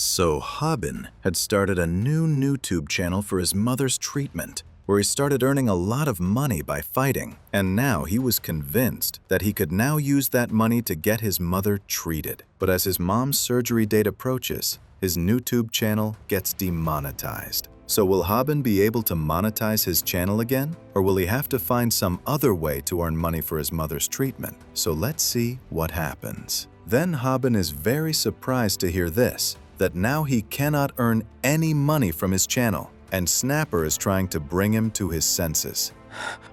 So Hobin had started a new YouTube channel for his mother's treatment, where he started earning a lot of money by fighting, and now he was convinced that he could now use that money to get his mother treated. But as his mom's surgery date approaches, his YouTube channel gets demonetized. So will Hobin be able to monetize his channel again? Or will he have to find some other way to earn money for his mother's treatment? So let's see what happens. Then Hobin is very surprised to hear this, that now he cannot earn any money from his channel, and Snapper is trying to bring him to his senses.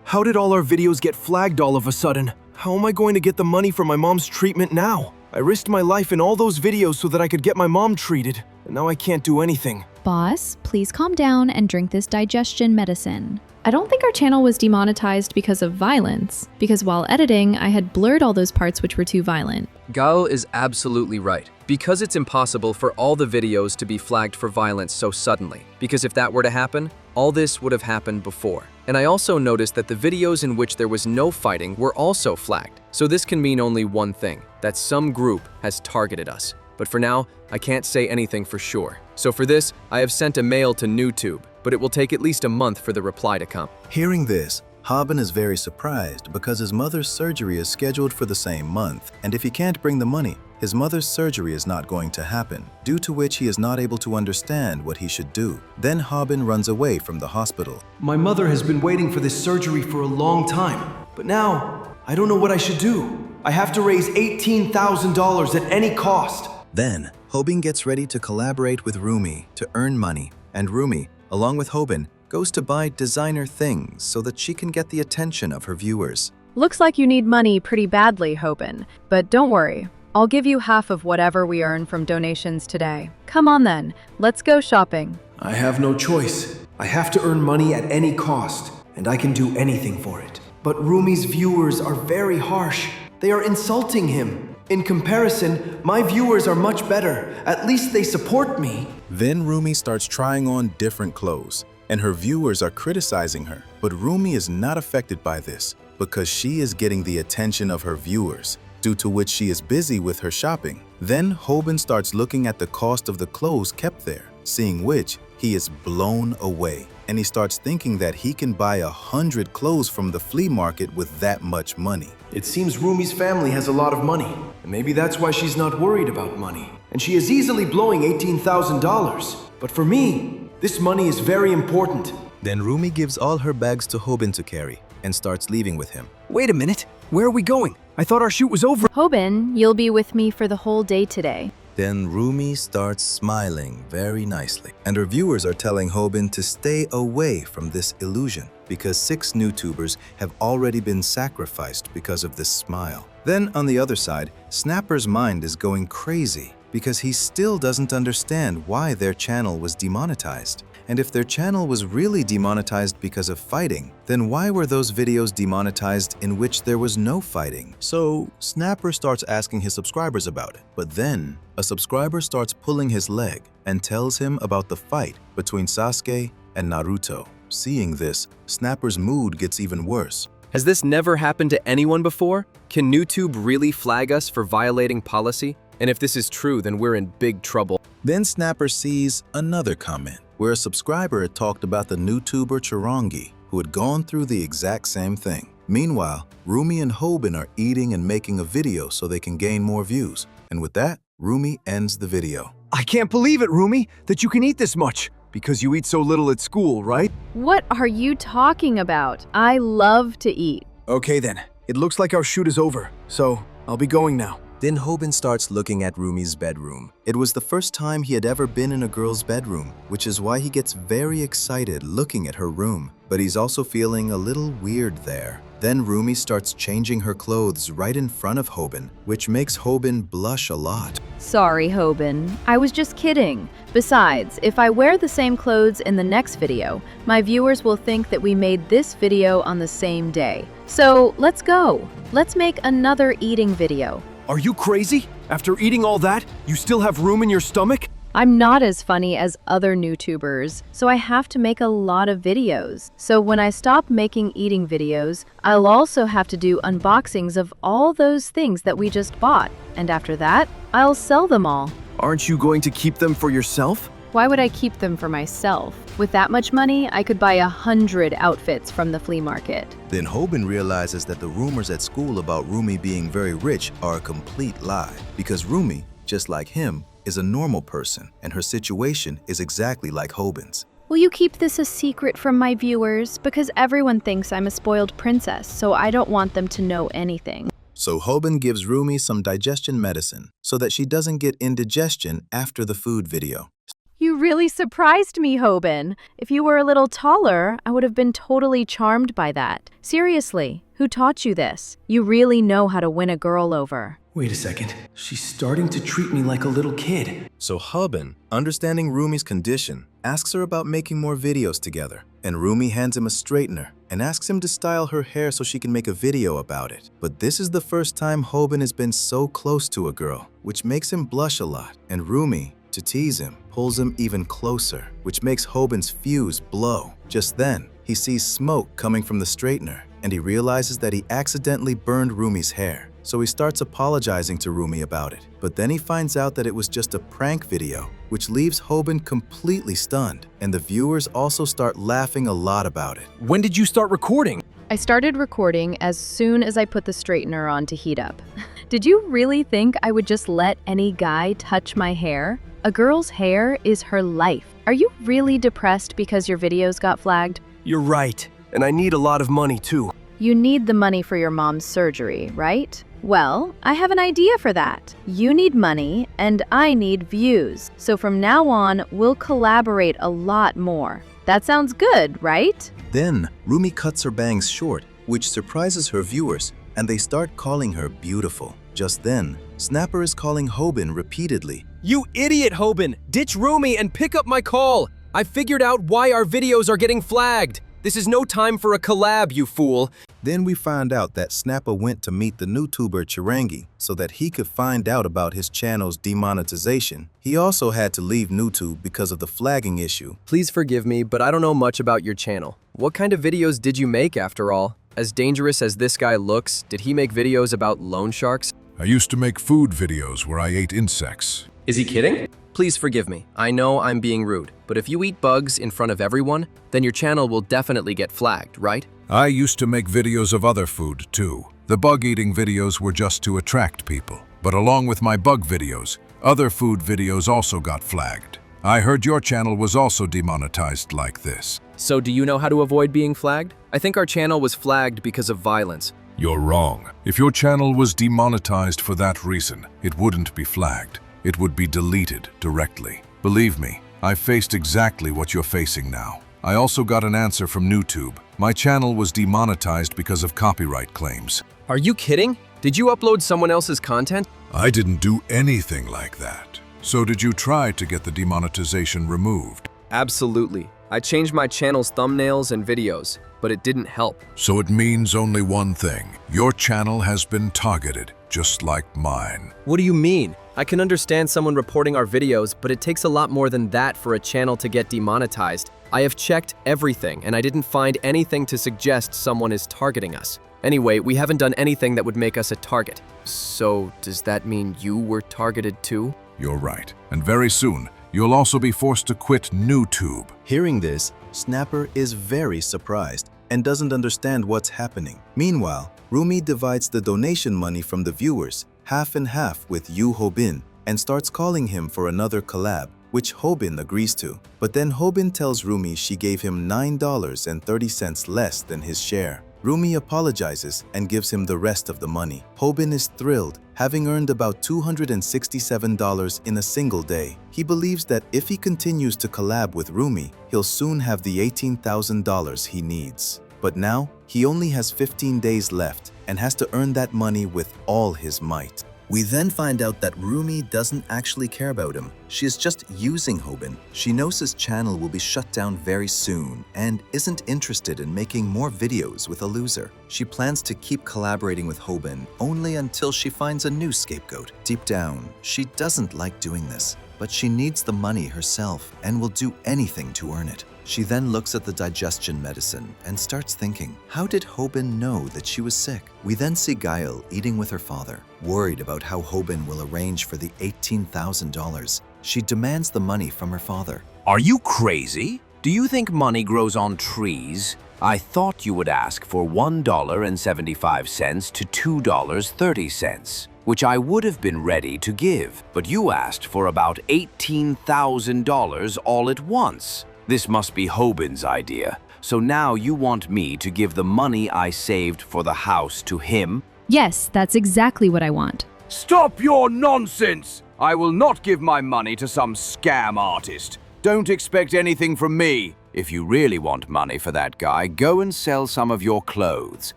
How did all our videos get flagged all of a sudden? How am I going to get the money for my mom's treatment now? I risked my life in all those videos so that I could get my mom treated, and now I can't do anything. Boss, please calm down and drink this digestion medicine. I don't think our channel was demonetized because of violence, because while editing, I had blurred all those parts which were too violent. Gao is absolutely right, because it's impossible for all the videos to be flagged for violence so suddenly, because if that were to happen, all this would have happened before. And I also noticed that the videos in which there was no fighting were also flagged. So this can mean only one thing, that some group has targeted us. But for now, I can't say anything for sure. So for this, I have sent a mail to YouTube, but it will take at least a month for the reply to come. Hearing this, Hobin is very surprised because his mother's surgery is scheduled for the same month, and if he can't bring the money, his mother's surgery is not going to happen, due to which he is not able to understand what he should do. Then Hobin runs away from the hospital. My mother has been waiting for this surgery for a long time, but now I don't know what I should do. I have to raise $18,000 at any cost. Then, Hobin gets ready to collaborate with Rumi to earn money, and Rumi, along with Hobin, goes to buy designer things so that she can get the attention of her viewers. Looks like you need money pretty badly, Hobin. But don't worry, I'll give you half of whatever we earn from donations today. Come on then, let's go shopping. I have no choice. I have to earn money at any cost, and I can do anything for it. But Rumi's viewers are very harsh. They are insulting him. In comparison, my viewers are much better. At least they support me. Then Rumi starts trying on different clothes, and her viewers are criticizing her. But Rumi is not affected by this because she is getting the attention of her viewers, due to which she is busy with her shopping. Then Hobin starts looking at the cost of the clothes kept there, seeing which he is blown away, and he starts thinking that he can buy 100 clothes from the flea market with that much money. It seems Rumi's family has a lot of money, and maybe that's why she's not worried about money. And she is easily blowing $18,000. But for me, this money is very important. Then Rumi gives all her bags to Hobin to carry and starts leaving with him. Wait a minute, where are we going? I thought our shoot was over. Hobin, you'll be with me for the whole day today. Then Rumi starts smiling very nicely, and her viewers are telling Hobin to stay away from this illusion because 6 YouTubers have already been sacrificed because of this smile. Then on the other side, Snapper's mind is going crazy because he still doesn't understand why their channel was demonetized. And if their channel was really demonetized because of fighting, then why were those videos demonetized in which there was no fighting? So Snapper starts asking his subscribers about it. But then a subscriber starts pulling his leg and tells him about the fight between Sasuke and Naruto. Seeing this, Snapper's mood gets even worse. Has this never happened to anyone before? Can YouTube really flag us for violating policy? And if this is true, then we're in big trouble. Then Snapper sees another comment where a subscriber had talked about the YouTuber Chirangi, who had gone through the exact same thing. Meanwhile, Rumi and Hobin are eating and making a video so they can gain more views. And with that, Rumi ends the video. I can't believe it, Rumi, that you can eat this much. Because you eat so little at school, right? What are you talking about? I love to eat. Okay then, it looks like our shoot is over, so I'll be going now. Then Hobin starts looking at Rumi's bedroom. It was the first time he had ever been in a girl's bedroom, which is why he gets very excited looking at her room. But he's also feeling a little weird there. Then Rumi starts changing her clothes right in front of Hobin, which makes Hobin blush a lot. Sorry, Hobin. I was just kidding. Besides, if I wear the same clothes in the next video, my viewers will think that we made this video on the same day. So let's go. Let's make another eating video. Are you crazy? After eating all that, you still have room in your stomach? I'm not as funny as other YouTubers, so I have to make a lot of videos. So when I stop making eating videos, I'll also have to do unboxings of all those things that we just bought. And after that, I'll sell them all. Aren't you going to keep them for yourself? Why would I keep them for myself? With that much money, I could buy 100 outfits from the flea market. Then Hobin realizes that the rumors at school about Rumi being very rich are a complete lie, because Rumi, just like him, is a normal person, and her situation is exactly like Hobin's. Will you keep this a secret from my viewers? Because everyone thinks I'm a spoiled princess, so I don't want them to know anything. So Hobin gives Rumi some digestion medicine so that she doesn't get indigestion after the food video. You really surprised me, Hobin. If you were a little taller, I would have been totally charmed by that. Seriously, who taught you this? You really know how to win a girl over. Wait a second. She's starting to treat me like a little kid. So Hobin, understanding Rumi's condition, asks her about making more videos together. And Rumi hands him a straightener and asks him to style her hair so she can make a video about it. But this is the first time Hobin has been so close to a girl, which makes him blush a lot. And Rumi, to tease him, pulls him even closer, which makes Hobin's fuse blow. Just then, he sees smoke coming from the straightener, and he realizes that he accidentally burned Rumi's hair. So he starts apologizing to Rumi about it. But then he finds out that it was just a prank video, which leaves Hobin completely stunned. And the viewers also start laughing a lot about it. When did you start recording? I started recording as soon as I put the straightener on to heat up. Did you really think I would just let any guy touch my hair? A girl's hair is her life. Are you really depressed because your videos got flagged? You're right. And I need a lot of money too. You need the money for your mom's surgery, right? Well, I have an idea for that. You need money and I need views. So from now on, we'll collaborate a lot more. That sounds good, right? Then, Rumi cuts her bangs short, which surprises her viewers, and they start calling her beautiful. Just then, Snapper is calling Hobin repeatedly. You idiot, Hobin! Ditch Rumi and pick up my call! I figured out why our videos are getting flagged! This is no time for a collab, you fool! Then we find out that Snapper went to meet the YouTuber Chirangi so that he could find out about his channel's demonetization. He also had to leave YouTube because of the flagging issue. Please forgive me, but I don't know much about your channel. What kind of videos did you make after all? As dangerous as this guy looks, did he make videos about loan sharks? I used to make food videos where I ate insects. Is he kidding? Please forgive me. I know I'm being rude, but if you eat bugs in front of everyone, then your channel will definitely get flagged, right? I used to make videos of other food too. The bug-eating videos were just to attract people. But along with my bug videos, other food videos also got flagged. I heard your channel was also demonetized like this. So do you know how to avoid being flagged? I think our channel was flagged because of violence. You're wrong. If your channel was demonetized for that reason, it wouldn't be flagged. It would be deleted directly. Believe me, I faced exactly what you're facing now. I also got an answer from YouTube. My channel was demonetized because of copyright claims. Are you kidding? Did you upload someone else's content? I didn't do anything like that. So did you try to get the demonetization removed? Absolutely. I changed my channel's thumbnails and videos, but it didn't help. So it means only one thing. Your channel has been targeted, just like mine. What do you mean? I can understand someone reporting our videos, but it takes a lot more than that for a channel to get demonetized. I have checked everything, and I didn't find anything to suggest someone is targeting us. Anyway, we haven't done anything that would make us a target. So, does that mean you were targeted too? You're right. And very soon, you'll also be forced to quit YouTube. Hearing this, Snapper is very surprised and doesn't understand what's happening. Meanwhile, Rumi divides the donation money from the viewers half and half with Hobin and starts calling him for another collab, which Hobin agrees to. But then Hobin tells Rumi she gave him $9.30 less than his share. Rumi apologizes and gives him the rest of the money. Hobin is thrilled, having earned about $267 in a single day. He believes that if he continues to collab with Rumi, he'll soon have the $18,000 he needs. But now, he only has 15 days left and has to earn that money with all his might. We then find out that Rumi doesn't actually care about him. She is just using Hobin. She knows his channel will be shut down very soon and isn't interested in making more videos with a loser. She plans to keep collaborating with Hobin only until she finds a new scapegoat. Deep down, she doesn't like doing this, but she needs the money herself and will do anything to earn it. She then looks at the digestion medicine and starts thinking, how did Hobin know that she was sick? We then see Gael eating with her father, worried about how Hobin will arrange for the $18,000. She demands the money from her father. Are you crazy? Do you think money grows on trees? I thought you would ask for $1.75 to $2.30, which I would have been ready to give, but you asked for about $18,000 all at once. This must be Hobin's idea. So now you want me to give the money I saved for the house to him? Yes, that's exactly what I want. Stop your nonsense! I will not give my money to some scam artist. Don't expect anything from me. If you really want money for that guy, go and sell some of your clothes.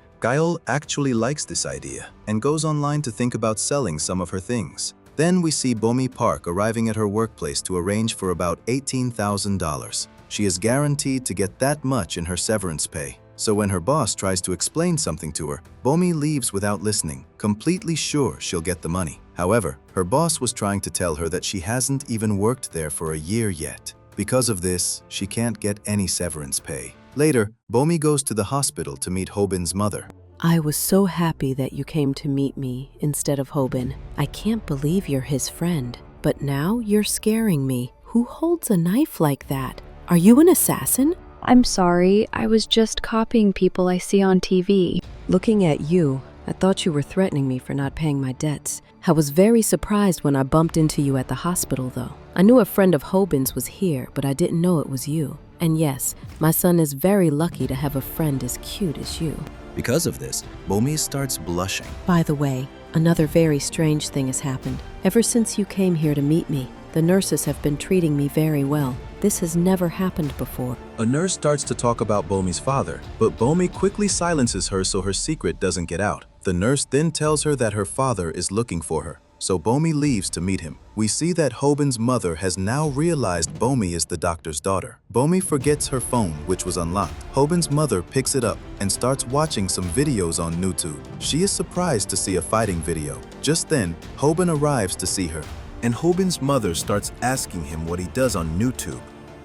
Gael actually likes this idea and goes online to think about selling some of her things. Then we see Bomi Park arriving at her workplace to arrange for about $18,000. She is guaranteed to get that much in her severance pay. So when her boss tries to explain something to her, Bomi leaves without listening, completely sure she'll get the money. However, her boss was trying to tell her that she hasn't even worked there for a year yet. Because of this, she can't get any severance pay. Later, Bomi goes to the hospital to meet Hobin's mother. I was so happy that you came to meet me instead of Hobin. I can't believe you're his friend. But now you're scaring me. Who holds a knife like that? Are you an assassin? I'm sorry, I was just copying people I see on TV. Looking at you, I thought you were threatening me for not paying my debts. I was very surprised when I bumped into you at the hospital, though. I knew a friend of Hobin's was here, but I didn't know it was you. And yes, my son is very lucky to have a friend as cute as you. Because of this, Bomi starts blushing. By the way, another very strange thing has happened. Ever since you came here to meet me, the nurses have been treating me very well. This has never happened before. A nurse starts to talk about Bomi's father, but Bomi quickly silences her so her secret doesn't get out. The nurse then tells her that her father is looking for her, so Bomi leaves to meet him. We see that Hobin's mother has now realized Bomi is the doctor's daughter. Bomi forgets her phone, which was unlocked. Hobin's mother picks it up and starts watching some videos on YouTube. She is surprised to see a fighting video. Just then, Hobin arrives to see her, and Hobin's mother starts asking him what he does on YouTube.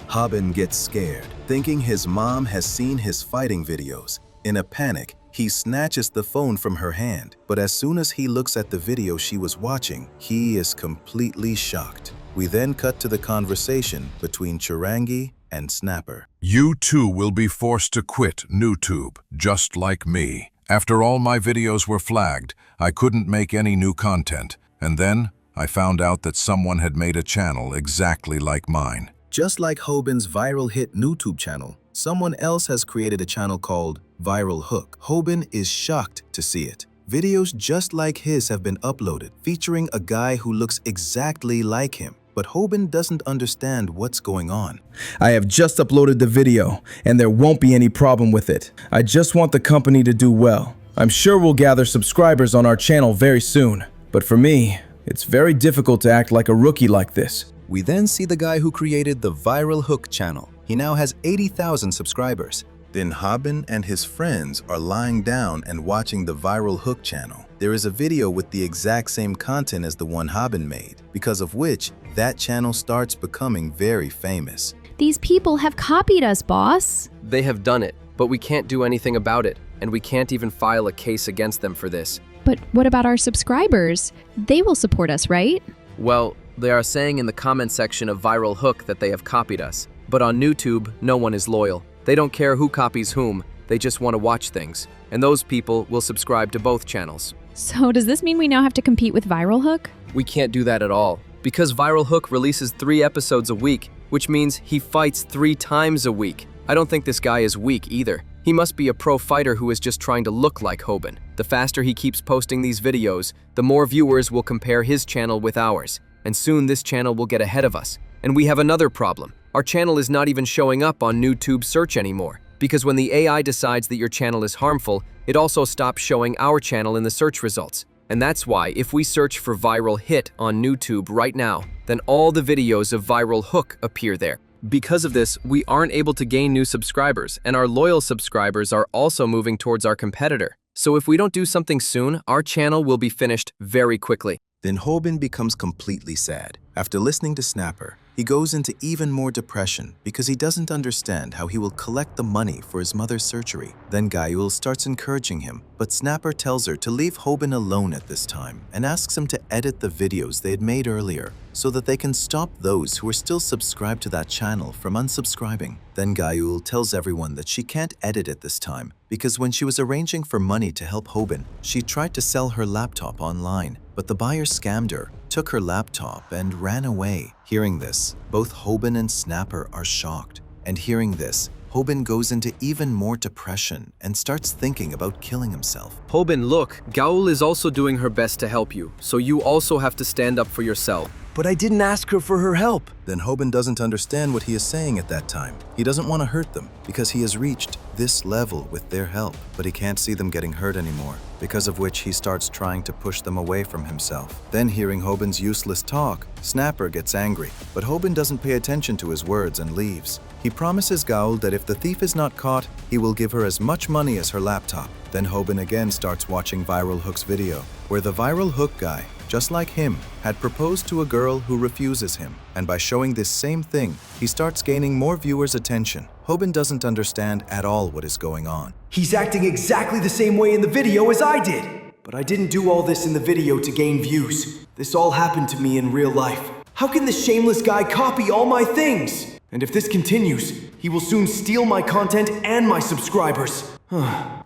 Hobin gets scared, thinking his mom has seen his fighting videos. In a panic, he snatches the phone from her hand, but as soon as he looks at the video she was watching, he is completely shocked. We then cut to the conversation between Chirangi and Snapper. You too will be forced to quit YouTube, just like me. After all my videos were flagged, I couldn't make any new content. And then, I found out that someone had made a channel exactly like mine. Just like Hobin's viral hit YouTube channel, someone else has created a channel called Viral Hook. Hobin is shocked to see it. Videos just like his have been uploaded, featuring a guy who looks exactly like him. But Hobin doesn't understand what's going on. I have just uploaded the video, and there won't be any problem with it. I just want the company to do well. I'm sure we'll gather subscribers on our channel very soon. But for me, it's very difficult to act like a rookie like this. We then see the guy who created the Viral Hook channel. He now has 80,000 subscribers. Then Hobin and his friends are lying down and watching the Viral Hook channel. There is a video with the exact same content as the one Hobin made, because of which that channel starts becoming very famous. These people have copied us, boss. They have done it, but we can't do anything about it, and we can't even file a case against them for this. But what about our subscribers? They will support us, right? Well, they are saying in the comment section of Viral Hook that they have copied us. But on YouTube, no one is loyal. They don't care who copies whom, they just want to watch things. And those people will subscribe to both channels. So does this mean we now have to compete with Viral Hook? We can't do that at all, because Viral Hook releases 3 episodes a week, which means he fights 3 times a week. I don't think this guy is weak either. He must be a pro fighter who is just trying to look like Hobin. The faster he keeps posting these videos, the more viewers will compare his channel with ours. And soon this channel will get ahead of us. And we have another problem. Our channel is not even showing up on YouTube search anymore. Because when the AI decides that your channel is harmful, it also stops showing our channel in the search results. And that's why if we search for Viral Hit on YouTube right now, then all the videos of Viral Hook appear there. Because of this, we aren't able to gain new subscribers, and our loyal subscribers are also moving towards our competitor. So if we don't do something soon, our channel will be finished very quickly. Then Hobin becomes completely sad. After listening to Snapper, he goes into even more depression because he doesn't understand how he will collect the money for his mother's surgery. Then Gayul starts encouraging him, but Snapper tells her to leave Hobin alone at this time and asks him to edit the videos they had made earlier so that they can stop those who are still subscribed to that channel from unsubscribing. Then Gayul tells everyone that she can't edit it this time because when she was arranging for money to help Hobin, she tried to sell her laptop online, but the buyer scammed her, took her laptop, and ran away. Hearing this, both Hobin and Snapper are shocked. And hearing this, Hobin goes into even more depression and starts thinking about killing himself. Hobin, look, Gaul is also doing her best to help you, so you also have to stand up for yourself. But I didn't ask her for her help. Then Hobin doesn't understand what he is saying at that time. He doesn't want to hurt them because he has reached this level with their help, but he can't see them getting hurt anymore, because of which he starts trying to push them away from himself. Then hearing Hobin's useless talk, Snapper gets angry, but Hobin doesn't pay attention to his words and leaves. He promises Gaul that if the thief is not caught, he will give her as much money as her laptop. Then Hobin again starts watching Viral Hook's video, where the Viral Hook guy, just like him, had proposed to a girl who refuses him. And by showing this same thing, he starts gaining more viewers' attention. Hobin doesn't understand at all what is going on. He's acting exactly the same way in the video as I did. But I didn't do all this in the video to gain views. This all happened to me in real life. How can this shameless guy copy all my things? And if this continues, he will soon steal my content and my subscribers.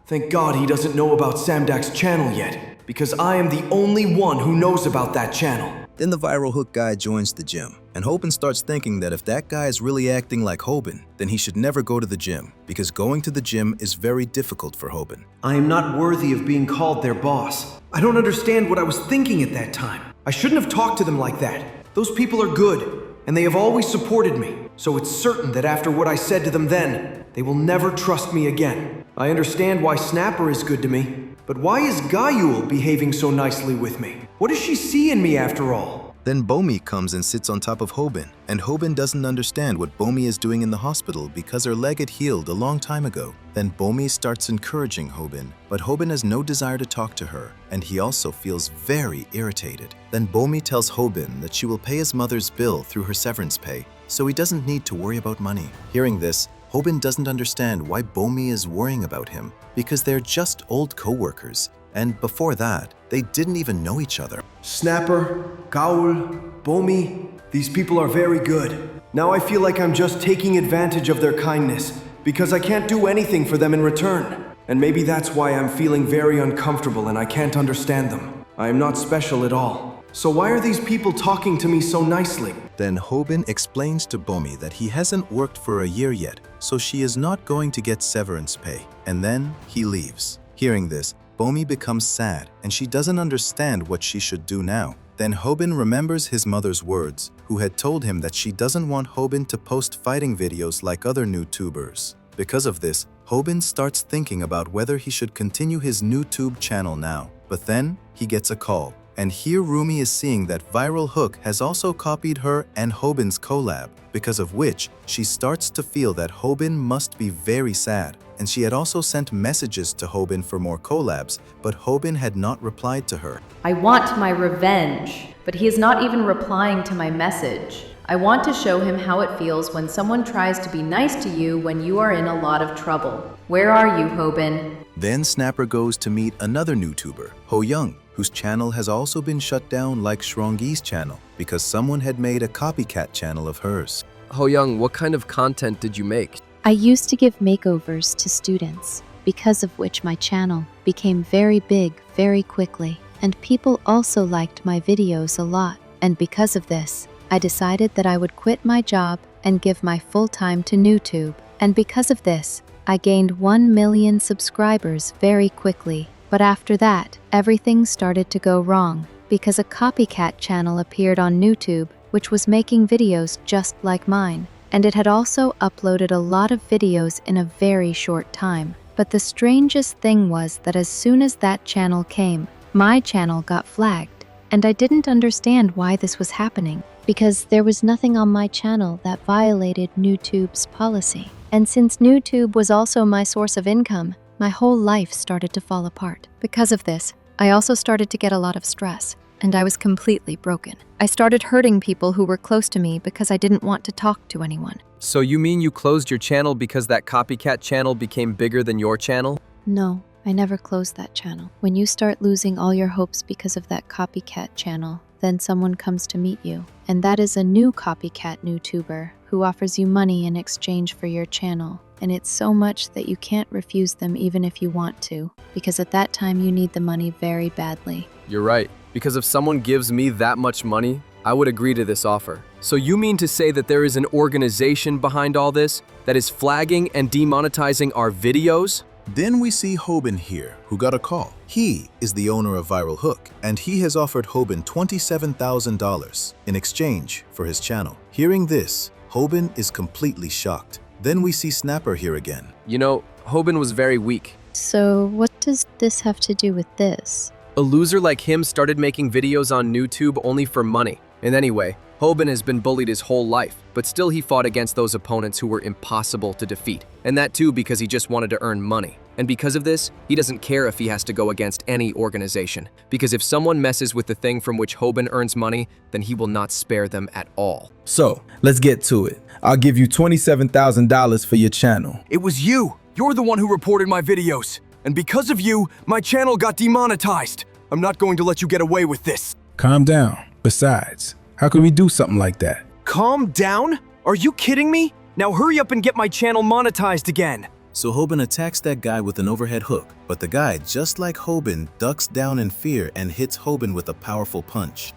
Thank God he doesn't know about Samdak's channel yet, because I am the only one who knows about that channel. Then the Viral Hook guy joins the gym, and Hobin starts thinking that if that guy is really acting like Hobin, then he should never go to the gym, because going to the gym is very difficult for Hobin. I am not worthy of being called their boss. I don't understand what I was thinking at that time. I shouldn't have talked to them like that. Those people are good, and they have always supported me, so it's certain that after what I said to them then, they will never trust me again. I understand why Snapper is good to me, but why is Gayul behaving so nicely with me? What does she see in me after all? Then Bomi comes and sits on top of Hobin, and Hobin doesn't understand what Bomi is doing in the hospital because her leg had healed a long time ago. Then Bomi starts encouraging Hobin, but Hobin has no desire to talk to her, and he also feels very irritated. Then Bomi tells Hobin that she will pay his mother's bill through her severance pay, so he doesn't need to worry about money. Hearing this, Hobin doesn't understand why Bomi is worrying about him, because they're just old co-workers, and before that, they didn't even know each other. Snapper, Gaul, Bomi, these people are very good. Now I feel like I'm just taking advantage of their kindness, because I can't do anything for them in return. And maybe that's why I'm feeling very uncomfortable and I can't understand them. I am not special at all. So why are these people talking to me so nicely? Then Hobin explains to Bomi that he hasn't worked for a year yet, so she is not going to get severance pay, and then he leaves. Hearing this, Bomi becomes sad, and she doesn't understand what she should do now. Then Hobin remembers his mother's words, who had told him that she doesn't want Hobin to post fighting videos like other YouTubers. Because of this, Hobin starts thinking about whether he should continue his YouTube channel now. But then, he gets a call. And here Rumi is seeing that Viral Hook has also copied her and Hobin's collab, because of which she starts to feel that Hobin must be very sad. And she had also sent messages to Hobin for more collabs, but Hobin had not replied to her. I want my revenge, but he is not even replying to my message. I want to show him how it feels when someone tries to be nice to you when you are in a lot of trouble. Where are you, Hobin? Then Snapper goes to meet another YouTuber, Ho Young, whose channel has also been shut down like Shrongi's channel because someone had made a copycat channel of hers. Ho Young, what kind of content did you make? I used to give makeovers to students, because of which my channel became very big very quickly, and people also liked my videos a lot. And because of this, I decided that I would quit my job and give my full time to YouTube. And because of this, I gained 1 million subscribers very quickly. But after that, everything started to go wrong, because a copycat channel appeared on YouTube, which was making videos just like mine. And it had also uploaded a lot of videos in a very short time. But the strangest thing was that as soon as that channel came, my channel got flagged. And I didn't understand why this was happening, because there was nothing on my channel that violated YouTube's policy. And since YouTube was also my source of income, my whole life started to fall apart. Because of this, I also started to get a lot of stress. and I was completely broken. I started hurting people who were close to me because I didn't want to talk to anyone. So you mean you closed your channel because that copycat channel became bigger than your channel? No, I never closed that channel. When you start losing all your hopes because of that copycat channel, then someone comes to meet you. And that is a new copycat YouTuber who offers you money in exchange for your channel. And it's so much that you can't refuse them even if you want to, because at that time you need the money very badly. You're right, because if someone gives me that much money, I would agree to this offer. So you mean to say that there is an organization behind all this that is flagging and demonetizing our videos? Then we see Hobin here, who got a call. He is the owner of Viral Hook, and he has offered Hobin $27,000 in exchange for his channel. Hearing this, Hobin is completely shocked. Then we see Snapper here again. You know, Hobin was very weak. So what does this have to do with this? A loser like him started making videos on YouTube only for money. And anyway, Hobin has been bullied his whole life, but still he fought against those opponents who were impossible to defeat. And that too because he just wanted to earn money. And because of this, he doesn't care if he has to go against any organization. Because if someone messes with the thing from which Hobin earns money, then he will not spare them at all. So, let's get to it. I'll give you $27,000 for your channel. It was you. You're the one who reported my videos. And because of you, my channel got demonetized. I'm not going to let you get away with this. Calm down. Besides, how could we do something like that? Calm down? Are you kidding me? Now hurry up and get my channel monetized again. So Hobin attacks that guy with an overhead hook, but the guy, just like Hobin, ducks down in fear and hits Hobin with a powerful punch.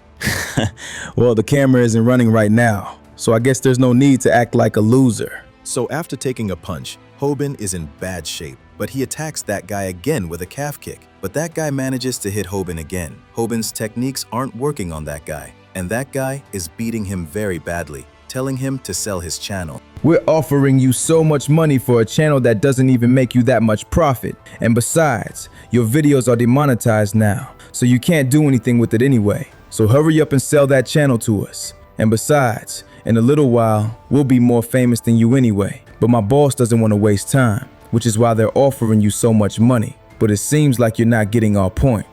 Well, the camera isn't running right now, so I guess there's no need to act like a loser. So after taking a punch, Hobin is in bad shape, but he attacks that guy again with a calf kick. But that guy manages to hit Hobin again. Hobin's techniques aren't working on that guy, and that guy is beating him very badly, telling him to sell his channel. We're offering you so much money for a channel that doesn't even make you that much profit. And besides, your videos are demonetized now, so you can't do anything with it anyway. So hurry up and sell that channel to us. And besides, in a little while, we'll be more famous than you anyway. But my boss doesn't want to waste time, which is why they're offering you so much money. But it seems like you're not getting our point.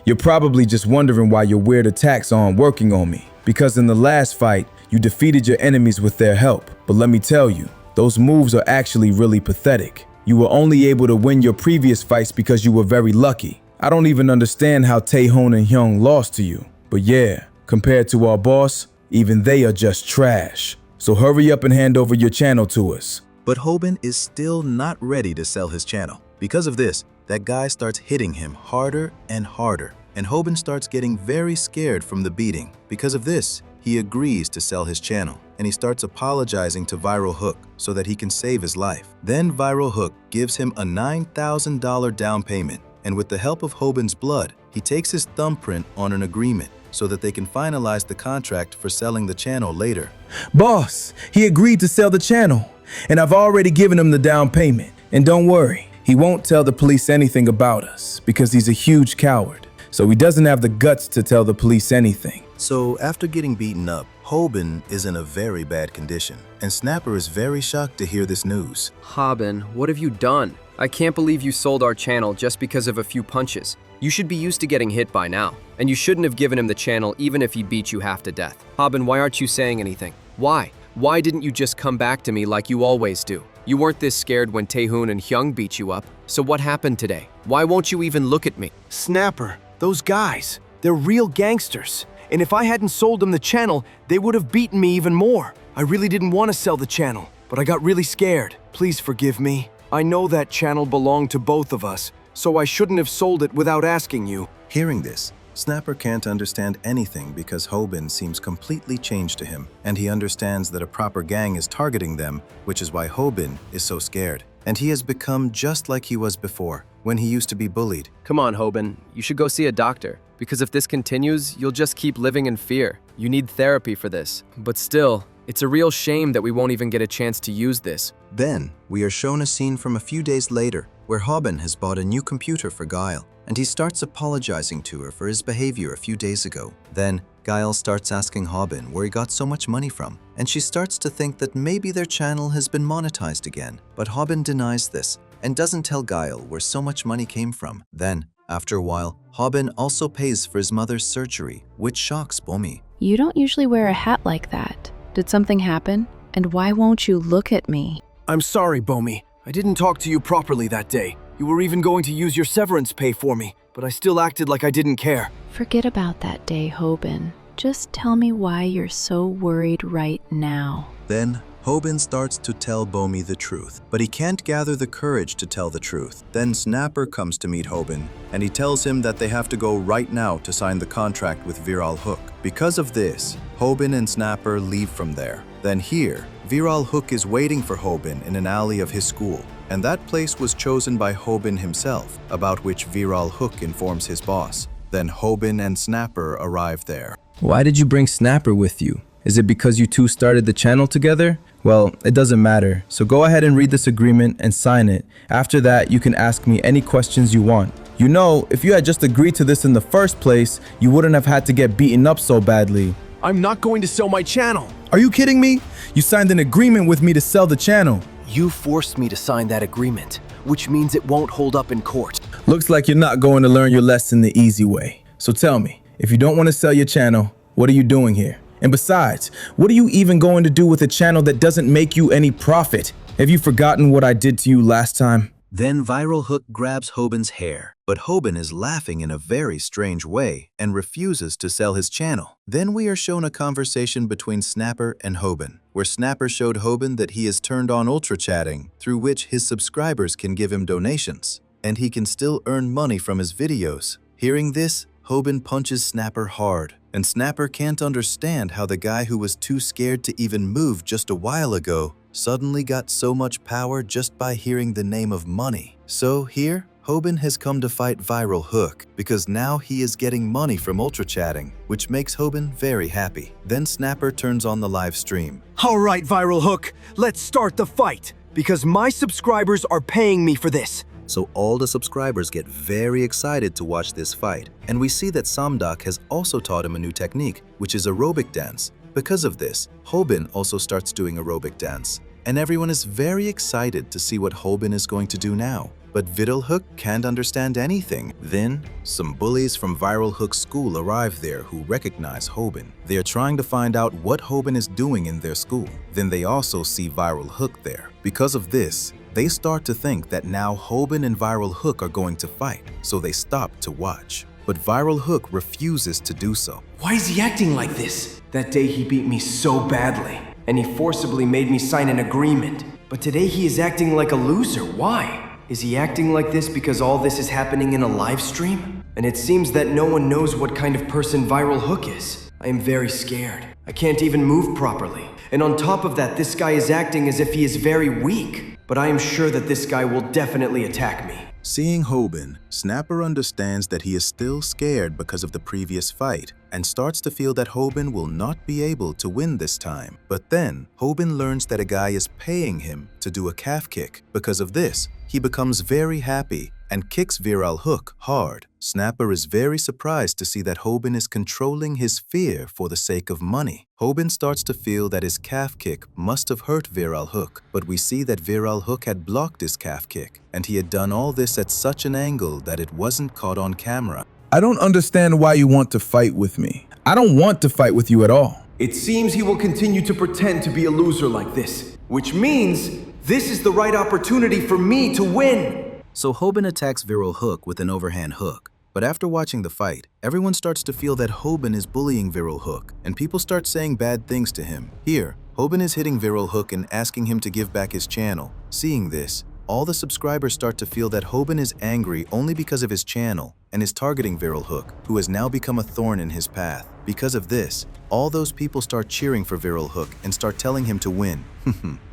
You're probably just wondering why your weird attacks aren't working on me. Because in the last fight, you defeated your enemies with their help. But let me tell you, those moves are actually really pathetic. You were only able to win your previous fights because you were very lucky. I don't even understand how Taehoon and Hyung lost to you. But yeah, compared to our boss, even they are just trash. So hurry up and hand over your channel to us. But Hobin is still not ready to sell his channel. Because of this, that guy starts hitting him harder and harder. And Hobin starts getting very scared from the beating. Because of this, he agrees to sell his channel, and he starts apologizing to Viral Hook so that he can save his life. Then Viral Hook gives him a $9,000 down payment, and with the help of Hobin's blood, he takes his thumbprint on an agreement so that they can finalize the contract for selling the channel later. Boss, he agreed to sell the channel, and I've already given him the down payment. And don't worry, he won't tell the police anything about us because he's a huge coward. So he doesn't have the guts to tell the police anything. So after getting beaten up, Hobin is in a very bad condition, and Snapper is very shocked to hear this news. Hobin, what have you done? I can't believe you sold our channel just because of a few punches. You should be used to getting hit by now, and you shouldn't have given him the channel even if he beat you half to death. Hobin, why aren't you saying anything? Why? Why didn't you just come back to me like you always do? You weren't this scared when Taehoon and Hyung beat you up, so what happened today? Why won't you even look at me? Snapper, those guys, they're real gangsters. And if I hadn't sold them the channel, they would have beaten me even more. I really didn't want to sell the channel, but I got really scared. Please forgive me. I know that channel belonged to both of us, so I shouldn't have sold it without asking you. Hearing this, Snapper can't understand anything because Hobin seems completely changed to him, and he understands that a proper gang is targeting them, which is why Hobin is so scared. And he has become just like he was before, when he used to be bullied. Come on, Hobin, you should go see a doctor, because if this continues, you'll just keep living in fear. You need therapy for this. But still, it's a real shame that we won't even get a chance to use this. Then, we are shown a scene from a few days later, where Hobin has bought a new computer for Guile, and he starts apologizing to her for his behavior a few days ago. Then, Guile starts asking Hobin where he got so much money from, and she starts to think that maybe their channel has been monetized again. But Hobin denies this, and doesn't tell Guile where so much money came from. Then, After a while, Hobin also pays for his mother's surgery, which shocks Bomi. You don't usually wear a hat like that. Did something happen? And why won't you look at me? I'm sorry, Bomi. I didn't talk to you properly that day. You were even going to use your severance pay for me, but I still acted like I didn't care. Forget about that day, Hobin. Just tell me why you're so worried right now. Then, Hobin starts to tell Bomi the truth, but he can't gather the courage to tell the truth. Then Snapper comes to meet Hobin, and he tells him that they have to go right now to sign the contract with Viral Hook. Because of this, Hobin and Snapper leave from there. Then here, Viral Hook is waiting for Hobin in an alley of his school, and that place was chosen by Hobin himself, about which Viral Hook informs his boss. Then Hobin and Snapper arrive there. Why did you bring Snapper with you? Is it because you two started the channel together? Well, it doesn't matter, so go ahead and read this agreement and sign it. After that, you can ask me any questions you want. You know, if you had just agreed to this in the first place, you wouldn't have had to get beaten up so badly. I'm not going to sell my channel. Are you kidding me? You signed an agreement with me to sell the channel. You forced me to sign that agreement, which means it won't hold up in court. Looks like you're not going to learn your lesson the easy way. So tell me, if you don't want to sell your channel, what are you doing here? And besides, what are you even going to do with a channel that doesn't make you any profit? Have you forgotten what I did to you last time? Then Viral Hook grabs Hobin's hair, but Hobin is laughing in a very strange way and refuses to sell his channel. Then we are shown a conversation between Snapper and Hobin, where Snapper showed Hobin that he has turned on ultra chatting, through which his subscribers can give him donations, and he can still earn money from his videos. Hearing this, Hobin punches Snapper hard, and Snapper can't understand how the guy who was too scared to even move just a while ago suddenly got so much power just by hearing the name of money. So here, Hobin has come to fight Viral Hook because now he is getting money from ultra chatting, which makes Hobin very happy. Then Snapper turns on the live stream. All right, Viral Hook, let's start the fight, because my subscribers are paying me for this. So all the subscribers get very excited to watch this fight, and we see that Samdak has also taught him a new technique, which is aerobic dance. Because of this, Hobin also starts doing aerobic dance, and everyone is very excited to see what Hobin is going to do now. But Viral Hook can't understand anything. Then, some bullies from Viral Hook's school arrive there who recognize Hobin. They are trying to find out what Hobin is doing in their school. Then they also see Viral Hook there. Because of this, they start to think that now Hobin and Viral Hook are going to fight, so they stop to watch. But Viral Hook refuses to do so. Why is he acting like this? That day he beat me so badly, and he forcibly made me sign an agreement. But today he is acting like a loser. Why? Is he acting like this because all this is happening in a live stream? And it seems that no one knows what kind of person Viral Hook is. I am very scared. I can't even move properly. And on top of that, this guy is acting as if he is very weak. But I am sure that this guy will definitely attack me. Seeing Hobin, Snapper understands that he is still scared because of the previous fight and starts to feel that Hobin will not be able to win this time. But then, Hobin learns that a guy is paying him to do a calf kick. Because of this, he becomes very happy and kicks Viral Hook hard. Snapper is very surprised to see that Hobin is controlling his fear for the sake of money. Hobin starts to feel that his calf kick must have hurt Viral Hook, but we see that Viral Hook had blocked his calf kick, and he had done all this at such an angle that it wasn't caught on camera. I don't understand why you want to fight with me. I don't want to fight with you at all. It seems he will continue to pretend to be a loser like this, which means this is the right opportunity for me to win. So Hobin attacks Viral Hook with an overhand hook. But after watching the fight, everyone starts to feel that Hobin is bullying Viral Hook, and people start saying bad things to him. Here, Hobin is hitting Viral Hook and asking him to give back his channel. Seeing this, all the subscribers start to feel that Hobin is angry only because of his channel and is targeting Viral Hook, who has now become a thorn in his path. Because of this, all those people start cheering for Viral Hook and start telling him to win.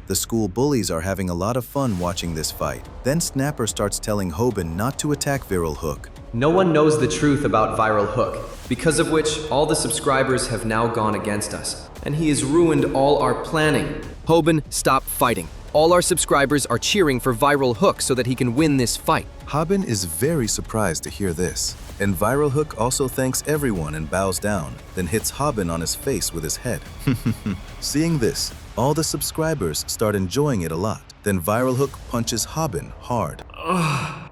The school bullies are having a lot of fun watching this fight. Then Snapper starts telling Hobin not to attack Viral Hook. No one knows the truth about Viral Hook, because of which all the subscribers have now gone against us, and he has ruined all our planning. Hobin, stop fighting. All our subscribers are cheering for Viral Hook so that he can win this fight. Hobin is very surprised to hear this, and Viral Hook also thanks everyone and bows down, then hits Hobin on his face with his head. Seeing this, all the subscribers start enjoying it a lot. Then Viral Hook punches Hobin hard.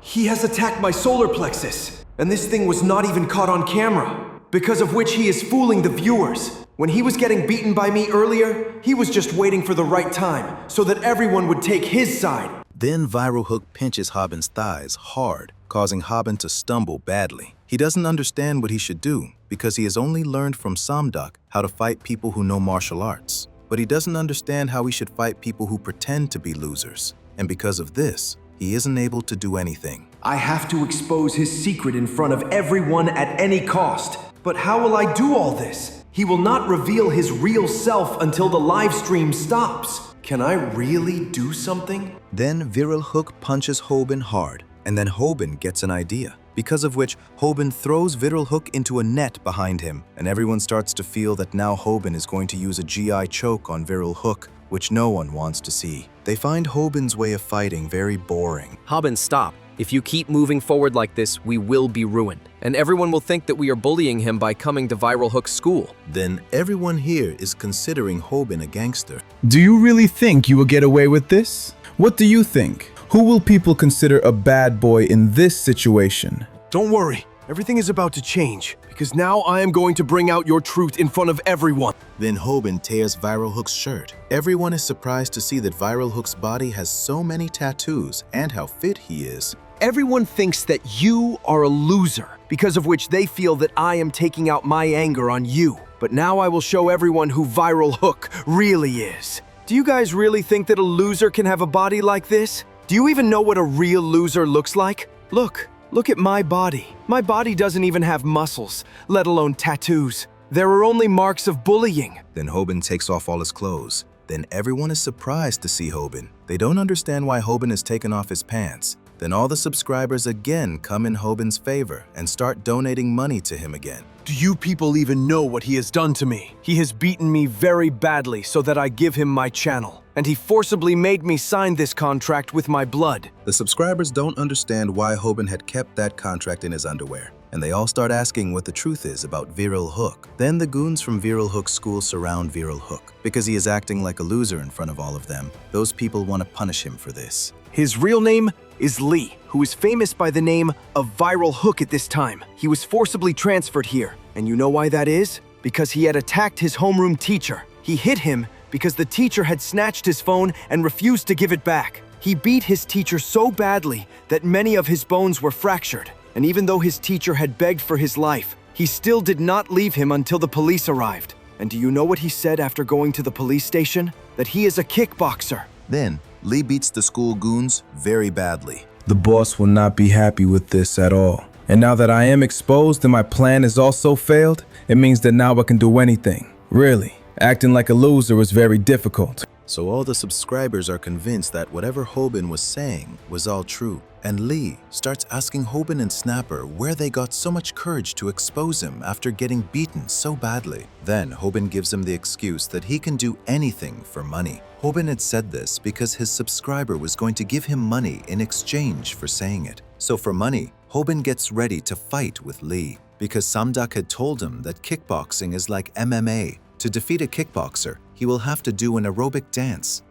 He has attacked my solar plexus, And this thing was not even caught on camera, because of which he is fooling the viewers. When he was getting beaten by me earlier, he was just waiting for the right time so that everyone would take his side. Then Viral Hook pinches Hobin's thighs hard, causing Hobin to stumble badly. He doesn't understand what he should do because he has only learned from Samdak how to fight people who know martial arts. But he doesn't understand how he should fight people who pretend to be losers. And because of this, he isn't able to do anything. I have to expose his secret in front of everyone at any cost. But how will I do all this? He will not reveal his real self until the live stream stops. Can I really do something? Then Viral Hook punches Hobin hard, and then Hobin gets an idea, because of which Hobin throws Viral Hook into a net behind him, and everyone starts to feel that now Hobin is going to use a GI choke on Viral Hook, which no one wants to see. They find Hobin's way of fighting very boring. Hobin, stop. If you keep moving forward like this, we will be ruined. And everyone will think that we are bullying him by coming to Viral Hook's school. Then everyone here is considering Hobin a gangster. Do you really think you will get away with this? What do you think? Who will people consider a bad boy in this situation? Don't worry. Everything is about to change, because now I am going to bring out your truth in front of everyone. Then Hobin tears Viral Hook's shirt. Everyone is surprised to see that Viral Hook's body has so many tattoos and how fit he is. Everyone thinks that you are a loser, because of which they feel that I am taking out my anger on you. But now I will show everyone who Viral Hook really is. Do you guys really think that a loser can have a body like this? Do you even know what a real loser looks like? Look at my body. My body doesn't even have muscles, let alone tattoos. There are only marks of bullying. Then Hobin takes off all his clothes. Then everyone is surprised to see Hobin. They don't understand why Hobin has taken off his pants. Then all the subscribers again come in Hobin's favor and start donating money to him again. Do you people even know what he has done to me? He has beaten me very badly so that I give him my channel. And he forcibly made me sign this contract with my blood. The subscribers don't understand why Hobin had kept that contract in his underwear, and they all start asking what the truth is about Viral Hook. Then the goons from Viral Hook's school surround Viral Hook. Because he is acting like a loser in front of all of them, those people want to punish him for this. His real name is Lee, who is famous by the name of Viral Hook at this time. He was forcibly transferred here. And you know why that is? Because he had attacked his homeroom teacher. He hit him because the teacher had snatched his phone and refused to give it back. He beat his teacher so badly that many of his bones were fractured. And even though his teacher had begged for his life, he still did not leave him until the police arrived. And do you know what he said after going to the police station? That he is a kickboxer. Then, Lee beats the school goons very badly. The boss will not be happy with this at all. And now that I am exposed and my plan has also failed, it means that now I can do anything. Really, acting like a loser was very difficult. So all the subscribers are convinced that whatever Hobin was saying was all true. And Lee starts asking Hobin and Snapper where they got so much courage to expose him after getting beaten so badly. Then Hobin gives him the excuse that he can do anything for money. Hobin had said this because his subscriber was going to give him money in exchange for saying it. So for money, Hobin gets ready to fight with Lee because Samdak had told him that kickboxing is like MMA. To defeat a kickboxer, he will have to do an aerobic dance.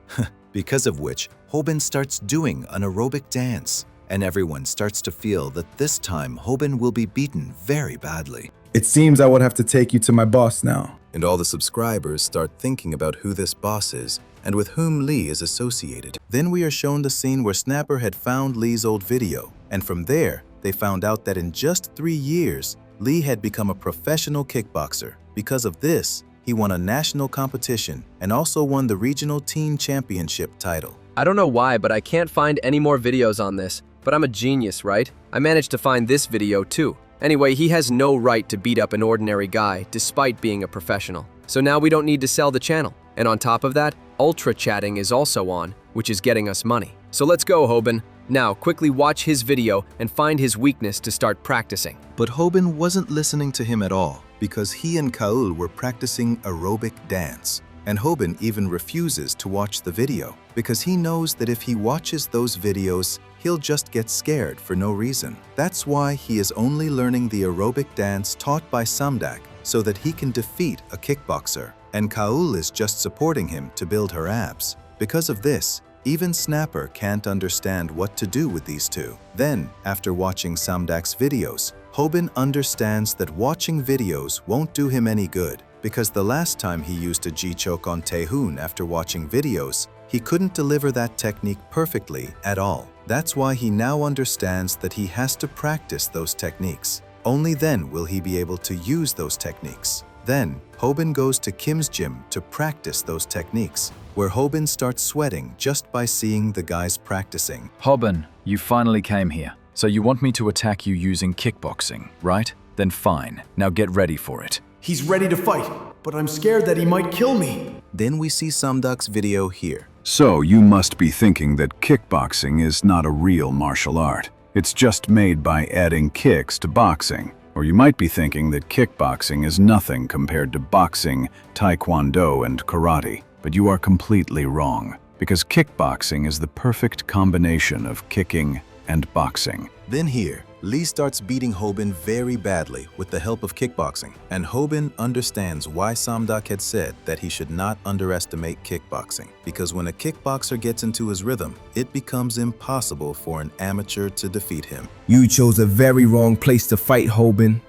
Because of which, Hobin starts doing an aerobic dance. And everyone starts to feel that this time Hobin will be beaten very badly. It seems I would have to take you to my boss now. And all the subscribers start thinking about who this boss is and with whom Lee is associated. Then we are shown the scene where Snapper had found Lee's old video. And from there, they found out that in just 3 years, Lee had become a professional kickboxer. Because of this, he won a national competition and also won the regional teen championship title. I don't know why, but I can't find any more videos on this. But I'm a genius, right? I managed to find this video too. Anyway, he has no right to beat up an ordinary guy despite being a professional. So now we don't need to sell the channel. And on top of that, ultra chatting is also on, which is getting us money. So let's go, Hobin. Now, quickly watch his video and find his weakness to start practicing. But Hobin wasn't listening to him at all because he and Kaul were practicing aerobic dance. And Hobin even refuses to watch the video because he knows that if he watches those videos, he'll just get scared for no reason. That's why he is only learning the aerobic dance taught by Samdak so that he can defeat a kickboxer. And Kaul is just supporting him to build her abs. Because of this, even Snapper can't understand what to do with these two. Then, after watching Samdak's videos, Hobin understands that watching videos won't do him any good because the last time he used a G-choke on Taehoon after watching videos, he couldn't deliver that technique perfectly at all. That's why he now understands that he has to practice those techniques. Only then will he be able to use those techniques. Then, Hobin goes to Kim's gym to practice those techniques, where Hobin starts sweating just by seeing the guys practicing. Hobin, you finally came here. So you want me to attack you using kickboxing, right? Then fine. Now get ready for it. He's ready to fight, but I'm scared that he might kill me. Then we see Samduk's video here. So you must be thinking that kickboxing is not a real martial art. It's just made by adding kicks to boxing. Or you might be thinking that kickboxing is nothing compared to boxing, taekwondo, and karate. But you are completely wrong, because kickboxing is the perfect combination of kicking and boxing. Then here, Lee starts beating Hobin very badly with the help of kickboxing, and Hobin understands why Samduk had said that he should not underestimate kickboxing, because when a kickboxer gets into his rhythm, it becomes impossible for an amateur to defeat him. You chose a very wrong place to fight, Hobin.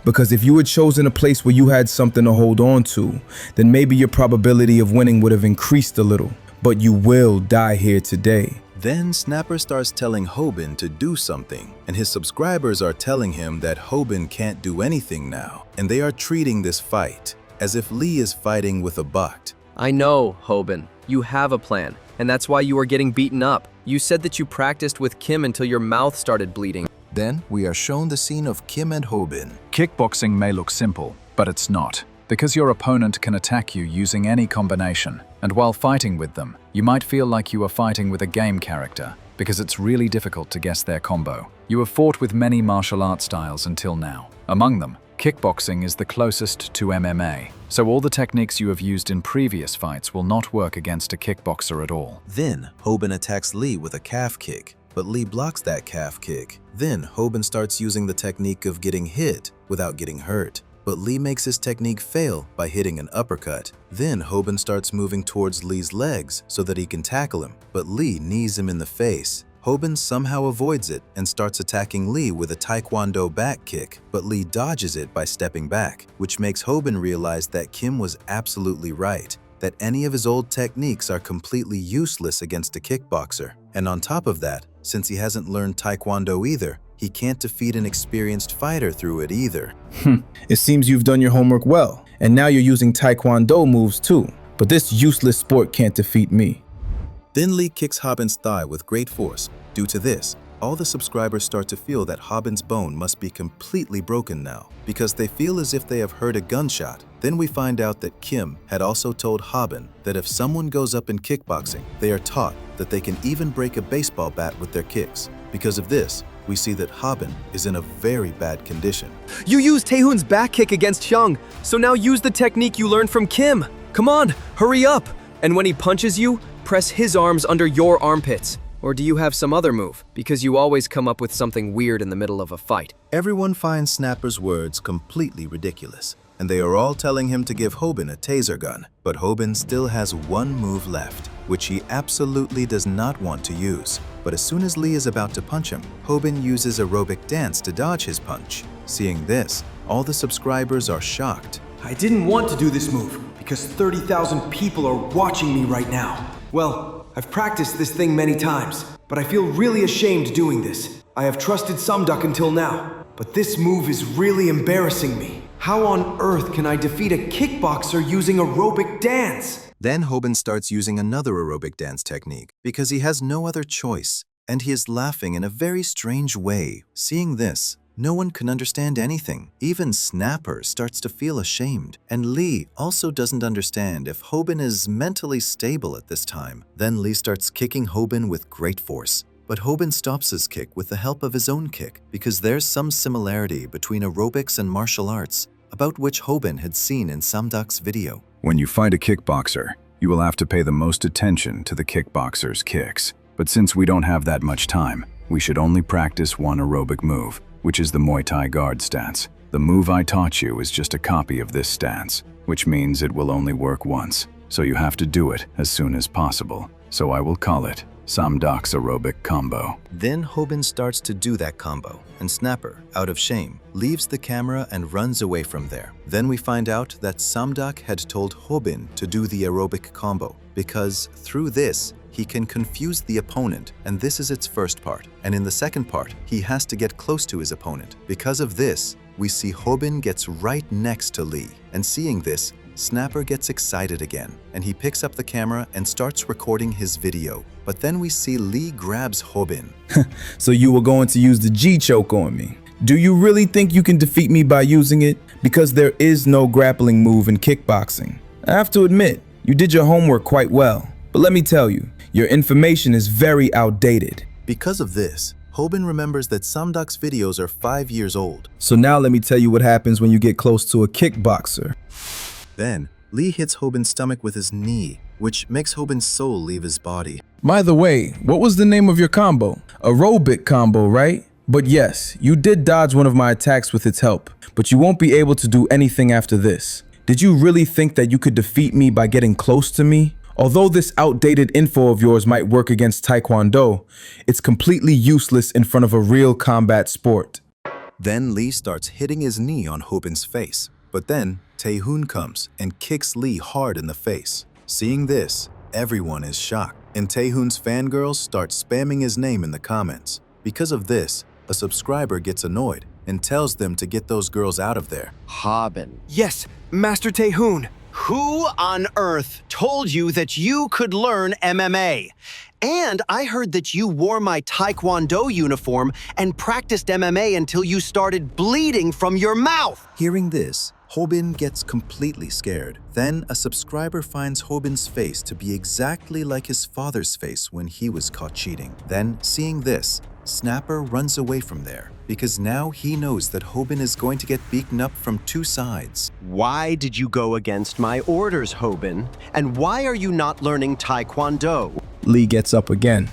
Because if you had chosen a place where you had something to hold on to, then maybe your probability of winning would have increased a little. But you will die here today. Then Snapper starts telling Hobin to do something, and his subscribers are telling him that Hobin can't do anything now, and they are treating this fight as if Lee is fighting with a bot. I know, Hobin. You have a plan, and that's why you are getting beaten up. You said that you practiced with Kim until your mouth started bleeding. Then we are shown the scene of Kim and Hobin. Kickboxing may look simple, but it's not, because your opponent can attack you using any combination. And while fighting with them, you might feel like you are fighting with a game character, because it's really difficult to guess their combo. You have fought with many martial art styles until now. Among them, kickboxing is the closest to MMA, so all the techniques you have used in previous fights will not work against a kickboxer at all. Then Hobin attacks Lee with a calf kick, but Lee blocks that calf kick. Then Hobin starts using the technique of getting hit without getting hurt. But Lee makes his technique fail by hitting an uppercut. Then Hobin starts moving towards Lee's legs so that he can tackle him, but Lee knees him in the face. Hobin somehow avoids it and starts attacking Lee with a taekwondo back kick, but Lee dodges it by stepping back, which makes Hobin realize that Kim was absolutely right, that any of his old techniques are completely useless against a kickboxer. And on top of that, since he hasn't learned taekwondo either, he can't defeat an experienced fighter through it either. It seems you've done your homework well, and now you're using taekwondo moves too. But this useless sport can't defeat me. Then Lee kicks Hobin's thigh with great force. Due to this, all the subscribers start to feel that Hobin's bone must be completely broken now, because they feel as if they have heard a gunshot. Then we find out that Kim had also told Hobin that if someone goes up in kickboxing, they are taught that they can even break a baseball bat with their kicks. Because of this, we see that Hobin is in a very bad condition. You used Taehoon's back kick against Hyung, so now use the technique you learned from Kim. Come on, hurry up! And when he punches you, press his arms under your armpits. Or do you have some other move? Because you always come up with something weird in the middle of a fight. Everyone finds Snapper's words completely ridiculous, and they are all telling him to give Hobin a taser gun. But Hobin still has one move left, which he absolutely does not want to use. But as soon as Lee is about to punch him, Hobin uses aerobic dance to dodge his punch. Seeing this, all the subscribers are shocked. I didn't want to do this move because 30,000 people are watching me right now. Well, I've practiced this thing many times, but I feel really ashamed doing this. I have trusted Samduk until now, but this move is really embarrassing me. How on earth can I defeat a kickboxer using aerobic dance? Then Hobin starts using another aerobic dance technique because he has no other choice, and he is laughing in a very strange way. Seeing this, no one can understand anything. Even Snapper starts to feel ashamed, and Lee also doesn't understand if Hobin is mentally stable at this time. Then Lee starts kicking Hobin with great force. But Hobin stops his kick with the help of his own kick because there's some similarity between aerobics and martial arts, about which Hobin had seen in Samduk's video. When you fight a kickboxer, you will have to pay the most attention to the kickboxer's kicks. But since we don't have that much time, we should only practice one aerobic move, which is the Muay Thai guard stance. The move I taught you is just a copy of this stance, which means it will only work once. So you have to do it as soon as possible. So I will call it Samdak's aerobic combo. Then Hobin starts to do that combo, and Snapper, out of shame, leaves the camera and runs away from there. Then we find out that Samdak had told Hobin to do the aerobic combo, because through this, he can confuse the opponent, and this is its first part. And in the second part, he has to get close to his opponent. Because of this, we see Hobin gets right next to Lee, and seeing this, Snapper gets excited again, and he picks up the camera and starts recording his video. But then we see Lee grabs Hobin. So you were going to use the G-choke on me. Do you really think you can defeat me by using it? Because there is no grappling move in kickboxing. I have to admit, you did your homework quite well. But let me tell you, your information is very outdated. Because of this, Hobin remembers that Samdak's videos are 5 years old. So now let me tell you what happens when you get close to a kickboxer. Then, Lee hits Hobin's stomach with his knee, which makes Hobin's soul leave his body. By the way, what was the name of your combo? Aerobic combo, right? But yes, you did dodge one of my attacks with its help, but you won't be able to do anything after this. Did you really think that you could defeat me by getting close to me? Although this outdated info of yours might work against Taekwondo, it's completely useless in front of a real combat sport. Then Lee starts hitting his knee on Hobin's face. But then, Taehoon comes and kicks Lee hard in the face. Seeing this, everyone is shocked, and Taehoon's fangirls start spamming his name in the comments. Because of this, a subscriber gets annoyed and tells them to get those girls out of there. Hobin. Yes, Master Taehoon. Who on earth told you that you could learn MMA? And I heard that you wore my Taekwondo uniform and practiced MMA until you started bleeding from your mouth. Hearing this, Hobin gets completely scared. Then a subscriber finds Hobin's face to be exactly like his father's face when he was caught cheating. Then, seeing this, Snapper runs away from there, because now he knows that Hobin is going to get beaten up from two sides. Why did you go against my orders, Hobin? And why are you not learning Taekwondo? Lee gets up again.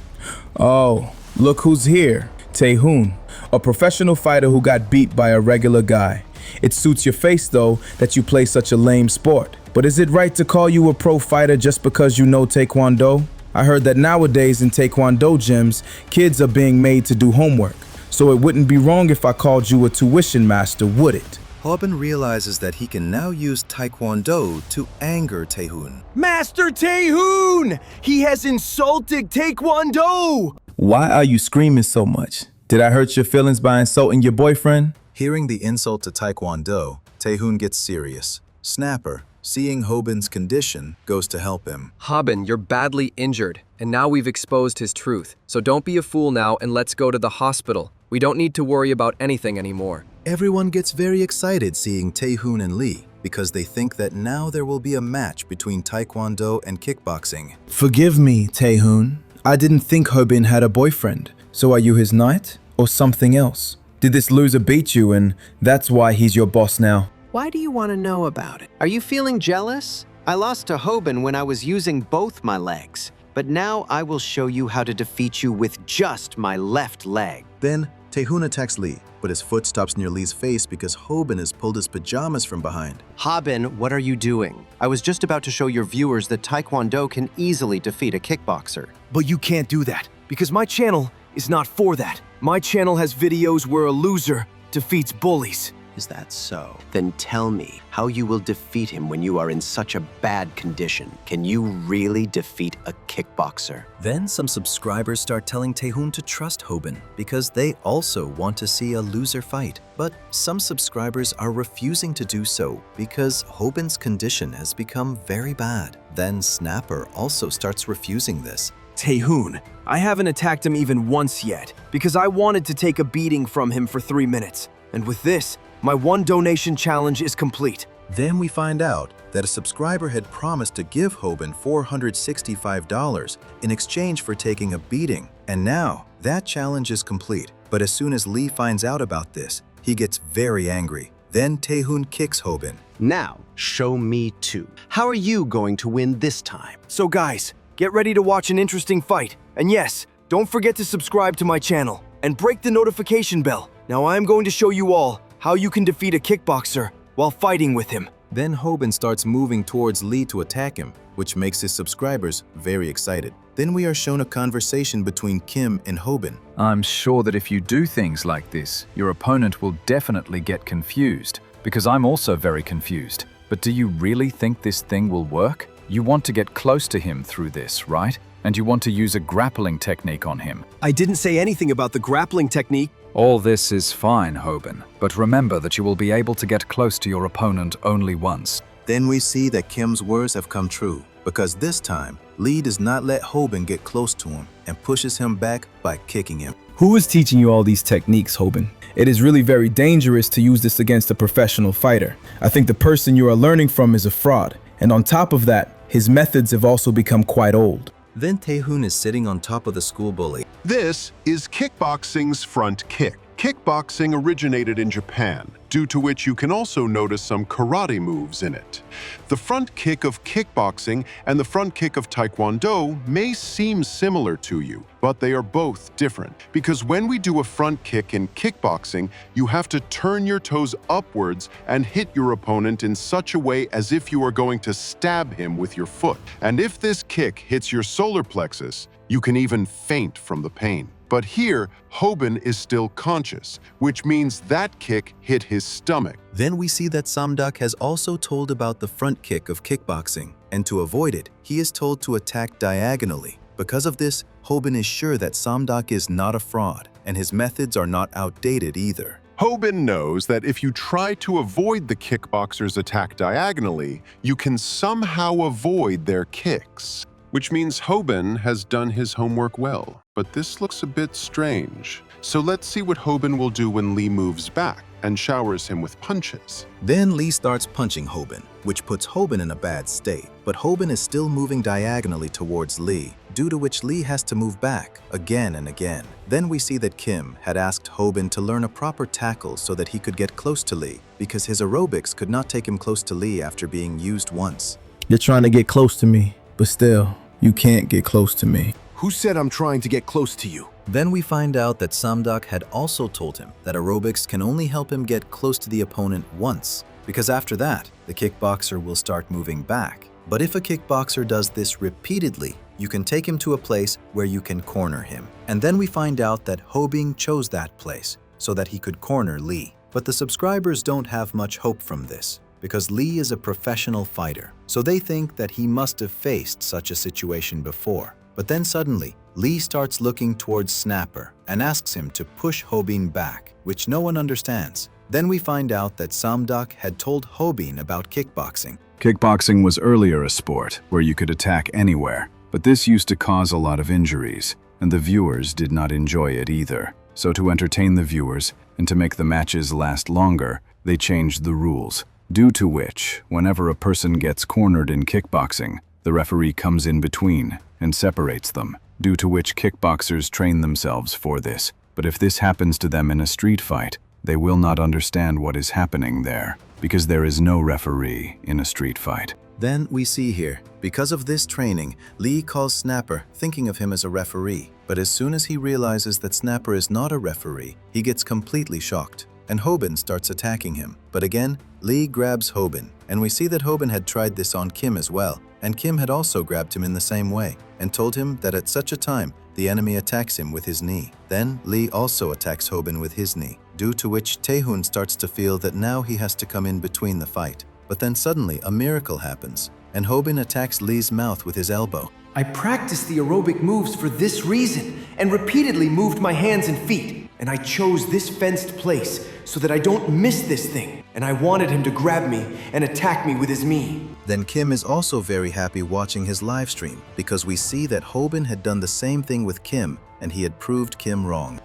Oh, look who's here. Taehoon, a professional fighter who got beat by a regular guy. It suits your face, though, that you play such a lame sport. But is it right to call you a pro fighter just because you know Taekwondo? I heard that nowadays in Taekwondo gyms, kids are being made to do homework. So it wouldn't be wrong if I called you a tuition master, would it? Hobin realizes that he can now use Taekwondo to anger Taehoon. Master Taehoon! He has insulted Taekwondo! Why are you screaming so much? Did I hurt your feelings by insulting your boyfriend? Hearing the insult to Taekwondo, Taehoon gets serious. Snapper, seeing Hobin's condition, goes to help him. Hobin, you're badly injured, and now we've exposed his truth. So don't be a fool now and let's go to the hospital. We don't need to worry about anything anymore. Everyone gets very excited seeing Taehoon and Lee, because they think that now there will be a match between Taekwondo and kickboxing. Forgive me, Taehoon. I didn't think Hobin had a boyfriend. So are you his knight or something else? Did this loser beat you and that's why he's your boss now? Why do you want to know about it? Are you feeling jealous? I lost to Hobin when I was using both my legs. But now I will show you how to defeat you with just my left leg. Then, Taehoon attacks Lee, but his foot stops near Lee's face because Hobin has pulled his pajamas from behind. Hobin, what are you doing? I was just about to show your viewers that Taekwondo can easily defeat a kickboxer. But you can't do that, because my channel is not for that. My channel has videos where a loser defeats bullies. Is that so? Then tell me how you will defeat him when you are in such a bad condition. Can you really defeat a kickboxer? Then some subscribers start telling Taehoon to trust Hobin because they also want to see a loser fight. But some subscribers are refusing to do so because Hobin's condition has become very bad. Then Snapper also starts refusing this. Taehoon, I haven't attacked him even once yet because I wanted to take a beating from him for 3 minutes. And with this, my one donation challenge is complete. Then we find out that a subscriber had promised to give Hobin $465 in exchange for taking a beating. And now, that challenge is complete. But as soon as Lee finds out about this, he gets very angry. Then Taehoon kicks Hobin. Now, show me too. How are you going to win this time? So guys, get ready to watch an interesting fight. And yes, don't forget to subscribe to my channel and break the notification bell. Now I'm going to show you all how you can defeat a kickboxer while fighting with him. Then Hobin starts moving towards Lee to attack him, which makes his subscribers very excited. Then we are shown a conversation between Kim and Hobin. I'm sure that if you do things like this, your opponent will definitely get confused, because I'm also very confused. But do you really think this thing will work? You want to get close to him through this, right? And you want to use a grappling technique on him. I didn't say anything about the grappling technique. All this is fine, Hobin, but remember that you will be able to get close to your opponent only once. Then we see that Kim's words have come true, because this time, Lee does not let Hobin get close to him and pushes him back by kicking him. Who is teaching you all these techniques, Hobin? It is really very dangerous to use this against a professional fighter. I think the person you are learning from is a fraud, and on top of that, his methods have also become quite old. Then Taehoon is sitting on top of the school bully. This is kickboxing's front kick. Kickboxing originated in Japan, due to which you can also notice some karate moves in it. The front kick of kickboxing and the front kick of Taekwondo may seem similar to you, but they are both different. Because when we do a front kick in kickboxing, you have to turn your toes upwards and hit your opponent in such a way as if you are going to stab him with your foot. And if this kick hits your solar plexus, you can even faint from the pain. But here, Hobin is still conscious, which means that kick hit his stomach. Then we see that Samdak has also told about the front kick of kickboxing, and to avoid it, he is told to attack diagonally. Because of this, Hobin is sure that Samdak is not a fraud, and his methods are not outdated either. Hobin knows that if you try to avoid the kickboxer's attack diagonally, you can somehow avoid their kicks. Which means Hobin has done his homework well. But this looks a bit strange. So let's see what Hobin will do when Lee moves back and showers him with punches. Then Lee starts punching Hobin, which puts Hobin in a bad state. But Hobin is still moving diagonally towards Lee, due to which Lee has to move back again and again. Then we see that Kim had asked Hobin to learn a proper tackle so that he could get close to Lee, because his aerobics could not take him close to Lee after being used once. You're trying to get close to me, but still, you can't get close to me. Who said I'm trying to get close to you? Then we find out that Samdak had also told him that aerobics can only help him get close to the opponent once, because after that, the kickboxer will start moving back. But if a kickboxer does this repeatedly, you can take him to a place where you can corner him. And then we find out that Hobin chose that place so that he could corner Lee. But the subscribers don't have much hope from this, because Lee is a professional fighter, so they think that he must have faced such a situation before. But then suddenly, Lee starts looking towards Snapper and asks him to push Hobin back, which no one understands. Then we find out that Samdak had told Hobin about kickboxing. Kickboxing was earlier a sport where you could attack anywhere, but this used to cause a lot of injuries, and the viewers did not enjoy it either. So to entertain the viewers and to make the matches last longer, they changed the rules, due to which, whenever a person gets cornered in kickboxing, the referee comes in between and separates them, due to which kickboxers train themselves for this. But if this happens to them in a street fight, they will not understand what is happening there, because there is no referee in a street fight. Then we see here, because of this training, Lee calls Snapper, thinking of him as a referee. But as soon as he realizes that Snapper is not a referee, he gets completely shocked, and Hobin starts attacking him. But again, Lee grabs Hobin, and we see that Hobin had tried this on Kim as well, and Kim had also grabbed him in the same way, and told him that at such a time, the enemy attacks him with his knee. Then Lee also attacks Hobin with his knee, due to which Taehoon starts to feel that now he has to come in between the fight. But then suddenly a miracle happens, and Hobin attacks Lee's mouth with his elbow. I practiced the aerobic moves for this reason and repeatedly moved my hands and feet. And I chose this fenced place so that I don't miss this thing. And I wanted him to grab me and attack me with his knee. Then Kim is also very happy watching his live stream, because we see that Hobin had done the same thing with Kim, and he had proved Kim wrong.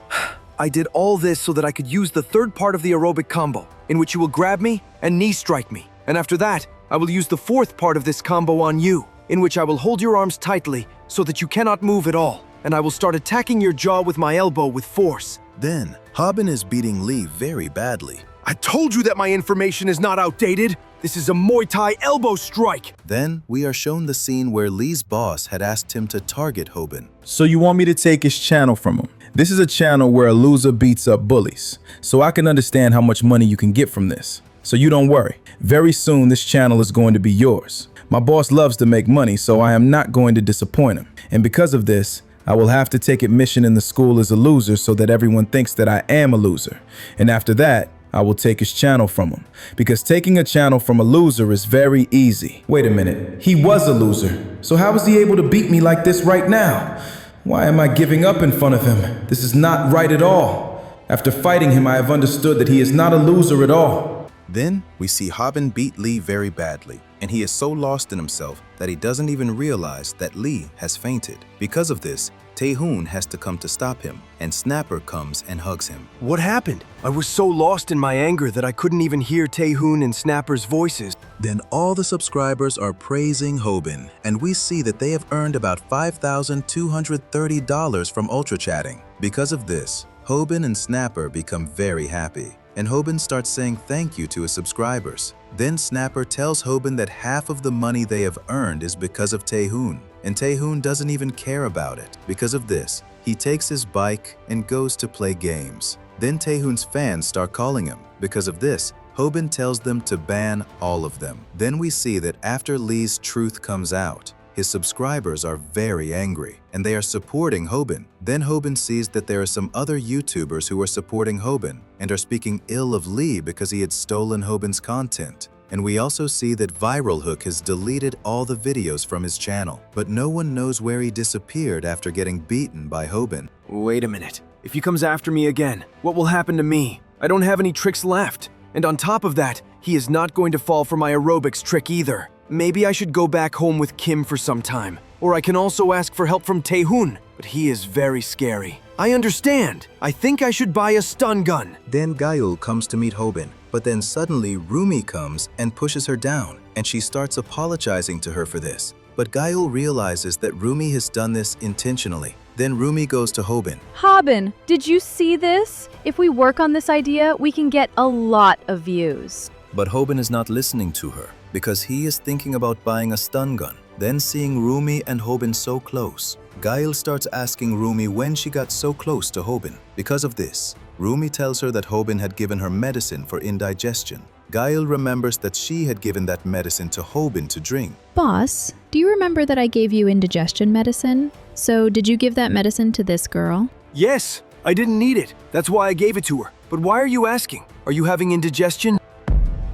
I did all this so that I could use the third part of the aerobic combo, in which you will grab me and knee strike me. And after that, I will use the fourth part of this combo on you, in which I will hold your arms tightly so that you cannot move at all. And I will start attacking your jaw with my elbow with force. Then, Hobin is beating Lee very badly. I told you that my information is not outdated. This is a Muay Thai elbow strike. Then, we are shown the scene where Lee's boss had asked him to target Hobin. So you want me to take his channel from him? This is a channel where a loser beats up bullies, so I can understand how much money you can get from this. So you don't worry. Very soon this channel is going to be yours. My boss loves to make money, so I am not going to disappoint him. And because of this, I will have to take admission in the school as a loser so that everyone thinks that I am a loser. And after that, I will take his channel from him. Because taking a channel from a loser is very easy. Wait a minute, he was a loser. So how is he able to beat me like this right now? Why am I giving up in front of him? This is not right at all. After fighting him, I have understood that he is not a loser at all. Then we see Hobin beat Lee very badly, and he is so lost in himself that he doesn't even realize that Lee has fainted. Because of this, Taehoon has to come to stop him, and Snapper comes and hugs him. What happened? I was so lost in my anger that I couldn't even hear Taehoon and Snapper's voices. Then all the subscribers are praising Hobin, and we see that they have earned about $5,230 from Ultra Chatting. Because of this, Hobin and Snapper become very happy, and Hobin starts saying thank you to his subscribers. Then Snapper tells Hobin that half of the money they have earned is because of Taehoon, and Taehoon doesn't even care about it. Because of this, he takes his bike and goes to play games. Then Taehoon's fans start calling him. Because of this, Hobin tells them to ban all of them. Then we see that after Lee's truth comes out, his subscribers are very angry, and they are supporting Hobin. Then Hobin sees that there are some other YouTubers who are supporting Hobin and are speaking ill of Lee because he had stolen Hobin's content. And we also see that Viral Hook has deleted all the videos from his channel, but no one knows where he disappeared after getting beaten by Hobin. Wait a minute. If he comes after me again, what will happen to me? I don't have any tricks left. And on top of that, he is not going to fall for my aerobics trick either. Maybe I should go back home with Kim for some time. Or I can also ask for help from Taehoon, but he is very scary. I understand. I think I should buy a stun gun. Then Gayul comes to meet Hobin, but then suddenly Rumi comes and pushes her down, and she starts apologizing to her for this. But Gayul realizes that Rumi has done this intentionally. Then Rumi goes to Hobin. Hobin, did you see this? If we work on this idea, we can get a lot of views. But Hobin is not listening to her because he is thinking about buying a stun gun. Then seeing Rumi and Hobin so close, Gayul starts asking Rumi when she got so close to Hobin. Because of this, Rumi tells her that Hobin had given her medicine for indigestion. Gayul remembers that she had given that medicine to Hobin to drink. Boss, do you remember that I gave you indigestion medicine? So did you give that medicine to this girl? Yes, I didn't need it. That's why I gave it to her. But why are you asking? Are you having indigestion?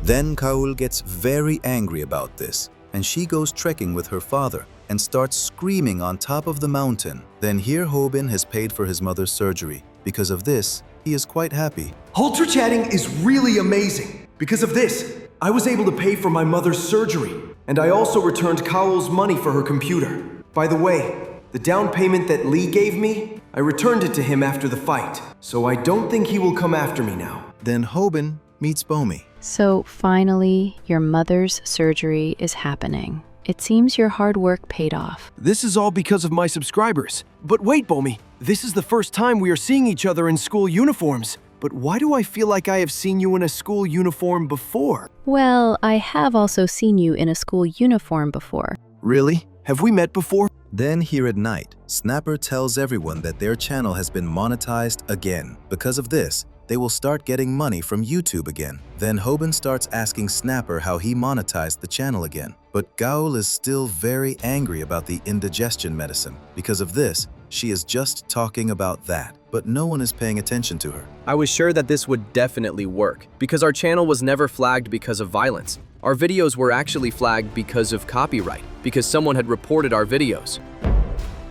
Then Kaul gets very angry about this, and she goes trekking with her father and starts screaming on top of the mountain. Then here Hobin has paid for his mother's surgery. Because of this, he is quite happy. Ultra Chatting is really amazing. Because of this, I was able to pay for my mother's surgery. And I also returned Kaul's money for her computer. By the way, the down payment that Lee gave me, I returned it to him after the fight. So I don't think he will come after me now. Then Hobin meets Bomi. So finally, your mother's surgery is happening. It seems your hard work paid off. This is all because of my subscribers. But wait, Bomi, this is the first time we are seeing each other in school uniforms. But why do I feel like I have seen you in a school uniform before? Well, I have also seen you in a school uniform before. Really? Have we met before? Then here at night, Snapper tells everyone that their channel has been monetized again. Because of this, they will start getting money from YouTube again. Then Hobin starts asking Snapper how he monetized the channel again. But Gaul is still very angry about the indigestion medicine. Because of this, she is just talking about that, but no one is paying attention to her. I was sure that this would definitely work, because our channel was never flagged because of violence. Our videos were actually flagged because of copyright, because someone had reported our videos.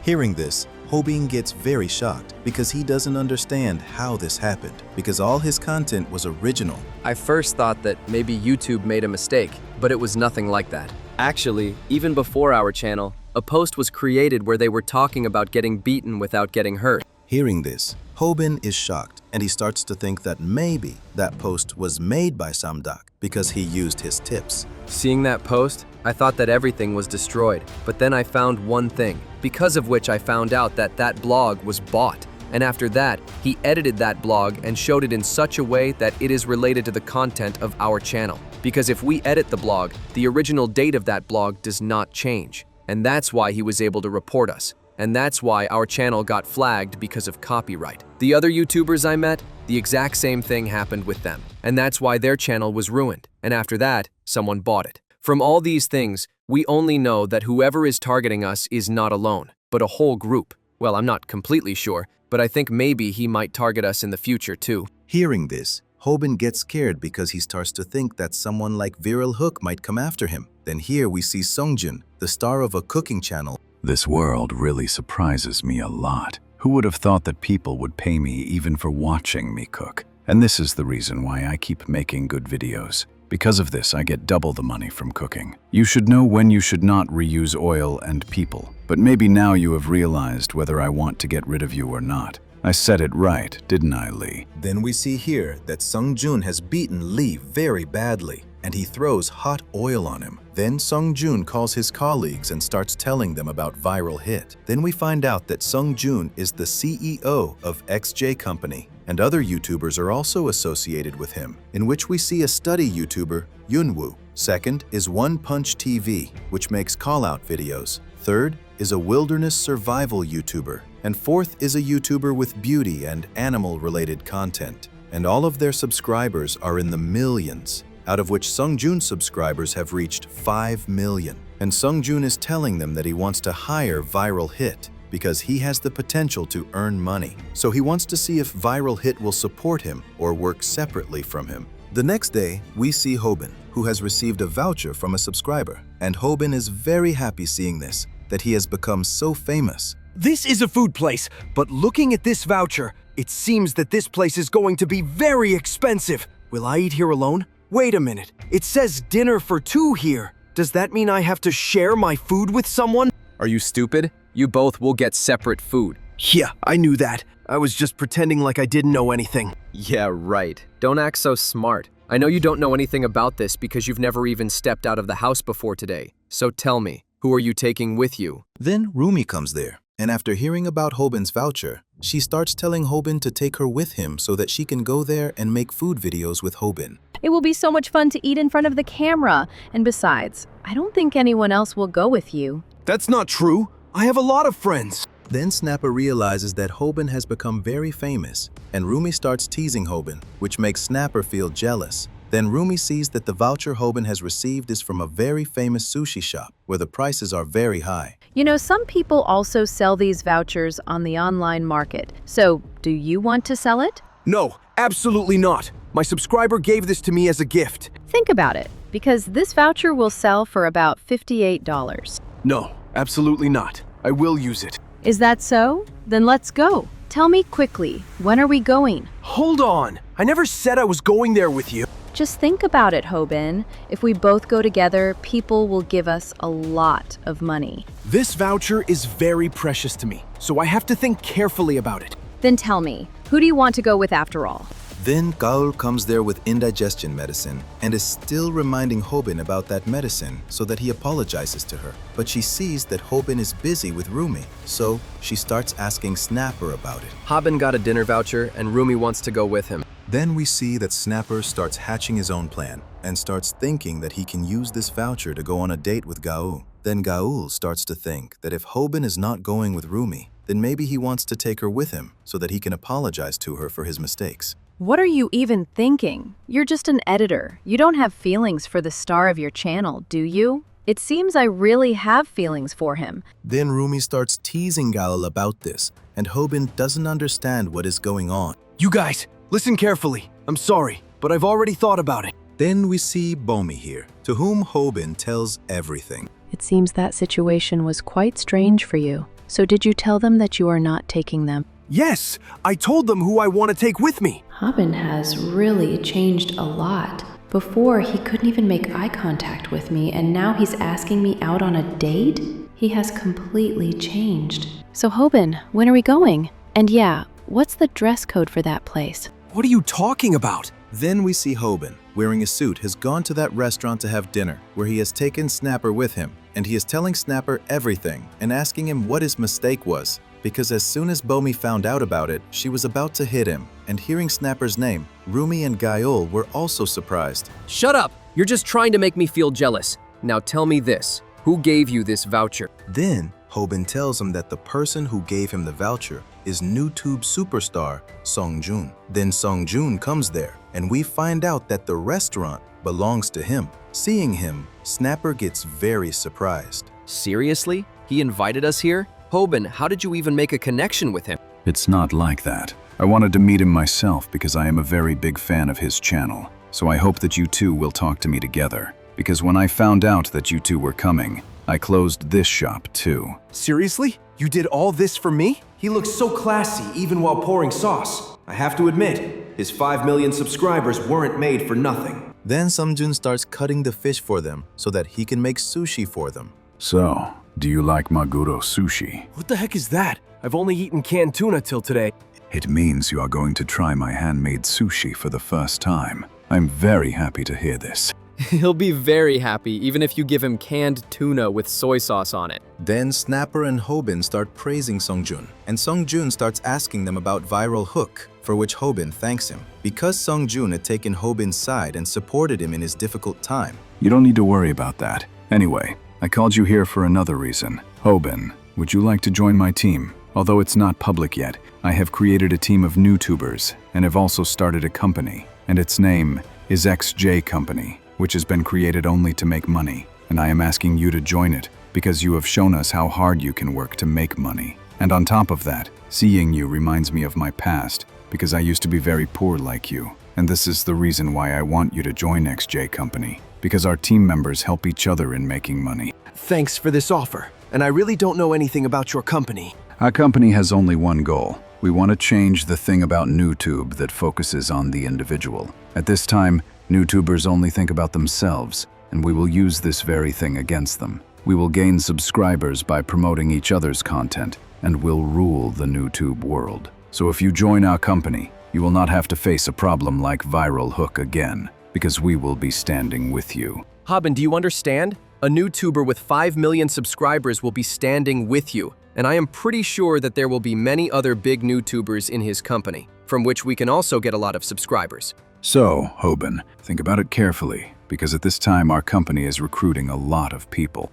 Hearing this, Hobin gets very shocked because he doesn't understand how this happened, because all his content was original. I first thought that maybe YouTube made a mistake, but it was nothing like that. Actually, even before our channel, a post was created where they were talking about getting beaten without getting hurt. Hearing this, Hobin is shocked, and he starts to think that maybe that post was made by Samdak because he used his tips. Seeing that post, I thought that everything was destroyed, but then I found one thing, because of which I found out that that blog was bought. And after that, he edited that blog and showed it in such a way that it is related to the content of our channel. Because if we edit the blog, the original date of that blog does not change. And that's why he was able to report us. And that's why our channel got flagged because of copyright. The other YouTubers I met, The exact same thing happened with them, and that's why their channel was ruined, and after that, someone bought it. From all these things, we only know that whoever is targeting us is not alone, but a whole group. Well, I'm not completely sure, but I think maybe he might target us in the future too. Hearing this, Hobin gets scared because he starts to think that someone like Viral Hook might come after him. Then here we see Sungjun, the star of a cooking channel. This world really surprises me a lot. Who would have thought that people would pay me even for watching me cook? And this is the reason why I keep making good videos. Because of this, I get double the money from cooking. You should know when you should not reuse oil and people. But maybe now you have realized whether I want to get rid of you or not. I said it right, didn't I, Lee? Then we see here that Sungjun has beaten Lee very badly, and he throws hot oil on him. Then Sungjun calls his colleagues and starts telling them about Viral Hit. Then we find out that Sungjun is the CEO of XJ Company, and other YouTubers are also associated with him, in which we see a study YouTuber, Yunwoo. Second is One Punch TV, which makes call-out videos. Third is a wilderness survival YouTuber. And fourth is a YouTuber with beauty and animal-related content. And all of their subscribers are in the millions, out of which Sungjun's subscribers have reached 5 million. And Sungjun is telling them that he wants to hire Viral Hit because he has the potential to earn money. So he wants to see if Viral Hit will support him or work separately from him. The next day, we see Hobin, who has received a voucher from a subscriber. And Hobin is very happy seeing this, that he has become so famous. This is a food place, but looking at this voucher, it seems that this place is going to be very expensive. Will I eat here alone? Wait a minute, it says dinner for 2 here. Does that mean I have to share my food with someone? Are you stupid? You both will get separate food. Yeah, I knew that. I was just pretending like I didn't know anything. Yeah, right. Don't act so smart. I know you don't know anything about this because you've never even stepped out of the house before today. So tell me, who are you taking with you? Then Rumi comes there. And after hearing about Hobin's voucher, she starts telling Hobin to take her with him so that she can go there and make food videos with Hobin. It will be so much fun to eat in front of the camera. And besides, I don't think anyone else will go with you. That's not true. I have a lot of friends. Then Snapper realizes that Hobin has become very famous, and Rumi starts teasing Hobin, which makes Snapper feel jealous. Then Rumi sees that the voucher Hobin has received is from a very famous sushi shop, where the prices are very high. You know, some people also sell these vouchers on the online market. So, do you want to sell it? No, absolutely not. My subscriber gave this to me as a gift. Think about it, because this voucher will sell for about $58. No, absolutely not. I will use it. Is that so? Then let's go. Tell me quickly, when are we going? Hold on. I never said I was going there with you. Just think about it, Hobin. If we both go together, people will give us a lot of money. This voucher is very precious to me, so I have to think carefully about it. Then tell me, who do you want to go with after all? Then Gaul comes there with indigestion medicine and is still reminding Hobin about that medicine so that he apologizes to her. But she sees that Hobin is busy with Rumi, so she starts asking Snapper about it. Hobin got a dinner voucher and Rumi wants to go with him. Then we see that Snapper starts hatching his own plan and starts thinking that he can use this voucher to go on a date with Gaul. Then Gaul starts to think that if Hobin is not going with Rumi, then maybe he wants to take her with him so that he can apologize to her for his mistakes. What are you even thinking? You're just an editor. You don't have feelings for the star of your channel, do you? It seems I really have feelings for him. Then Rumi starts teasing Gaul about this, and Hobin doesn't understand what is going on. You guys, listen carefully. I'm sorry, but I've already thought about it. Then we see Bomi here, to whom Hobin tells everything. It seems that situation was quite strange for you. So did you tell them that you are not taking them? Yes, I told them who I want to take with me. Hobin has really changed a lot. Before, he couldn't even make eye contact with me, and now he's asking me out on a date? He has completely changed. So Hobin, when are we going? And yeah, what's the dress code for that place? What are you talking about? Then we see Hobin, wearing a suit, has gone to that restaurant to have dinner, where he has taken Snapper with him, and he is telling Snapper everything and asking him what his mistake was. Because as soon as Bomi found out about it, she was about to hit him, and hearing Snapper's name, Rumi and Gaul were also surprised. Shut up! You're just trying to make me feel jealous. Now tell me this, who gave you this voucher? Then Hobin tells him that the person who gave him the voucher is YouTube superstar Songjun. Then Songjun comes there, and we find out that the restaurant belongs to him. Seeing him, Snapper gets very surprised. Seriously? He invited us here? Hobin, how did you even make a connection with him? It's not like that. I wanted to meet him myself because I am a very big fan of his channel. So I hope that you two will talk to me together. Because when I found out that you two were coming, I closed this shop too. Seriously? You did all this for me? He looks so classy even while pouring sauce. I have to admit, his 5 million subscribers weren't made for nothing. Then Songjun starts cutting the fish for them so that he can make sushi for them. So, do you like maguro sushi? What the heck is that? I've only eaten canned tuna till today. It means you are going to try my handmade sushi for the first time. I'm very happy to hear this. He'll be very happy even if you give him canned tuna with soy sauce on it. Then Snapper and Hobin start praising Songjun, and Songjun starts asking them about Viral Hook, for which Hobin thanks him. Because Songjun had taken Hobin's side and supported him in his difficult time. You don't need to worry about that. Anyway, I called you here for another reason. Hobin, would you like to join my team? Although it's not public yet, I have created a team of YouTubers and have also started a company, and its name is XJ Company, which has been created only to make money, and I am asking you to join it because you have shown us how hard you can work to make money. And on top of that, seeing you reminds me of my past because I used to be very poor like you, and this is the reason why I want you to join XJ Company, because our team members help each other in making money. Thanks for this offer, and I really don't know anything about your company. Our company has only one goal. We want to change the thing about YouTube that focuses on the individual. At this time, YouTubers only think about themselves, and we will use this very thing against them. We will gain subscribers by promoting each other's content, and will rule the YouTube world. So if you join our company, you will not have to face a problem like Viral Hook again, because we will be standing with you. Hobin, do you understand? A YouTuber with 5 million subscribers will be standing with you, and I am pretty sure that there will be many other big YouTubers in his company, from which we can also get a lot of subscribers. So, Hobin, think about it carefully, because at this time our company is recruiting a lot of people.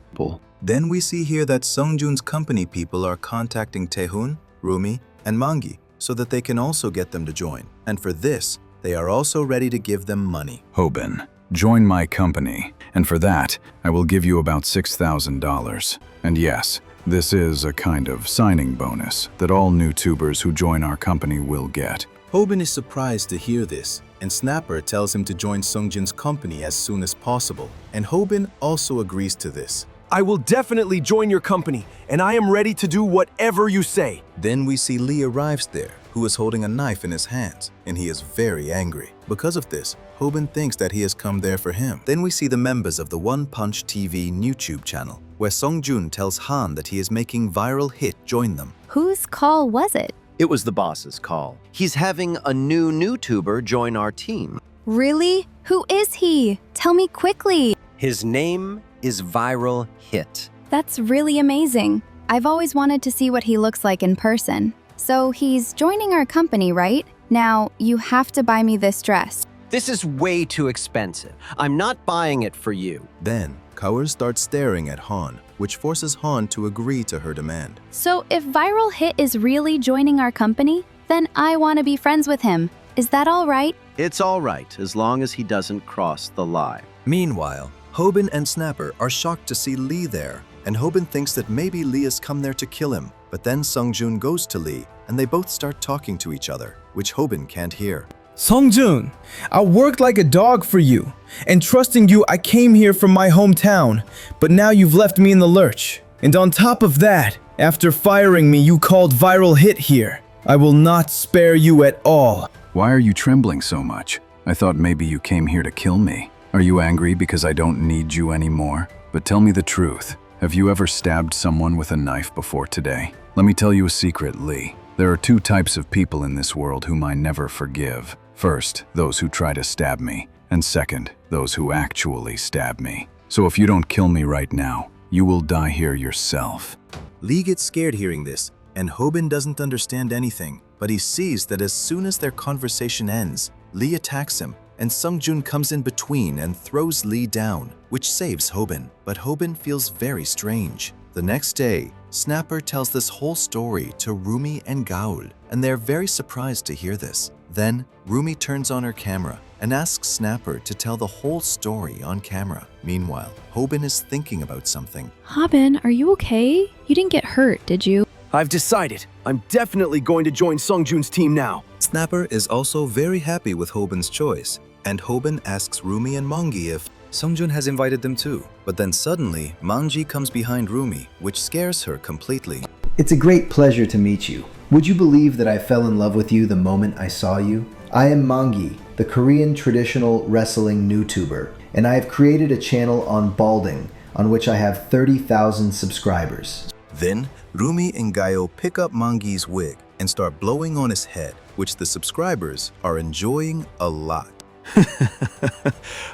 Then we see here that Songjun's company people are contacting Taehoon, Rumi, and Mangi so that they can also get them to join. And for this, they are also ready to give them money. Hobin, join my company, and for that, I will give you about $6,000. And yes, this is a kind of signing bonus that all YouTubers who join our company will get. Hobin is surprised to hear this, and Snapper tells him to join Songjun's company as soon as possible, and Hobin also agrees to this. I will definitely join your company, and I am ready to do whatever you say. Then we see Lee arrives there, who is holding a knife in his hands, and he is very angry. Because of this, Hobin thinks that he has come there for him. Then we see the members of the One Punch TV YouTube channel, where Songjun tells Han that he is making Viral Hit join them. Whose call was it? It was the boss's call. He's having a new YouTuber join our team. Really? Who is he? Tell me quickly. His name is Viral Hit. That's really amazing. I've always wanted to see what he looks like in person. So he's joining our company, right? Now, you have to buy me this dress. This is way too expensive. I'm not buying it for you. Then, Kaur starts staring at Han, which forces Han to agree to her demand. So if Viral Hit is really joining our company, then I want to be friends with him. Is that all right? It's all right, as long as he doesn't cross the line. Meanwhile, Hobin and Snapper are shocked to see Lee there, and Hobin thinks that maybe Lee has come there to kill him. But then Songjun goes to Lee, and they both start talking to each other, which Hobin can't hear. Songjun, I worked like a dog for you, and trusting you, I came here from my hometown, but now you've left me in the lurch. And on top of that, after firing me, you called Viral Hit here. I will not spare you at all. Why are you trembling so much? I thought maybe you came here to kill me. Are you angry because I don't need you anymore? But tell me the truth. Have you ever stabbed someone with a knife before today? Let me tell you a secret, Lee. There are two types of people in this world whom I never forgive. First, those who try to stab me, and second, those who actually stab me. So if you don't kill me right now, you will die here yourself. Lee gets scared hearing this, and Hobin doesn't understand anything, but he sees that as soon as their conversation ends, Lee attacks him, and Songjun comes in between and throws Lee down, which saves Hobin. But Hobin feels very strange. The next day, Snapper tells this whole story to Rumi and Gaul, and they're very surprised to hear this. Then, Rumi turns on her camera and asks Snapper to tell the whole story on camera. Meanwhile, Hobin is thinking about something. Hobin, are you okay? You didn't get hurt, did you? I've decided. I'm definitely going to join Sungjun's team now. Snapper is also very happy with Hobin's choice, and Hobin asks Rumi and Mangi if Sungjun has invited them too. But then suddenly, Mangi comes behind Rumi, which scares her completely. It's a great pleasure to meet you. Would you believe that I fell in love with you the moment I saw you? I am Mangi, the Korean traditional wrestling YouTuber, and I have created a channel on balding, on which I have 30,000 subscribers. Then, Rumi and Gaio pick up Mangi's wig and start blowing on his head, which the subscribers are enjoying a lot.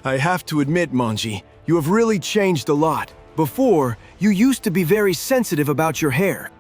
I have to admit, Mangi, you have really changed a lot. Before, you used to be very sensitive about your hair.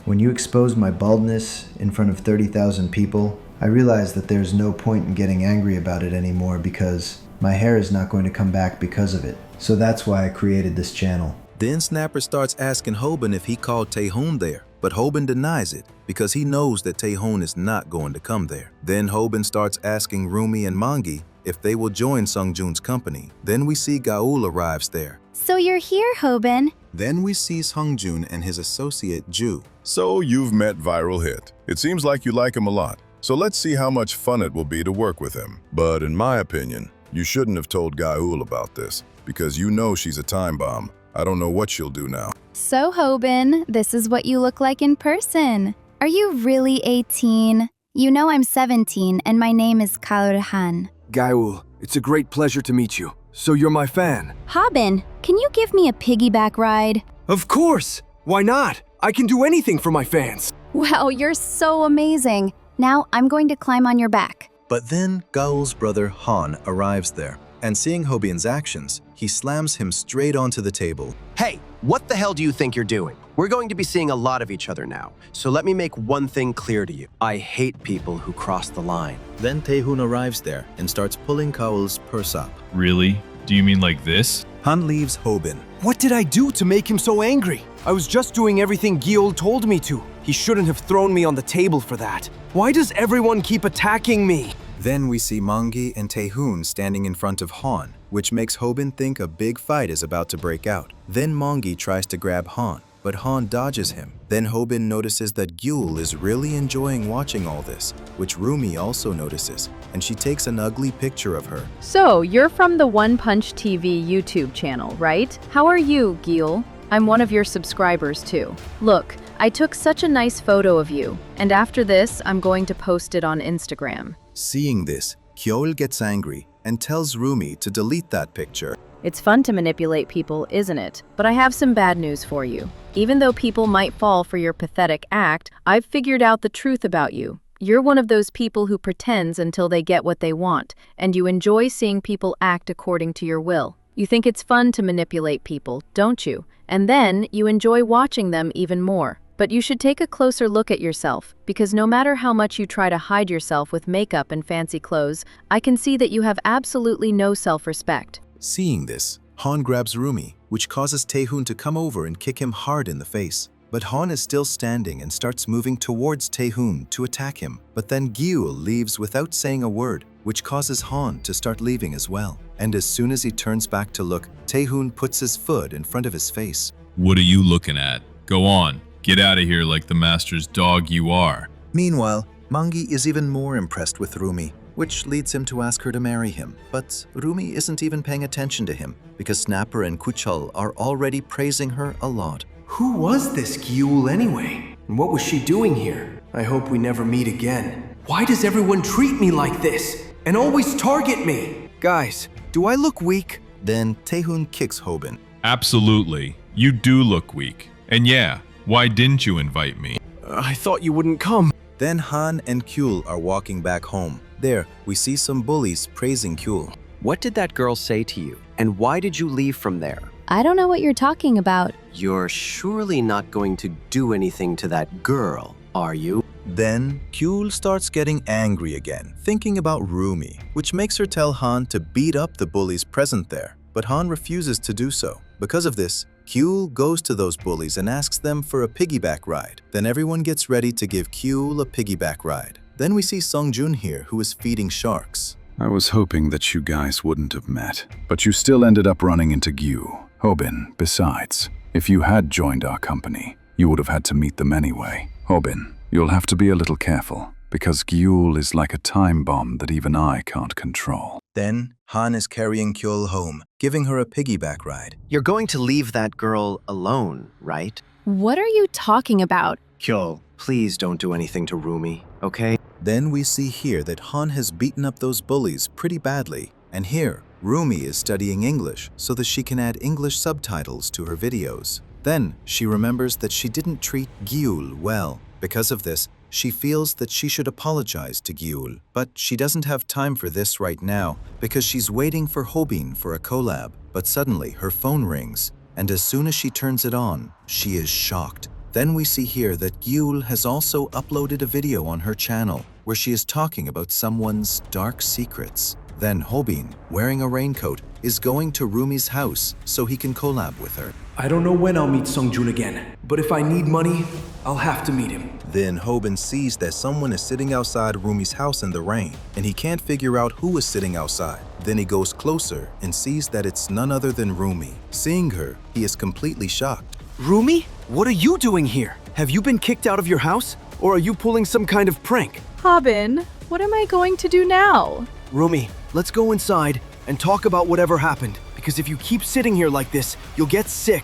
When you exposed my baldness in front of 30,000 people, I realized that there's no point in getting angry about it anymore because my hair is not going to come back because of it. So that's why I created this channel. Then Snapper starts asking Hobin if he called Taehoon there, but Hobin denies it because he knows that Taehoon is not going to come there. Then Hobin starts asking Rumi and Mangi if they will join Sungjun's company. Then we see Gaul arrives there. So you're here, Hobin. Then we see Sungjun and his associate Ju. So you've met Viral Hit. It seems like you like him a lot. So let's see how much fun it will be to work with him. But in my opinion, you shouldn't have told Gaul about this because you know she's a time bomb. I don't know what she'll do now. So, Hobin, this is what you look like in person. Are you really 18? You know I'm 17 and my name is Kaurhan. Gaul, it's a great pleasure to meet you. So you're my fan. Hobin, can you give me a piggyback ride? Of course! Why not? I can do anything for my fans. Wow, you're so amazing. Now I'm going to climb on your back. But then Gaul's brother Han arrives there, and seeing Hobin's actions, he slams him straight onto the table. Hey, what the hell do you think you're doing? We're going to be seeing a lot of each other now, so let me make one thing clear to you. I hate people who cross the line. Then Taehoon arrives there and starts pulling Gaul's purse up. Really? Do you mean like this? Han leaves Hobin. What did I do to make him so angry? I was just doing everything Gyeol told me to. He shouldn't have thrown me on the table for that. Why does everyone keep attacking me? Then we see Mangi and Taehoon standing in front of Han, which makes Hobin think a big fight is about to break out. Then Mangi tries to grab Han, but Han dodges him. Then Hobin notices that Gyeol is really enjoying watching all this, which Rumi also notices, and she takes an ugly picture of her. So, you're from the One Punch TV YouTube channel, right? How are you, Gyeol? I'm one of your subscribers too. Look, I took such a nice photo of you, and after this, I'm going to post it on Instagram. Seeing this, Gyeol gets angry and tells Rumi to delete that picture. It's fun to manipulate people, isn't it? But I have some bad news for you. Even though people might fall for your pathetic act, I've figured out the truth about you. You're one of those people who pretends until they get what they want, and you enjoy seeing people act according to your will. You think it's fun to manipulate people, don't you? And then you enjoy watching them even more. But you should take a closer look at yourself, because no matter how much you try to hide yourself with makeup and fancy clothes, I can see that you have absolutely no self-respect. Seeing this, Han grabs Rumi, which causes Taehoon to come over and kick him hard in the face. But Han is still standing and starts moving towards Taehoon to attack him. But then Gyeol leaves without saying a word, which causes Han to start leaving as well. And as soon as he turns back to look, Taehoon puts his foot in front of his face. What are you looking at? Go on. Get out of here like the master's dog you are. Meanwhile, Mangi is even more impressed with Rumi, which leads him to ask her to marry him. But Rumi isn't even paying attention to him, because Snapper and Kuchul are already praising her a lot. Who was this Gyeol anyway? And what was she doing here? I hope we never meet again. Why does everyone treat me like this? And always target me? Guys, do I look weak? Then Taehoon kicks Hobin. Absolutely. You do look weak. And yeah, why didn't you invite me? I thought you wouldn't come. Then Han and Kyul are walking back home. There, we see some bullies praising Kyul. What did that girl say to you? And why did you leave from there? I don't know what you're talking about. You're surely not going to do anything to that girl, are you? Then, Kyul starts getting angry again, thinking about Rumi, which makes her tell Han to beat up the bullies present there. But Han refuses to do so. Because of this, Gyul goes to those bullies and asks them for a piggyback ride. Then everyone gets ready to give Gyul a piggyback ride. Then we see Sungjun here, who is feeding sharks. I was hoping that you guys wouldn't have met, but you still ended up running into Gyu, Hobin. Besides, if you had joined our company, you would have had to meet them anyway. Hobin, you'll have to be a little careful, because Gyul is like a time bomb that even I can't control. Then, Han is carrying Gyul home, giving her a piggyback ride. You're going to leave that girl alone, right? What are you talking about? Gyul, please don't do anything to Rumi, okay? Then we see here that Han has beaten up those bullies pretty badly. And here, Rumi is studying English so that she can add English subtitles to her videos. Then, she remembers that she didn't treat Gyul well. Because of this, she feels that she should apologize to Gyul, but she doesn't have time for this right now because she's waiting for Hobin for a collab. But suddenly, her phone rings, and as soon as she turns it on, she is shocked. Then we see here that Gyul has also uploaded a video on her channel where she is talking about someone's dark secrets. Then Hobin, wearing a raincoat, is going to Rumi's house so he can collab with her. I don't know when I'll meet Sungjun again, but if I need money, I'll have to meet him. Then Hobin sees that someone is sitting outside Rumi's house in the rain, and he can't figure out who is sitting outside. Then he goes closer and sees that it's none other than Rumi. Seeing her, he is completely shocked. Rumi? What are you doing here? Have you been kicked out of your house? Or are you pulling some kind of prank? Hobin, what am I going to do now? Rumi, let's go inside and talk about whatever happened. Because if you keep sitting here like this, you'll get sick.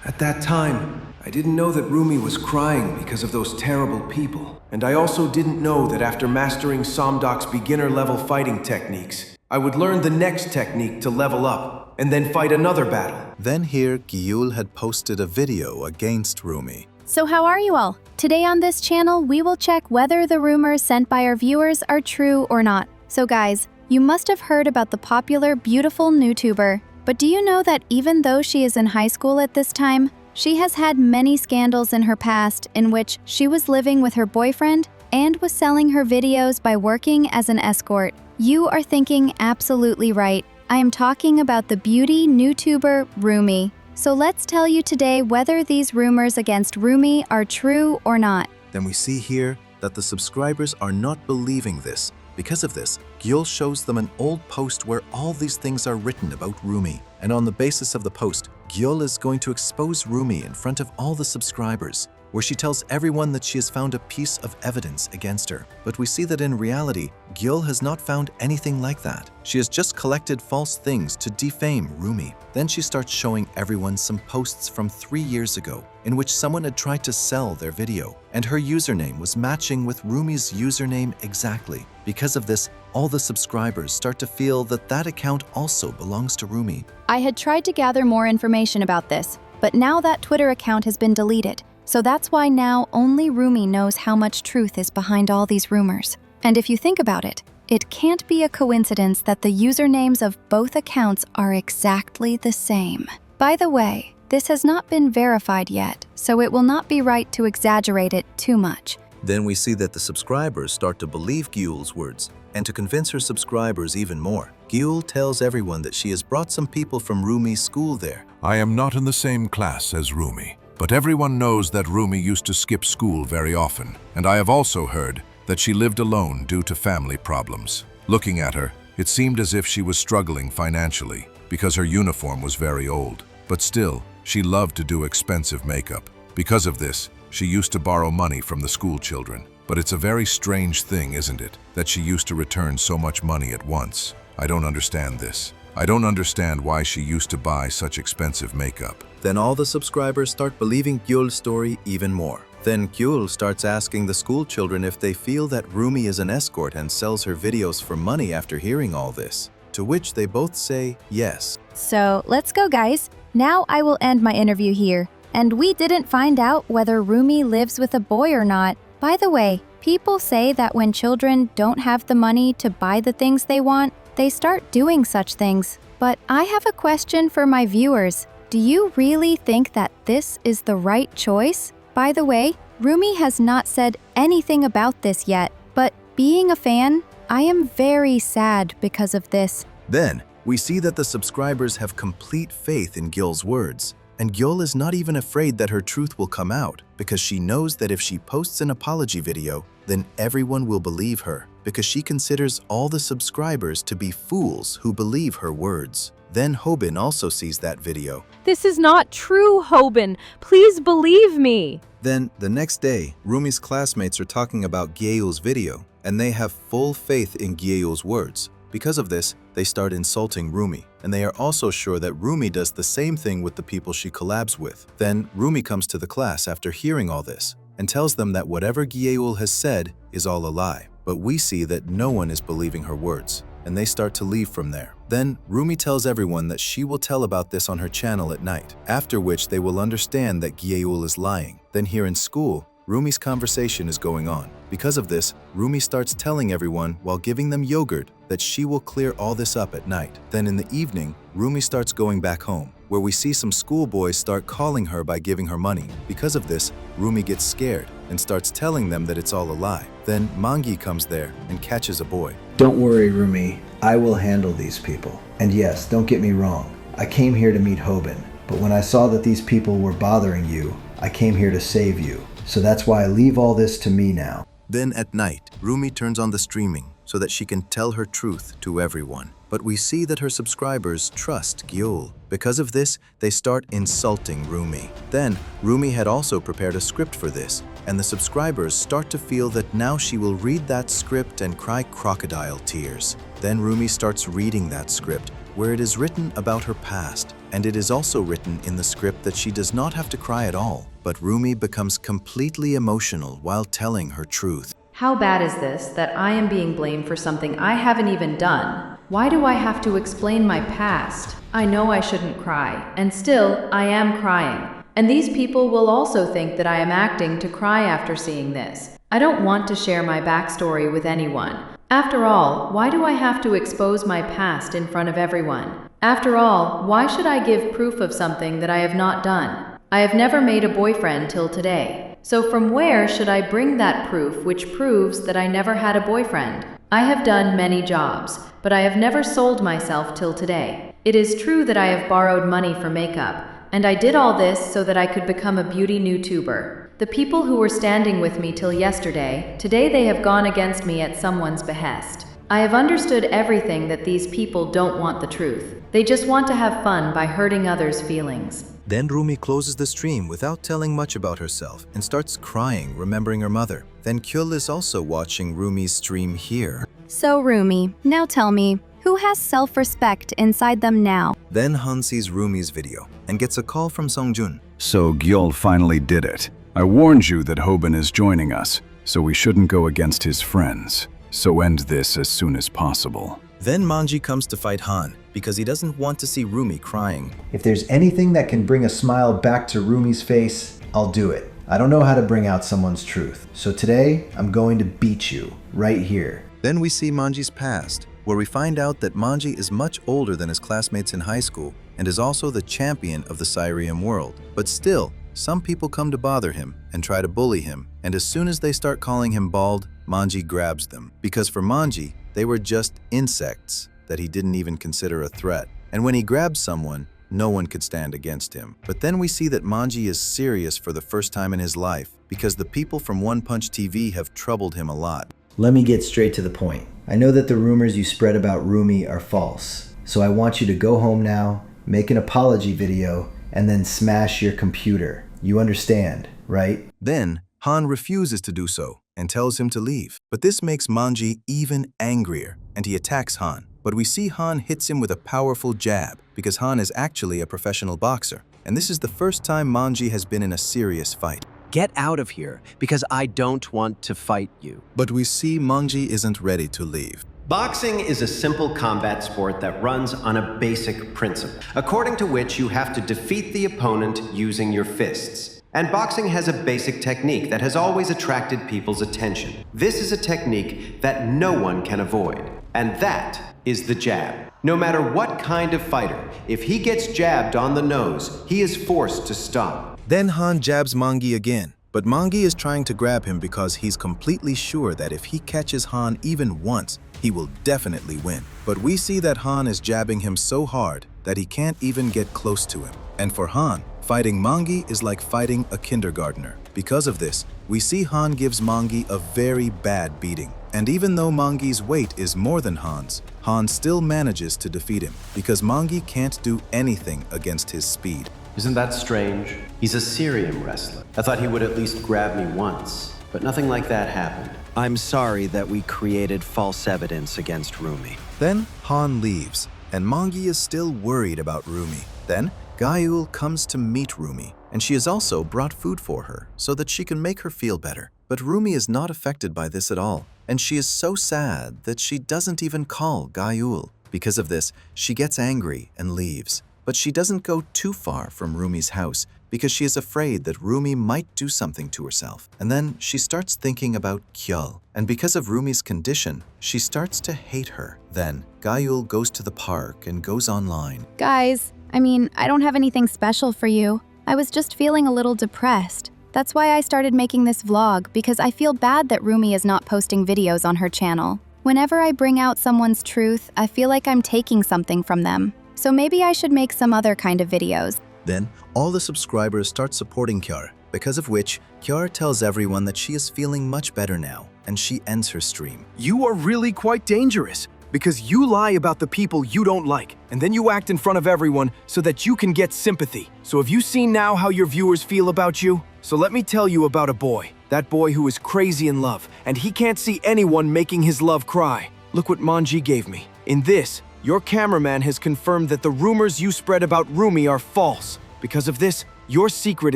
At that time, I didn't know that Rumi was crying because of those terrible people. And I also didn't know that after mastering Somdok's beginner-level fighting techniques, I would learn the next technique to level up, and then fight another battle. Then here, Gyul had posted a video against Rumi. So how are you all? Today on this channel, we will check whether the rumors sent by our viewers are true or not. So guys, you must have heard about the popular, beautiful YouTuber. But do you know that even though she is in high school at this time, she has had many scandals in her past in which she was living with her boyfriend and was selling her videos by working as an escort. You are thinking absolutely right. I am talking about the beauty YouTuber Rumi. So let's tell you today whether these rumors against Rumi are true or not. Then we see here that the subscribers are not believing this. Because of this, Gyul shows them an old post where all these things are written about Rumi. And on the basis of the post, Gyul is going to expose Rumi in front of all the subscribers, where she tells everyone that she has found a piece of evidence against her. But we see that in reality, Gyul has not found anything like that. She has just collected false things to defame Rumi. Then she starts showing everyone some posts from 3 years ago in which someone had tried to sell their video, and her username was matching with Rumi's username exactly. Because of this, all the subscribers start to feel that that account also belongs to Rumi. I had tried to gather more information about this, but now that Twitter account has been deleted. So that's why now only Rumi knows how much truth is behind all these rumors. And if you think about it, it can't be a coincidence that the usernames of both accounts are exactly the same. By the way, this has not been verified yet, so it will not be right to exaggerate it too much. Then we see that the subscribers start to believe Gyul's words, and to convince her subscribers even more, Gyul tells everyone that she has brought some people from Rumi's school there. I am not in the same class as Rumi, but everyone knows that Rumi used to skip school very often, and I have also heard that she lived alone due to family problems. Looking at her, it seemed as if she was struggling financially because her uniform was very old. But still, she loved to do expensive makeup. Because of this, she used to borrow money from the school children. But it's a very strange thing, isn't it, that she used to return so much money at once? I don't understand this. I don't understand why she used to buy such expensive makeup. Then all the subscribers start believing Gyul's story even more. Then Gyul starts asking the school children if they feel that Rumi is an escort and sells her videos for money after hearing all this, to which they both say yes. So let's go, guys. Now I will end my interview here. And we didn't find out whether Rumi lives with a boy or not. By the way, people say that when children don't have the money to buy the things they want, they start doing such things. But I have a question for my viewers. Do you really think that this is the right choice? By the way, Rumi has not said anything about this yet, but being a fan, I am very sad because of this. Then, we see that the subscribers have complete faith in Gyul's words. And Gyul is not even afraid that her truth will come out because she knows that if she posts an apology video, then everyone will believe her because she considers all the subscribers to be fools who believe her words. Then Hobin also sees that video. This is not true, Hobin. Please believe me. Then, the next day, Rumi's classmates are talking about Gyul's video, and they have full faith in Gyul's words. Because of this, they start insulting Rumi, and they are also sure that Rumi does the same thing with the people she collabs with. Then, Rumi comes to the class after hearing all this, and tells them that whatever Gyul has said is all a lie. But we see that no one is believing her words, and they start to leave from there. Then, Rumi tells everyone that she will tell about this on her channel at night, after which they will understand that Gyul is lying. Then here in school, Rumi's conversation is going on. Because of this, Rumi starts telling everyone while giving them yogurt that she will clear all this up at night. Then in the evening, Rumi starts going back home, where we see some schoolboys start calling her by giving her money. Because of this, Rumi gets scared and starts telling them that it's all a lie. Then Mangi comes there and catches a boy. Don't worry, Rumi. I will handle these people. And yes, don't get me wrong. I came here to meet Hobin, but when I saw that these people were bothering you, I came here to save you. So that's why I leave all this to me now. Then at night, Rumi turns on the streaming so that she can tell her truth to everyone. But we see that her subscribers trust Gyul. Because of this, they start insulting Rumi. Then, Rumi had also prepared a script for this, and the subscribers start to feel that now she will read that script and cry crocodile tears. Then Rumi starts reading that script, where it is written about her past, and it is also written in the script that she does not have to cry at all. But Rumi becomes completely emotional while telling her truth. How bad is this that I am being blamed for something I haven't even done? Why do I have to explain my past? I know I shouldn't cry, and still I am crying. And these people will also think that I am acting to cry after seeing this. I don't want to share my backstory with anyone. After all, why do I have to expose my past in front of everyone? After all, why should I give proof of something that I have not done? I have never made a boyfriend till today. So from where should I bring that proof which proves that I never had a boyfriend? I have done many jobs, but I have never sold myself till today. It is true that I have borrowed money for makeup, and I did all this so that I could become a beauty YouTuber. The people who were standing with me till yesterday, today they have gone against me at someone's behest. I have understood everything that these people don't want the truth. They just want to have fun by hurting others' feelings. Then Rumi closes the stream without telling much about herself and starts crying, remembering her mother. Then Gyul is also watching Rumi's stream here. So Rumi, now tell me, who has self-respect inside them now? Then Han sees Rumi's video and gets a call from Songjun. So Gyul finally did it. I warned you that Hobin is joining us, so we shouldn't go against his friends. So end this as soon as possible. Then Manji comes to fight Han because he doesn't want to see Rumi crying. If there's anything that can bring a smile back to Rumi's face, I'll do it. I don't know how to bring out someone's truth. So today, I'm going to beat you, right here. Then we see Manji's past, where we find out that Manji is much older than his classmates in high school and is also the champion of the Syrian world. But still, some people come to bother him and try to bully him, and as soon as they start calling him bald, Manji grabs them. Because for Manji, they were just insects that he didn't even consider a threat. And when he grabs someone, no one could stand against him. But then we see that Manji is serious for the first time in his life because the people from One Punch TV have troubled him a lot. Let me get straight to the point. I know that the rumors you spread about Rumi are false. So I want you to go home now, make an apology video, and then smash your computer. You understand, right? Then Han refuses to do so and tells him to leave. But this makes Manji even angrier, and he attacks Han. But we see Han hits him with a powerful jab because Han is actually a professional boxer. And this is the first time Manji has been in a serious fight. Get out of here, because I don't want to fight you. But we see Manji isn't ready to leave. Boxing is a simple combat sport that runs on a basic principle, according to which you have to defeat the opponent using your fists. And boxing has a basic technique that has always attracted people's attention. This is a technique that no one can avoid, and that is the jab. No matter what kind of fighter, if he gets jabbed on the nose, he is forced to stop. Then Han jabs Mangi again, but Mangi is trying to grab him because he's completely sure that if he catches Han even once, he will definitely win. But we see that Han is jabbing him so hard that he can't even get close to him. And for Han, Fighting Mangi is like fighting a kindergartner. Because of this, we see Han gives Mangi a very bad beating. And even though Mangi's weight is more than Han's, Han still manages to defeat him because Mangi can't do anything against his speed. Isn't that strange? He's a Syrian wrestler. I thought he would at least grab me once, but nothing like that happened. I'm sorry that we created false evidence against Rumi. Then Han leaves, and Mangi is still worried about Rumi. Then Gayul comes to meet Rumi, and she has also brought food for her so that she can make her feel better. But Rumi is not affected by this at all, and she is so sad that she doesn't even call Gayul. Because of this, she gets angry and leaves. But she doesn't go too far from Rumi's house because she is afraid that Rumi might do something to herself. And then she starts thinking about Kyul, and because of Rumi's condition, she starts to hate her. Then Gayul goes to the park and goes online. Guys, I don't have anything special for you. I was just feeling a little depressed. That's why I started making this vlog, because I feel bad that Rumi is not posting videos on her channel. Whenever I bring out someone's truth, I feel like I'm taking something from them. So maybe I should make some other kind of videos. Then all the subscribers start supporting Kyar, because of which Kyar tells everyone that she is feeling much better now, and she ends her stream. You are really quite dangerous, because you lie about the people you don't like, and then you act in front of everyone so that you can get sympathy. So have you seen now how your viewers feel about you? So let me tell you about a boy. That boy who is crazy in love, and he can't see anyone making his love cry. Look what Manji gave me. In this, your cameraman has confirmed that the rumors you spread about Rumi are false. Because of this, your secret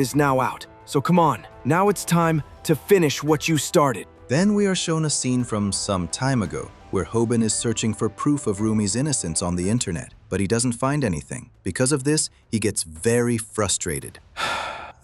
is now out. So come on, now it's time to finish what you started. Then we are shown a scene from some time ago, where Hobin is searching for proof of Rumi's innocence on the internet, but he doesn't find anything. Because of this, he gets very frustrated.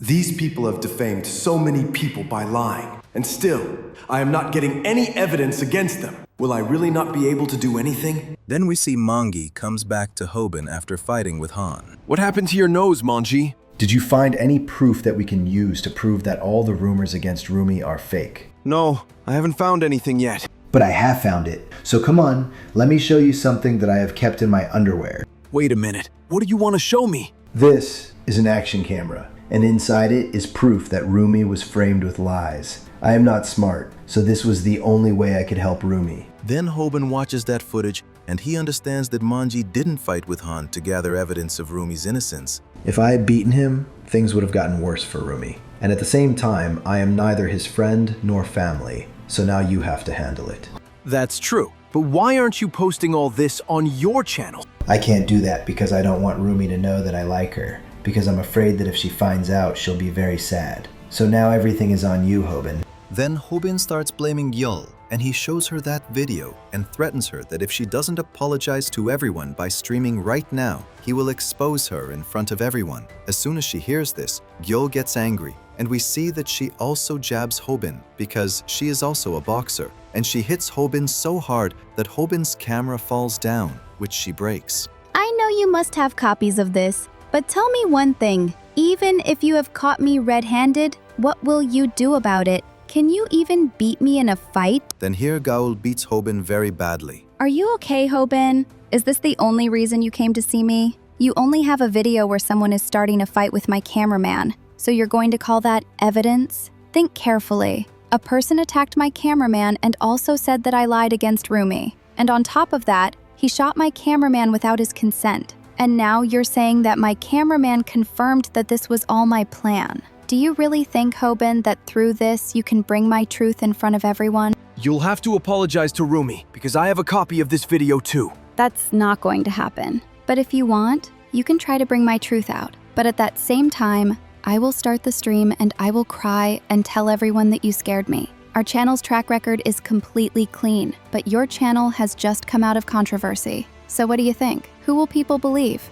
These people have defamed so many people by lying, and still, I am not getting any evidence against them. Will I really not be able to do anything? Then we see Mangi comes back to Hobin after fighting with Han. What happened to your nose, Manji? Did you find any proof that we can use to prove that all the rumors against Rumi are fake? No, I haven't found anything yet. But I have found it. So come on, let me show you something that I have kept in my underwear. Wait a minute, what do you want to show me? This is an action camera, and inside it is proof that Rumi was framed with lies. I am not smart, so this was the only way I could help Rumi. Then Hobin watches that footage, and he understands that Manji didn't fight with Han to gather evidence of Rumi's innocence. If I had beaten him, things would have gotten worse for Rumi. And at the same time, I am neither his friend nor family, so now you have to handle it. That's true, but why aren't you posting all this on your channel? I can't do that because I don't want Rumi to know that I like her, because I'm afraid that if she finds out, she'll be very sad. So now everything is on you, Hobin. Then Hobin starts blaming Yul, and he shows her that video and threatens her that if she doesn't apologize to everyone by streaming right now, he will expose her in front of everyone. As soon as she hears this, Yul gets angry, and we see that she also jabs Hobin because she is also a boxer, and she hits Hobin so hard that Hobin's camera falls down, which she breaks. I know you must have copies of this, but tell me one thing. Even if you have caught me red-handed, what will you do about it? Can you even beat me in a fight? Then here Gaul beats Hobin very badly. Are you okay, Hobin? Is this the only reason you came to see me? You only have a video where someone is starting a fight with my cameraman, so you're going to call that evidence? Think carefully. A person attacked my cameraman and also said that I lied against Rumi. And on top of that, he shot my cameraman without his consent. And now you're saying that my cameraman confirmed that this was all my plan. Do you really think, Hobin, that through this you can bring my truth in front of everyone? You'll have to apologize to Rumi, because I have a copy of this video too. That's not going to happen. But if you want, you can try to bring my truth out. But at that same time, I will start the stream and I will cry and tell everyone that you scared me. Our channel's track record is completely clean, but your channel has just come out of controversy. So what do you think? Who will people believe?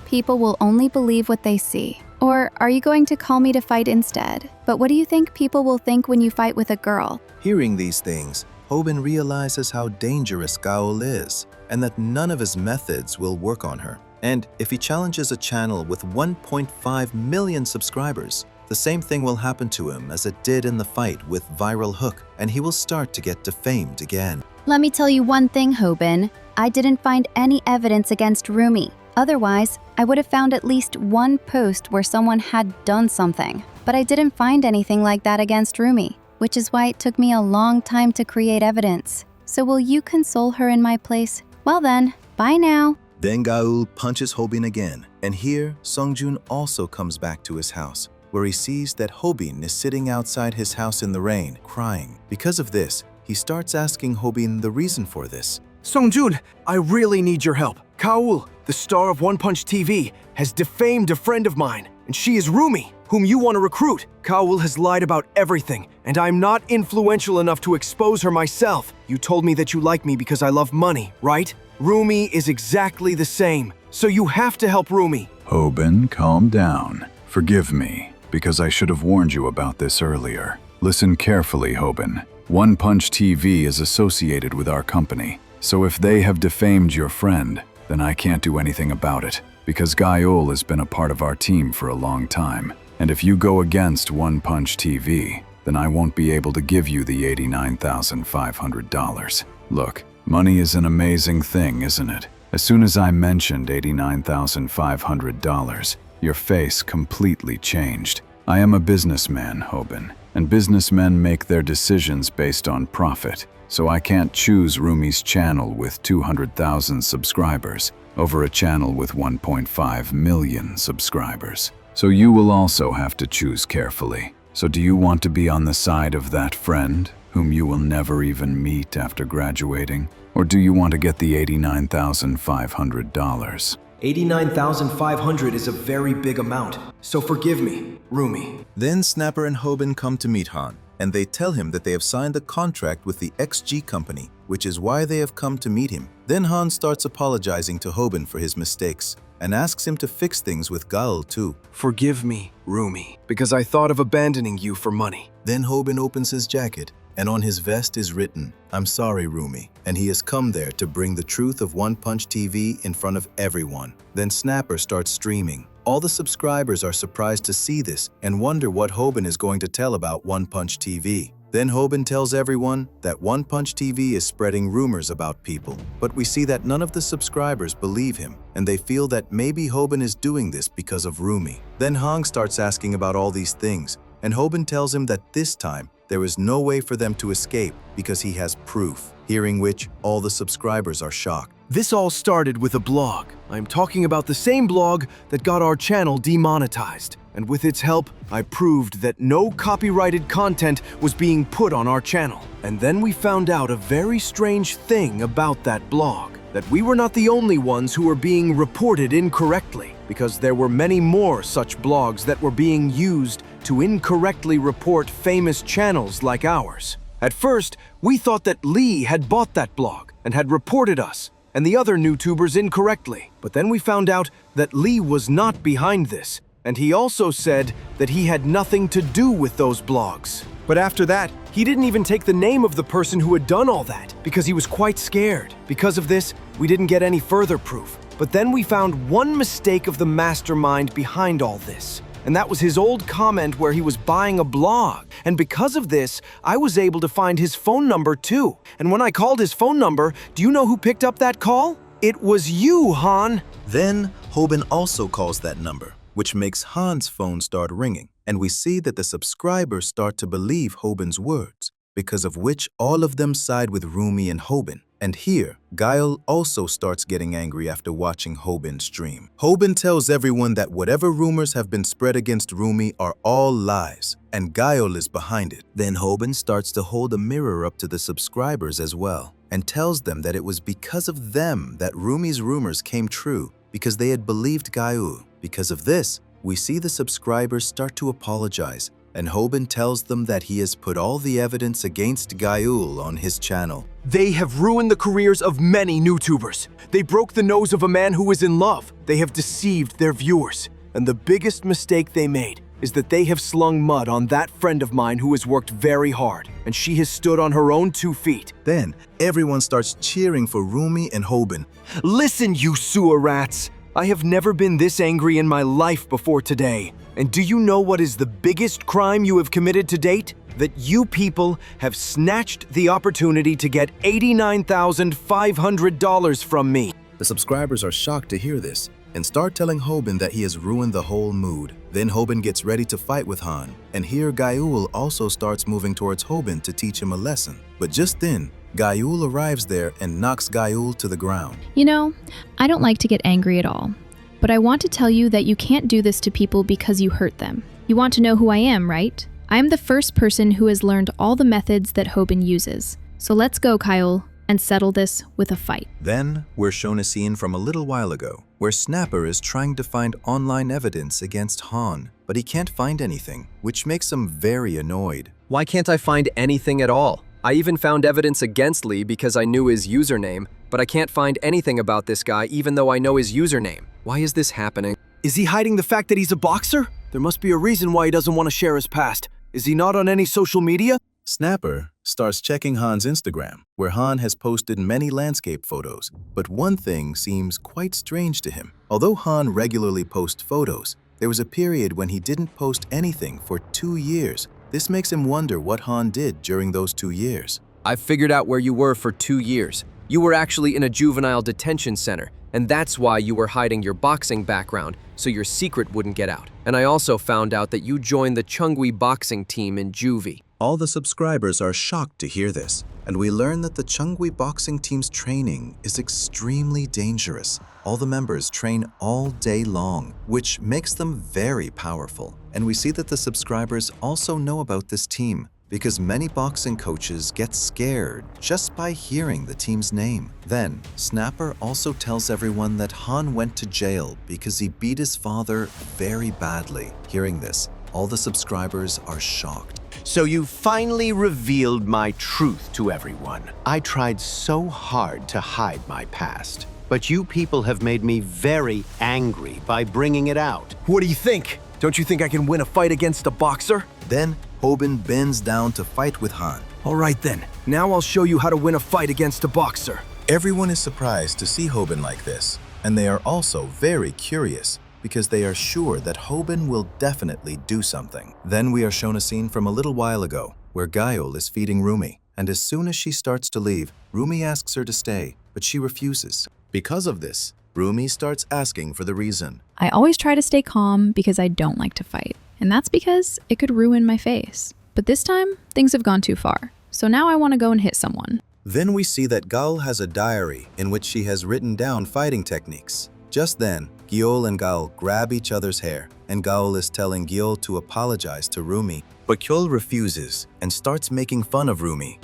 People will only believe what they see. Or are you going to call me to fight instead? But what do you think people will think when you fight with a girl? Hearing these things, Hobin realizes how dangerous Gaul is, and that none of his methods will work on her. And if he challenges a channel with 1.5 million subscribers, the same thing will happen to him as it did in the fight with Viral Hook, and he will start to get defamed again. Let me tell you one thing, Hobin. I didn't find any evidence against Rumi. Otherwise, I would have found at least one post where someone had done something. But I didn't find anything like that against Rumi, which is why it took me a long time to create evidence. So will you console her in my place? Well then, bye now. Then Gaul punches Hobin again, and here Songjun also comes back to his house, where he sees that Hobin is sitting outside his house in the rain, crying. Because of this, he starts asking Hobin the reason for this. Songjun, I really need your help. Kaul, the star of One Punch TV, has defamed a friend of mine, and she is Rumi, whom you want to recruit. Kaul has lied about everything, and I'm not influential enough to expose her myself. You told me that you like me because I love money, right? Rumi is exactly the same, so you have to help Rumi. Hobin, calm down. Forgive me, because I should have warned you about this earlier. Listen carefully, Hobin. One Punch TV is associated with our company, so if they have defamed your friend, then I can't do anything about it, because Gaul has been a part of our team for a long time. And if you go against One Punch TV, then I won't be able to give you the $89,500. Look, money is an amazing thing, isn't it? As soon as I mentioned $89,500, your face completely changed. I am a businessman, Hobin, and businessmen make their decisions based on profit. So I can't choose Rumi's channel with 200,000 subscribers over a channel with 1.5 million subscribers. So you will also have to choose carefully. So do you want to be on the side of that friend, whom you will never even meet after graduating? Or do you want to get the $89,500? $89,500 is a very big amount, so forgive me, Rumi. Then Snapper and Hobin come to meet Han, and they tell him that they have signed a contract with the XG company, which is why they have come to meet him. Then Han starts apologizing to Hobin for his mistakes, and asks him to fix things with Gaul too. Forgive me, Rumi, because I thought of abandoning you for money. Then Hobin opens his jacket, and on his vest is written, "I'm sorry, Rumi," and he has come there to bring the truth of One Punch TV in front of everyone. Then Snapper starts streaming. All the subscribers are surprised to see this and wonder what Hobin is going to tell about One Punch TV. Then Hobin tells everyone that One Punch TV is spreading rumors about people, but we see that none of the subscribers believe him, and they feel that maybe Hobin is doing this because of Rumi. Then Hong starts asking about all these things, and Hobin tells him that this time there is no way for them to escape because he has proof, hearing which all the subscribers are shocked. This all started with a blog. I'm talking about the same blog that got our channel demonetized. And with its help, I proved that no copyrighted content was being put on our channel. And then we found out a very strange thing about that blog, that we were not the only ones who were being reported incorrectly, because there were many more such blogs that were being used to incorrectly report famous channels like ours. At first, we thought that Lee had bought that blog and had reported us and the other YouTubers incorrectly. But then we found out that Lee was not behind this, and he also said that he had nothing to do with those blogs. But after that, he didn't even take the name of the person who had done all that, because he was quite scared. Because of this, we didn't get any further proof. But then we found one mistake of the mastermind behind all this, and that was his old comment where he was buying a blog. And because of this, I was able to find his phone number too. And when I called his phone number, do you know who picked up that call? It was you, Han. Then Hobin also calls that number, which makes Han's phone start ringing, and we see that the subscribers start to believe Hobin's words, because of which all of them side with Rumi and Hobin. And here, Gael also starts getting angry after watching Hobin stream. Hobin tells everyone that whatever rumors have been spread against Rumi are all lies, and Gael is behind it. Then Hobin starts to hold a mirror up to the subscribers as well, and tells them that it was because of them that Rumi's rumors came true, because they had believed Gael. Because of this, we see the subscribers start to apologize, and Hobin tells them that he has put all the evidence against Gael on his channel. They have ruined the careers of many YouTubers. They broke the nose of a man who was in love. They have deceived their viewers. And the biggest mistake they made is that they have slung mud on that friend of mine who has worked very hard, and she has stood on her own 2 feet. Then, everyone starts cheering for Rumi and Hobin. Listen, you sewer rats! I have never been this angry in my life before today. And do you know what is the biggest crime you have committed to date? That you people have snatched the opportunity to get $89,500 from me. The subscribers are shocked to hear this, and start telling Hobin that he has ruined the whole mood. Then Hobin gets ready to fight with Han, and here Gaiul also starts moving towards Hobin to teach him a lesson. But just then, Gaiul arrives there and knocks Gaiul to the ground. You know, I don't like to get angry at all, but I want to tell you that you can't do this to people because you hurt them. You want to know who I am, right? I am the first person who has learned all the methods that Hobin uses. So let's go, Kyle, and settle this with a fight. Then, we're shown a scene from a little while ago, where Snapper is trying to find online evidence against Han, but he can't find anything, which makes him very annoyed. Why can't I find anything at all? I even found evidence against Lee because I knew his username, but I can't find anything about this guy even though I know his username. Why is this happening? Is he hiding the fact that he's a boxer? There must be a reason why he doesn't want to share his past. Is he not on any social media? Snapper starts checking Han's Instagram, where Han has posted many landscape photos, but one thing seems quite strange to him. Although Han regularly posts photos, there was a period when he didn't post anything for 2 years. This makes him wonder what Han did during those 2 years. I've figured out where you were for 2 years. You were actually in a juvenile detention center, and that's why you were hiding your boxing background, so your secret wouldn't get out. And I also found out that you joined the Chungwi boxing team in juvie. All the subscribers are shocked to hear this, and we learn that the Chungwi boxing team's training is extremely dangerous. All the members train all day long, which makes them very powerful. And we see that the subscribers also know about this team, because many boxing coaches get scared just by hearing the team's name. Then, Snapper also tells everyone that Han went to jail because he beat his father very badly. Hearing this, all the subscribers are shocked. So you finally revealed my truth to everyone. I tried so hard to hide my past, but you people have made me very angry by bringing it out. What do you think? Don't you think I can win a fight against a boxer? Then, Hobin bends down to fight with Han. All right then, now I'll show you how to win a fight against a boxer. Everyone is surprised to see Hobin like this, and they are also very curious, because they are sure that Hobin will definitely do something. Then we are shown a scene from a little while ago, where Gaiul is feeding Rumi, and as soon as she starts to leave, Rumi asks her to stay, but she refuses. Because of this, Rumi starts asking for the reason. I always try to stay calm because I don't like to fight, and that's because it could ruin my face. But this time, things have gone too far, so now I want to go and hit someone. Then we see that Gaul has a diary in which she has written down fighting techniques. Just then, Gyeol and Gaul grab each other's hair, and Gaul is telling Gyeol to apologize to Rumi, but Gyeol refuses and starts making fun of Rumi.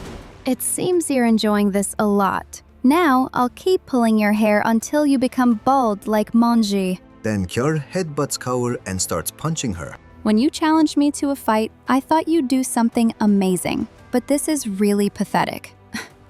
It seems you're enjoying this a lot. Now, I'll keep pulling your hair until you become bald like Monji. Then Gyeol headbutts Gaul and starts punching her. When you challenged me to a fight, I thought you'd do something amazing. But this is really pathetic.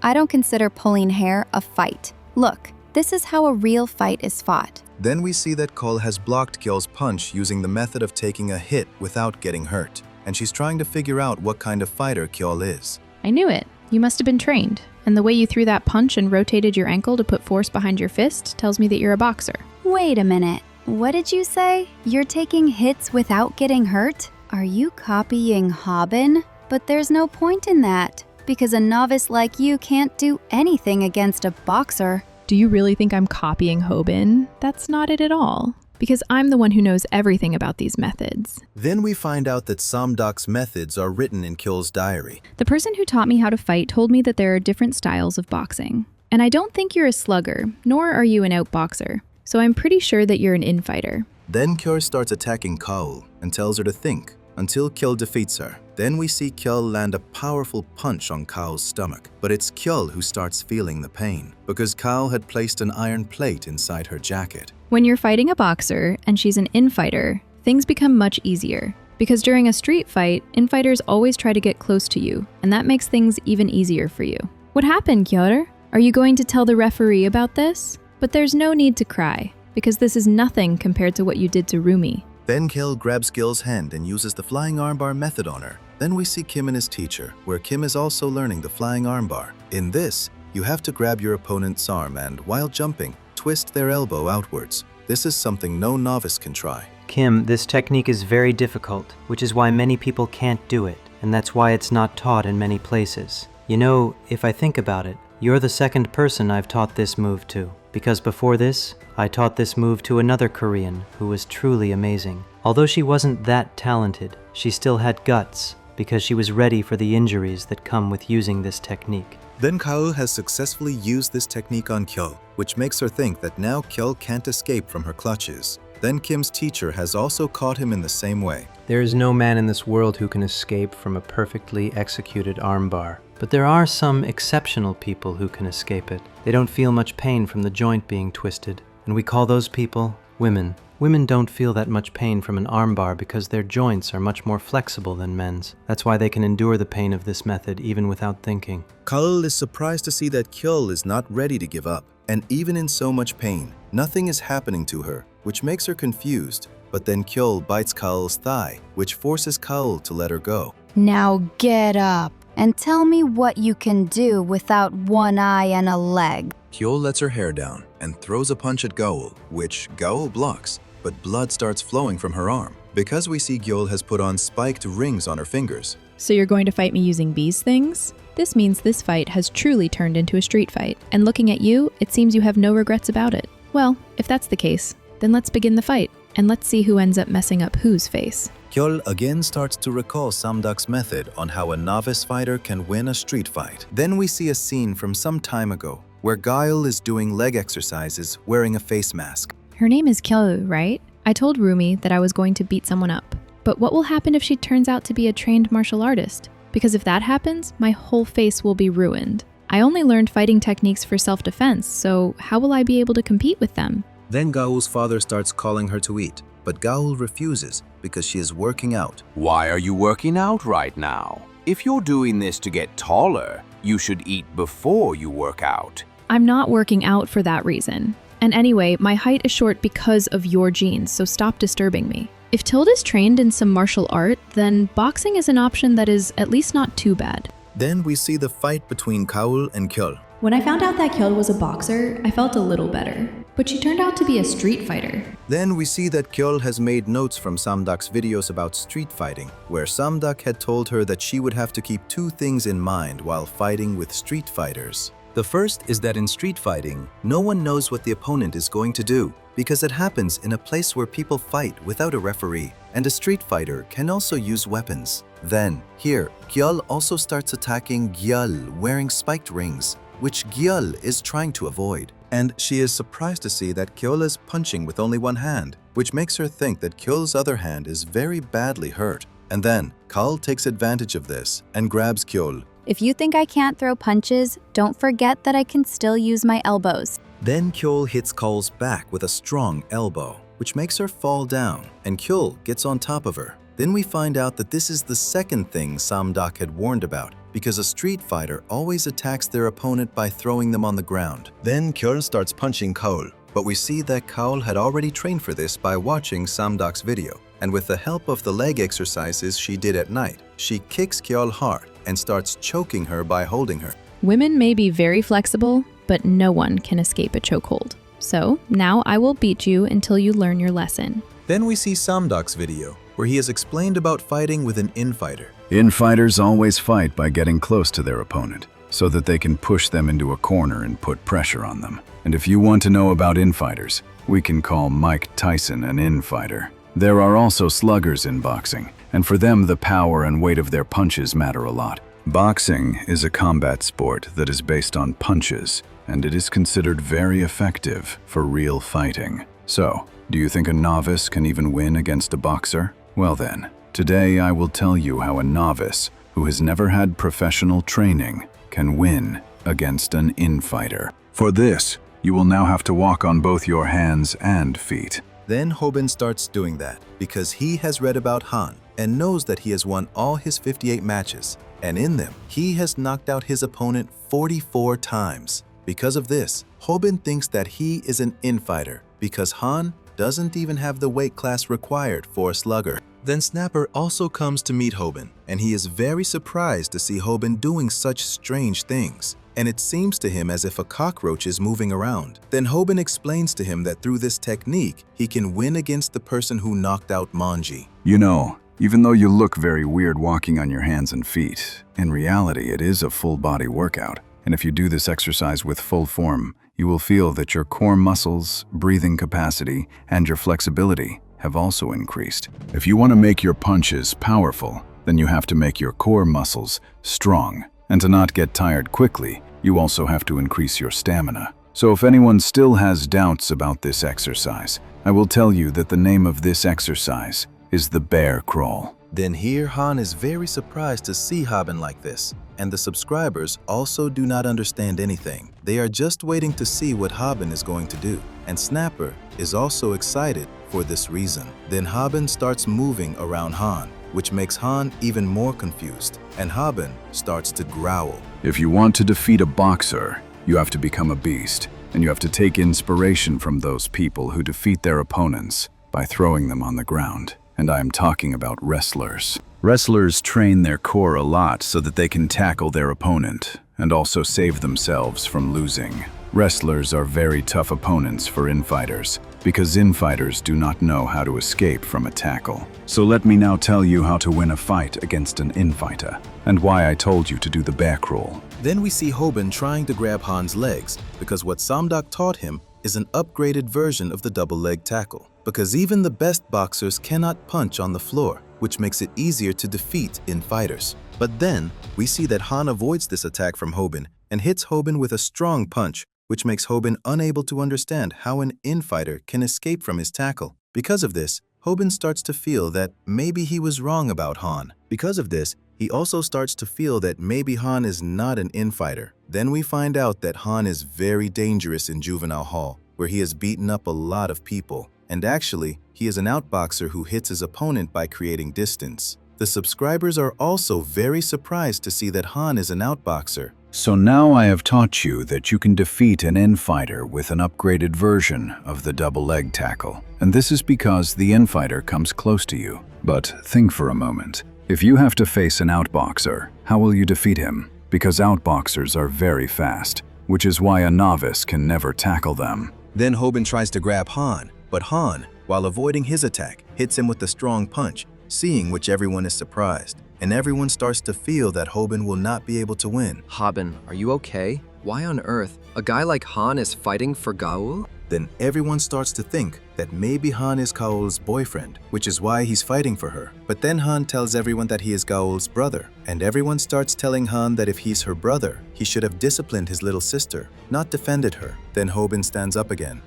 I don't consider pulling hair a fight. Look, this is how a real fight is fought. Then we see that Cole has blocked Gyeol's punch using the method of taking a hit without getting hurt, and she's trying to figure out what kind of fighter Gyeol is. I knew it. You must have been trained. And the way you threw that punch and rotated your ankle to put force behind your fist tells me that you're a boxer. Wait a minute. What did you say? You're taking hits without getting hurt? Are you copying Hobin? But there's no point in that, because a novice like you can't do anything against a boxer. Do you really think I'm copying Hobin? That's not it at all, because I'm the one who knows everything about these methods. Then we find out that Samdok's methods are written in Gyeol's diary. The person who taught me how to fight told me that there are different styles of boxing. And I don't think you're a slugger, nor are you an outboxer. So I'm pretty sure that you're an infighter. Then Gyeol starts attacking Kaul and tells her to think until Gyeol defeats her. Then we see Gyeol land a powerful punch on Kaul's stomach, but it's Gyeol who starts feeling the pain because Kaul had placed an iron plate inside her jacket. When you're fighting a boxer and she's an infighter, things become much easier. Because during a street fight, infighters always try to get close to you, and that makes things even easier for you. What happened, Gyeol? Are you going to tell the referee about this? But there's no need to cry, because this is nothing compared to what you did to Rumi. Then Gyeol grabs Gyeol's hand and uses the flying armbar method on her. Then we see Kim and his teacher, where Kim is also learning the flying armbar. In this, you have to grab your opponent's arm and, while jumping, twist their elbow outwards. This is something no novice can try. Kim, this technique is very difficult, which is why many people can't do it, and that's why it's not taught in many places. You know, if I think about it, You're the second person I've taught this move to, because before this, I taught this move to another Korean who was truly amazing. Although she wasn't that talented, she still had guts, because she was ready for the injuries that come with using this technique. Then Kaul has successfully used this technique on Kyul, which makes her think that now Kyul can't escape from her clutches. Then Kim's teacher has also caught him in the same way. There is no man in this world who can escape from a perfectly executed armbar. But there are some exceptional people who can escape it. They don't feel much pain from the joint being twisted, and we call those people women. Women don't feel that much pain from an armbar because their joints are much more flexible than men's. That's why they can endure the pain of this method even without thinking. Kaul is surprised to see that Kyul is not ready to give up, and even in so much pain, nothing is happening to her, which makes her confused. But then Kyul bites Kaul's thigh, which forces Kaul to let her go. Now get up and tell me what you can do without one eye and a leg. Kyul lets her hair down and throws a punch at Gaul, which Gaul blocks, but blood starts flowing from her arm. Because we see Gyul has put on spiked rings on her fingers. So you're going to fight me using these things? This means this fight has truly turned into a street fight, and looking at you, it seems you have no regrets about it. Well, if that's the case, then let's begin the fight, and let's see who ends up messing up whose face. Kyul again starts to recall Samduk's method on how a novice fighter can win a street fight. Then we see a scene from some time ago, where Gail is doing leg exercises wearing a face mask. Her name is Kyul, right? I told Rumi that I was going to beat someone up. But what will happen if she turns out to be a trained martial artist? Because if that happens, my whole face will be ruined. I only learned fighting techniques for self-defense, so how will I be able to compete with them? Then Gaul's father starts calling her to eat, but Gaul refuses because she is working out. Why are you working out right now? If you're doing this to get taller, you should eat before you work out. I'm not working out for that reason. And anyway, my height is short because of your genes, so stop disturbing me. If Tilda's trained in some martial art, then boxing is an option that is at least not too bad. Then we see the fight between Kaul and Kyul. When I found out that Kyul was a boxer, I felt a little better. But she turned out to be a street fighter. Then we see that Kyul has made notes from Samduk's videos about street fighting, where Samduk had told her that she would have to keep two things in mind while fighting with street fighters. The first is that in street fighting, no one knows what the opponent is going to do, because it happens in a place where people fight without a referee, and a street fighter can also use weapons. Then, here, Kyul also starts attacking Gyul wearing spiked rings, which Gyul is trying to avoid. And she is surprised to see that Kyul is punching with only one hand, which makes her think that Kyul's other hand is very badly hurt. And then, Kaul takes advantage of this and grabs Kyul. If you think I can't throw punches, don't forget that I can still use my elbows. Then Kyul hits Kaul's back with a strong elbow, which makes her fall down, and Kyul gets on top of her. Then we find out that this is the second thing Samduk had warned about, because a street fighter always attacks their opponent by throwing them on the ground. Then Kyul starts punching Kaul, but we see that Kaul had already trained for this by watching Samduk's video. And with the help of the leg exercises she did at night, she kicks Kyul hard and starts choking her by holding her. Women may be very flexible, but no one can escape a chokehold. So now I will beat you until you learn your lesson. Then we see Samduk's video, where he has explained about fighting with an infighter. Infighters always fight by getting close to their opponent, so that they can push them into a corner and put pressure on them. And if you want to know about infighters, we can call Mike Tyson an infighter. There are also sluggers in boxing, and for them the power and weight of their punches matter a lot. Boxing is a combat sport that is based on punches, and it is considered very effective for real fighting. So, do you think a novice can even win against a boxer? Well then, today I will tell you how a novice who has never had professional training can win against an infighter. For this, you will now have to walk on both your hands and feet. Then Hobin starts doing that because he has read about Han and knows that he has won all his 58 matches, and in them, he has knocked out his opponent 44 times. Because of this, Hobin thinks that he is an infighter because Han doesn't even have the weight class required for a slugger. Then Snapper also comes to meet Hobin, and he is very surprised to see Hobin doing such strange things. And it seems to him as if a cockroach is moving around. Then Hobin explains to him that through this technique, he can win against the person who knocked out Manji. You know, even though you look very weird walking on your hands and feet, in reality it is a full body workout. And if you do this exercise with full form, you will feel that your core muscles, breathing capacity, and your flexibility have also increased. If you want to make your punches powerful, then you have to make your core muscles strong. And to not get tired quickly, you also have to increase your stamina. So if anyone still has doubts about this exercise, I will tell you that the name of this exercise is the bear crawl. Then here Han is very surprised to see Hobin like this, and the subscribers also do not understand anything. They are just waiting to see what Hobin is going to do, and Snapper is also excited for this reason. Then Hobin starts moving around Han, which makes Han even more confused, and Hobin starts to growl. If you want to defeat a boxer, you have to become a beast, and you have to take inspiration from those people who defeat their opponents by throwing them on the ground. And I am talking about wrestlers. Wrestlers train their core a lot so that they can tackle their opponent and also save themselves from losing. Wrestlers are very tough opponents for infighters because infighters do not know how to escape from a tackle. So let me now tell you how to win a fight against an infighter and why I told you to do the bear crawl. Then we see Hobin trying to grab Han's legs because what Samdak taught him is an upgraded version of the double leg tackle. Because even the best boxers cannot punch on the floor, which makes it easier to defeat in fighters. But then, we see that Han avoids this attack from Hobin and hits Hobin with a strong punch, which makes Hobin unable to understand how an infighter can escape from his tackle. Because of this, Hobin starts to feel that maybe he was wrong about Han. Because of this, he also starts to feel that maybe Han is not an infighter. Then we find out that Han is very dangerous in Juvenile Hall, where he has beaten up a lot of people. And actually, he is an outboxer who hits his opponent by creating distance. The subscribers are also very surprised to see that Han is an outboxer. So now I have taught you that you can defeat an infighter with an upgraded version of the double leg tackle. And this is because the infighter comes close to you. But think for a moment. If you have to face an outboxer, how will you defeat him? Because outboxers are very fast, which is why a novice can never tackle them. Then Hobin tries to grab Han, but Han, while avoiding his attack, hits him with a strong punch, seeing which everyone is surprised. And everyone starts to feel that Hobin will not be able to win. Hobin, are you okay? Why on earth? A guy like Han is fighting for Gaul? Then everyone starts to think that maybe Han is Gaul's boyfriend, which is why he's fighting for her. But then Han tells everyone that he is Gaul's brother, and everyone starts telling Han that if he's her brother, he should have disciplined his little sister, not defended her. Then Hobin stands up again.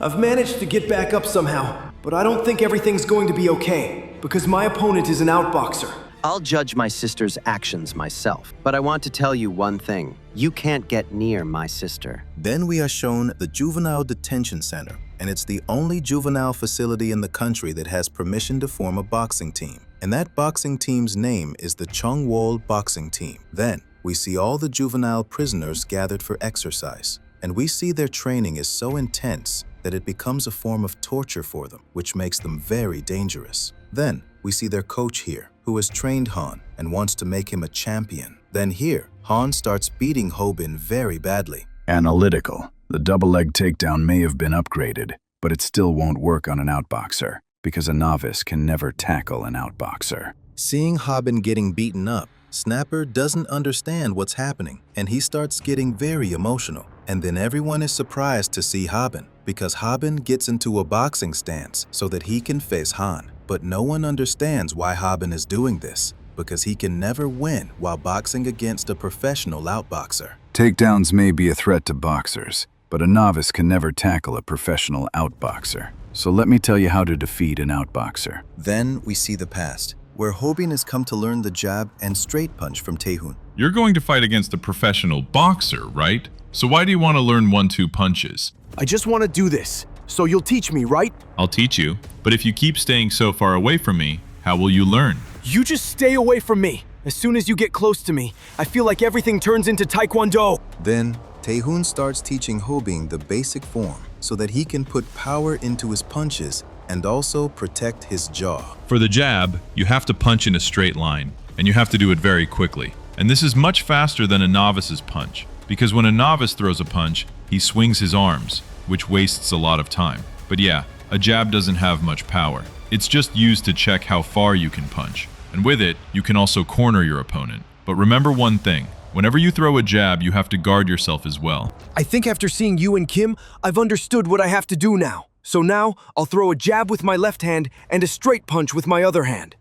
I've managed to get back up somehow, but I don't think everything's going to be okay, because my opponent is an outboxer. I'll judge my sister's actions myself, but I want to tell you one thing. You can't get near my sister. Then we are shown the Juvenile Detention Center, and it's the only juvenile facility in the country that has permission to form a boxing team. And that boxing team's name is the Chungwol Boxing Team. Then we see all the juvenile prisoners gathered for exercise, and we see their training is so intense that it becomes a form of torture for them, which makes them very dangerous. Then we see their coach here, who has trained Han and wants to make him a champion. Then here, Han starts beating Hobin very badly. Analytical. The double leg takedown may have been upgraded, but it still won't work on an outboxer, because a novice can never tackle an outboxer. Seeing Hobin getting beaten up, Snapper doesn't understand what's happening, and he starts getting very emotional. And then everyone is surprised to see Hobin, because Hobin gets into a boxing stance so that he can face Han. But no one understands why Hobin is doing this, because he can never win while boxing against a professional outboxer. Takedowns may be a threat to boxers, but a novice can never tackle a professional outboxer. So let me tell you how to defeat an outboxer. Then we see the past, where Hobin has come to learn the jab and straight punch from Taehun. You're going to fight against a professional boxer, right? So why do you want to learn 1-2 punches? I just want to do this, so you'll teach me, right? I'll teach you, but if you keep staying so far away from me, how will you learn? You just stay away from me. As soon as you get close to me, I feel like everything turns into Taekwondo. Then, Taehun starts teaching Hobin the basic form so that he can put power into his punches and also protect his jaw. For the jab, you have to punch in a straight line, and you have to do it very quickly. And this is much faster than a novice's punch, because when a novice throws a punch, he swings his arms, which wastes a lot of time. But yeah, a jab doesn't have much power. It's just used to check how far you can punch. And with it, you can also corner your opponent. But remember one thing, Whenever you throw a jab, you have to guard yourself as well. I think after seeing you and Kim, I've understood what I have to do now. So now, I'll throw a jab with my left hand and a straight punch with my other hand.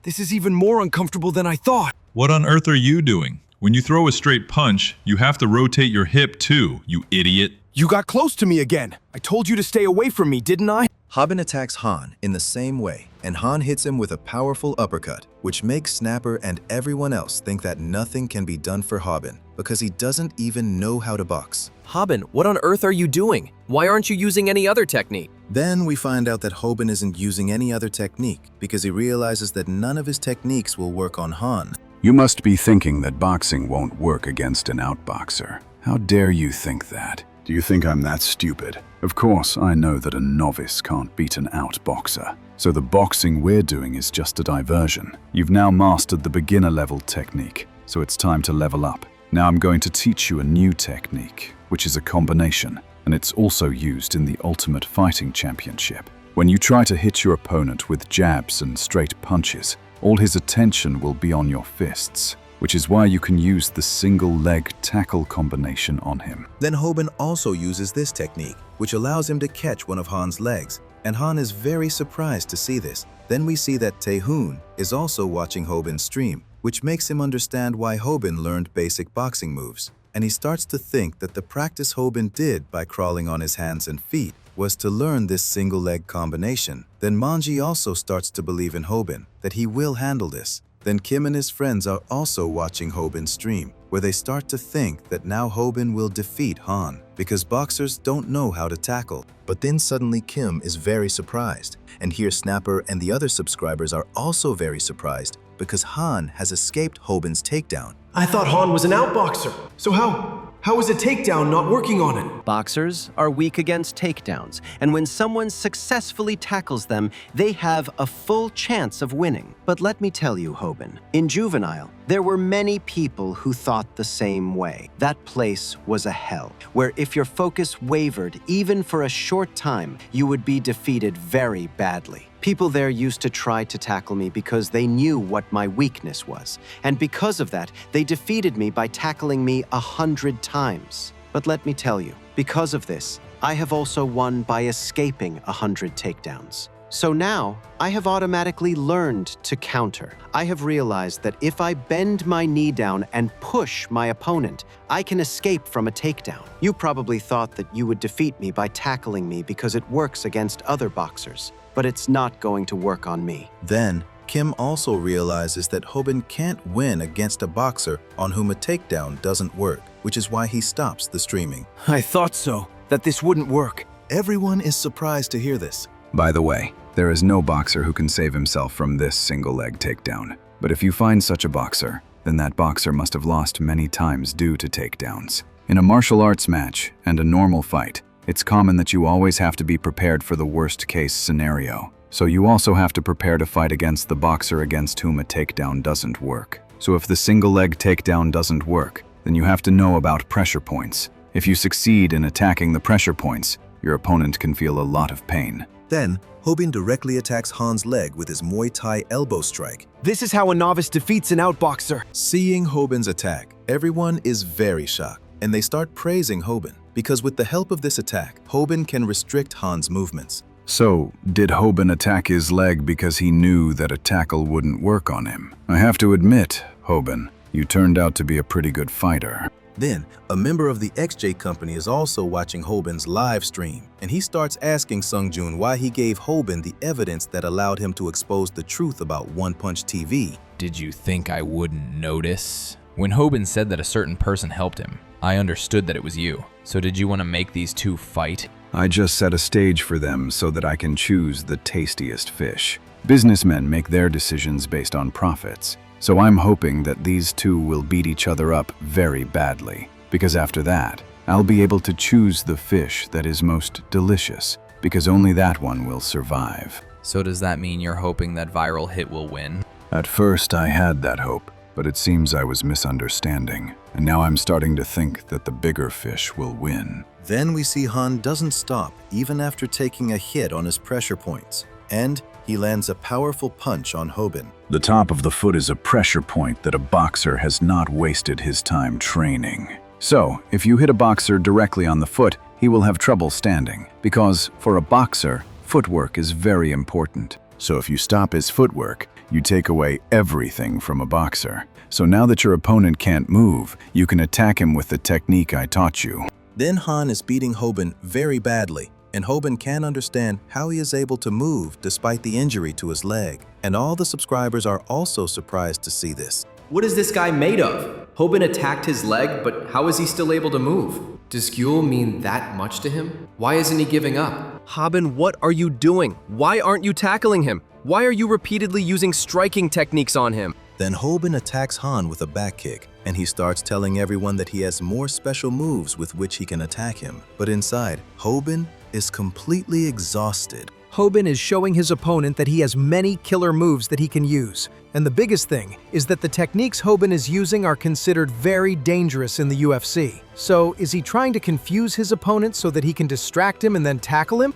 This is even more uncomfortable than I thought. What on earth are you doing? When you throw a straight punch, you have to rotate your hip too, you idiot. You got close to me again. I told you to stay away from me, didn't I? Hobin attacks Han in the same way, and Han hits him with a powerful uppercut, which makes Snapper and everyone else think that nothing can be done for Hobin, because he doesn't even know how to box. Hobin, what on earth are you doing? Why aren't you using any other technique? Then we find out that Hobin isn't using any other technique, because he realizes that none of his techniques will work on Han. You must be thinking that boxing won't work against an outboxer. How dare you think that? Do you think I'm that stupid? Of course, I know that a novice can't beat an outboxer. So the boxing we're doing is just a diversion. You've now mastered the beginner-level technique, so it's time to level up. Now I'm going to teach you a new technique, which is a combination, and it's also used in the Ultimate Fighting Championship. When you try to hit your opponent with jabs and straight punches, all his attention will be on your fists, which is why you can use the single leg tackle combination on him. Then Hobin also uses this technique, which allows him to catch one of Han's legs, and Han is very surprised to see this. Then we see that Tae-hoon is also watching Hobin's stream, which makes him understand why Hobin learned basic boxing moves. And he starts to think that the practice Hobin did by crawling on his hands and feet was to learn this single leg combination. Then Manji also starts to believe in Hobin, that he will handle this. Then Kim and his friends are also watching Hobin's stream, where they start to think that now Hobin will defeat Han, because boxers don't know how to tackle. But then suddenly Kim is very surprised, and here Snapper and the other subscribers are also very surprised, because Han has escaped Hobin's takedown. I thought Han was an outboxer. So how is a takedown not working on it? Boxers are weak against takedowns, and when someone successfully tackles them, they have a full chance of winning. But let me tell you, Hobin, in Juvenile, there were many people who thought the same way. That place was a hell, where if your focus wavered even for a short time, you would be defeated very badly. People there used to try to tackle me because they knew what my weakness was, and because of that, they defeated me by tackling me 100 times. But let me tell you, because of this, I have also won by escaping 100 takedowns. So now, I have automatically learned to counter. I have realized that if I bend my knee down and push my opponent, I can escape from a takedown. You probably thought that you would defeat me by tackling me because it works against other boxers, but it's not going to work on me. Then, Kim also realizes that Hobin can't win against a boxer on whom a takedown doesn't work, which is why he stops the streaming. I thought so, that this wouldn't work. Everyone is surprised to hear this. By the way, there is no boxer who can save himself from this single leg takedown. But if you find such a boxer, then that boxer must have lost many times due to takedowns. In a martial arts match and a normal fight, it's common that you always have to be prepared for the worst-case scenario. So you also have to prepare to fight against the boxer against whom a takedown doesn't work. So if the single-leg takedown doesn't work, then you have to know about pressure points. If you succeed in attacking the pressure points, your opponent can feel a lot of pain. Then, Hobin directly attacks Han's leg with his Muay Thai elbow strike. This is how a novice defeats an outboxer. Seeing Hobin's attack, everyone is very shocked, and they start praising Hobin, because with the help of this attack, Hobin can restrict Han's movements. So, did Hobin attack his leg because he knew that a tackle wouldn't work on him? I have to admit, Hobin, you turned out to be a pretty good fighter. Then, a member of the XJ company is also watching Hobin's live stream, and he starts asking Sung-Joon why he gave Hobin the evidence that allowed him to expose the truth about One Punch TV. Did you think I wouldn't notice? When Hobin said that a certain person helped him, I understood that it was you. So did you want to make these two fight? I just set a stage for them so that I can choose the tastiest fish. Businessmen make their decisions based on profits. So I'm hoping that these two will beat each other up very badly, because after that, I'll be able to choose the fish that is most delicious, because only that one will survive. So does that mean you're hoping that Viral Hit will win? At first I had that hope, but it seems I was misunderstanding, and now I'm starting to think that the bigger fish will win. Then we see Han doesn't stop even after taking a hit on his pressure points, and he lands a powerful punch on Hobin. The top of the foot is a pressure point that a boxer has not wasted his time training. So, if you hit a boxer directly on the foot, he will have trouble standing, because for a boxer, footwork is very important. So if you stop his footwork, you take away everything from a boxer. So now that your opponent can't move, you can attack him with the technique I taught you. Then Han is beating Hobin very badly, and Hobin can't understand how he is able to move despite the injury to his leg. And all the subscribers are also surprised to see this. What is this guy made of? Hobin attacked his leg, but how is he still able to move? Does Gyul mean that much to him? Why isn't he giving up? Hobin, what are you doing? Why aren't you tackling him? Why are you repeatedly using striking techniques on him? Then Hobin attacks Han with a back kick, and he starts telling everyone that he has more special moves with which he can attack him. But inside, Hobin is completely exhausted. Hobin is showing his opponent that he has many killer moves that he can use. And the biggest thing is that the techniques Hobin is using are considered very dangerous in the UFC. So is he trying to confuse his opponent so that he can distract him and then tackle him?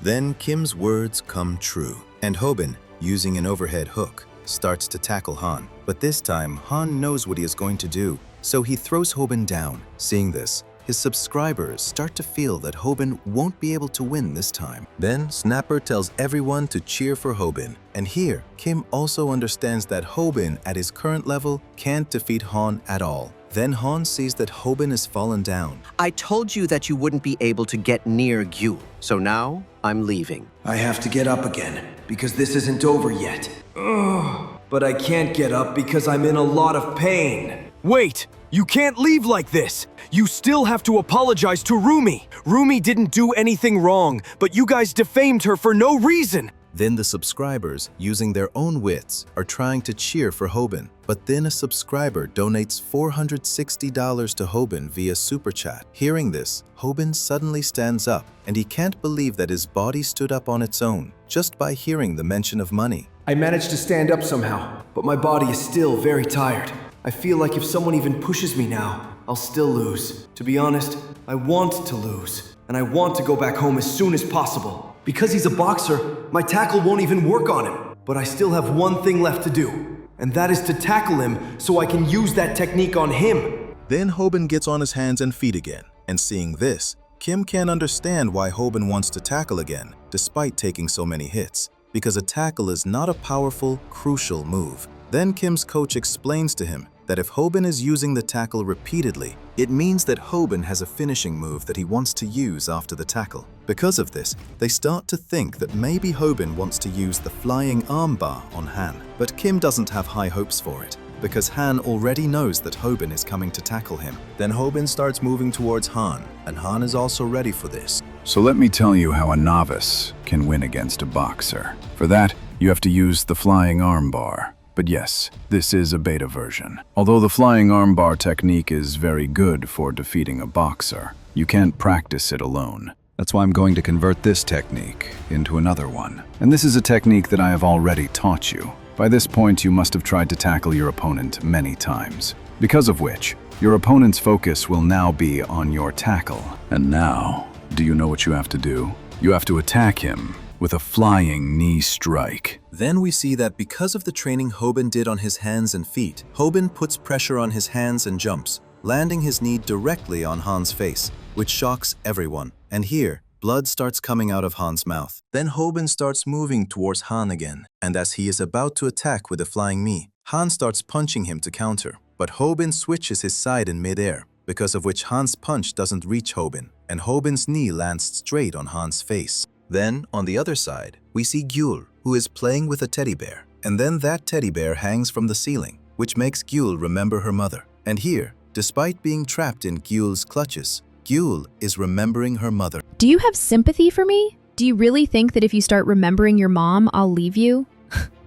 Then Kim's words come true, and Hobin, using an overhead hook, starts to tackle Han. But this time, Han knows what he is going to do, so he throws Hobin down. Seeing this, his subscribers start to feel that Hobin won't be able to win this time. Then Snapper tells everyone to cheer for Hobin. And here, Kim also understands that Hobin, at his current level, can't defeat Han at all. Then Han sees that Hobin has fallen down. I told you that you wouldn't be able to get near Gyul, so now I'm leaving. I have to get up again, because this isn't over yet. Ugh. But I can't get up because I'm in a lot of pain. Wait! You can't leave like this! You still have to apologize to Rumi! Rumi didn't do anything wrong, but you guys defamed her for no reason! Then the subscribers, using their own wits, are trying to cheer for Hobin. But then a subscriber donates $460 to Hobin via Super Chat. Hearing this, Hobin suddenly stands up, and he can't believe that his body stood up on its own, just by hearing the mention of money. I managed to stand up somehow, but my body is still very tired. I feel like if someone even pushes me now, I'll still lose. To be honest, I want to lose, and I want to go back home as soon as possible. Because he's a boxer, my tackle won't even work on him. But I still have one thing left to do, and that is to tackle him so I can use that technique on him. Then Hobin gets on his hands and feet again, and seeing this, Kim can't understand why Hobin wants to tackle again, despite taking so many hits, because a tackle is not a powerful, crucial move. Then Kim's coach explains to him that if Hobin is using the tackle repeatedly, it means that Hobin has a finishing move that he wants to use after the tackle. Because of this, they start to think that maybe Hobin wants to use the flying armbar on Han. But Kim doesn't have high hopes for it, because Han already knows that Hobin is coming to tackle him. Then Hobin starts moving towards Han, and Han is also ready for this. So let me tell you how a novice can win against a boxer. For that, you have to use the flying armbar. But yes, this is a beta version. Although the flying armbar technique is very good for defeating a boxer, you can't practice it alone. That's why I'm going to convert this technique into another one. And this is a technique that I have already taught you. By this point, you must have tried to tackle your opponent many times. Because of which, your opponent's focus will now be on your tackle. And now, do you know what you have to do? You have to attack him with a flying knee strike. Then we see that because of the training Hobin did on his hands and feet, Hobin puts pressure on his hands and jumps, landing his knee directly on Han's face, which shocks everyone. And here, blood starts coming out of Han's mouth. Then Hobin starts moving towards Han again, and as he is about to attack with a flying knee, Han starts punching him to counter. But Hobin switches his side in midair, because of which Han's punch doesn't reach Hobin, and Hobin's knee lands straight on Han's face. Then, on the other side, we see Gyul, who is playing with a teddy bear. And then that teddy bear hangs from the ceiling, which makes Gyul remember her mother. And here, despite being trapped in Gyul's clutches, Gyul is remembering her mother. Do you have sympathy for me? Do you really think that if you start remembering your mom, I'll leave you?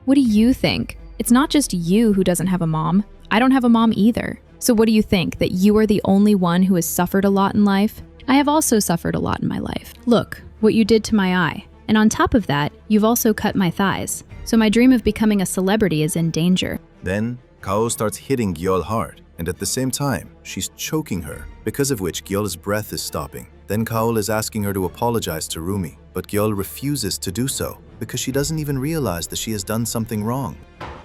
What do you think? It's not just you who doesn't have a mom. I don't have a mom either. So what do you think, that you are the only one who has suffered a lot in life? I have also suffered a lot in my life. Look what you did to my eye. And on top of that, you've also cut my thighs. So my dream of becoming a celebrity is in danger. Then, Kao starts hitting Gyul hard, and at the same time, she's choking her, because of which Gyul's breath is stopping. Then Kaol is asking her to apologize to Rumi, but Gyul refuses to do so, because she doesn't even realize that she has done something wrong.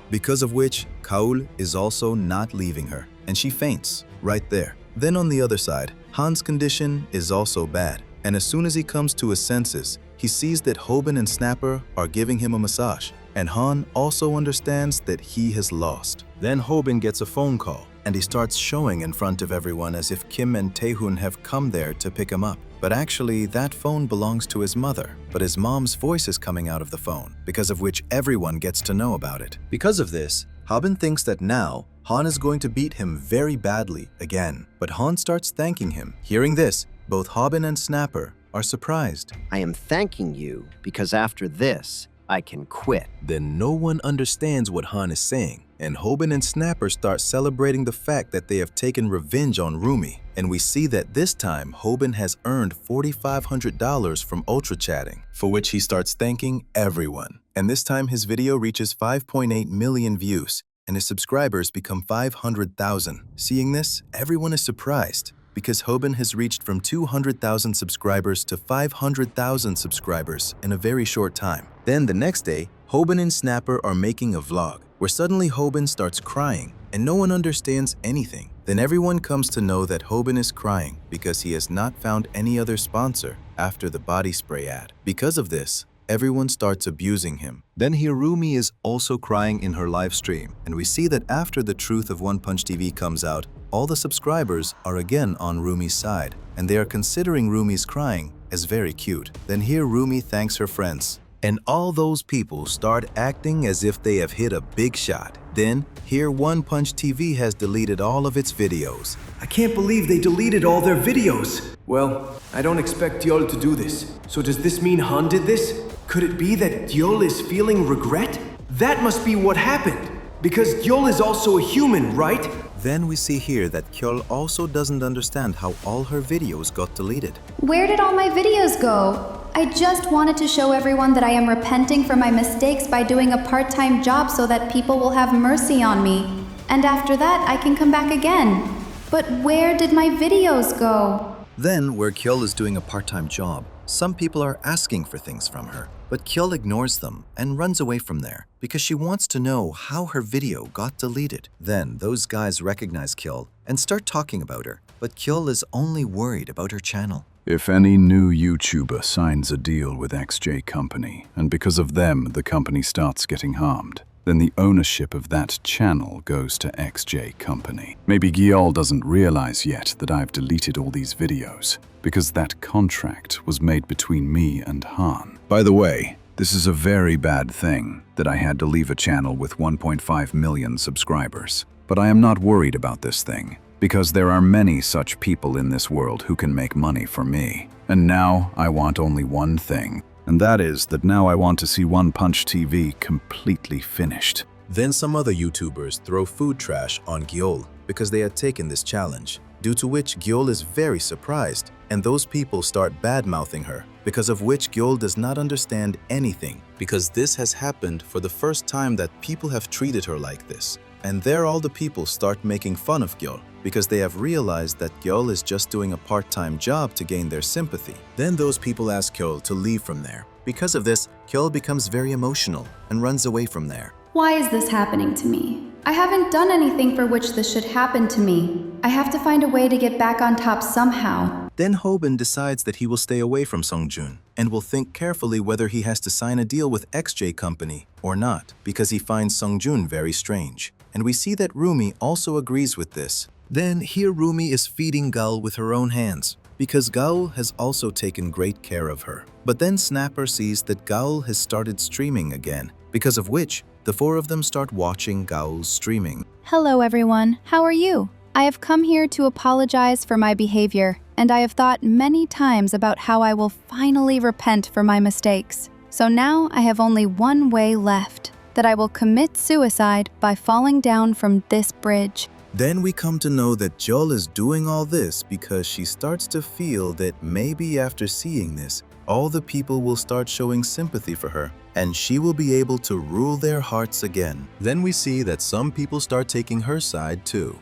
Because of which, Kaul is also not leaving her, and she faints right there. Then on the other side, Han's condition is also bad, and as soon as he comes to his senses, he sees that Hobin and Snapper are giving him a massage, and Han also understands that he has lost. Then Hobin gets a phone call, and he starts showing in front of everyone as if Kim and Taehun have come there to pick him up. But actually, that phone belongs to his mother, but his mom's voice is coming out of the phone, because of which everyone gets to know about it. Because of this, Hobin thinks that now, Han is going to beat him very badly again, but Han starts thanking him. Hearing this, both Hobin and Snapper are surprised. I am thanking you because after this, I can quit. Then no one understands what Han is saying, and Hobin and Snapper start celebrating the fact that they have taken revenge on Rumi. And we see that this time, Hobin has earned $4,500 from ultra chatting, for which he starts thanking everyone. And this time his video reaches 5.8 million views, and his subscribers become 500,000. Seeing this, everyone is surprised, because Hobin has reached from 200,000 subscribers to 500,000 subscribers in a very short time. Then the next day, Hobin and Snapper are making a vlog, where suddenly Hobin starts crying, and no one understands anything. Then everyone comes to know that Hobin is crying because he has not found any other sponsor after the body spray ad. Because of this, everyone starts abusing him. Then Hirumi is also crying in her live stream, and we see that after the truth of One Punch TV comes out, all the subscribers are again on Rumi's side, and they are considering Rumi's crying as very cute. Then here Rumi thanks her friends, and all those people start acting as if they have hit a big shot. Then here One Punch TV has deleted all of its videos. I can't believe they deleted all their videos. Well, I don't expect Diol to do this. So does this mean Han did this? Could it be that Diol is feeling regret? That must be what happened. Because Diol is also a human, right? Then we see here that Kyol also doesn't understand how all her videos got deleted. Where did all my videos go? I just wanted to show everyone that I am repenting for my mistakes by doing a part-time job so that people will have mercy on me. And after that, I can come back again. But where did my videos go? Then, where Kyol is doing a part-time job, some people are asking for things from her, but Kyol ignores them and runs away from there because she wants to know how her video got deleted. Then those guys recognize Kyol and start talking about her, but Kyol is only worried about her channel. If any new YouTuber signs a deal with XJ Company, and because of them the company starts getting harmed, then the ownership of that channel goes to XJ Company. Maybe Gyal doesn't realize yet that I've deleted all these videos, because that contract was made between me and Han. By the way, this is a very bad thing that I had to leave a channel with 1.5 million subscribers. But I am not worried about this thing, because there are many such people in this world who can make money for me. And now I want only one thing, and that is that now I want to see One Punch TV completely finished. Then some other YouTubers throw food trash on Gyol because they had taken this challenge, due to which Gyol is very surprised, and those people start bad-mouthing her, because of which Gyol does not understand anything, because this has happened for the first time that people have treated her like this. And there all the people start making fun of Gyol, because they have realized that Gyol is just doing a part-time job to gain their sympathy. Then those people ask Gyol to leave from there. Because of this, Gyol becomes very emotional and runs away from there. Why is this happening to me? I haven't done anything for which this should happen to me. I have to find a way to get back on top somehow. Then Hobin decides that he will stay away from Songjun and will think carefully whether he has to sign a deal with XJ Company or not, because he finds Songjun very strange. And we see that Rumi also agrees with this. Then here Rumi is feeding Gaul with her own hands, because Gaul has also taken great care of her. But then Snapper sees that Gaul has started streaming again, because of which the four of them start watching Gaul's streaming. Hello everyone, how are you? I have come here to apologize for my behavior, and I have thought many times about how I will finally repent for my mistakes. So now I have only one way left, that I will commit suicide by falling down from this bridge. Then we come to know that Gyol is doing all this because she starts to feel that maybe after seeing this, all the people will start showing sympathy for her, and she will be able to rule their hearts again. Then we see that some people start taking her side too.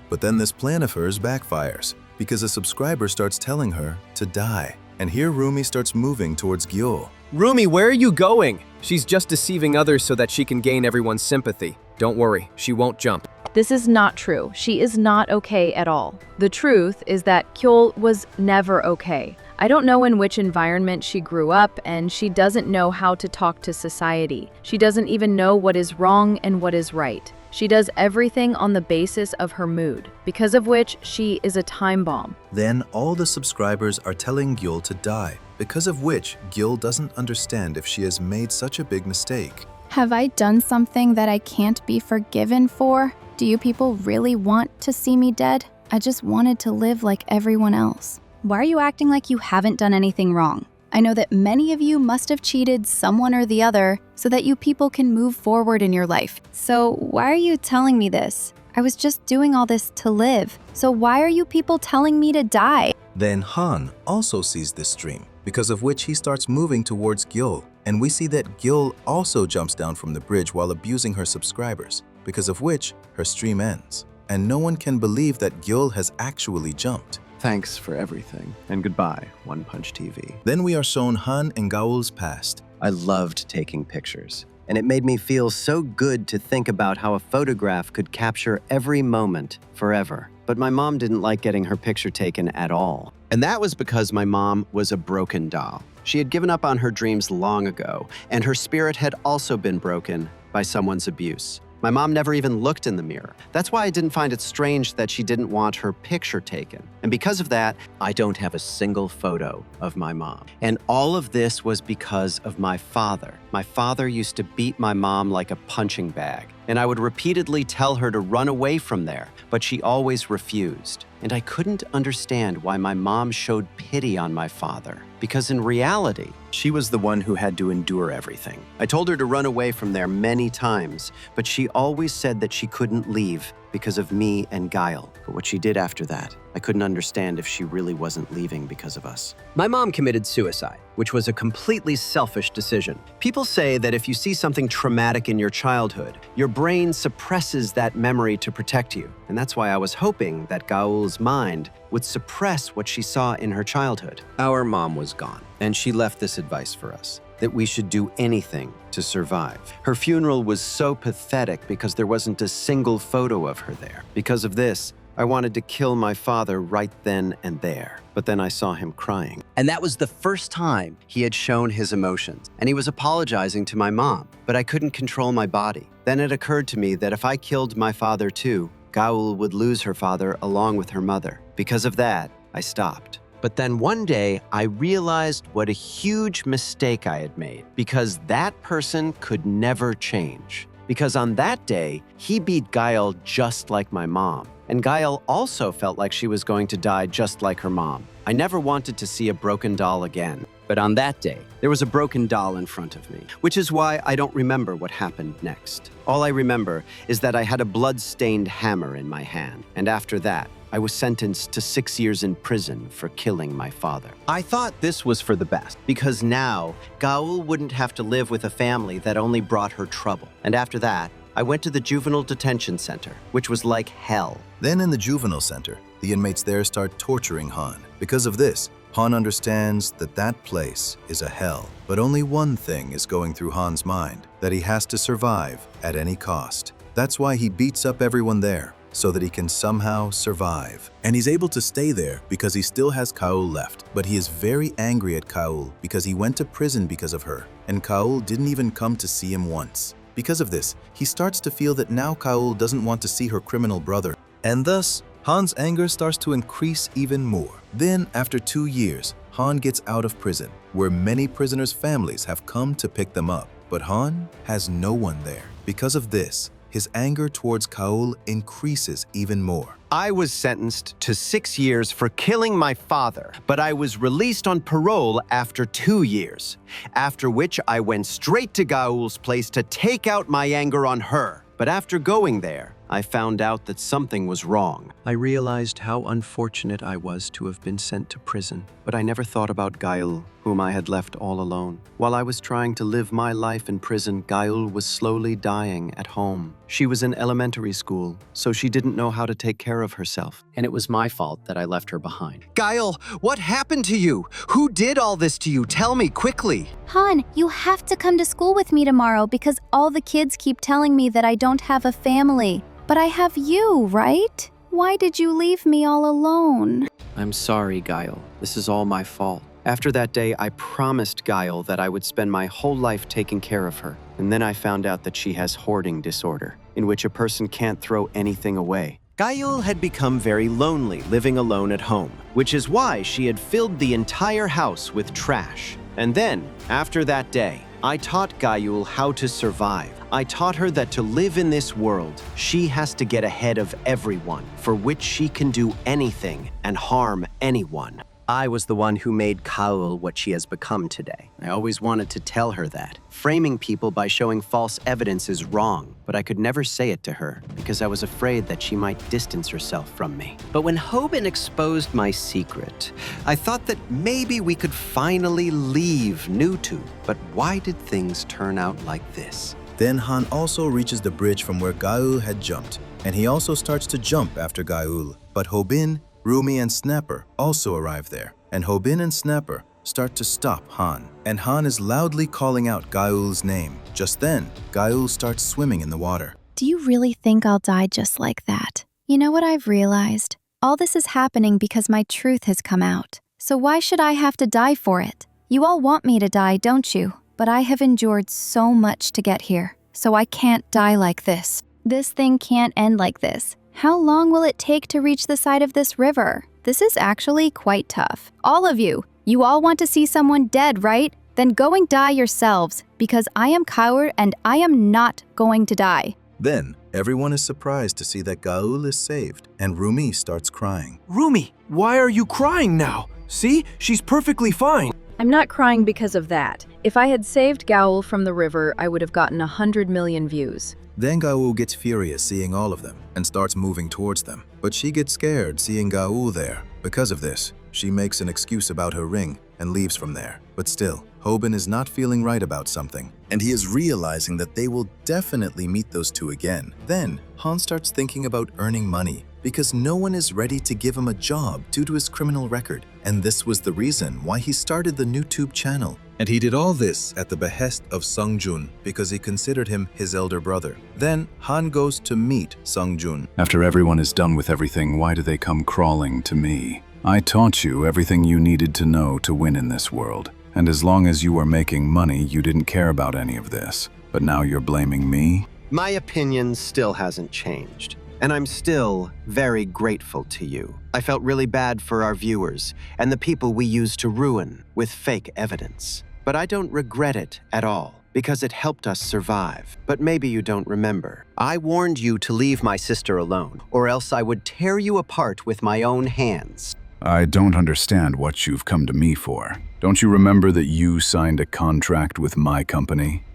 But then this plan of hers backfires, because a subscriber starts telling her to die. And here Rumi starts moving towards Gyol. Rumi, where are you going? She's just deceiving others so that she can gain everyone's sympathy. Don't worry, she won't jump. This is not true. She is not okay at all. The truth is that Kyol was never okay. I don't know in which environment she grew up, and she doesn't know how to talk to society. She doesn't even know what is wrong and what is right. She does everything on the basis of her mood, because of which she is a time bomb. Then all the subscribers are telling Gyul to die, because of which Gyul doesn't understand if she has made such a big mistake. Have I done something that I can't be forgiven for? Do you people really want to see me dead? I just wanted to live like everyone else. Why are you acting like you haven't done anything wrong? I know that many of you must have cheated someone or the other so that you people can move forward in your life. So why are you telling me this? I was just doing all this to live. So why are you people telling me to die? Then Han also sees this stream, because of which he starts moving towards Gyul. And we see that Gyul also jumps down from the bridge while abusing her subscribers, because of which her stream ends. And no one can believe that Gyul has actually jumped. Thanks for everything, and goodbye, One Punch TV. Then we are shown Han and Gaul's past. I loved taking pictures, and it made me feel so good to think about how a photograph could capture every moment forever. But my mom didn't like getting her picture taken at all. And that was because my mom was a broken doll. She had given up on her dreams long ago, and her spirit had also been broken by someone's abuse. My mom never even looked in the mirror. That's why I didn't find it strange that she didn't want her picture taken. And because of that, I don't have a single photo of my mom. And all of this was because of my father. My father used to beat my mom like a punching bag, and I would repeatedly tell her to run away from there, but she always refused. And I couldn't understand why my mom showed pity on my father, because in reality, she was the one who had to endure everything. I told her to run away from there many times, but she always said that she couldn't leave because of me and Guile. But what she did after that, I couldn't understand if she really wasn't leaving because of us. My mom committed suicide, which was a completely selfish decision. People say that if you see something traumatic in your childhood, your brain suppresses that memory to protect you. And that's why I was hoping that Gaul's mind would suppress what she saw in her childhood. Our mom was gone, and she left this advice for us, that we should do anything to survive. Her funeral was so pathetic because there wasn't a single photo of her there. Because of this, I wanted to kill my father right then and there. But then I saw him crying. And that was the first time he had shown his emotions. And he was apologizing to my mom, but I couldn't control my body. Then it occurred to me that if I killed my father too, Gaul would lose her father along with her mother. Because of that, I stopped. But then one day, I realized what a huge mistake I had made, because that person could never change. Because on that day, he beat Guile just like my mom. And Guile also felt like she was going to die just like her mom. I never wanted to see a broken doll again. But on that day, there was a broken doll in front of me, which is why I don't remember what happened next. All I remember is that I had a blood-stained hammer in my hand. And after that, I was sentenced to 6 years in prison for killing my father. I thought this was for the best, because now Gaul wouldn't have to live with a family that only brought her trouble. And after that, I went to the juvenile detention center, which was like hell. Then in the juvenile center, the inmates there start torturing Han. Because of this, Han understands that that place is a hell. But only one thing is going through Han's mind, that he has to survive at any cost. That's why he beats up everyone there, so that he can somehow survive. And he's able to stay there because he still has Kaul left. But he is very angry at Kaul because he went to prison because of her, and Kaul didn't even come to see him once. Because of this, he starts to feel that now Kaul doesn't want to see her criminal brother, and thus, Han's anger starts to increase even more. Then, after 2 years, Han gets out of prison, where many prisoners' families have come to pick them up. But Han has no one there. Because of this, his anger towards Kaul increases even more. I was sentenced to 6 years for killing my father, but I was released on parole after 2 years, after which I went straight to Gaul's place to take out my anger on her. But after going there, I found out that something was wrong. I realized how unfortunate I was to have been sent to prison, but I never thought about Gaul whom I had left all alone. While I was trying to live my life in prison, Gaul was slowly dying at home. She was in elementary school, so she didn't know how to take care of herself. And it was my fault that I left her behind. Gaul, what happened to you? Who did all this to you? Tell me quickly. Han, you have to come to school with me tomorrow because all the kids keep telling me that I don't have a family. But I have you, right? Why did you leave me all alone? I'm sorry, Gaul. This is all my fault. After that day, I promised Gaul that I would spend my whole life taking care of her. And then I found out that she has hoarding disorder, in which a person can't throw anything away. Gaul had become very lonely, living alone at home, which is why she had filled the entire house with trash. And then, after that day, I taught Gaul how to survive. I taught her that to live in this world, she has to get ahead of everyone, for which she can do anything and harm anyone. I was the one who made Gaul what she has become today. I always wanted to tell her that. Framing people by showing false evidence is wrong, but I could never say it to her because I was afraid that she might distance herself from me. But when Hobin exposed my secret, I thought that maybe we could finally leave YouTube. But why did things turn out like this? Then Han also reaches the bridge from where Gaul had jumped, and he also starts to jump after Gaul. But Hobin, Rumi, and Snapper also arrive there, and Hobin and Snapper start to stop Han, and Han is loudly calling out Gaul's name. Just then, Gaul starts swimming in the water. Do you really think I'll die just like that? You know what I've realized? All this is happening because my truth has come out. So why should I have to die for it? You all want me to die, don't you? But I have endured so much to get here, so I can't die like this. This thing can't end like this. How long will it take to reach the side of this river? This is actually quite tough. All of you all want to see someone dead, right? Then go and die yourselves, because I am coward and I am not going to die. Then, everyone is surprised to see that Gaul is saved, and Rumi starts crying. Rumi, why are you crying now? See, she's perfectly fine. I'm not crying because of that. If I had saved Gaul from the river, I would have gotten 100 million views. Then Gaul gets furious seeing all of them and starts moving towards them. But she gets scared seeing Gaul there. Because of this, she makes an excuse about her ring and leaves from there. But still, Hobin is not feeling right about something, and he is realizing that they will definitely meet those two again. Then, Han starts thinking about earning money because no one is ready to give him a job due to his criminal record. And this was the reason why he started the YouTube channel. And he did all this at the behest of Sungjun because he considered him his elder brother. Then Han goes to meet Sungjun. After everyone is done with everything, why do they come crawling to me? I taught you everything you needed to know to win in this world. And as long as you were making money, you didn't care about any of this. But now you're blaming me? My opinion still hasn't changed. And I'm still very grateful to you. I felt really bad for our viewers and the people we used to ruin with fake evidence. But I don't regret it at all because it helped us survive. But maybe you don't remember. I warned you to leave my sister alone, or else I would tear you apart with my own hands. I don't understand what you've come to me for. Don't you remember that you signed a contract with my company?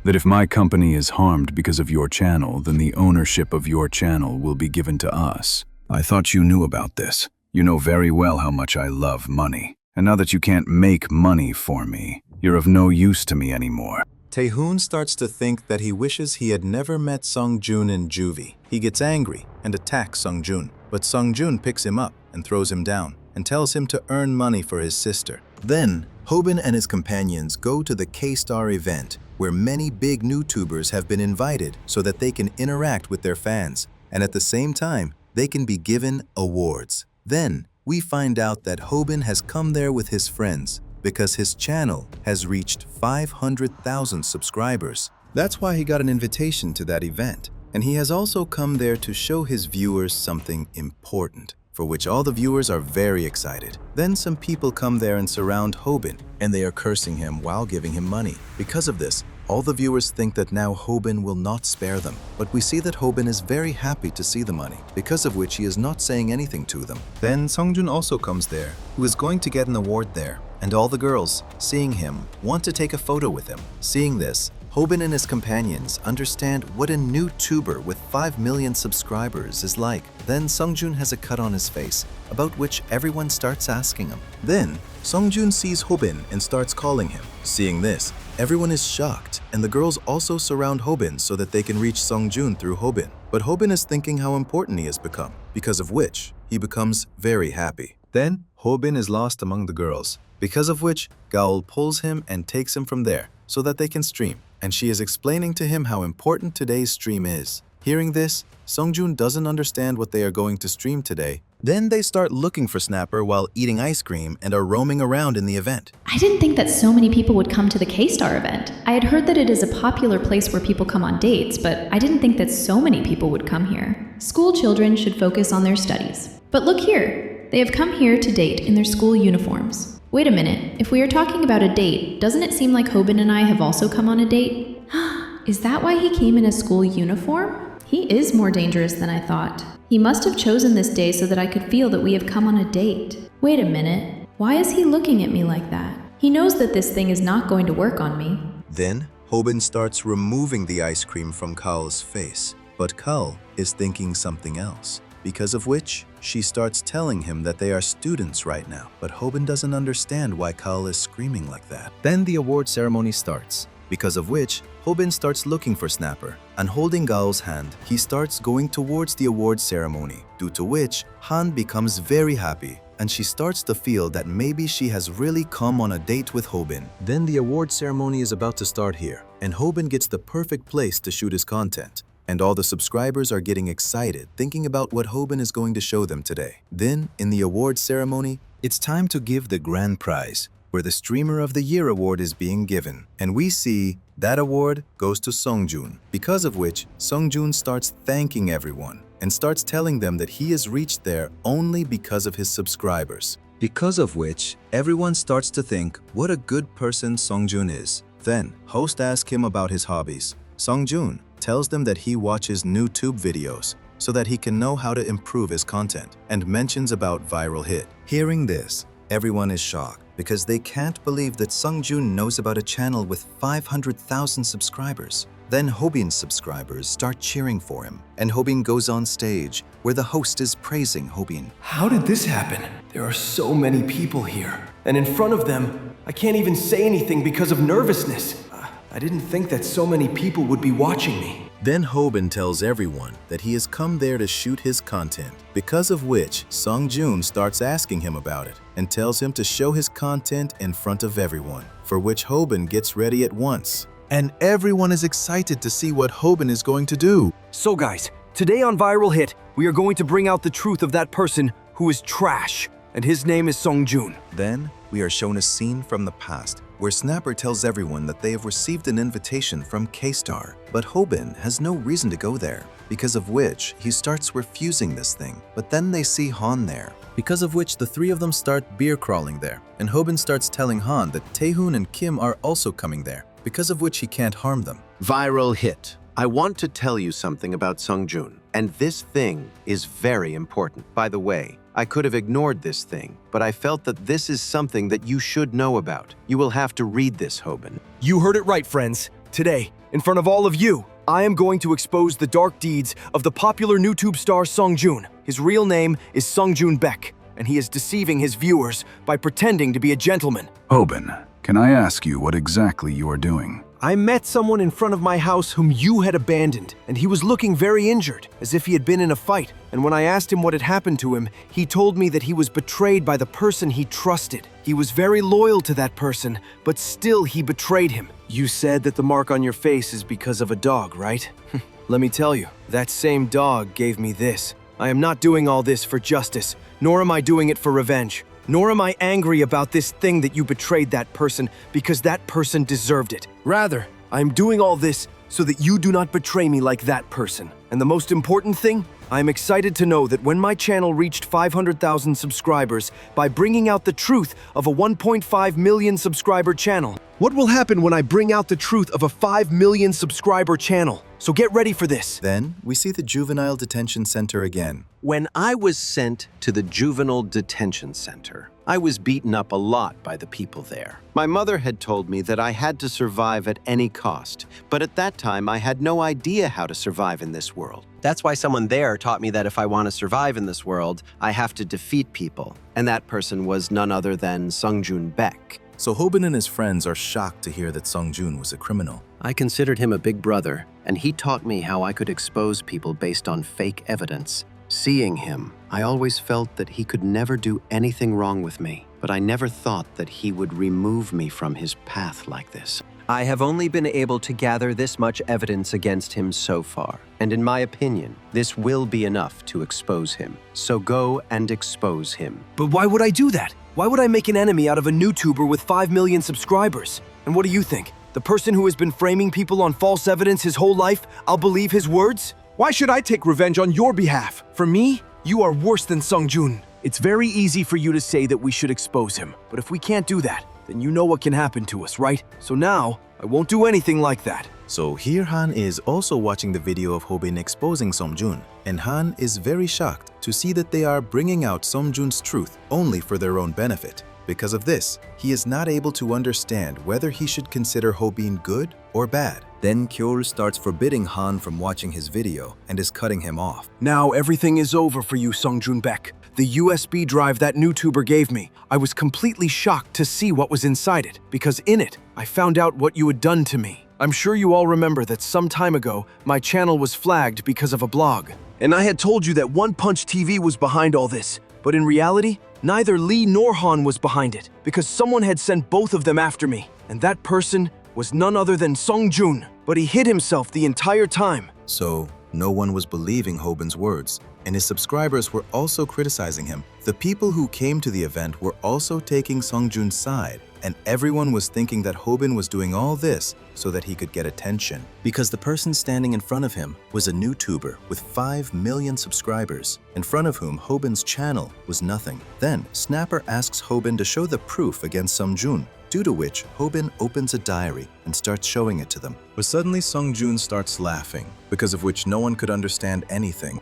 That if my company is harmed because of your channel, then the ownership of your channel will be given to us. I thought you knew about this. You know very well how much I love money. And now that you can't make money for me, you're of no use to me anymore. Taehoon starts to think that he wishes he had never met Sungjun in juvie. He gets angry and attacks Sungjun, but Sungjun picks him up and throws him down and tells him to earn money for his sister. Then, Hobin and his companions go to the K-Star event, where many big YouTubers have been invited so that they can interact with their fans, and at the same time, they can be given awards. Then, we find out that Hobin has come there with his friends because his channel has reached 500,000 subscribers. That's why he got an invitation to that event, and he has also come there to show his viewers something important, for which all the viewers are very excited. Then some people come there and surround Hobin, and they are cursing him while giving him money. Because of this, all the viewers think that now Hobin will not spare them. But we see that Hobin is very happy to see the money, because of which he is not saying anything to them. Then Sungjun also comes there, who is going to get an award there, and all the girls, seeing him, want to take a photo with him. Seeing this, Hobin and his companions understand what a new tuber with 5 million subscribers is like. Then Sungjun has a cut on his face, about which everyone starts asking him. Then, Sungjun sees Hobin and starts calling him. Seeing this, everyone is shocked, and the girls also surround Hobin so that they can reach Sungjun through Hobin. But Hobin is thinking how important he has become, because of which he becomes very happy. Then, Hobin is lost among the girls, because of which Gaul pulls him and takes him from there so that they can stream, and she is explaining to him how important today's stream is. Hearing this, Sungjun doesn't understand what they are going to stream today. Then they start looking for Snapper while eating ice cream and are roaming around in the event. I didn't think that so many people would come to the K-Star event. I had heard that it is a popular place where people come on dates, but I didn't think that so many people would come here. School children should focus on their studies. But look here, they have come here to date in their school uniforms. Wait a minute, if we are talking about a date, doesn't it seem like Hobin and I have also come on a date? Is that why he came in a school uniform? He is more dangerous than I thought. He must have chosen this day so that I could feel that we have come on a date. Wait a minute, why is he looking at me like that? He knows that this thing is not going to work on me. Then, Hobin starts removing the ice cream from Kaul's face, but Kaul is thinking something else, because of which she starts telling him that they are students right now, but Hobin doesn't understand why Kaul is screaming like that. Then the award ceremony starts, because of which Hobin starts looking for Snapper, and holding Gao's hand, he starts going towards the award ceremony, due to which Han becomes very happy, and she starts to feel that maybe she has really come on a date with Hobin. Then the award ceremony is about to start here, and Hobin gets the perfect place to shoot his content, and all the subscribers are getting excited thinking about what Hobin is going to show them today. Then, in the award ceremony, it's time to give the grand prize, where the Streamer of the Year award is being given, and we see that award goes to Sungjun, because of which Sungjun starts thanking everyone and starts telling them that he has reached there only because of his subscribers. Because of which everyone starts to think what a good person Sungjun is. Then, host asks him about his hobbies. Sungjun tells them that he watches new tube videos so that he can know how to improve his content, and mentions about viral hit. Hearing this, everyone is shocked, because they can't believe that Sungjun knows about a channel with 500,000 subscribers. Then Hobin's subscribers start cheering for him, and Hobin goes on stage where the host is praising Hobin. How did this happen? There are so many people here, and in front of them, I can't even say anything because of nervousness. I didn't think that so many people would be watching me. Then Hobin tells everyone that he has come there to shoot his content, because of which Sungjun starts asking him about it and tells him to show his content in front of everyone, for which Hobin gets ready at once. And everyone is excited to see what Hobin is going to do. So guys, today on Viral Hit, we are going to bring out the truth of that person who is trash, and his name is Sungjun. Then we are shown a scene from the past where Snapper tells everyone that they have received an invitation from K-Star, but Hobin has no reason to go there, because of which he starts refusing this thing. But then they see Han there, because of which the three of them start beer crawling there, and Hobin starts telling Han that Taehoon and Kim are also coming there, because of which he can't harm them. Viral Hit. I want to tell you something about Sungjun, and this thing is very important. By the way, I could have ignored this thing, but I felt that this is something that you should know about. You will have to read this, Hobin. You heard it right, friends. Today, in front of all of you, I am going to expose the dark deeds of the popular YouTube star Sungjun. His real name is Sungjun Baek, and he is deceiving his viewers by pretending to be a gentleman. Hobin, can I ask you what exactly you are doing? I met someone in front of my house whom you had abandoned, and he was looking very injured, as if he had been in a fight. And when I asked him what had happened to him, he told me that he was betrayed by the person he trusted. He was very loyal to that person, but still he betrayed him. You said that the mark on your face is because of a dog, right? Let me tell you, that same dog gave me this. I am not doing all this for justice, nor am I doing it for revenge. Nor am I angry about this thing that you betrayed that person because that person deserved it. Rather, I am doing all this so that you do not betray me like that person. And the most important thing, I am excited to know that when my channel reached 500,000 subscribers by bringing out the truth of a 1.5 million subscriber channel. What will happen when I bring out the truth of a 5 million subscriber channel? So get ready for this. Then we see the Juvenile Detention Center again. When I was sent to the Juvenile Detention Center, I was beaten up a lot by the people there. My mother had told me that I had to survive at any cost, but at that time I had no idea how to survive in this world. That's why someone there taught me that if I want to survive in this world, I have to defeat people. And that person was none other than Sungjun Baek. So Hobin and his friends are shocked to hear that Sungjun was a criminal. I considered him a big brother, and he taught me how I could expose people based on fake evidence. Seeing him, I always felt that he could never do anything wrong with me, but I never thought that he would remove me from his path like this. I have only been able to gather this much evidence against him so far, and in my opinion, this will be enough to expose him. So go and expose him. But why would I do that? Why would I make an enemy out of a YouTuber with 5 million subscribers? And what do you think? The person who has been framing people on false evidence his whole life, I'll believe his words? Why should I take revenge on your behalf? For me, you are worse than Sungjun. It's very easy for you to say that we should expose him, but if we can't do that, then you know what can happen to us, right? So now, I won't do anything like that. So here Han is also watching the video of Hobin exposing Sungjun, and Han is very shocked to see that they are bringing out Sungjun's truth only for their own benefit. Because of this, he is not able to understand whether he should consider Hobin good or bad. Then Kjol starts forbidding Han from watching his video and is cutting him off. Now everything is over for you, Sungjun Baek. The USB drive that YouTuber gave me, I was completely shocked to see what was inside it, because in it, I found out what you had done to me. I'm sure you all remember that some time ago, my channel was flagged because of a blog. And I had told you that One Punch TV was behind all this, but in reality, neither Lee nor Han was behind it, because someone had sent both of them after me, and that person was none other than Sungjun, but he hid himself the entire time. So, no one was believing Hobin's words, and his subscribers were also criticizing him. The people who came to the event were also taking Sungjun's side, and everyone was thinking that Hobin was doing all this so that he could get attention. Because the person standing in front of him was a YouTuber with 5 million subscribers, in front of whom Hobin's channel was nothing. Then, Snapper asks Hobin to show the proof against Sungjun, due to which Hobin opens a diary and starts showing it to them. But suddenly Sungjun starts laughing, because of which no one could understand anything.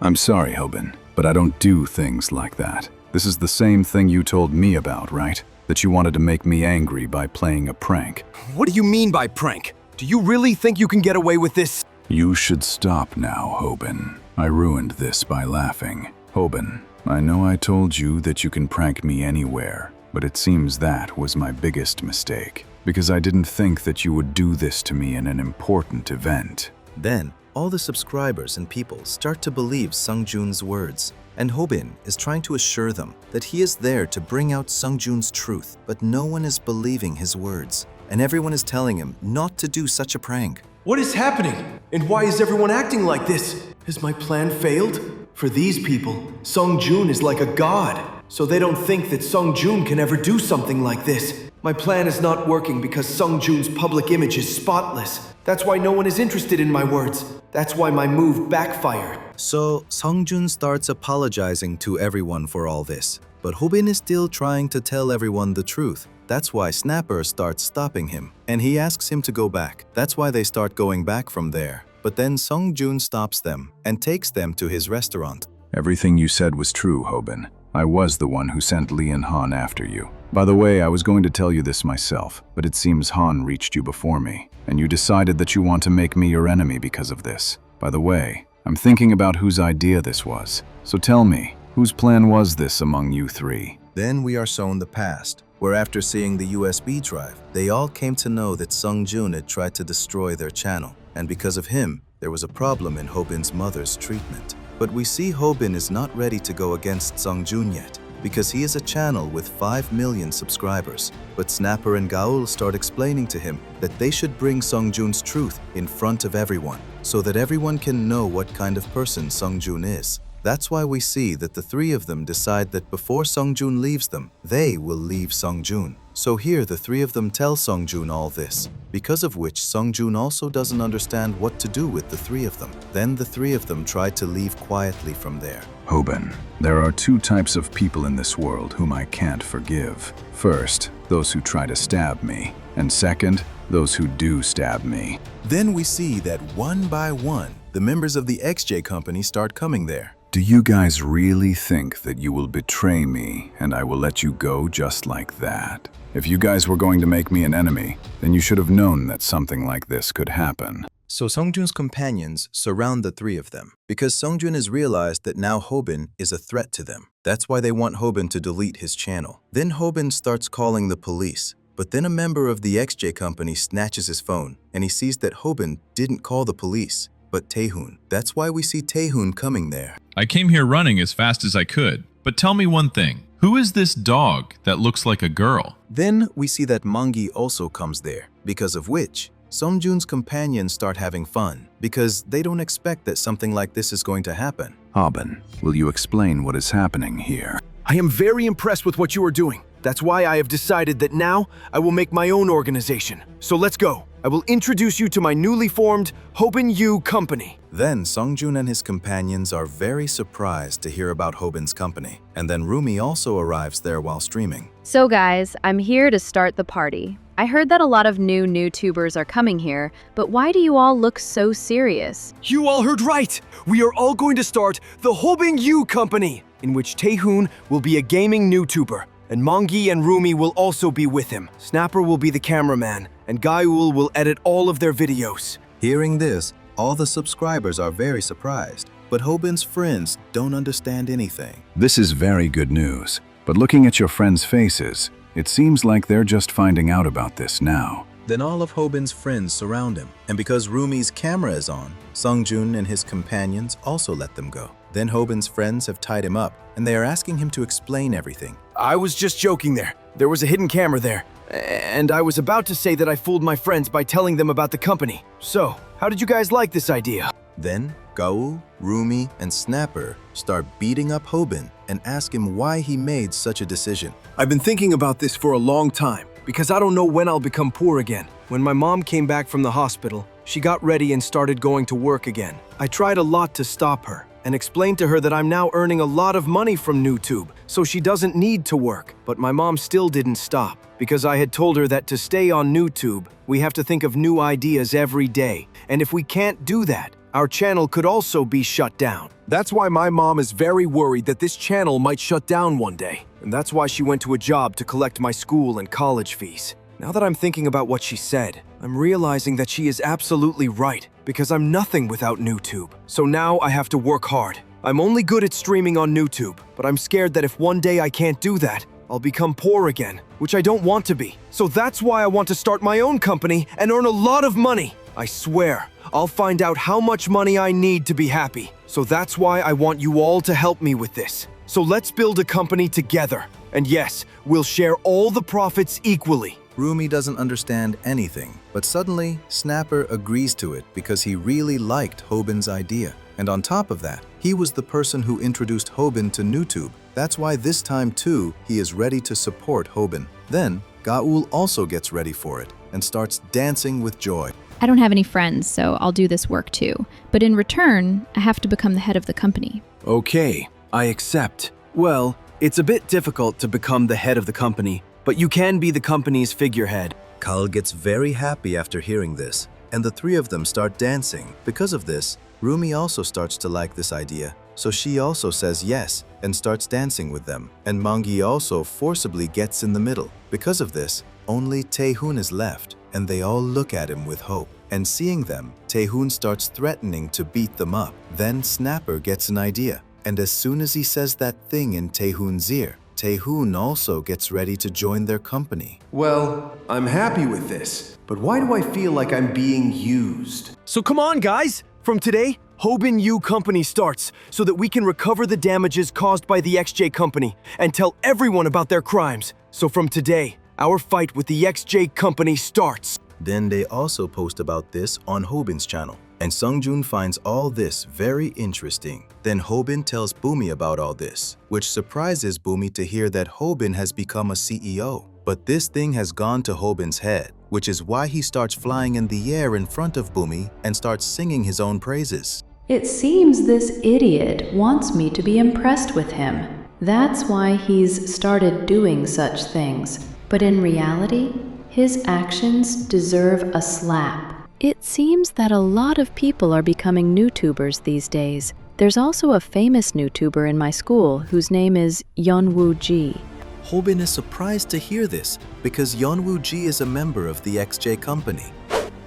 I'm sorry, Hobin, but I don't do things like that. This is the same thing you told me about, right? That you wanted to make me angry by playing a prank. What do you mean by prank? Do you really think you can get away with this? You should stop now, Hobin. I ruined this by laughing. Hobin, I know I told you that you can prank me anywhere, but it seems that was my biggest mistake, because I didn't think that you would do this to me in an important event. Then, all the subscribers and people start to believe Sungjun's words, and Hobin is trying to assure them that he is there to bring out Sungjun's truth, but no one is believing his words, and everyone is telling him not to do such a prank. What is happening? And why is everyone acting like this? Has my plan failed? For these people, Sungjun is like a god, so they don't think that Sungjun can ever do something like this. My plan is not working because Sungjun's public image is spotless. That's why no one is interested in my words. That's why my move backfired. So, Sungjun starts apologizing to everyone for all this. But Hobin is still trying to tell everyone the truth. That's why Snapper starts stopping him, and he asks him to go back. That's why they start going back from there. But then Sungjun stops them and takes them to his restaurant. Everything you said was true, Hobin. I was the one who sent Lee and Han after you. By the way, I was going to tell you this myself, but it seems Han reached you before me, and you decided that you want to make me your enemy because of this. By the way, I'm thinking about whose idea this was. So tell me, whose plan was this among you three? Then we are shown the past, where after seeing the USB drive, they all came to know that Sungjun had tried to destroy their channel, and because of him, there was a problem in Hobin's mother's treatment. But we see Hobin is not ready to go against Sungjun yet, because he is a channel with 5 million subscribers. But Snapper and Gaul start explaining to him that they should bring Sungjun's truth in front of everyone, so that everyone can know what kind of person Sungjun is. That's why we see that the three of them decide that before Sungjun leaves them, they will leave Sungjun. So here the three of them tell Sungjun all this, because of which Sungjun also doesn't understand what to do with the three of them. Then the three of them try to leave quietly from there. Hobin, there are 2 types of people in this world whom I can't forgive. First, those who try to stab me, and second, those who do stab me. Then we see that one by one, the members of the XJ company start coming there. Do you guys really think that you will betray me and I will let you go just like that? If you guys were going to make me an enemy, then you should have known that something like this could happen. So Songjun's companions surround the three of them because Songjun has realized that now Hobin is a threat to them. That's why they want Hobin to delete his channel. Then Hobin starts calling the police, but then a member of the XJ company snatches his phone and he sees that Hobin didn't call the police, but Taehoon. That's why we see Taehoon coming there. I came here running as fast as I could, but tell me one thing. Who is this dog that looks like a girl? Then we see that Mangi also comes there, because of which Songjun's companions start having fun, because they don't expect that something like this is going to happen. Hobin, will you explain what is happening here? I am very impressed with what you are doing. That's why I have decided that now I will make my own organization. So let's go. I will introduce you to my newly formed Hobin U company. Then Songjun and his companions are very surprised to hear about Hobin's company. And then Rumi also arrives there while streaming. So guys, I'm here to start the party. I heard that a lot of new YouTubers are coming here, but why do you all look so serious? You all heard right! We are all going to start the Hobin U company, in which Taehoon will be a gaming YouTuber, and Mangi and Rumi will also be with him. Snapper will be the cameraman, and Gaiul will edit all of their videos. Hearing this, all the subscribers are very surprised, but Hobin's friends don't understand anything. This is very good news, but looking at your friends' faces, it seems like they're just finding out about this now. Then all of Hobin's friends surround him, and because Rumi's camera is on, Songjun and his companions also let them go. Then Hobin's friends have tied him up, and they are asking him to explain everything. I was just joking there. There was a hidden camera there. And I was about to say that I fooled my friends by telling them about the company. So, how did you guys like this idea? Then Gaul, Rumi, and Snapper start beating up Hobin and ask him why he made such a decision. I've been thinking about this for a long time, because I don't know when I'll become poor again. When my mom came back from the hospital, she got ready and started going to work again. I tried a lot to stop her and explained to her that I'm now earning a lot of money from YouTube, so she doesn't need to work. But my mom still didn't stop, because I had told her that to stay on YouTube, we have to think of new ideas every day. And if we can't do that, our channel could also be shut down. That's why my mom is very worried that this channel might shut down one day. And that's why she went to a job to collect my school and college fees. Now that I'm thinking about what she said, I'm realizing that she is absolutely right, because I'm nothing without YouTube. So now I have to work hard. I'm only good at streaming on YouTube, but I'm scared that if one day I can't do that, I'll become poor again, which I don't want to be. So that's why I want to start my own company and earn a lot of money. I swear, I'll find out how much money I need to be happy. So that's why I want you all to help me with this. So let's build a company together. And yes, we'll share all the profits equally. Rumi doesn't understand anything, but suddenly Snapper agrees to it because he really liked Hobin's idea. And on top of that, he was the person who introduced Hobin to YouTube. That's why this time too, he is ready to support Hobin. Then, Gaul also gets ready for it and starts dancing with joy. I don't have any friends, so I'll do this work too. But in return, I have to become the head of the company. Okay, I accept. Well, it's a bit difficult to become the head of the company, but you can be the company's figurehead. Kal gets very happy after hearing this, and the three of them start dancing. Because of this, Rumi also starts to like this idea, so she also says yes and starts dancing with them. And Mangi also forcibly gets in the middle. Because of this, only Taehoon is left, and they all look at him with hope. And seeing them, Taehoon starts threatening to beat them up. Then Snapper gets an idea, and as soon as he says that thing in Taehoon's ear, Taehoon also gets ready to join their company. Well, I'm happy with this, but why do I feel like I'm being used? So come on, guys! From today, Hobin U Company starts so that we can recover the damages caused by the XJ Company and tell everyone about their crimes. So from today, our fight with the XJ Company starts. Then they also post about this on Hobin's channel, and Songjun finds all this very interesting. Then Hobin tells Bumi about all this, which surprises Bumi to hear that Hobin has become a CEO. But this thing has gone to Hobin's head, which is why he starts flying in the air in front of Bumi and starts singing his own praises. It seems this idiot wants me to be impressed with him. That's why he's started doing such things. But in reality, his actions deserve a slap. It seems that a lot of people are becoming YouTubers these days. There's also a famous YouTuber in my school whose name is Yeonwoo Ji. Hobin is surprised to hear this because Yeonwoo Ji is a member of the XJ company.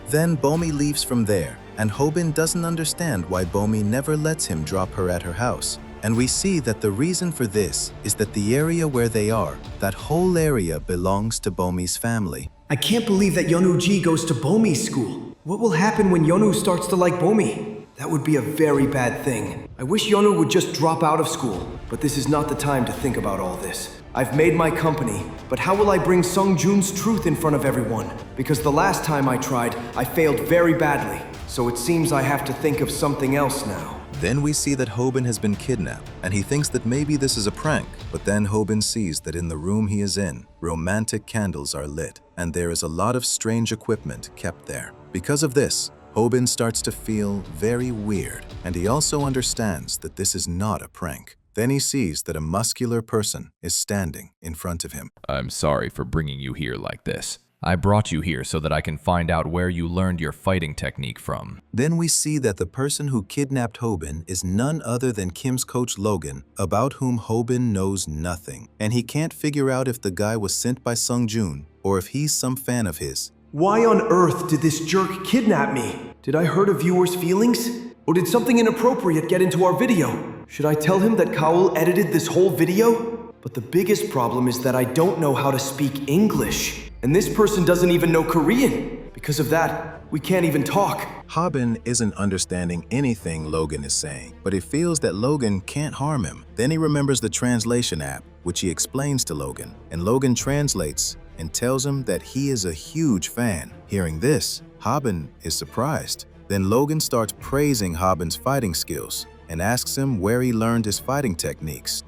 Then Bomi leaves from there, and Hobin doesn't understand why Bomi never lets him drop her at her house. And we see that the reason for this is that the area where they are, that whole area belongs to Bomi's family. I can't believe that Yeonwoo Ji goes to Bomi's school. What will happen when Yeonwoo starts to like Bomi? That would be a very bad thing. I wish Yeonwoo would just drop out of school, but this is not the time to think about all this. I've made my company, but how will I bring Sungjoon's truth in front of everyone? Because the last time I tried, I failed very badly. So it seems I have to think of something else now. Then we see that Hobin has been kidnapped, and he thinks that maybe this is a prank. But then Hobin sees that in the room he is in, romantic candles are lit, and there is a lot of strange equipment kept there. Because of this, Hobin starts to feel very weird, and he also understands that this is not a prank. Then he sees that a muscular person is standing in front of him. I'm sorry for bringing you here like this. I brought you here so that I can find out where you learned your fighting technique from. Then we see that the person who kidnapped Hobin is none other than Kim's coach Logan, about whom Hobin knows nothing. And he can't figure out if the guy was sent by Sungjoon or if he's some fan of his. Why on earth did this jerk kidnap me? Did I hurt a viewer's feelings? Or did something inappropriate get into our video? Should I tell him that Kaul edited this whole video? But the biggest problem is that I don't know how to speak English. And this person doesn't even know Korean. Because of that, we can't even talk. Hobin isn't understanding anything Logan is saying, but he feels that Logan can't harm him. Then he remembers the translation app, which he explains to Logan, and Logan translates and tells him that he is a huge fan. Hearing this, Hobin is surprised. Then Logan starts praising Hobin's fighting skills and asks him where he learned his fighting techniques.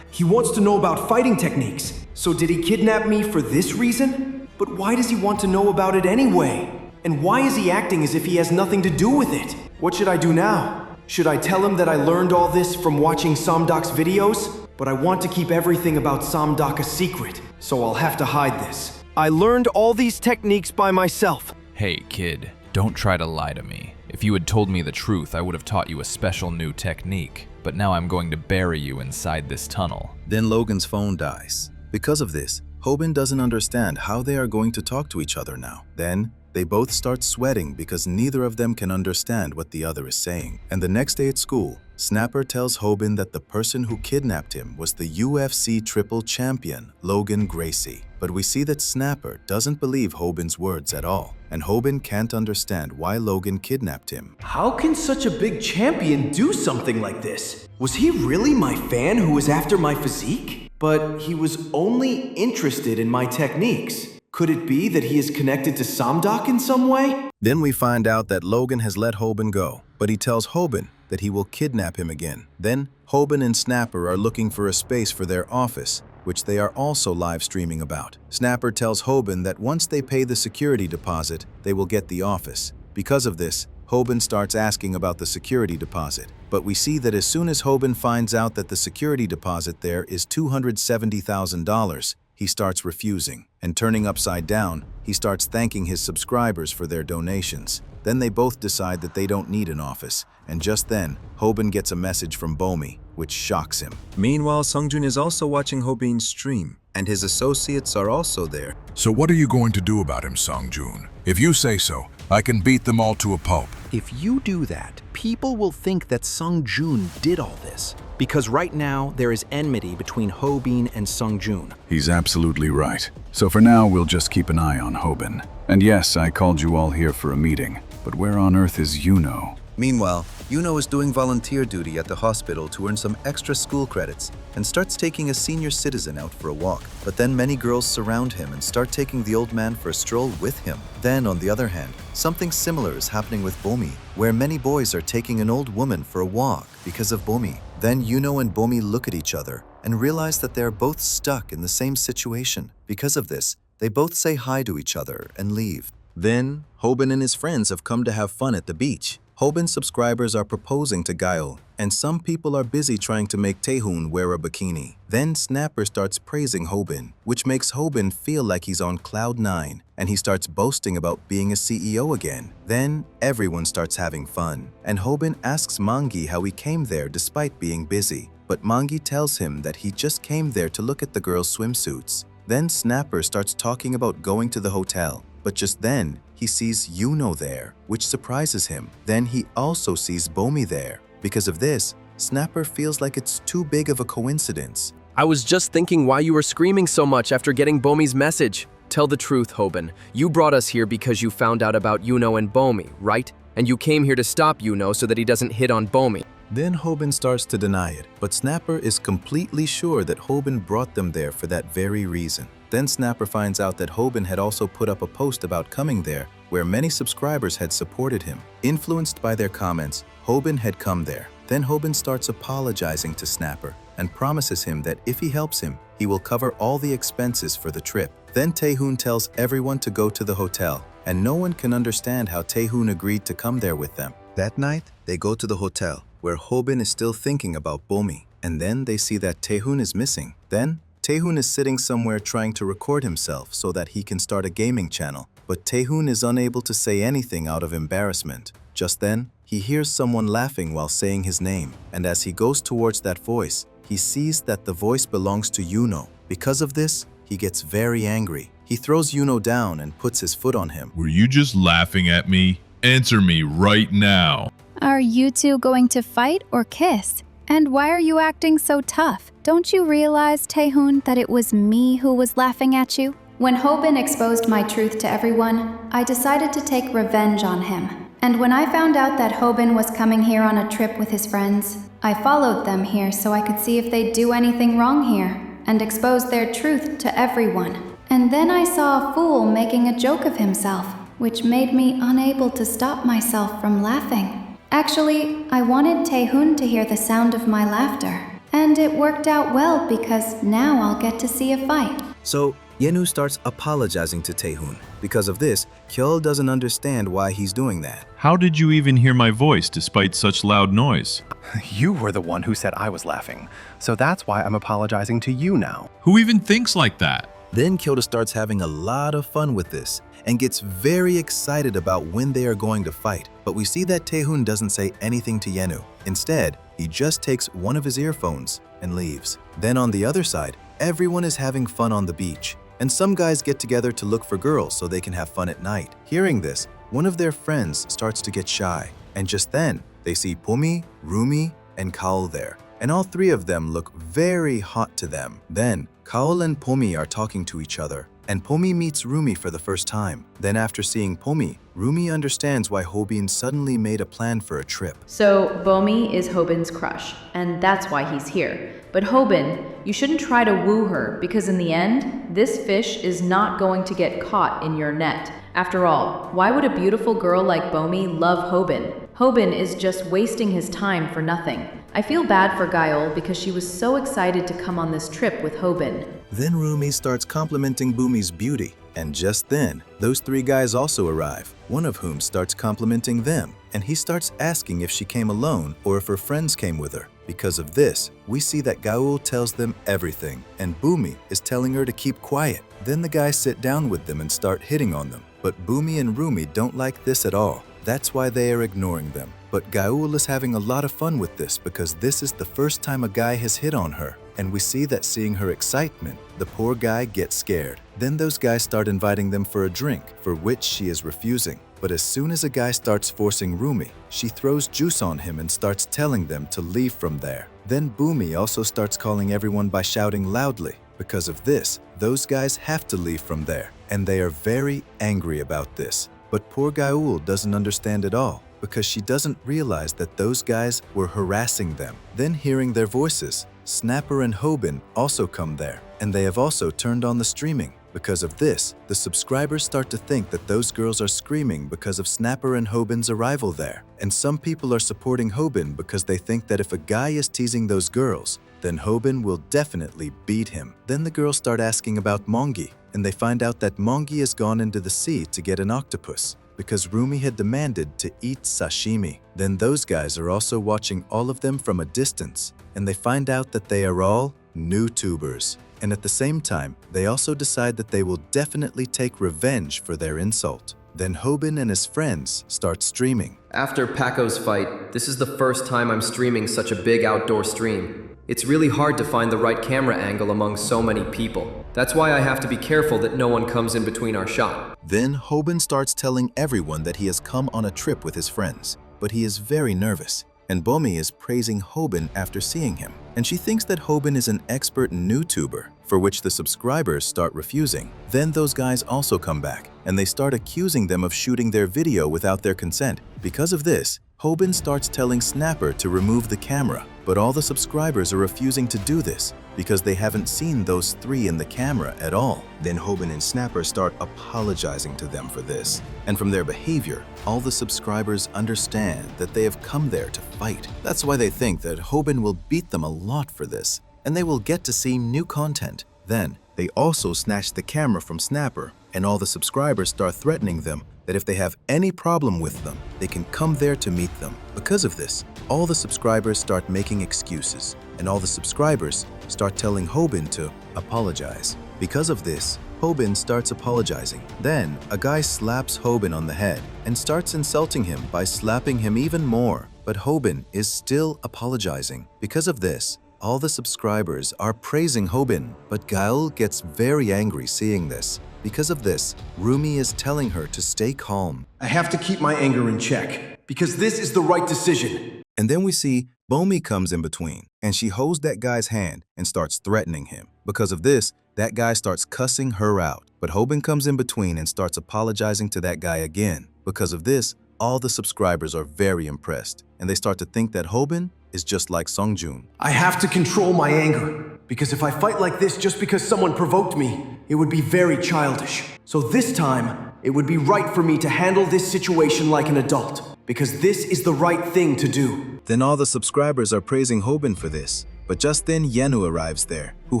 He wants to know about fighting techniques. So did he kidnap me for this reason? But why does he want to know about it anyway? And why is he acting as if he has nothing to do with it? What should I do now? Should I tell him that I learned all this from watching Samdok's videos? But I want to keep everything about Samdok a secret, so I'll have to hide this. I learned all these techniques by myself. Hey, kid, don't try to lie to me. If you had told me the truth, I would have taught you a special new technique. But now I'm going to bury you inside this tunnel. Then Logan's phone dies. Because of this, Hobin doesn't understand how they are going to talk to each other now. Then, they both start sweating because neither of them can understand what the other is saying. And the next day at school, Snapper tells Hobin that the person who kidnapped him was the UFC triple champion, Logan Gracie. But we see that Snapper doesn't believe Hobin's words at all, and Hobin can't understand why Logan kidnapped him. How can such a big champion do something like this? Was he really my fan who was after my physique? But he was only interested in my techniques. Could it be that he is connected to Samdok in some way? Then we find out that Logan has let Hobin go, but he tells Hobin that he will kidnap him again. Then, Hobin and Snapper are looking for a space for their office, which they are also live streaming about. Snapper tells Hobin that once they pay the security deposit, they will get the office. Because of this, Hobin starts asking about the security deposit. But we see that as soon as Hobin finds out that the security deposit there is $270,000, he starts refusing. And turning upside down, he starts thanking his subscribers for their donations. Then they both decide that they don't need an office. And just then, Hobin gets a message from Bomi, which shocks him. Meanwhile, Sungjoon is also watching Hobin's stream, and his associates are also there. So what are you going to do about him, Sungjoon? If you say so, I can beat them all to a pulp. If you do that, people will think that Sungjoon did all this. Because right now, there is enmity between Hobin and Sungjoon. He's absolutely right. So for now, we'll just keep an eye on Hobin. And yes, I called you all here for a meeting. But where on earth is Yuno? Meanwhile, Yuno is doing volunteer duty at the hospital to earn some extra school credits and starts taking a senior citizen out for a walk. But then many girls surround him and start taking the old man for a stroll with him. Then, on the other hand, something similar is happening with Bomi, where many boys are taking an old woman for a walk because of Bomi. Then Yuno and Bomi look at each other and realize that they are both stuck in the same situation. Because of this, they both say hi to each other and leave. Then, Hobin and his friends have come to have fun at the beach. Hobin's subscribers are proposing to Gael, and some people are busy trying to make Taehoon wear a bikini. Then Snapper starts praising Hobin, which makes Hobin feel like he's on cloud 9, and he starts boasting about being a CEO again. Then everyone starts having fun, and Hobin asks Mangi how he came there despite being busy. But Mangi tells him that he just came there to look at the girls' swimsuits. Then Snapper starts talking about going to the hotel, but just then, he sees Yuno there, which surprises him. Then he also sees Bomi there. Because of this, Snapper feels like it's too big of a coincidence. I was just thinking why you were screaming so much after getting Bomi's message. Tell the truth, Hobin. You brought us here because you found out about Yuno and Bomi, right? And you came here to stop Yuno so that he doesn't hit on Bomi. Then Hobin starts to deny it, but Snapper is completely sure that Hobin brought them there for that very reason. Then Snapper finds out that Hobin had also put up a post about coming there, where many subscribers had supported him. Influenced by their comments, Hobin had come there. Then Hobin starts apologizing to Snapper and promises him that if he helps him, he will cover all the expenses for the trip. Then Taehoon tells everyone to go to the hotel, and no one can understand how Taehoon agreed to come there with them. That night, they go to the hotel, where Hobin is still thinking about Bomi, and then they see that Taehoon is missing. Then, Taehoon is sitting somewhere trying to record himself so that he can start a gaming channel, but Taehoon is unable to say anything out of embarrassment. Just then, he hears someone laughing while saying his name, and as he goes towards that voice, he sees that the voice belongs to Yuno. Because of this, he gets very angry. He throws Yuno down and puts his foot on him. Were you just laughing at me? Answer me right now. Are you two going to fight or kiss? And why are you acting so tough? Don't you realize, Taehoon, that it was me who was laughing at you? When Hobin exposed my truth to everyone, I decided to take revenge on him. And when I found out that Hobin was coming here on a trip with his friends, I followed them here so I could see if they'd do anything wrong here, and expose their truth to everyone. And then I saw a fool making a joke of himself, which made me unable to stop myself from laughing. Actually, I wanted Taehoon to hear the sound of my laughter. And it worked out well because now I'll get to see a fight. So, Yenu starts apologizing to Taehoon. Because of this, Kyeol doesn't understand why he's doing that. How did you even hear my voice despite such loud noise? You were the one who said I was laughing, so that's why I'm apologizing to you now. Who even thinks like that? Then Kyoto starts having a lot of fun with this and gets very excited about when they are going to fight. But we see that Taehoon doesn't say anything to Yenu. Instead, he just takes one of his earphones and leaves. Then on the other side, everyone is having fun on the beach. And some guys get together to look for girls so they can have fun at night. Hearing this, one of their friends starts to get shy. And just then, they see Pomi, Rumi, and Kaol there. And all three of them look very hot to them. Then, Kaol and Pomi are talking to each other. And Pomi meets Rumi for the first time. Then after seeing Pomi, Rumi understands why Hobin suddenly made a plan for a trip. So Bomi is Hobin's crush, and that's why he's here. But Hobin, you shouldn't try to woo her, because in the end, this fish is not going to get caught in your net. After all, why would a beautiful girl like Bomi love Hobin? Hobin is just wasting his time for nothing. I feel bad for Gael because she was so excited to come on this trip with Hobin. Then Rumi starts complimenting Bomi's beauty. And just then, those three guys also arrive, one of whom starts complimenting them. And he starts asking if she came alone or if her friends came with her. Because of this, we see that Gaul tells them everything, and Bomi is telling her to keep quiet. Then the guys sit down with them and start hitting on them. But Bomi and Rumi don't like this at all. That's why they are ignoring them. But Gaul is having a lot of fun with this because this is the first time a guy has hit on her. And we see that seeing her excitement, the poor guy gets scared. Then those guys start inviting them for a drink, for which she is refusing. But as soon as a guy starts forcing Rumi, she throws juice on him and starts telling them to leave from there. Then Bomi also starts calling everyone by shouting loudly. Because of this, those guys have to leave from there. And they are very angry about this. But poor Gaul doesn't understand at all, because she doesn't realize that those guys were harassing them. Then hearing their voices, Snapper and Hobin also come there, and they have also turned on the streaming. Because of this, the subscribers start to think that those girls are screaming because of Snapper and Hobin's arrival there. And some people are supporting Hobin because they think that if a guy is teasing those girls, then Hobin will definitely beat him. Then the girls start asking about Mongi, and they find out that Mongi has gone into the sea to get an octopus. because Rumi had demanded to eat sashimi. Then those guys are also watching all of them from a distance, and they find out that they are all YouTubers. And at the same time, they also decide that they will definitely take revenge for their insult. Then Hobin and his friends start streaming. After Paco's fight, this is the first time I'm streaming such a big outdoor stream. It's really hard to find the right camera angle among so many people. That's why I have to be careful that no one comes in between our shot. Then Hobin starts telling everyone that he has come on a trip with his friends, but he is very nervous. And Bomi is praising Hobin after seeing him. And she thinks that Hobin is an expert YouTuber, for which the subscribers start refusing. Then those guys also come back, and they start accusing them of shooting their video without their consent. Because of this, Hobin starts telling Snapper to remove the camera, but all the subscribers are refusing to do this because they haven't seen those three in the camera at all. Then Hobin and Snapper start apologizing to them for this. And from their behavior, all the subscribers understand that they have come there to fight. That's why they think that Hobin will beat them a lot for this, and they will get to see new content. Then, they also snatch the camera from Snapper, and all the subscribers start threatening them that if they have any problem with them, they can come there to meet them. Because of this, all the subscribers start making excuses, and all the subscribers start telling Hobin to apologize. Because of this, Hobin starts apologizing. Then, a guy slaps Hobin on the head and starts insulting him by slapping him even more. But Hobin is still apologizing. Because of this, all the subscribers are praising Hobin, but Gael gets very angry seeing this. Because of this, Rumi is telling her to stay calm. I have to keep my anger in check, because this is the right decision. And then we see Bomi comes in between, and she holds that guy's hand and starts threatening him. Because of this, that guy starts cussing her out. But Hobin comes in between and starts apologizing to that guy again. Because of this, all the subscribers are very impressed, and they start to think that Hobin is just like Songjun. I have to control my anger, because if I fight like this just because someone provoked me, it would be very childish. So this time, it would be right for me to handle this situation like an adult, because this is the right thing to do. Then all the subscribers are praising Hobin for this. But just then Yenu arrives there, who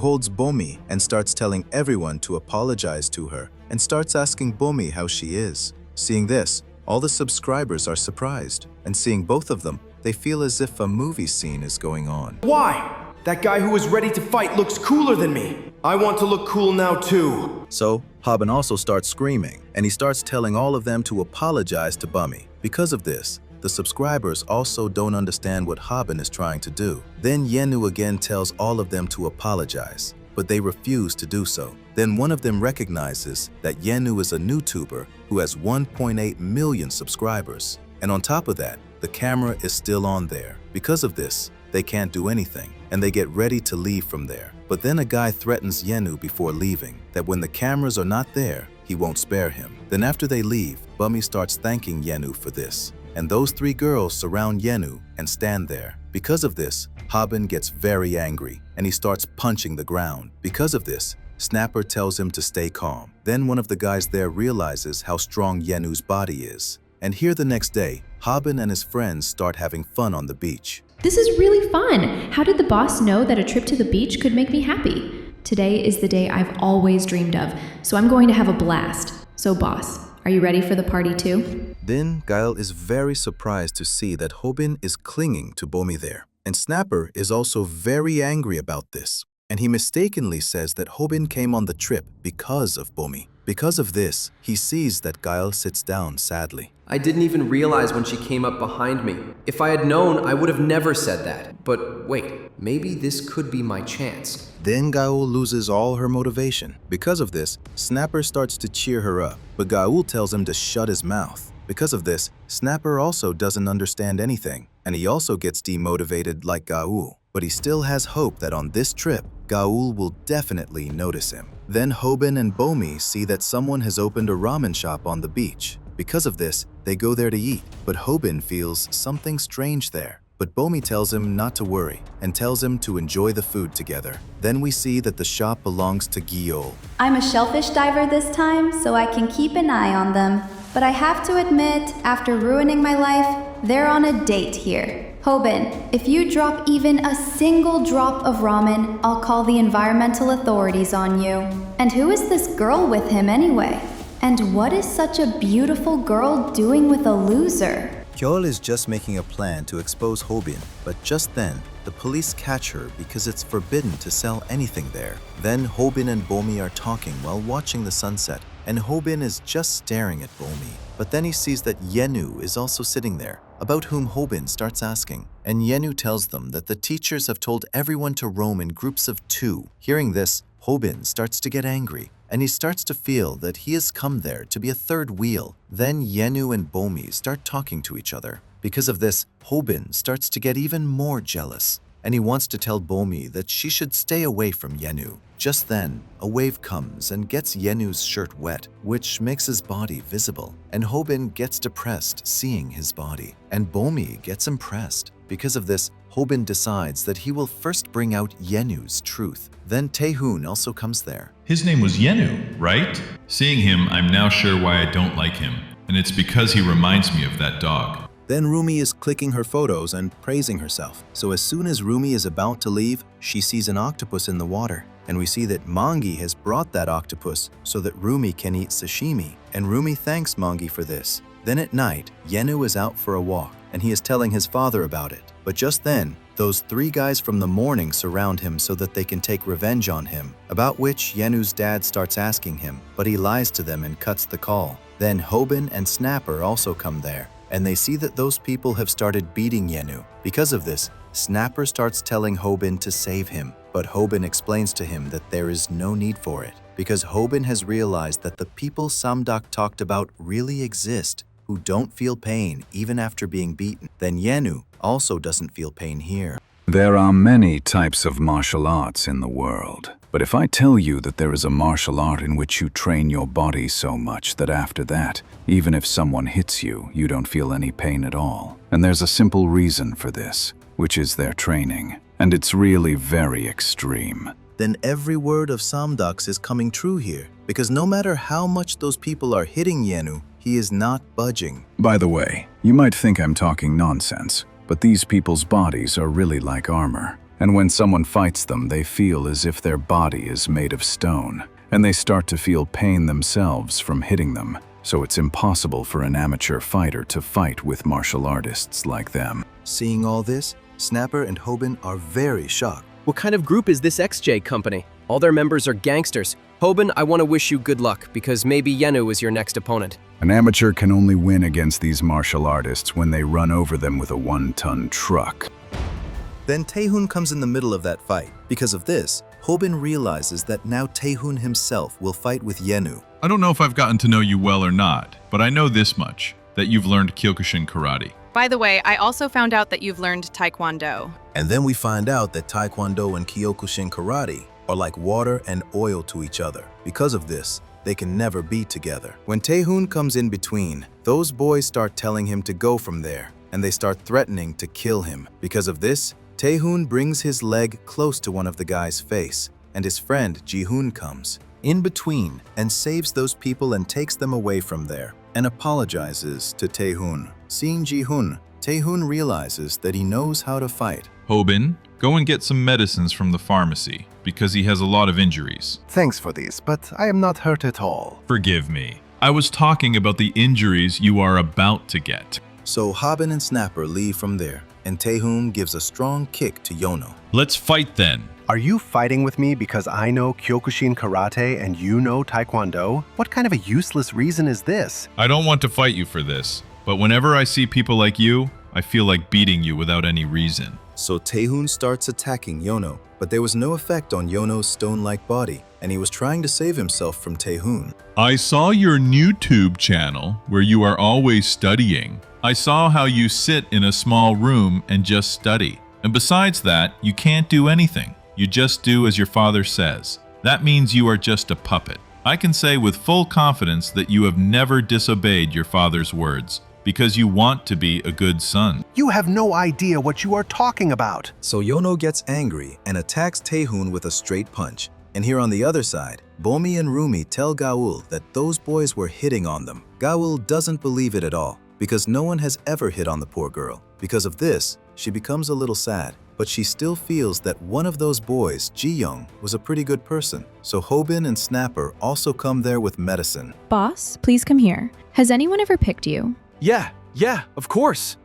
holds Bomi and starts telling everyone to apologize to her, and starts asking Bomi how she is. Seeing this, all the subscribers are surprised, and seeing both of them, they feel as if a movie scene is going on. Why? That guy who is ready to fight looks cooler than me. I want to look cool now too. So, Hobin also starts screaming, and he starts telling all of them to apologize to Bomi. Because of this, the subscribers also don't understand what Hobin is trying to do. Then Yenu again tells all of them to apologize, but they refuse to do so. Then one of them recognizes that Yenu is a YouTuber who has 1.8 million subscribers. And on top of that, the camera is still on there. Because of this, they can't do anything, and they get ready to leave from there. But then a guy threatens Yenu before leaving that when the cameras are not there, he won't spare him. Then after they leave, Bummy starts thanking Yenu for this. And those three girls surround Yenu and stand there. Because of this, Hobin gets very angry, and he starts punching the ground. Because of this, Snapper tells him to stay calm. Then one of the guys there realizes how strong Yenu's body is. And here the next day, Hobin and his friends start having fun on the beach. This is really fun! How did the boss know that a trip to the beach could make me happy? Today is the day I've always dreamed of, so I'm going to have a blast. So boss, are you ready for the party too? Then Gael is very surprised to see that Hobin is clinging to Bomi there. And Snapper is also very angry about this. And he mistakenly says that Hobin came on the trip because of Bomi. Because of this, he sees that Gael sits down sadly. I didn't even realize when she came up behind me. If I had known, I would have never said that. But wait, maybe this could be my chance. Then Gaul loses all her motivation. Because of this, Snapper starts to cheer her up, but Gaul tells him to shut his mouth. Because of this, Snapper also doesn't understand anything, and he also gets demotivated like Gaul. But he still has hope that on this trip, Gaul will definitely notice him. Then Hobin and Bomi see that someone has opened a ramen shop on the beach. Because of this, they go there to eat, but Hobin feels something strange there. But Bomi tells him not to worry and tells him to enjoy the food together. Then we see that the shop belongs to Giol. I'm a shellfish diver this time, so I can keep an eye on them. But I have to admit, after ruining my life, they're on a date here. Hobin, if you drop even a single drop of ramen, I'll call the environmental authorities on you. And who is this girl with him anyway? And what is such a beautiful girl doing with a loser? Kyeol is just making a plan to expose Hobin, but just then, the police catch her because it's forbidden to sell anything there. Then Hobin and Bomi are talking while watching the sunset, and Hobin is just staring at Bomi. But then he sees that Yenu is also sitting there, about whom Hobin starts asking. And Yenu tells them that the teachers have told everyone to roam in groups of 2. Hearing this, Hobin starts to get angry, and he starts to feel that he has come there to be a third wheel. Then Yenu and Bomi start talking to each other. Because of this, Hobin starts to get even more jealous, and he wants to tell Bomi that she should stay away from Yenu. Just then, a wave comes and gets Yenu's shirt wet, which makes his body visible, and Hobin gets depressed seeing his body, and Bomi gets impressed. Because of this, Hobin decides that he will first bring out Yenu's truth. Then Taehoon also comes there. His name was Yenu, right? Seeing him, I'm now sure why I don't like him, and it's because he reminds me of that dog. Then Rumi is clicking her photos and praising herself. So as soon as Rumi is about to leave, she sees an octopus in the water. And we see that Mangi has brought that octopus so that Rumi can eat sashimi. And Rumi thanks Mangi for this. Then at night, Yenu is out for a walk, and he is telling his father about it. But just then, those 3 guys from the morning surround him so that they can take revenge on him, about which Yenu's dad starts asking him, but he lies to them and cuts the call. Then Hobin and Snapper also come there, and they see that those people have started beating Yenu. Because of this, Snapper starts telling Hobin to save him, but Hobin explains to him that there is no need for it, because Hobin has realized that the people Samdak talked about really exist, who don't feel pain even after being beaten. Then Yenu also doesn't feel pain here. There are many types of martial arts in the world, but if I tell you that there is a martial art in which you train your body so much that after that, even if someone hits you, you don't feel any pain at all. And there's a simple reason for this, which is their training. And it's really very extreme. Then every word of Samdak's is coming true here, because no matter how much those people are hitting Yenu, he is not budging. By the way, you might think I'm talking nonsense, but these people's bodies are really like armor. And when someone fights them, they feel as if their body is made of stone, and they start to feel pain themselves from hitting them. So it's impossible for an amateur fighter to fight with martial artists like them. Seeing all this, Snapper and Hobin are very shocked. What kind of group is this XJ company? All their members are gangsters. Hobin, I want to wish you good luck, because maybe Yenu is your next opponent. An amateur can only win against these martial artists when they run over them with a 1-ton truck. Then Taehoon comes in the middle of that fight. Because of this, Hobin realizes that now Taehoon himself will fight with Yenu. I don't know if I've gotten to know you well or not, but I know this much, that you've learned Kyokushin karate. By the way, I also found out that you've learned Taekwondo. And then we find out that Taekwondo and Kyokushin karate are like water and oil to each other. Because of this, they can never be together. When Taehoon comes in between, those boys start telling him to go from there, and they start threatening to kill him. Because of this, Taehoon brings his leg close to one of the guy's face, and his friend Jihoon comes in between and saves those people and takes them away from there, and apologizes to Taehoon. Seeing Jihoon, Taehoon realizes that he knows how to fight. Hobin, go and get some medicines from the pharmacy, because he has a lot of injuries. Thanks for these, but I am not hurt at all. Forgive me. I was talking about the injuries you are about to get. So Hobin and Snapper leave from there, and Taehoon gives a strong kick to Yono. Let's fight then. Are you fighting with me because I know Kyokushin karate and you know Taekwondo? What kind of a useless reason is this? I don't want to fight you for this, but whenever I see people like you, I feel like beating you without any reason. So Taehoon starts attacking Yono, but there was no effect on Yono's stone-like body, and he was trying to save himself from Taehoon. I saw your YouTube channel where you are always studying. I saw how you sit in a small room and just study. And besides that, you can't do anything. You just do as your father says. That means you are just a puppet. I can say with full confidence that you have never disobeyed your father's words, because you want to be a good son. You have no idea what you are talking about. So Yono gets angry and attacks Taehoon with a straight punch. And here on the other side, Bomi and Rumi tell Gaul that those boys were hitting on them. Gaul doesn't believe it at all, because no one has ever hit on the poor girl. Because of this, she becomes a little sad. but she still feels that one of those boys, Ji-young, was a pretty good person. So Hobin and Snapper also come there with medicine. Boss, please come here. Has anyone ever picked you? Yeah, of course.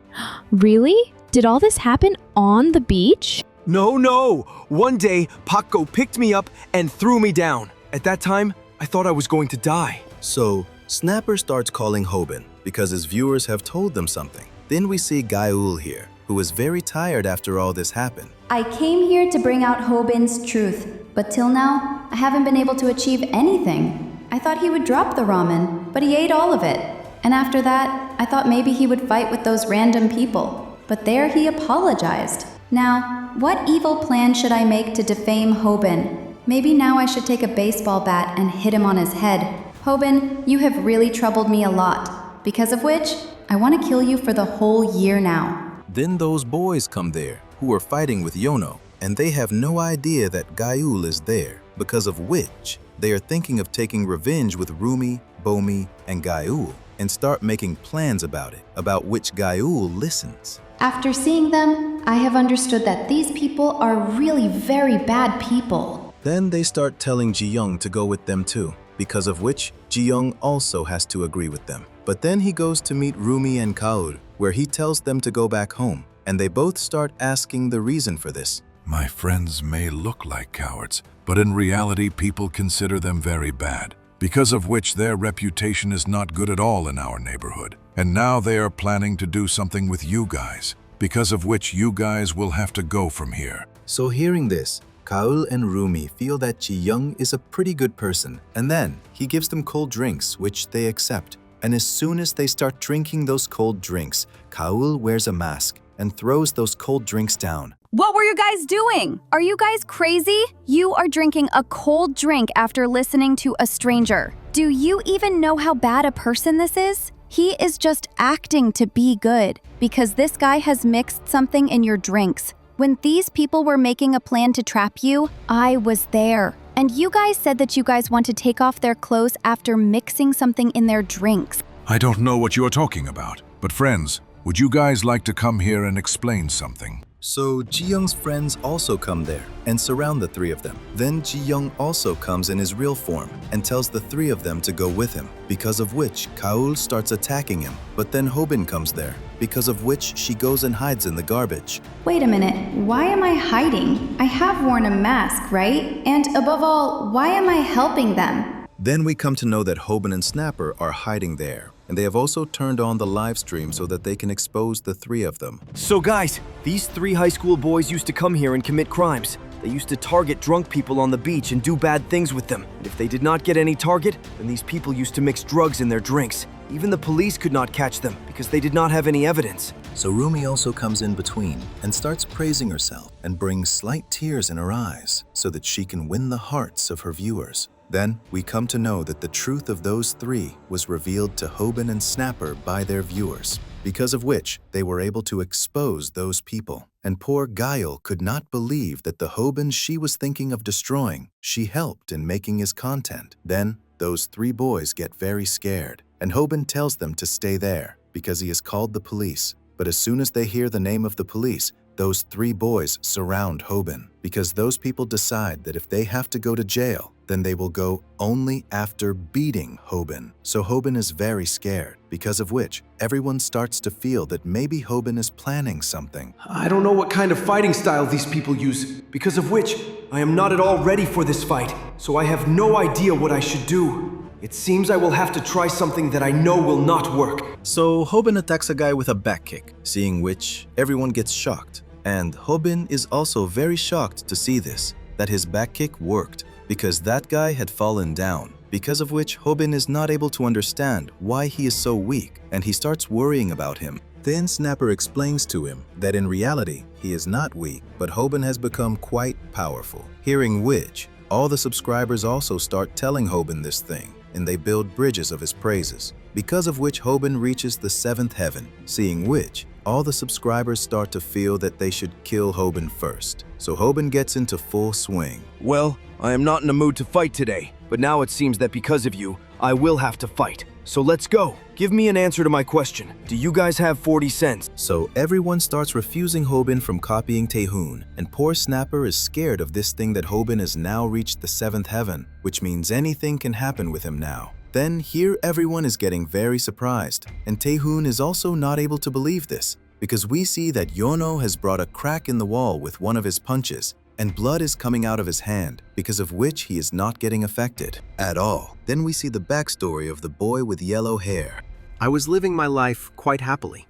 Really? Did all this happen on the beach? No. One day, Pakko picked me up and threw me down. At that time, I thought I was going to die. So Snapper starts calling Hobin because his viewers have told them something. Then we see Gaeul here, who is very tired after all this happened. I came here to bring out Hobin's truth, but till now, I haven't been able to achieve anything. I thought he would drop the ramen, but he ate all of it. And after that, I thought maybe he would fight with those random people. But there he apologized. Now, what evil plan should I make to defame Hobin? Maybe now I should take a baseball bat and hit him on his head. Hobin, you have really troubled me a lot. Because of which, I want to kill you for the whole year now. Then those boys come there, who are fighting with Yono, and they have no idea that Gaeul is there, because of which they are thinking of taking revenge with Rumi, Bomi, and Gaeul, and start making plans about it, about which Gaeul listens. After seeing them, I have understood that these people are really very bad people. Then they start telling Ji-young to go with them too, because of which Ji-young also has to agree with them. But then he goes to meet Rumi and Kaur, where he tells them to go back home, and they both start asking the reason for this. My friends may look like cowards, but in reality people consider them very bad, because of which their reputation is not good at all in our neighborhood. And now they are planning to do something with you guys, because of which you guys will have to go from here. So hearing this, Kaul and Rumi feel that Ji-young is a pretty good person, and then he gives them cold drinks, which they accept. And as soon as they start drinking those cold drinks, Kaul wears a mask and throws those cold drinks down. What were you guys doing? Are you guys crazy? You are drinking a cold drink after listening to a stranger. Do you even know how bad a person this is? He is just acting to be good because this guy has mixed something in your drinks. When these people were making a plan to trap you, I was there. And you guys said that you guys want to take off their clothes after mixing something in their drinks. I don't know what you're talking about, but friends, would you guys like to come here and explain something? So Ji-young's friends also come there and surround the three of them. Then Ji-young also comes in his real form and tells the three of them to go with him, because of which Kaul starts attacking him. But then Hobin comes there, because of which she goes and hides in the garbage. Wait a minute, why am I hiding? I have worn a mask, right? And above all, why am I helping them? Then we come to know that Hobin and Snapper are hiding there, and they have also turned on the live stream so that they can expose the three of them. So guys, these 3 high school boys used to come here and commit crimes. They used to target drunk people on the beach and do bad things with them. And if they did not get any target, then these people used to mix drugs in their drinks. Even the police could not catch them because they did not have any evidence. So Rumi also comes in between and starts praising herself and brings slight tears in her eyes so that she can win the hearts of her viewers. Then we come to know that the truth of those 3 was revealed to Hobin and Snapper by their viewers, because of which they were able to expose those people. And poor Gael could not believe that the Hobin she was thinking of destroying, she helped in making his content. Then those 3 boys get very scared, and Hobin tells them to stay there because he has called the police. But as soon as they hear the name of the police, those 3 boys surround Hobin, because those people decide that if they have to go to jail, then they will go only after beating Hobin. So Hobin is very scared, because of which everyone starts to feel that maybe Hobin is planning something. I don't know what kind of fighting style these people use, because of which I am not at all ready for this fight, so I have no idea what I should do. It seems I will have to try something that I know will not work. So Hobin attacks a guy with a back kick, seeing which everyone gets shocked. And Hobin is also very shocked to see this, that his back kick worked, because that guy had fallen down, because of which Hobin is not able to understand why he is so weak, and he starts worrying about him. Then Snapper explains to him that in reality, he is not weak, but Hobin has become quite powerful. Hearing which, all the subscribers also start telling Hobin this thing, and they build bridges of his praises, because of which Hobin reaches the 7th heaven, seeing which, all the subscribers start to feel that they should kill Hobin first. So Hobin gets into full swing. Well, I am not in a mood to fight today, but now it seems that because of you, I will have to fight. So let's go. Give me an answer to my question. Do you guys have 40 cents? So everyone starts refusing Hobin from copying Taehoon, and poor Snapper is scared of this thing that Hobin has now reached the 7th heaven, which means anything can happen with him now. Then here everyone is getting very surprised, and Taehoon is also not able to believe this, because we see that Yono has brought a crack in the wall with one of his punches, and blood is coming out of his hand, because of which he is not getting affected at all. Then we see the backstory of the boy with yellow hair. I was living my life quite happily.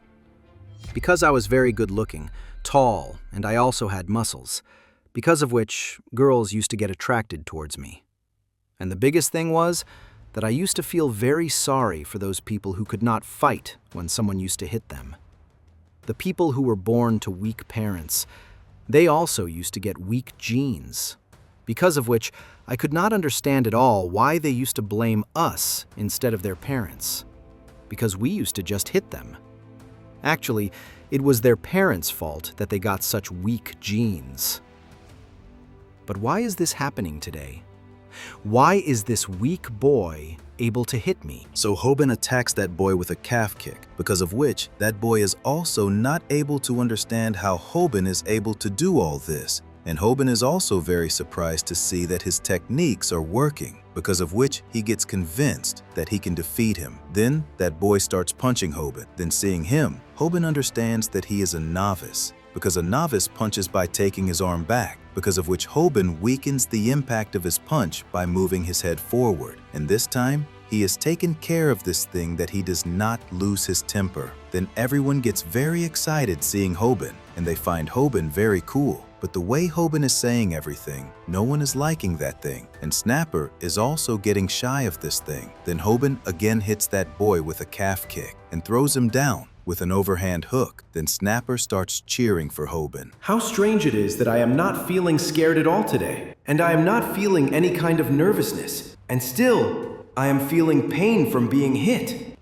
Because I was very good looking, tall, and I also had muscles, because of which girls used to get attracted towards me. And the biggest thing was that I used to feel very sorry for those people who could not fight when someone used to hit them. The people who were born to weak parents, they also used to get weak genes, because of which I could not understand at all why they used to blame us instead of their parents, because we used to just hit them. Actually, it was their parents' fault that they got such weak genes. But why is this happening today? Why is this weak boy able to hit me? So Hobin attacks that boy with a calf kick, because of which that boy is also not able to understand how Hobin is able to do all this. And Hobin is also very surprised to see that his techniques are working, because of which he gets convinced that he can defeat him. Then that boy starts punching Hobin. Then seeing him, Hobin understands that he is a novice, because a novice punches by taking his arm back, because of which Hobin weakens the impact of his punch by moving his head forward. And this time, he has taken care of this thing that he does not lose his temper. Then everyone gets very excited seeing Hobin, and they find Hobin very cool. But the way Hobin is saying everything, no one is liking that thing, and Snapper is also getting shy of this thing. Then Hobin again hits that boy with a calf kick and throws him down with an overhand hook. Then Snapper starts cheering for Hobin. How strange it is that I am not feeling scared at all today, and I am not feeling any kind of nervousness, and still, I am feeling pain from being hit.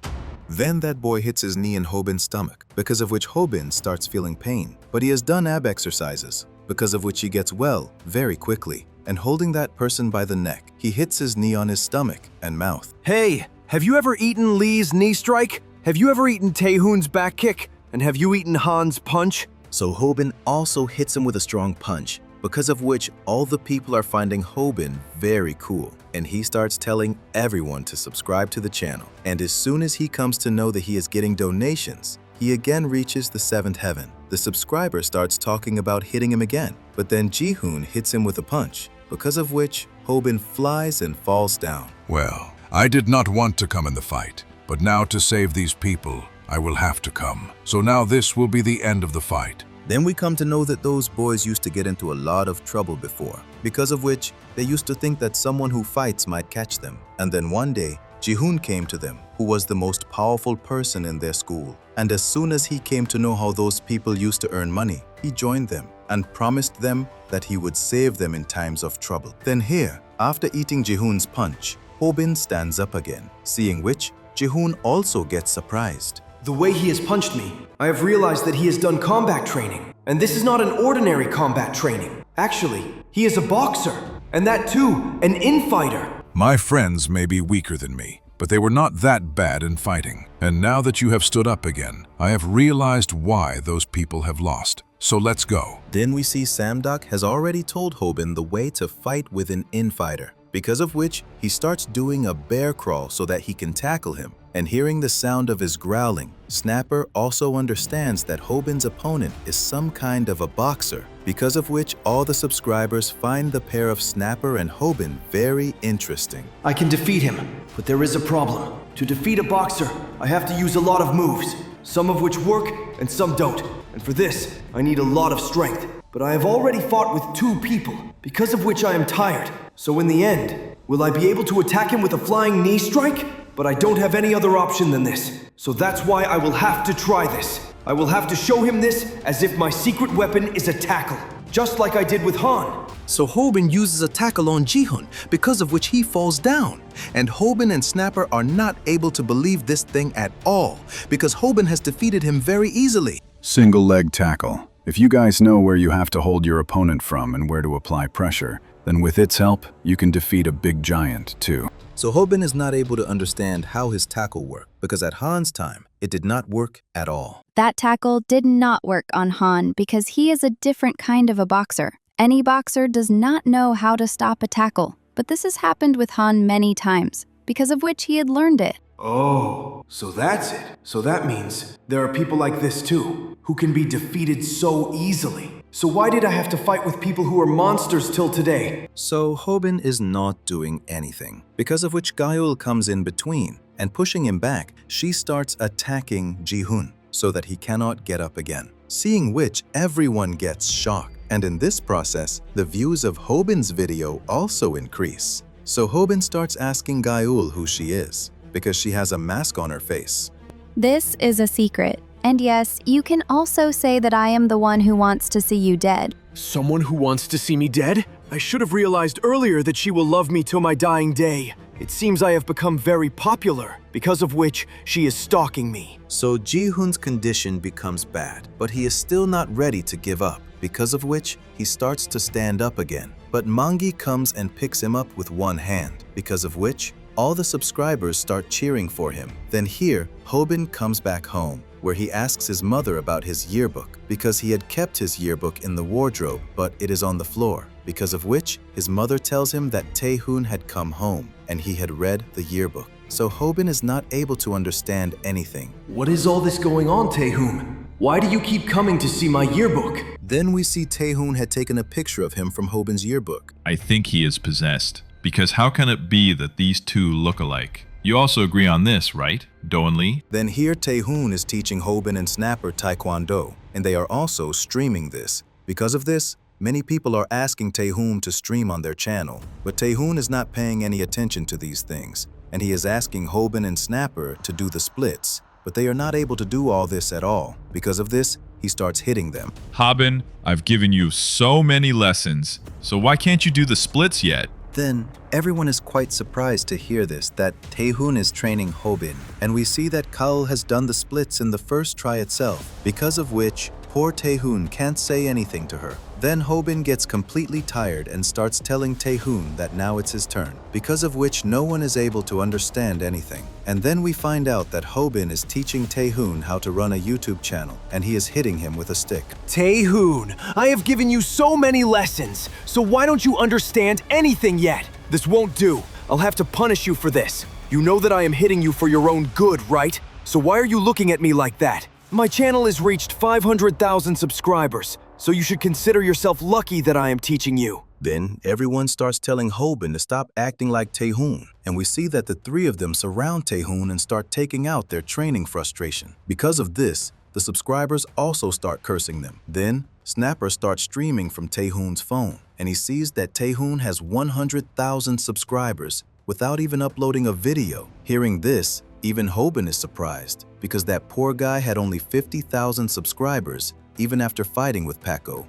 Then that boy hits his knee in Hobin's stomach, because of which Hobin starts feeling pain. But he has done ab exercises, because of which he gets well very quickly. And holding that person by the neck, he hits his knee on his stomach and mouth. Hey, have you ever eaten Lee's knee strike? Have you ever eaten Taehoon's back kick? And have you eaten Han's punch? So Hobin also hits him with a strong punch, because of which all the people are finding Hobin very cool. And he starts telling everyone to subscribe to the channel. And as soon as he comes to know that he is getting donations, he again reaches the 7th heaven. The subscriber starts talking about hitting him again, but then Jihoon hits him with a punch, because of which Hobin flies and falls down. Well, I did not want to come in the fight, but now to save these people, I will have to come. So now this will be the end of the fight. Then we come to know that those boys used to get into a lot of trouble before, because of which they used to think that someone who fights might catch them. And then one day, Jihoon came to them, who was the most powerful person in their school. And as soon as he came to know how those people used to earn money, he joined them and promised them that he would save them in times of trouble. Then here, after eating Jihoon's punch, Hobin stands up again, seeing which Jihoon also gets surprised. The way he has punched me, I have realized that he has done combat training. And this is not an ordinary combat training. Actually, he is a boxer. And that too, an infighter. My friends may be weaker than me, but they were not that bad in fighting. And now that you have stood up again, I have realized why those people have lost. So let's go. Then we see Samduk has already told Hobin the way to fight with an infighter, because of which he starts doing a bear crawl so that he can tackle him. And hearing the sound of his growling, Snapper also understands that Hobin's opponent is some kind of a boxer, because of which all the subscribers find the pair of Snapper and Hobin very interesting. I can defeat him, but there is a problem. To defeat a boxer, I have to use a lot of moves, some of which work and some don't. And for this, I need a lot of strength. But I have already fought with 2 people, because of which I am tired. So in the end, will I be able to attack him with a flying knee strike? But I don't have any other option than this. So that's why I will have to try this. I will have to show him this as if my secret weapon is a tackle, just like I did with Han. So Hobin uses a tackle on Jihoon, because of which he falls down. And Hobin and Snapper are not able to believe this thing at all, because Hobin has defeated him very easily. Single leg tackle. If you guys know where you have to hold your opponent from and where to apply pressure, then with its help, you can defeat a big giant too. So Hobin is not able to understand how his tackle worked, because at Han's time, it did not work at all. That tackle did not work on Han because he is a different kind of a boxer. Any boxer does not know how to stop a tackle, but this has happened with Han many times, because of which he had learned it. Oh, so that's it. So that means there are people like this too, who can be defeated so easily. So why did I have to fight with people who are monsters till today? So Hobin is not doing anything, because of which Gayul comes in between, and pushing him back, she starts attacking Ji-hoon so that he cannot get up again. Seeing which, everyone gets shocked, and in this process, the views of Hobin's video also increase. So Hobin starts asking Gayul who she is, because she has a mask on her face. This is a secret. And yes, you can also say that I am the one who wants to see you dead. Someone who wants to see me dead? I should have realized earlier that she will love me till my dying day. It seems I have become very popular, because of which she is stalking me. So Ji-hoon's condition becomes bad, but he is still not ready to give up, because of which he starts to stand up again. But Mangi comes and picks him up with one hand, because of which all the subscribers start cheering for him. Then here, Hobin comes back home, where he asks his mother about his yearbook, because he had kept his yearbook in the wardrobe, but it is on the floor, because of which his mother tells him that Tae-hoon had come home, and he had read the yearbook. So Hobin is not able to understand anything. What is all this going on, Tae-hoon? Why do you keep coming to see my yearbook? Then we see Tae-hoon had taken a picture of him from Hobin's yearbook. I think he is possessed, because how can it be that these two look alike? You also agree on this, right, Do-eun Lee? Then here Tae-hoon is teaching Hobin and Snapper Taekwondo, and they are also streaming this. Because of this, many people are asking Tae-hoon to stream on their channel, but Tae-hoon is not paying any attention to these things, and he is asking Hobin and Snapper to do the splits, but they are not able to do all this at all. Because of this, he starts hitting them. Hobin, I've given you so many lessons, so why can't you do the splits yet? Then, everyone is quite surprised to hear this, that Tae-hoon is training Hobin, and we see that Kaul has done the splits in the first try itself, because of which poor Tae-hoon can't say anything to her. Then Hobin gets completely tired and starts telling Tae-hoon that now it's his turn, because of which no one is able to understand anything. And then we find out that Hobin is teaching Tae-hoon how to run a YouTube channel, and he is hitting him with a stick. Tae-hoon, I have given you so many lessons, so why don't you understand anything yet? This won't do. I'll have to punish you for this. You know that I am hitting you for your own good, right? So why are you looking at me like that? My channel has reached 500,000 subscribers, so you should consider yourself lucky that I am teaching you. Then everyone starts telling Hobin to stop acting like Tae-hoon, and we see that the three of them surround Tae-hoon and start taking out their training frustration. Because of this, the subscribers also start cursing them. Then Snapper starts streaming from Tae-hoon's phone, and he sees that Tae-hoon has 100,000 subscribers without even uploading a video. Hearing this, even Hobin is surprised, because that poor guy had only 50,000 subscribers even after fighting with Paco.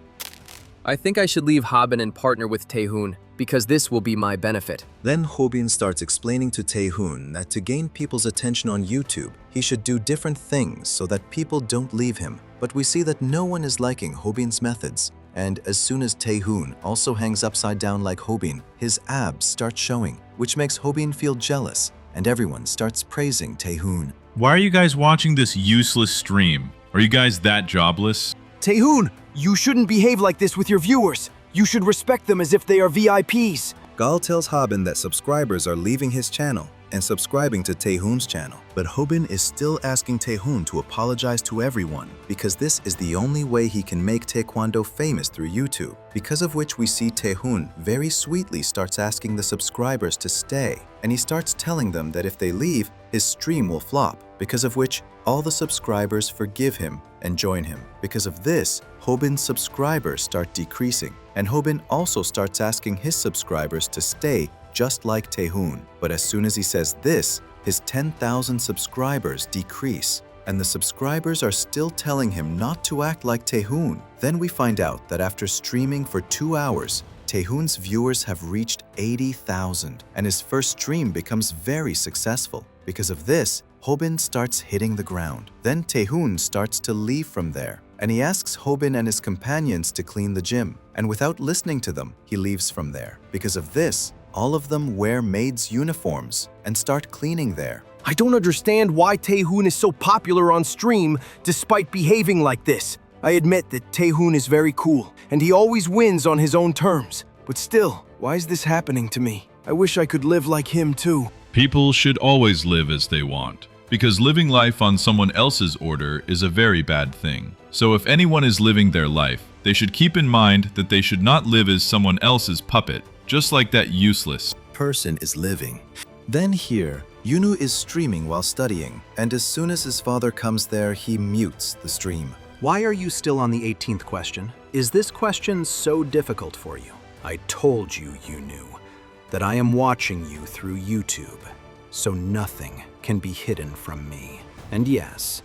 I think I should leave Hobin and partner with Tae-hoon, because this will be my benefit. Then Hobin starts explaining to Tae-hoon that to gain people's attention on YouTube, he should do different things so that people don't leave him. But we see that no one is liking Hobin's methods. And as soon as Tae-hoon also hangs upside down like Hobin, his abs start showing, which makes Hobin feel jealous, and everyone starts praising Tae-hoon. Why are you guys watching this useless stream? Are you guys that jobless? Tae-hoon, you shouldn't behave like this with your viewers. You should respect them as if they are VIPs. Gal tells Hobin that subscribers are leaving his channel and subscribing to Tae-hoon's channel. But Hobin is still asking Tae-hoon to apologize to everyone, because this is the only way he can make Taekwondo famous through YouTube. Because of which we see Tae-hoon very sweetly starts asking the subscribers to stay, and he starts telling them that if they leave, his stream will flop. Because of which all the subscribers forgive him and join him. Because of this, Hobin's subscribers start decreasing, and Hobin also starts asking his subscribers to stay just like Tae-hoon. But as soon as he says this, his 10,000 subscribers decrease, and the subscribers are still telling him not to act like Tae-hoon. Then we find out that after streaming for 2 hours, Tae-hoon's viewers have reached 80,000, and his first stream becomes very successful. Because of this, Hobin starts hitting the ground. Then Tae-hoon starts to leave from there, and he asks Hobin and his companions to clean the gym, and without listening to them, he leaves from there. Because of this, all of them wear maids' uniforms and start cleaning there. I don't understand why Taehoon is so popular on stream despite behaving like this. I admit that Taehoon is very cool, and he always wins on his own terms. But still, why is this happening to me? I wish I could live like him too. People should always live as they want, because living life on someone else's order is a very bad thing. So if anyone is living their life, they should keep in mind that they should not live as someone else's puppet, just like that useless person is living. Then here, Yunu is streaming while studying, and as soon as his father comes there, he mutes the stream. Why are you still on the 18th question? Is this question so difficult for you? I told you, Yunu, that I am watching you through YouTube, so nothing can be hidden from me. And yes,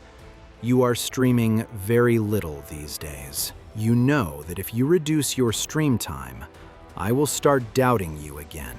you are streaming very little these days. You know that if you reduce your stream time, I will start doubting you again.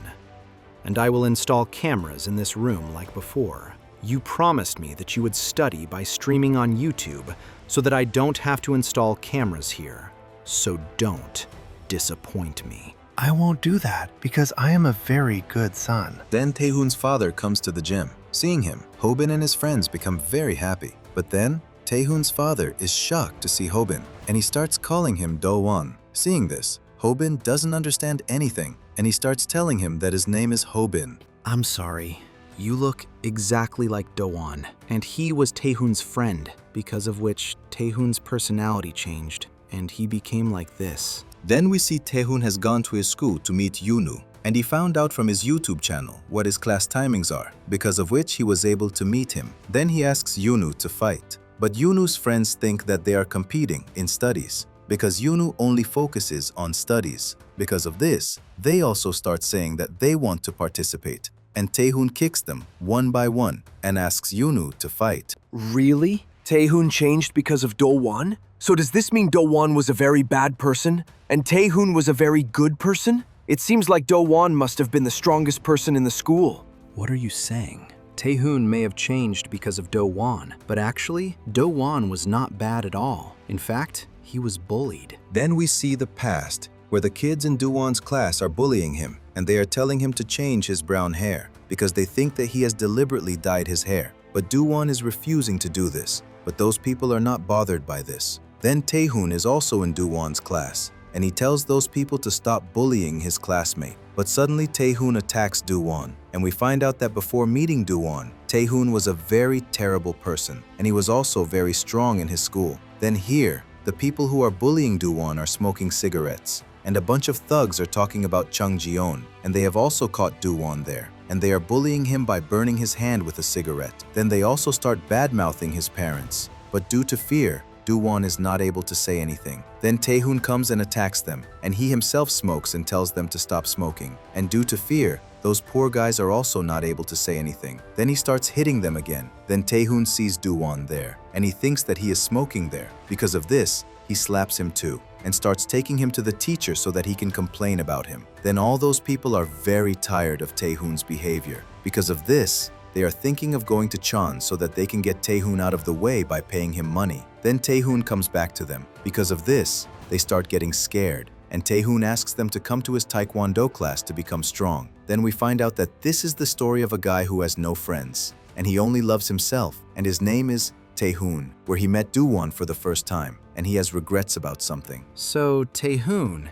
And I will install cameras in this room like before. You promised me that you would study by streaming on YouTube so that I don't have to install cameras here. So don't disappoint me. I won't do that because I am a very good son. Then Taehoon's father comes to the gym. Seeing him, Hobin and his friends become very happy. But then, Taehoon's father is shocked to see Hobin, and he starts calling him Do-won. Seeing this, Hobin doesn't understand anything, and he starts telling him that his name is Hobin. I'm sorry. You look exactly like Do-won, and he was Taehoon's friend, because of which Taehoon's personality changed, and he became like this. Then we see Taehoon has gone to his school to meet Yunu, and he found out from his YouTube channel what his class timings are, because of which he was able to meet him. Then he asks Yunu to fight, but Yunu's friends think that they are competing in studies, because Yunu only focuses on studies. Because of this, they also start saying that they want to participate, and Taehoon kicks them one by one and asks Yunu to fight. Really? Taehoon changed because of Do-won? So does this mean Do-won was a very bad person, and Taehoon was a very good person? It seems like Do-won must have been the strongest person in the school. What are you saying? Taehoon may have changed because of Do-won, but actually, Do-won was not bad at all. In fact, he was bullied. Then we see the past, where the kids in Do-won's class are bullying him, and they are telling him to change his brown hair, because they think that he has deliberately dyed his hair. But Do-won is refusing to do this, but those people are not bothered by this. Then Taehoon is also in Do-won's class, and he tells those people to stop bullying his classmate. But suddenly Taehoon attacks Do-won, and we find out that before meeting Do-won, Taehoon was a very terrible person, and he was also very strong in his school. Then here, the people who are bullying Do-won are smoking cigarettes, and a bunch of thugs are talking about Chung Ji-on, and they have also caught Do-won there, and they are bullying him by burning his hand with a cigarette. Then they also start bad-mouthing his parents, but due to fear, Do-won is not able to say anything. Then Taehoon comes and attacks them, and he himself smokes and tells them to stop smoking. And due to fear, those poor guys are also not able to say anything. Then he starts hitting them again. Then Taehoon sees Do-won there, and he thinks that he is smoking there. Because of this, he slaps him too, and starts taking him to the teacher so that he can complain about him. Then all those people are very tired of Taehoon's behavior. Because of this, they are thinking of going to Chan so that they can get Taehoon out of the way by paying him money. Then Taehoon comes back to them. Because of this, they start getting scared, and Taehoon asks them to come to his Taekwondo class to become strong. Then we find out that this is the story of a guy who has no friends, and he only loves himself, and his name is Taehoon, where he met Do-won for the first time, and he has regrets about something. So, Taehoon,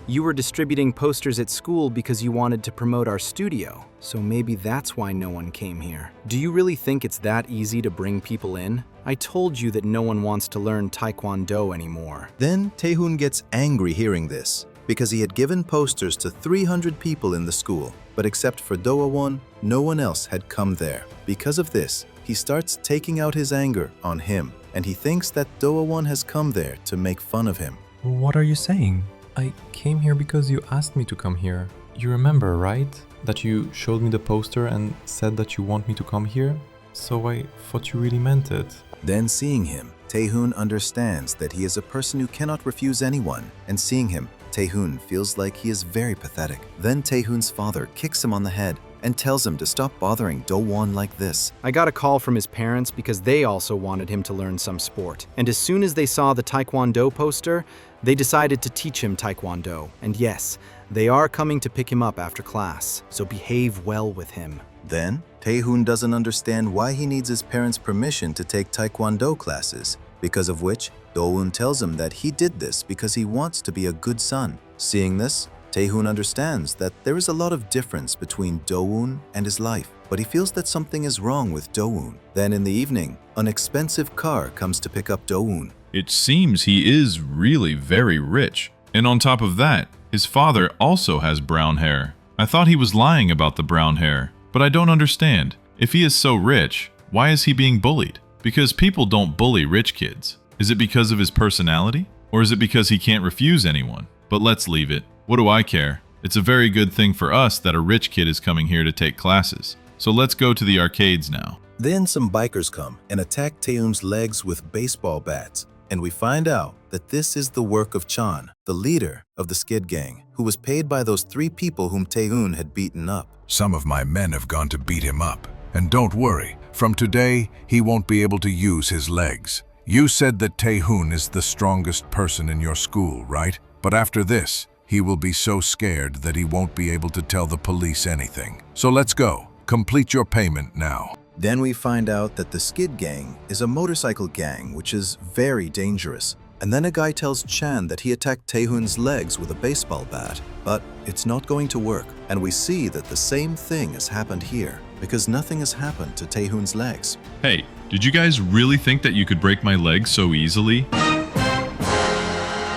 you were distributing posters at school because you wanted to promote our studio, so maybe that's why no one came here. Do you really think it's that easy to bring people in? I told you that no one wants to learn Taekwondo anymore. Then Taehoon gets angry hearing this, because he had given posters to 300 people in the school, but except for Do-won, no one else had come there. Because of this, he starts taking out his anger on him, and he thinks that Do-won has come there to make fun of him. What are you saying? I came here because you asked me to come here. You remember, right? That you showed me the poster and said that you want me to come here? So I thought you really meant it. Then seeing him, Taehoon understands that he is a person who cannot refuse anyone, and seeing him, Taehoon feels like he is very pathetic. Then Taehoon's father kicks him on the head, and tells him to stop bothering Do-won like this. I got a call from his parents because they also wanted him to learn some sport. And as soon as they saw the Taekwondo poster, they decided to teach him Taekwondo. And yes, they are coming to pick him up after class, so behave well with him. Then, Tae-hoon doesn't understand why he needs his parents' permission to take Taekwondo classes, because of which Do-won tells him that he did this because he wants to be a good son. Seeing this, Tae-hoon understands that there is a lot of difference between Do-won and his life, but he feels that something is wrong with Do-won. Then in the evening, an expensive car comes to pick up Do-won. It seems he is really very rich. And on top of that, his father also has brown hair. I thought he was lying about the brown hair, but I don't understand. If he is so rich, why is he being bullied? Because people don't bully rich kids. Is it because of his personality? Or is it because he can't refuse anyone? But let's leave it. What do I care? It's a very good thing for us that a rich kid is coming here to take classes. So let's go to the arcades now. Then some bikers come and attack Tae-hoon's legs with baseball bats. And we find out that this is the work of Chan, the leader of the Skid Gang, who was paid by those 3 people whom Tae-hoon had beaten up. Some of my men have gone to beat him up. And don't worry, from today, he won't be able to use his legs. You said that Tae-hoon is the strongest person in your school, right? But after this, he will be so scared that he won't be able to tell the police anything. So let's go. Complete your payment now. Then we find out that the Skid Gang is a motorcycle gang which is very dangerous. And then a guy tells Chan that he attacked Tae-hoon's legs with a baseball bat, but it's not going to work. And we see that the same thing has happened here, because nothing has happened to Tae-hoon's legs. Hey, did you guys really think that you could break my legs so easily?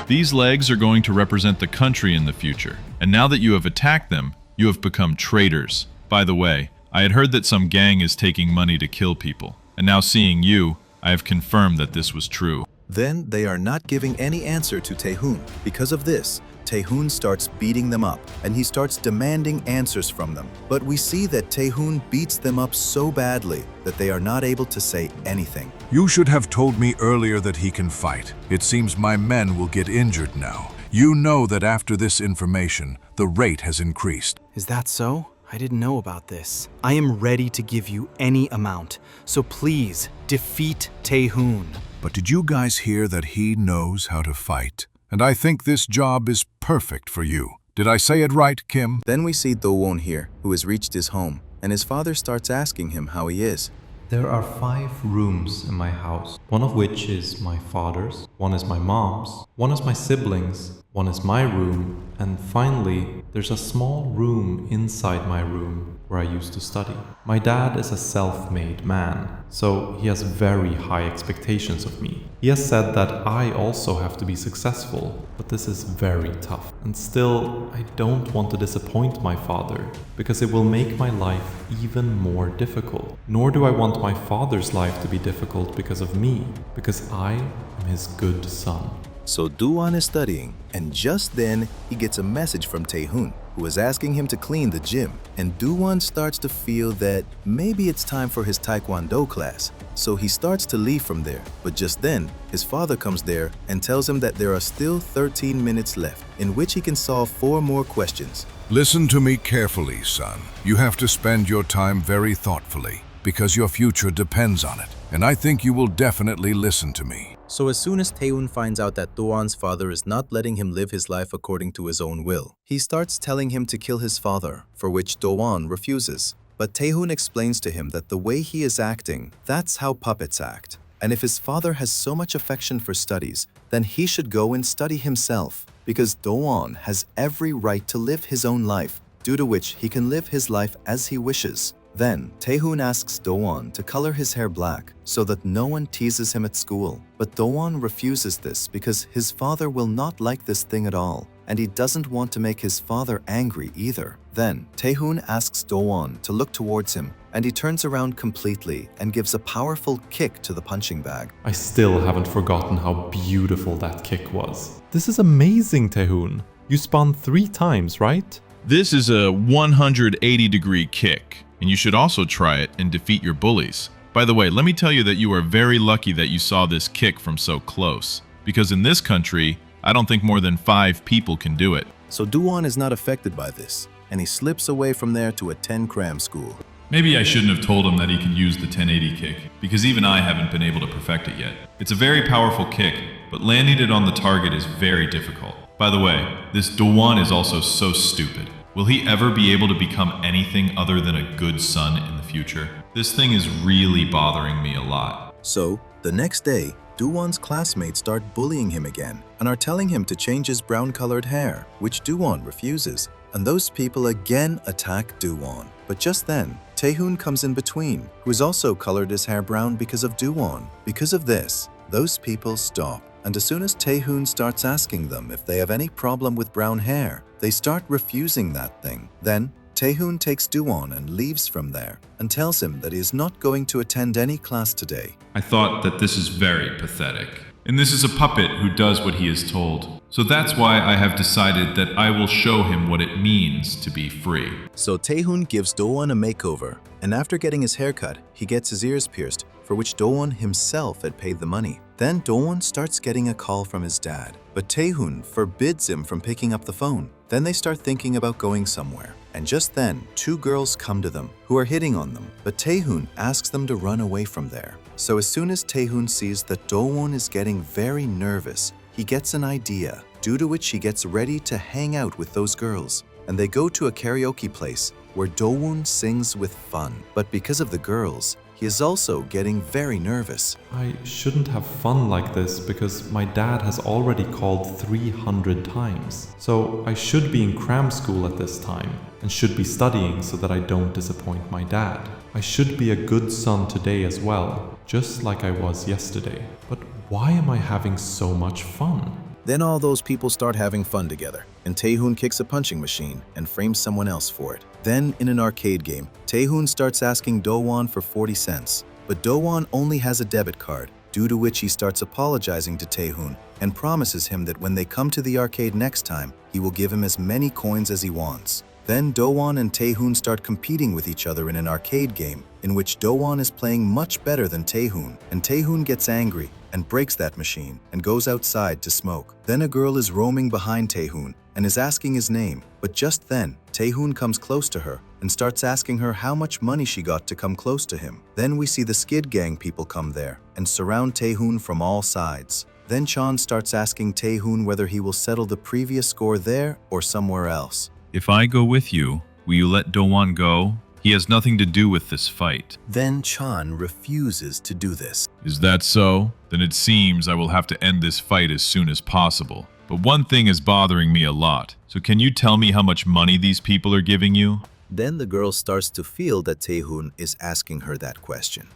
These legs are going to represent the country in the future, and now that you have attacked them, you have become traitors. By the way, I had heard that some gang is taking money to kill people, and now seeing you, I have confirmed that this was true. Then they are not giving any answer to Tae-hoon. Because of this, Tae-hoon starts beating them up, and he starts demanding answers from them. But we see that Tae-hoon beats them up so badly that they are not able to say anything. You should have told me earlier that he can fight. It seems my men will get injured now. You know that after this information, the rate has increased. Is that so? I didn't know about this. I am ready to give you any amount, so please defeat Tae-hoon. But did you guys hear that he knows how to fight? And I think this job is perfect for you. Did I say it right, Kim? Then we see Do-won here, who has reached his home, and his father starts asking him how he is. There are 5 rooms in my house, one of which is my father's, one is my mom's, one is my siblings, one is my room, and finally, there's a small room inside my room where I used to study. My dad is a self-made man, so he has very high expectations of me. He has said that I also have to be successful, but this is very tough. And still, I don't want to disappoint my father, because it will make my life even more difficult. Nor do I want my father's life to be difficult because of me, because I am his good son. So Do-won is studying, and just then he gets a message from Tae-hoon, who is asking him to clean the gym. And Do-won starts to feel that maybe it's time for his Taekwondo class. So he starts to leave from there, but just then, his father comes there and tells him that there are still 13 minutes left, in which he can solve 4 more questions. Listen to me carefully, son. You have to spend your time very thoughtfully, because your future depends on it. And I think you will definitely listen to me. So as soon as Tae-hoon finds out that Do-won's father is not letting him live his life according to his own will, he starts telling him to kill his father, for which Do-won refuses. But Tae-hoon explains to him that the way he is acting, that's how puppets act. And if his father has so much affection for studies, then he should go and study himself, because Do-won has every right to live his own life, due to which he can live his life as he wishes. Then, Tae-hoon asks Do-won to color his hair black so that no one teases him at school. But Do-won refuses this because his father will not like this thing at all, and he doesn't want to make his father angry either. Then, Tae-hoon asks Do-won to look towards him, and he turns around completely and gives a powerful kick to the punching bag. I still haven't forgotten how beautiful that kick was. This is amazing, Tae-hoon. You spun 3 times, right? This is a 180-degree kick, and you should also try it and defeat your bullies. By the way, let me tell you that you are very lucky that you saw this kick from so close, because in this country, I don't think more than 5 people can do it. So Do-won is not affected by this, and he slips away from there to attend cram school. Maybe I shouldn't have told him that he can use the 1080 kick, because even I haven't been able to perfect it yet. It's a very powerful kick, but landing it on the target is very difficult. By the way, this Dowan is also so stupid. Will he ever be able to become anything other than a good son in the future? This thing is really bothering me a lot. So, the next day, Dowan's classmates start bullying him again and are telling him to change his brown-colored hair, which Dowan refuses. And those people again attack Dowan. But just then, Taehoon comes in between, who has also colored his hair brown because of Dowan. Because of this, those people stop. And as soon as Taehoon starts asking them if they have any problem with brown hair, they start refusing that thing. Then, Taehoon takes Dowan and leaves from there and tells him that he is not going to attend any class today. I thought that this is very pathetic. And this is a puppet who does what he is told. So that's why I have decided that I will show him what it means to be free. So Taehoon gives Dowan a makeover, and after getting his hair cut, he gets his ears pierced, for which Dowan himself had paid the money. Then Dowan starts getting a call from his dad, but Taehoon forbids him from picking up the phone. Then they start thinking about going somewhere. And just then, two girls come to them who are hitting on them, but Taehoon asks them to run away from there. So as soon as Taehoon sees that Dowan is getting very nervous, he gets an idea, due to which he gets ready to hang out with those girls. And they go to a karaoke place where Dowan sings with fun. But because of the girls, he is also getting very nervous. I shouldn't have fun like this because my dad has already called 300 times. So I should be in cram school at this time and should be studying so that I don't disappoint my dad. I should be a good son today as well, just like I was yesterday. But why am I having so much fun? Then all those people start having fun together, and Taehoon kicks a punching machine and frames someone else for it. Then, in an arcade game, Taehoon starts asking Dowan for 40 cents, but Dowan only has a debit card, due to which he starts apologizing to Taehoon and promises him that when they come to the arcade next time, he will give him as many coins as he wants. Then Dowan and Taehoon start competing with each other in an arcade game, in which Dowan is playing much better than Taehoon, and Taehoon gets angry and breaks that machine and goes outside to smoke. Then a girl is roaming behind Taehoon and is asking his name, but just then, Taehoon comes close to her and starts asking her how much money she got to come close to him. Then we see the Skid Gang people come there and surround Taehoon from all sides. Then Chan starts asking Taehoon whether he will settle the previous score there or somewhere else. If I go with you, will you let Dowan go? He has nothing to do with this fight. Then Chan refuses to do this. Is that so? Then it seems I will have to end this fight as soon as possible. But one thing is bothering me a lot. So can you tell me how much money these people are giving you? Then the girl starts to feel that Taehoon is asking her that question.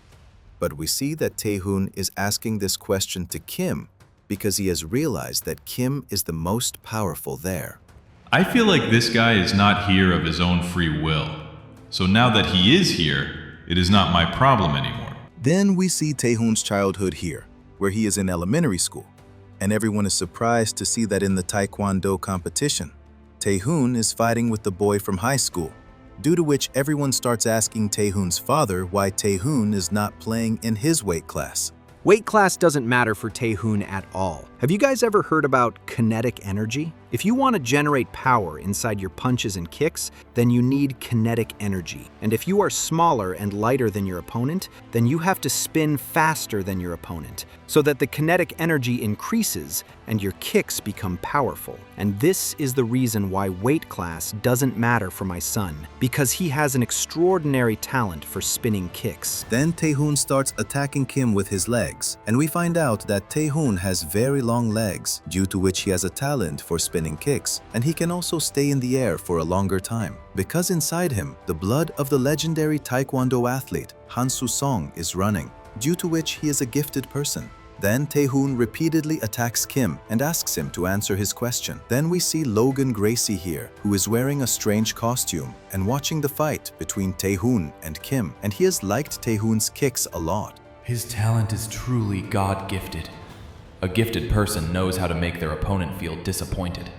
But we see that Taehoon is asking this question to Kim because he has realized that Kim is the most powerful there. I feel like this guy is not here of his own free will. So now that he is here, it is not my problem anymore. Then we see Taehoon's childhood here, where he is in elementary school. And everyone is surprised to see that in the Taekwondo competition, Taehoon is fighting with the boy from high school, due to which everyone starts asking Taehoon's father why Taehoon is not playing in his weight class. Weight class doesn't matter for Taehoon at all. Have you guys ever heard about kinetic energy? If you want to generate power inside your punches and kicks, then you need kinetic energy. And if you are smaller and lighter than your opponent, then you have to spin faster than your opponent, so that the kinetic energy increases and your kicks become powerful. And this is the reason why weight class doesn't matter for my son, because he has an extraordinary talent for spinning kicks. Then Taehoon starts attacking Kim with his legs, and we find out that Taehoon has very long legs, due to which he has a talent for spinning kicks, and he can also stay in the air for a longer time, because inside him, the blood of the legendary Taekwondo athlete Han Soo-sung is running, due to which he is a gifted person. Then Taehoon repeatedly attacks Kim and asks him to answer his question. Then we see Logan Gracie here, who is wearing a strange costume and watching the fight between Taehoon and Kim, and he has liked Taehoon's kicks a lot. His talent is truly God-gifted. A gifted person knows how to make their opponent feel disappointed.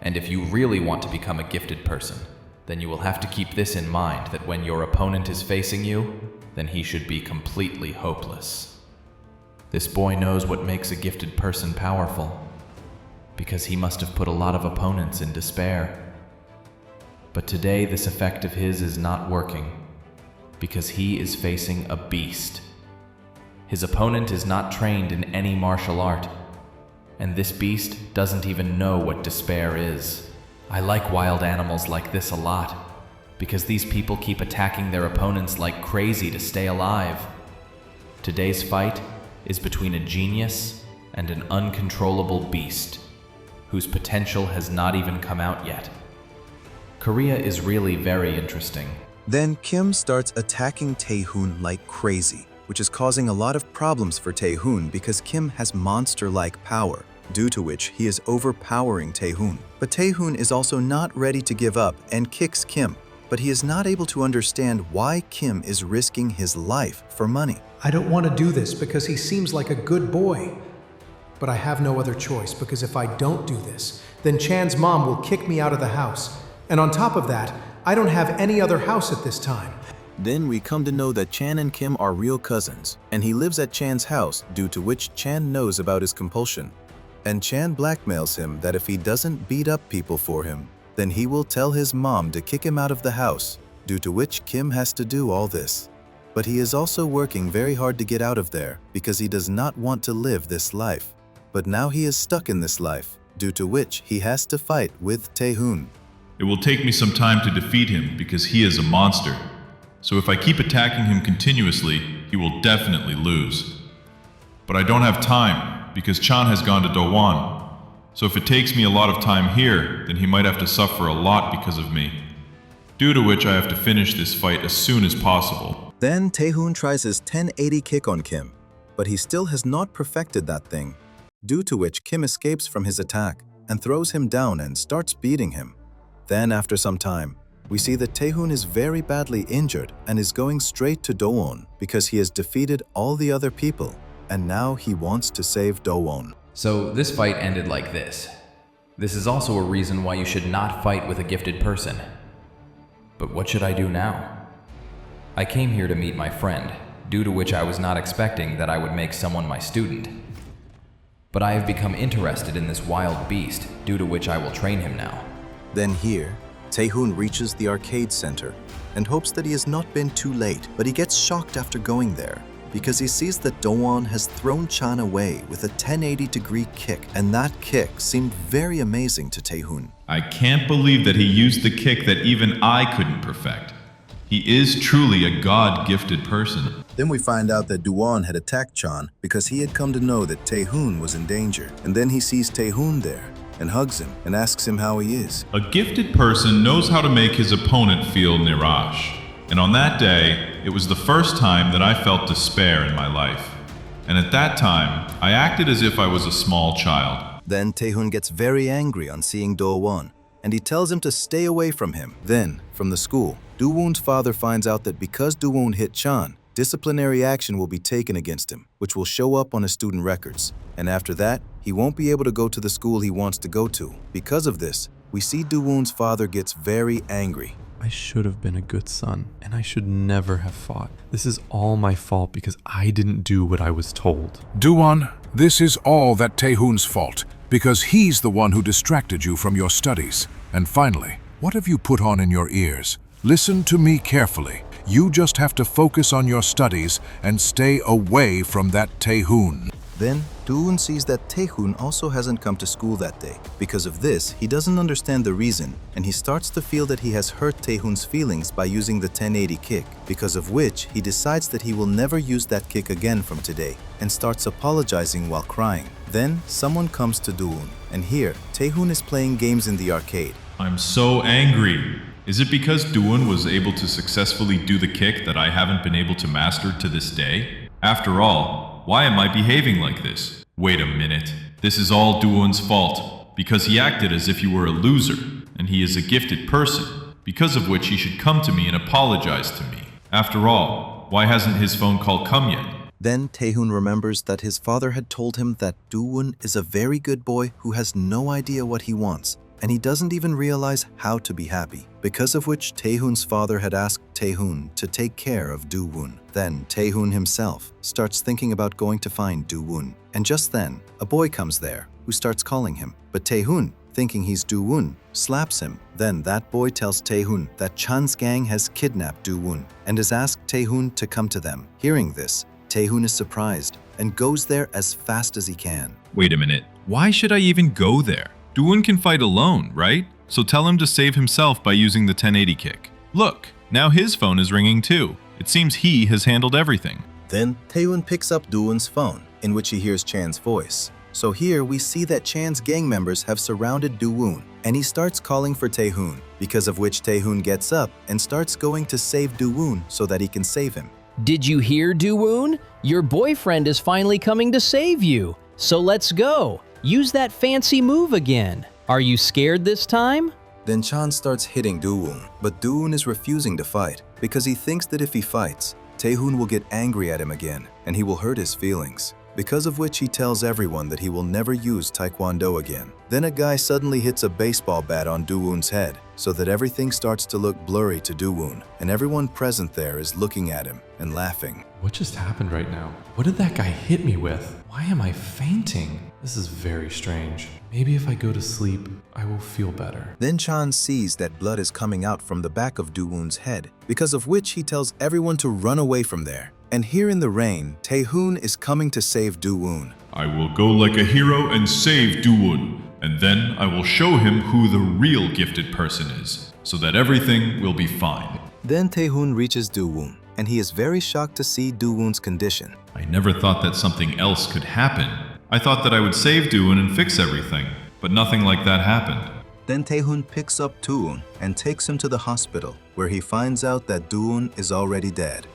And if you really want to become a gifted person, then you will have to keep this in mind, that when your opponent is facing you, then he should be completely hopeless. This boy knows what makes a gifted person powerful, because he must have put a lot of opponents in despair. But today this effect of his is not working, because he is facing a beast. His opponent is not trained in any martial art, and this beast doesn't even know what despair is. I like wild animals like this a lot, because these people keep attacking their opponents like crazy to stay alive. Today's fight is between a genius and an uncontrollable beast, whose potential has not even come out yet. Korea is really very interesting. Then Kim starts attacking Taehoon like crazy, which is causing a lot of problems for Taehoon because Kim has monster-like power, due to which he is overpowering Taehoon. But Taehoon is also not ready to give up and kicks Kim, but he is not able to understand why Kim is risking his life for money. I don't want to do this because he seems like a good boy. But I have no other choice because if I don't do this, then Chan's mom will kick me out of the house. And on top of that, I don't have any other house at this time. Then we come to know that Chan and Kim are real cousins, and he lives at Chan's house, due to which Chan knows about his compulsion. And Chan blackmails him that if he doesn't beat up people for him, then he will tell his mom to kick him out of the house, due to which Kim has to do all this. But he is also working very hard to get out of there because he does not want to live this life. But now he is stuck in this life, due to which he has to fight with Taehoon. It will take me some time to defeat him because he is a monster. So if I keep attacking him continuously, he will definitely lose. But I don't have time because Chan has gone to Dowan. So if it takes me a lot of time here, then he might have to suffer a lot because of me. Due to which I have to finish this fight as soon as possible. Then Taehoon tries his 1080 kick on Kim, but he still has not perfected that thing, due to which Kim escapes from his attack and throws him down and starts beating him. Then after some time, we see that Taehoon is very badly injured and is going straight to Dowon because he has defeated all the other people, and now he wants to save Dowon. So this fight ended like this. This is also a reason why you should not fight with a gifted person. But what should I do now? I came here to meet my friend, due to which I was not expecting that I would make someone my student. But I have become interested in this wild beast, due to which I will train him now. Then here, Taehoon reaches the arcade center and hopes that he has not been too late, but he gets shocked after going there because he sees that Dowon has thrown Chan away with a 1080-degree kick, and that kick seemed very amazing to Taehoon. I can't believe that he used the kick that even I couldn't perfect. He is truly a God-gifted person. Then we find out that Dowon had attacked Chan because he had come to know that Taehoon was in danger, and then he sees Taehoon there and hugs him and asks him how he is. A gifted person knows how to make his opponent feel niraj. And on that day, it was the first time that I felt despair in my life. And at that time, I acted as if I was a small child. Then Taehoon gets very angry on seeing Do-won, and he tells him to stay away from him. Then, from the school, Do-won's father finds out that because Do-won hit Chan, disciplinary action will be taken against him, which will show up on his student records. And after that, he won't be able to go to the school he wants to go to. Because of this, we see Do-won's father gets very angry. I should have been a good son, and I should never have fought. This is all my fault because I didn't do what I was told. Do-won, this is all that Taehoon's fault, because he's the one who distracted you from your studies. And finally, what have you put on in your ears? Listen to me carefully. You just have to focus on your studies and stay away from that Taehoon. Then, Do-won sees that Taehoon also hasn't come to school that day. Because of this, he doesn't understand the reason, and he starts to feel that he has hurt Taehoon's feelings by using the 1080 kick, because of which he decides that he will never use that kick again from today, and starts apologizing while crying. Then, someone comes to Do-won, and here, Taehoon is playing games in the arcade. I'm so angry. Is it because Do-won was able to successfully do the kick that I haven't been able to master to this day? After all, why am I behaving like this? Wait a minute. This is all Do-won's fault, because he acted as if he were a loser, and he is a gifted person, because of which he should come to me and apologize to me. After all, why hasn't his phone call come yet? Then Taehoon remembers that his father had told him that Do-won is a very good boy who has no idea what he wants, and he doesn't even realize how to be happy, because of which Taehoon's father had asked Taehoon to take care of Do-won. Then Taehoon himself starts thinking about going to find Do-won, and just then, a boy comes there who starts calling him. But Taehoon thinking he's Do-woon, slaps him. Then that boy tells Tae-hoon that Chan's gang has kidnapped Do-woon and has asked Tae-hoon to come to them. Hearing this, Tae-hoon is surprised and goes there as fast as he can. Wait a minute. Why should I even go there? Do-woon can fight alone, right? So tell him to save himself by using the 1080 kick. Look, now his phone is ringing too. It seems he has handled everything. Then Tae-hoon picks up Do-woon's phone, in which he hears Chan's voice. So here we see that Chan's gang members have surrounded Do-woon, and he starts calling for Tae-hoon, because of which Tae-hoon gets up and starts going to save Do-woon so that he can save him. Did you hear, Do-woon? Your boyfriend is finally coming to save you. So let's go. Use that fancy move again. Are you scared this time? Then Chan starts hitting Do-woon, but Do-woon is refusing to fight because he thinks that if he fights, Tae-hoon will get angry at him again and he will hurt his feelings. Because of which he tells everyone that he will never use Taekwondo again. Then a guy suddenly hits a baseball bat on Do-woon's head, so that everything starts to look blurry to Do-woon, and everyone present there is looking at him and laughing. What just happened right now? What did that guy hit me with? Why am I fainting? This is very strange. Maybe if I go to sleep, I will feel better. Then Chan sees that blood is coming out from the back of Do-woon's head, because of which he tells everyone to run away from there. And here in the rain, Tae-hoon is coming to save Do-woon. I will go like a hero and save Do-woon, and then I will show him who the real gifted person is, so that everything will be fine. Then Tae-hoon reaches Do-woon, and he is very shocked to see Do-woon's condition. I never thought that something else could happen. I thought that I would save Do-woon and fix everything, but nothing like that happened. Then Tae-hoon picks up Do-woon and takes him to the hospital, where he finds out that Do-woon is already dead.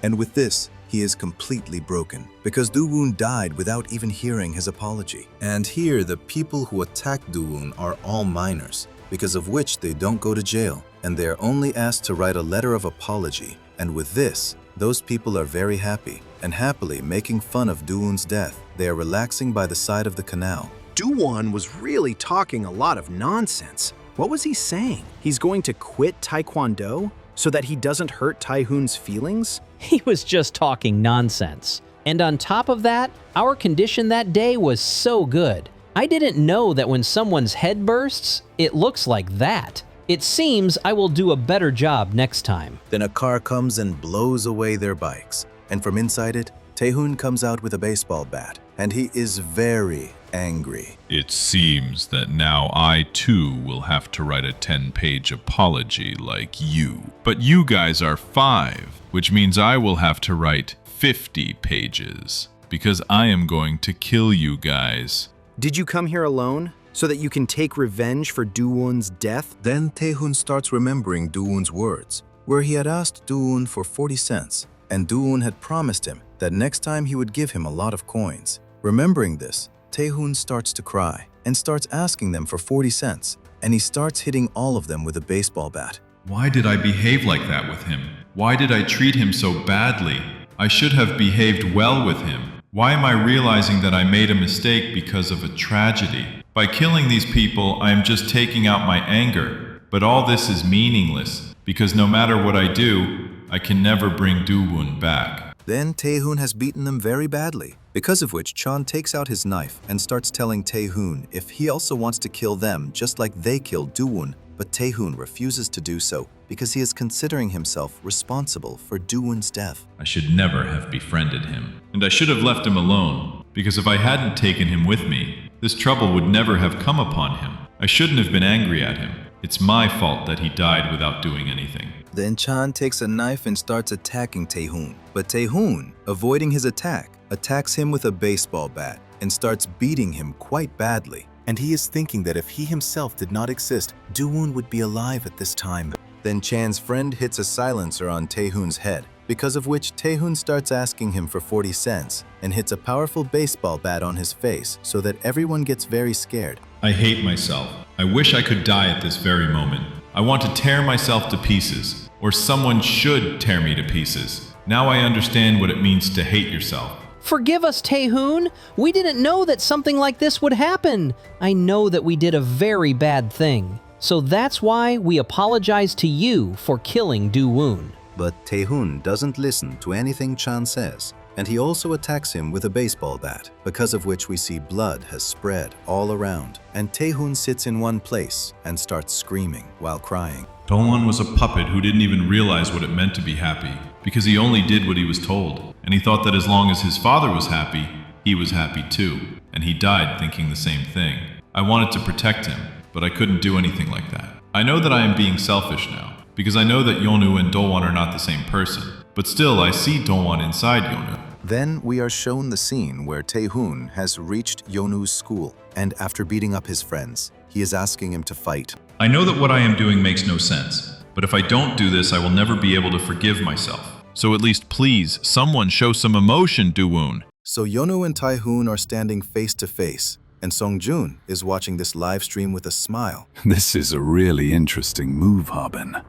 And with this, he is completely broken, because Do-woon died without even hearing his apology. And here, the people who attacked Do-woon are all minors, because of which they don't go to jail, and they are only asked to write a letter of apology. And with this, those people are very happy, and happily making fun of Do-woon's death. They are relaxing by the side of the canal. Do-woon was really talking a lot of nonsense. What was he saying? He's going to quit Taekwondo so that he doesn't hurt Tae-hoon's feelings? He was just talking nonsense. And on top of that, our condition that day was so good. I didn't know that when someone's head bursts, it looks like that. It seems I will do a better job next time. Then a car comes and blows away their bikes. And from inside it, Tae-hoon comes out with a baseball bat. And he is very angry. It seems that now I too will have to write a 10-page apology like you. But you guys are 5, which means I will have to write 50 pages. Because I am going to kill you guys. Did you come here alone so that you can take revenge for Do-woon's death? Then Tae-hoon starts remembering Do-woon's words, where he had asked Do-woon for 40 cents, and Do-woon had promised him that next time he would give him a lot of coins. Remembering this, Tae-hoon starts to cry and starts asking them for 40 cents, and he starts hitting all of them with a baseball bat. Why did I behave like that with him? Why did I treat him so badly? I should have behaved well with him. Why am I realizing that I made a mistake because of a tragedy? By killing these people, I am just taking out my anger. But all this is meaningless, because no matter what I do, I can never bring Do-woon back. Then Tae-hoon has beaten them very badly, because of which Chan takes out his knife and starts telling Tae-hoon if he also wants to kill them just like they killed Do-woon. But Tae-hoon refuses to do so because he is considering himself responsible for Do-woon's death. I should never have befriended him, and I should have left him alone, because if I hadn't taken him with me, this trouble would never have come upon him. I shouldn't have been angry at him. It's my fault that he died without doing anything. Then Chan takes a knife and starts attacking Tae-hoon. But Tae-hoon, avoiding his attack, attacks him with a baseball bat and starts beating him quite badly. And he is thinking that if he himself did not exist, Do-woon would be alive at this time. Then Chan's friend hits a silencer on Tae-hoon's head, because of which Tae-hoon starts asking him for 40 cents and hits a powerful baseball bat on his face so that everyone gets very scared. I hate myself. I wish I could die at this very moment. I want to tear myself to pieces, or someone should tear me to pieces. Now I understand what it means to hate yourself. Forgive us, Tae-hoon. We didn't know that something like this would happen. I know that we did a very bad thing. So that's why we apologize to you for killing Do-woon. But Tae-hoon doesn't listen to anything Chan says. and he also attacks him with a baseball bat, because of which we see blood has spread all around, and Tae-hoon sits in one place and starts screaming while crying. Do-won was a puppet who didn't even realize what it meant to be happy, because he only did what he was told, and he thought that as long as his father was happy, he was happy too, and he died thinking the same thing. I wanted to protect him, but I couldn't do anything like that. I know that I am being selfish now, because I know that Yeonu and Do-won are not the same person, but still I see Do-won inside Yeonu. Then we are shown the scene where Tae-hoon has reached Yeonu's school, and after beating up his friends, he is asking him to fight. I know that what I am doing makes no sense, but if I don't do this, I will never be able to forgive myself. So at least please, someone show some emotion, Do-won. So Yeonu and Tae-hoon are standing face to face, and Song-joon is watching this live stream with a smile. This is a really interesting move, Hobin.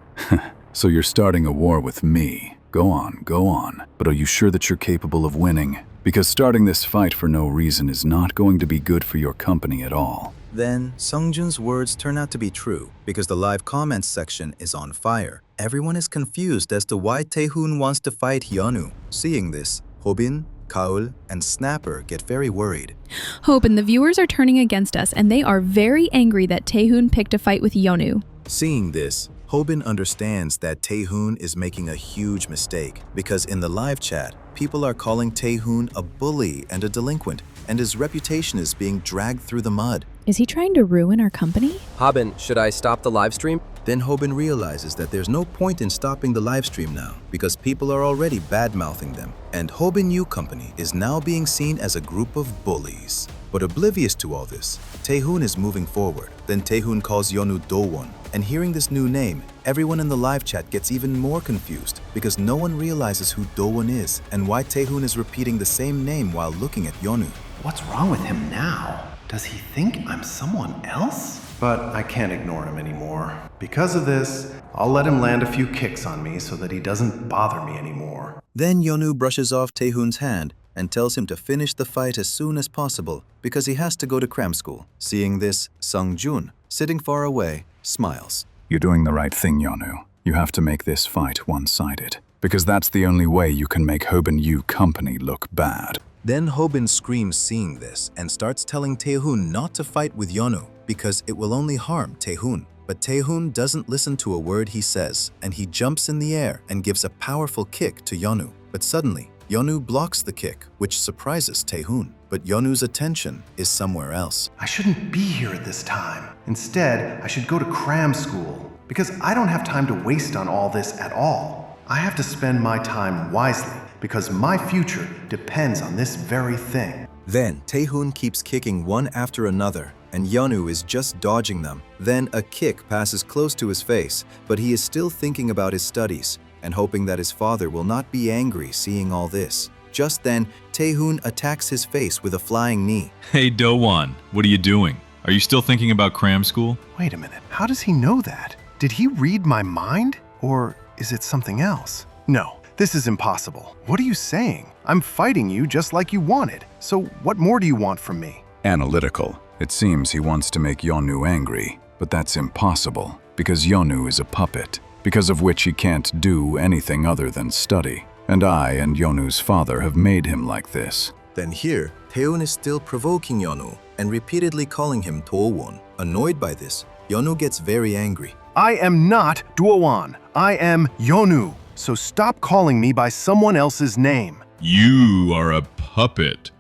So you're starting a war with me. Go on. But are you sure that you're capable of winning? Because starting this fight for no reason is not going to be good for your company at all. Then, Sung-joon's words turn out to be true, because the live comments section is on fire. Everyone is confused as to why Tae-hoon wants to fight Yeonu. Seeing this, Hobin, Kaul, and Snapper get very worried. Hobin, the viewers are turning against us, and they are very angry that Tae-hoon picked a fight with Yeonu. Seeing this, Hobin understands that Tae-hoon is making a huge mistake, because in the live chat, people are calling Tae-hoon a bully and a delinquent, and his reputation is being dragged through the mud. Is he trying to ruin our company? Hobin, should I stop the live stream? Then Hobin realizes that there's no point in stopping the live stream now, because people are already bad-mouthing them, and Hobin U Company is now being seen as a group of bullies. But oblivious to all this, Tae-hoon is moving forward. Then Tae-hoon calls Yeonu Do-won, and hearing this new name, everyone in the live chat gets even more confused, because no one realizes who Do-won is and why Tae-hoon is repeating the same name while looking at Yeonu. What's wrong with him now? Does he think I'm someone else? But I can't ignore him anymore. Because of this, I'll let him land a few kicks on me so that he doesn't bother me anymore. Then Yeonu brushes off Tae-hoon's hand and tells him to finish the fight as soon as possible because he has to go to cram school. Seeing this, Sung-joon, sitting far away, smiles. You're doing the right thing, Yeonu. You have to make this fight one-sided, because that's the only way you can make Hobin U Company look bad. Then Hobin screams seeing this and starts telling Tae-hoon not to fight with Yeonu because it will only harm Tae-hoon. But Tae-hoon doesn't listen to a word he says, and he jumps in the air and gives a powerful kick to Yeonu. But suddenly, Yeonu blocks the kick, which surprises Tae-hoon. But Yeonu's attention is somewhere else. I shouldn't be here at this time. Instead, I should go to cram school, because I don't have time to waste on all this at all. I have to spend my time wisely, because my future depends on this very thing. Then Tae-hoon keeps kicking one after another, and Yeonu is just dodging them. Then a kick passes close to his face, but he is still thinking about his studies and hoping that his father will not be angry seeing all this. Just then, Tae-hoon attacks his face with a flying knee. Hey Do-won, what are you doing? Are you still thinking about cram school? Wait a minute, how does he know that? Did he read my mind? Or is it something else? No, this is impossible. What are you saying? I'm fighting you just like you wanted. So what more do you want from me? Analytical. It seems he wants to make Yeonu angry, but that's impossible, because Yeonu is a puppet, because of which he can't do anything other than study. And I and Yeonu's father have made him like this. Then here, Tae-hoon is still provoking Yeonu and repeatedly calling him Do-won. Annoyed by this, Yeonu gets very angry. I am not Do-won. I am Yeonu. So stop calling me by someone else's name. You are a puppet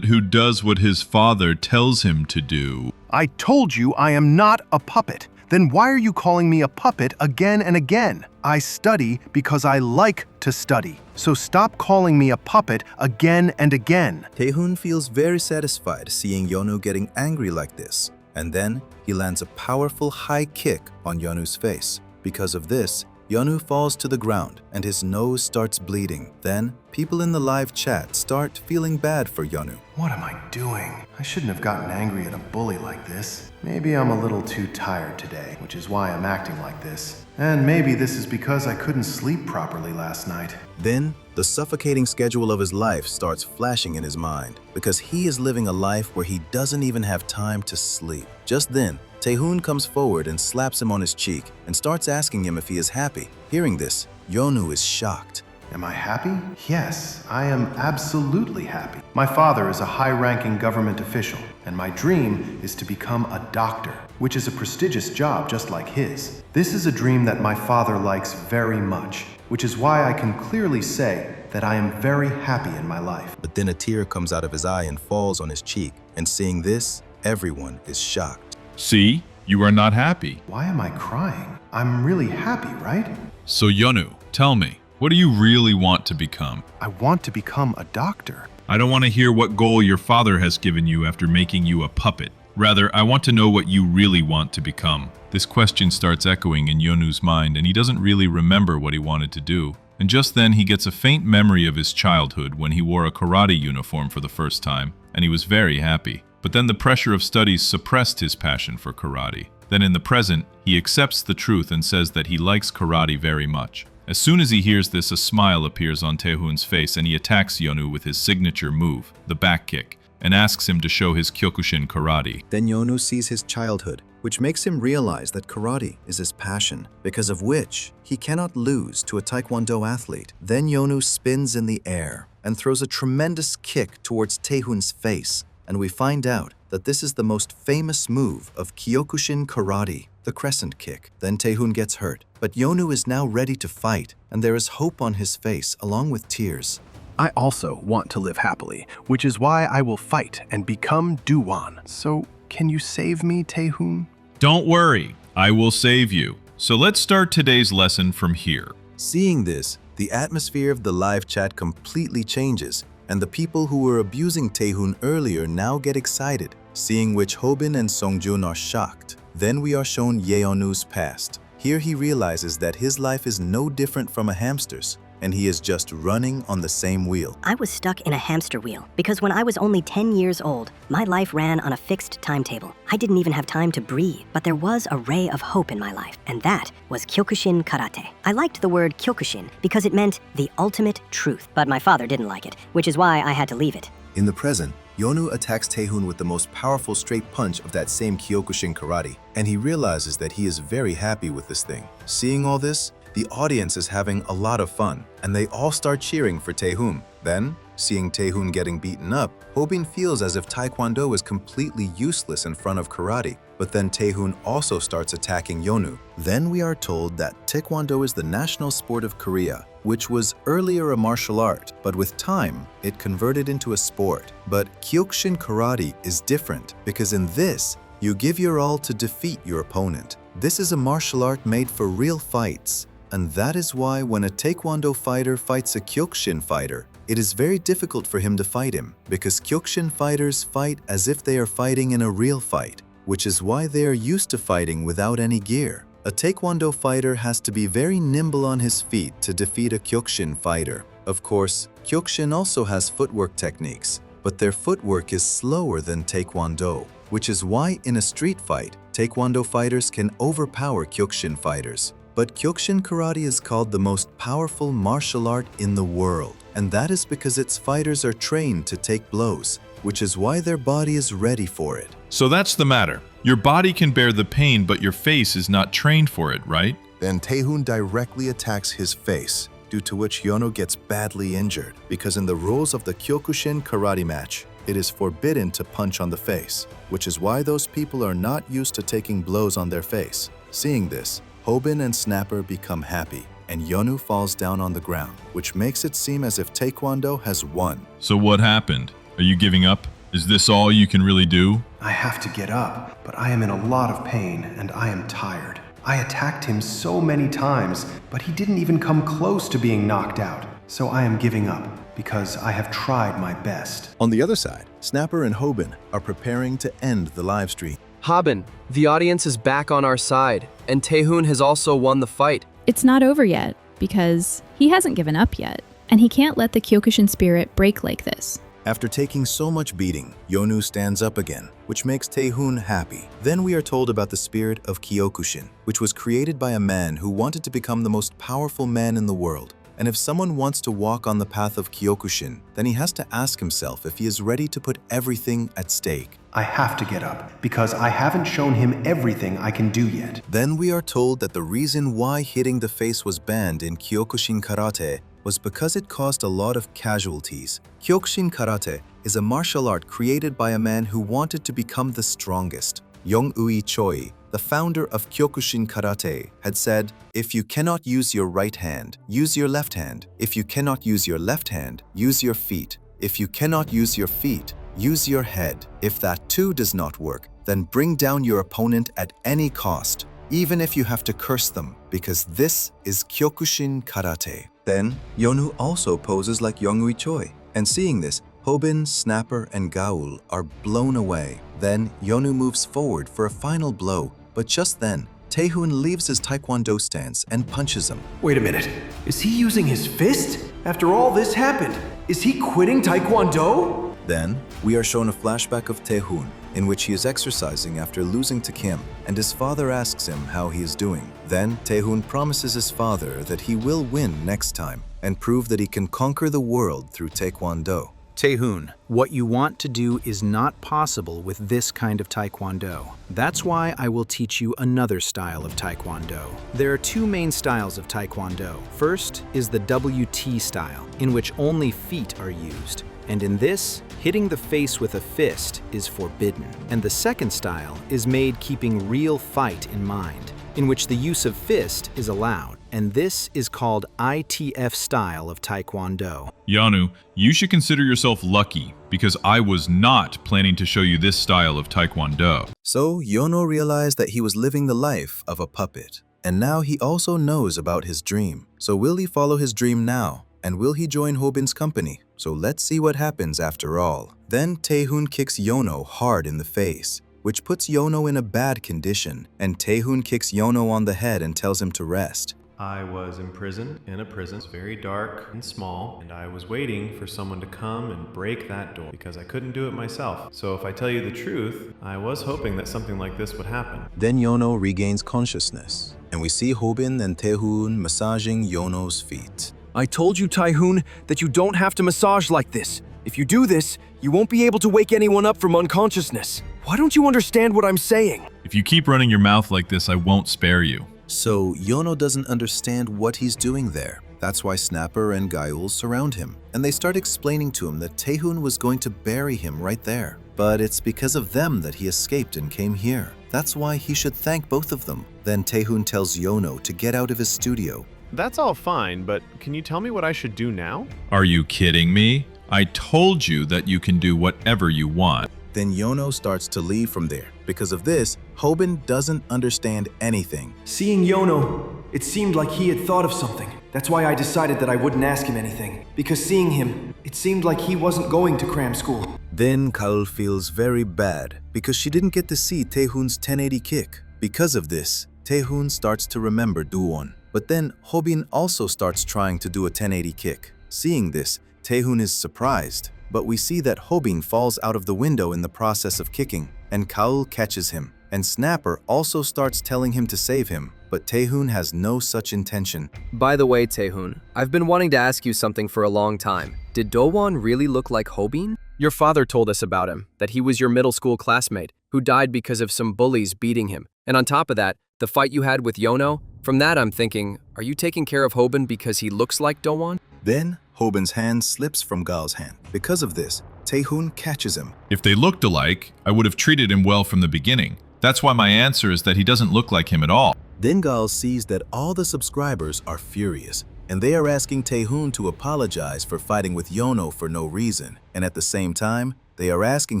who does what his father tells him to do. I told you I am not a puppet. Then why are you calling me a puppet again and again? I study because I like to study. So stop calling me a puppet again and again. Tae-hoon feels very satisfied seeing Yeonu getting angry like this. And then he lands a powerful high kick on Yeonu's face. Because of this, Yeonu falls to the ground and his nose starts bleeding. Then, people in the live chat start feeling bad for Yeonu. What am I doing? I shouldn't have gotten angry at a bully like this. Maybe I'm a little too tired today, which is why I'm acting like this. And maybe this is because I couldn't sleep properly last night. Then, the suffocating schedule of his life starts flashing in his mind because he is living a life where he doesn't even have time to sleep. Just then, Tae-hoon comes forward and slaps him on his cheek and starts asking him if he is happy. Hearing this, Yeonu is shocked. Am I happy? Yes, I am absolutely happy. My father is a high-ranking government official, and my dream is to become a doctor, which is a prestigious job just like his. This is a dream that my father likes very much, which is why I can clearly say that I am very happy in my life. But then a tear comes out of his eye and falls on his cheek, and seeing this, everyone is shocked. See? You are not happy. Why am I crying? I'm really happy, right? So Yonu, tell me, what do you really want to become? I want to become a doctor. I don't want to hear what goal your father has given you after making you a puppet. Rather, I want to know what you really want to become. This question starts echoing in Yonu's mind, and he doesn't really remember what he wanted to do. And just then he gets a faint memory of his childhood when he wore a karate uniform for the first time, and he was very happy. But then the pressure of studies suppressed his passion for karate. Then in the present, he accepts the truth and says that he likes karate very much. As soon as he hears this, a smile appears on Tae-hoon's face and he attacks Yonu with his signature move, the back kick, and asks him to show his Kyokushin karate. Then Yonu sees his childhood, which makes him realize that karate is his passion, because of which he cannot lose to a Taekwondo athlete. Then Yonu spins in the air and throws a tremendous kick towards Tae-hoon's face, and we find out that this is the most famous move of Kyokushin karate, the crescent kick. Then Tae-hoon gets hurt, but Yonu is now ready to fight, and there is hope on his face along with tears. I also want to live happily, which is why I will fight and become Duwon. So, can you save me, Tae-hoon? Don't worry, I will save you. So let's start today's lesson from here. Seeing this, the atmosphere of the live chat completely changes, and the people who were abusing Tae-hoon earlier now get excited, seeing which Hobin and Songjun are shocked. Then we are shown Yeonu's past. Here he realizes that his life is no different from a hamster's, and he is just running on the same wheel. I was stuck in a hamster wheel because when I was only 10 years old, my life ran on a fixed timetable. I didn't even have time to breathe, but there was a ray of hope in my life, and that was Kyokushin Karate. I liked the word Kyokushin because it meant the ultimate truth, but my father didn't like it, which is why I had to leave it. In the present, Yonu attacks Tae-hoon with the most powerful straight punch of that same Kyokushin karate, and he realizes that he is very happy with this thing. Seeing all this, the audience is having a lot of fun, and they all start cheering for Tae-hoon. Then, seeing Tae-hoon getting beaten up, Hobin feels as if Taekwondo is completely useless in front of karate, but then Tae-hoon also starts attacking Yonu. Then we are told that Taekwondo is the national sport of Korea, which was earlier a martial art, but with time, it converted into a sport. But Kyokushin Karate is different, because in this, you give your all to defeat your opponent. This is a martial art made for real fights, and that is why when a Taekwondo fighter fights a Kyokushin fighter, it is very difficult for him to fight him, because Kyokushin fighters fight as if they are fighting in a real fight, which is why they are used to fighting without any gear. A Taekwondo fighter has to be very nimble on his feet to defeat a Kyokushin fighter. Of course, Kyokushin also has footwork techniques, but their footwork is slower than Taekwondo, which is why in a street fight, Taekwondo fighters can overpower Kyokushin fighters. But Kyokushin Karate is called the most powerful martial art in the world, and that is because its fighters are trained to take blows, which is why their body is ready for it. So that's the matter. Your body can bear the pain, but your face is not trained for it, right? Then Tae-hoon directly attacks his face, due to which Yonu gets badly injured, because in the rules of the Kyokushin Karate match, it is forbidden to punch on the face, which is why those people are not used to taking blows on their face. Seeing this, Hobin and Snapper become happy, and Yonu falls down on the ground, which makes it seem as if Taekwondo has won. So what happened? Are you giving up? Is this all you can really do? I have to get up, but I am in a lot of pain and I am tired. I attacked him so many times, but he didn't even come close to being knocked out. So I am giving up because I have tried my best. On the other side, Snapper and Hobin are preparing to end the live stream. Hobin, the audience is back on our side, and Tae-hoon has also won the fight. It's not over yet, because he hasn't given up yet, and he can't let the Kyokushin spirit break like this. After taking so much beating, Yonu stands up again, which makes Tae-hoon happy. Then we are told about the spirit of Kyokushin, which was created by a man who wanted to become the most powerful man in the world. And if someone wants to walk on the path of Kyokushin, then he has to ask himself if he is ready to put everything at stake. I have to get up, because I haven't shown him everything I can do yet. Then we are told that the reason why hitting the face was banned in Kyokushin Karate was because it caused a lot of casualties. Kyokushin Karate is a martial art created by a man who wanted to become the strongest. Yong-ui Choi, the founder of Kyokushin Karate, had said, "If you cannot use your right hand, use your left hand. If you cannot use your left hand, use your feet. If you cannot use your feet, use your head. If that too does not work, then bring down your opponent at any cost, even if you have to curse them, because this is Kyokushin Karate." Then, Yonu also poses like Yong-ui Choi, and seeing this, Hobin, Snapper, and Gaul are blown away. Then, Yonu moves forward for a final blow, but just then, Taehoon leaves his taekwondo stance and punches him. Wait a minute. Is he using his fist? After all this happened, is he quitting taekwondo? Then, we are shown a flashback of Taehoon, in which he is exercising after losing to Kim, and his father asks him how he is doing. Then, Taehoon promises his father that he will win next time, and prove that he can conquer the world through taekwondo. Taehoon, what you want to do is not possible with this kind of taekwondo. That's why I will teach you another style of taekwondo. There are two main styles of taekwondo. First is the WT style, in which only feet are used. And in this, hitting the face with a fist is forbidden. And the second style is made keeping real fight in mind, in which the use of fist is allowed. And this is called ITF style of taekwondo. Yonu, you should consider yourself lucky because I was not planning to show you this style of taekwondo. So Yono realized that he was living the life of a puppet. And now he also knows about his dream. So will he follow his dream now? And will he join Hobin's company? So let's see what happens after all. Then Taehoon kicks Yono hard in the face, which puts Yono in a bad condition. And Taehoon kicks Yono on the head and tells him to rest. I was imprisoned in a prison, very dark and small, and I was waiting for someone to come and break that door because I couldn't do it myself. So if I tell you the truth, I was hoping that something like this would happen. Then Yono regains consciousness, and we see Hobin and Taehoon massaging Yono's feet. I told you, Taehoon, that you don't have to massage like this. If you do this, you won't be able to wake anyone up from unconsciousness. Why don't you understand what I'm saying? If you keep running your mouth like this, I won't spare you. So Yono doesn't understand what he's doing there. That's why Snapper and Gaul surround him, and they start explaining to him that Taehoon was going to bury him right there. But it's because of them that he escaped and came here. That's why he should thank both of them. Then Taehoon tells Yono to get out of his studio. That's all fine, but can you tell me what I should do now? Are you kidding me? I told you that you can do whatever you want. Then Yono starts to leave from there. Because of this, Hobin doesn't understand anything. Seeing Yono, it seemed like he had thought of something. That's why I decided that I wouldn't ask him anything. Because seeing him, it seemed like he wasn't going to cram school. Then Kaul feels very bad because she didn't get to see Taehoon's 1080 kick. Because of this, Taehoon starts to remember Duwon. But then Hobin also starts trying to do a 1080 kick. Seeing this, Taehoon is surprised. But we see that Hobin falls out of the window in the process of kicking, and Kaul catches him. And Snapper also starts telling him to save him, but Taehoon has no such intention. By the way, Taehoon, I've been wanting to ask you something for a long time. Did Do-won really look like Hobin? Your father told us about him, that he was your middle school classmate, who died because of some bullies beating him. And on top of that, the fight you had with Yono, from that I'm thinking, are you taking care of Hobin because he looks like Do-won? Then, Hobin's hand slips from Gaul's hand. Because of this, Taehoon catches him. If they looked alike, I would have treated him well from the beginning. That's why my answer is that he doesn't look like him at all. Then Gaul sees that all the subscribers are furious, and they are asking Taehoon to apologize for fighting with Yono for no reason. And at the same time, they are asking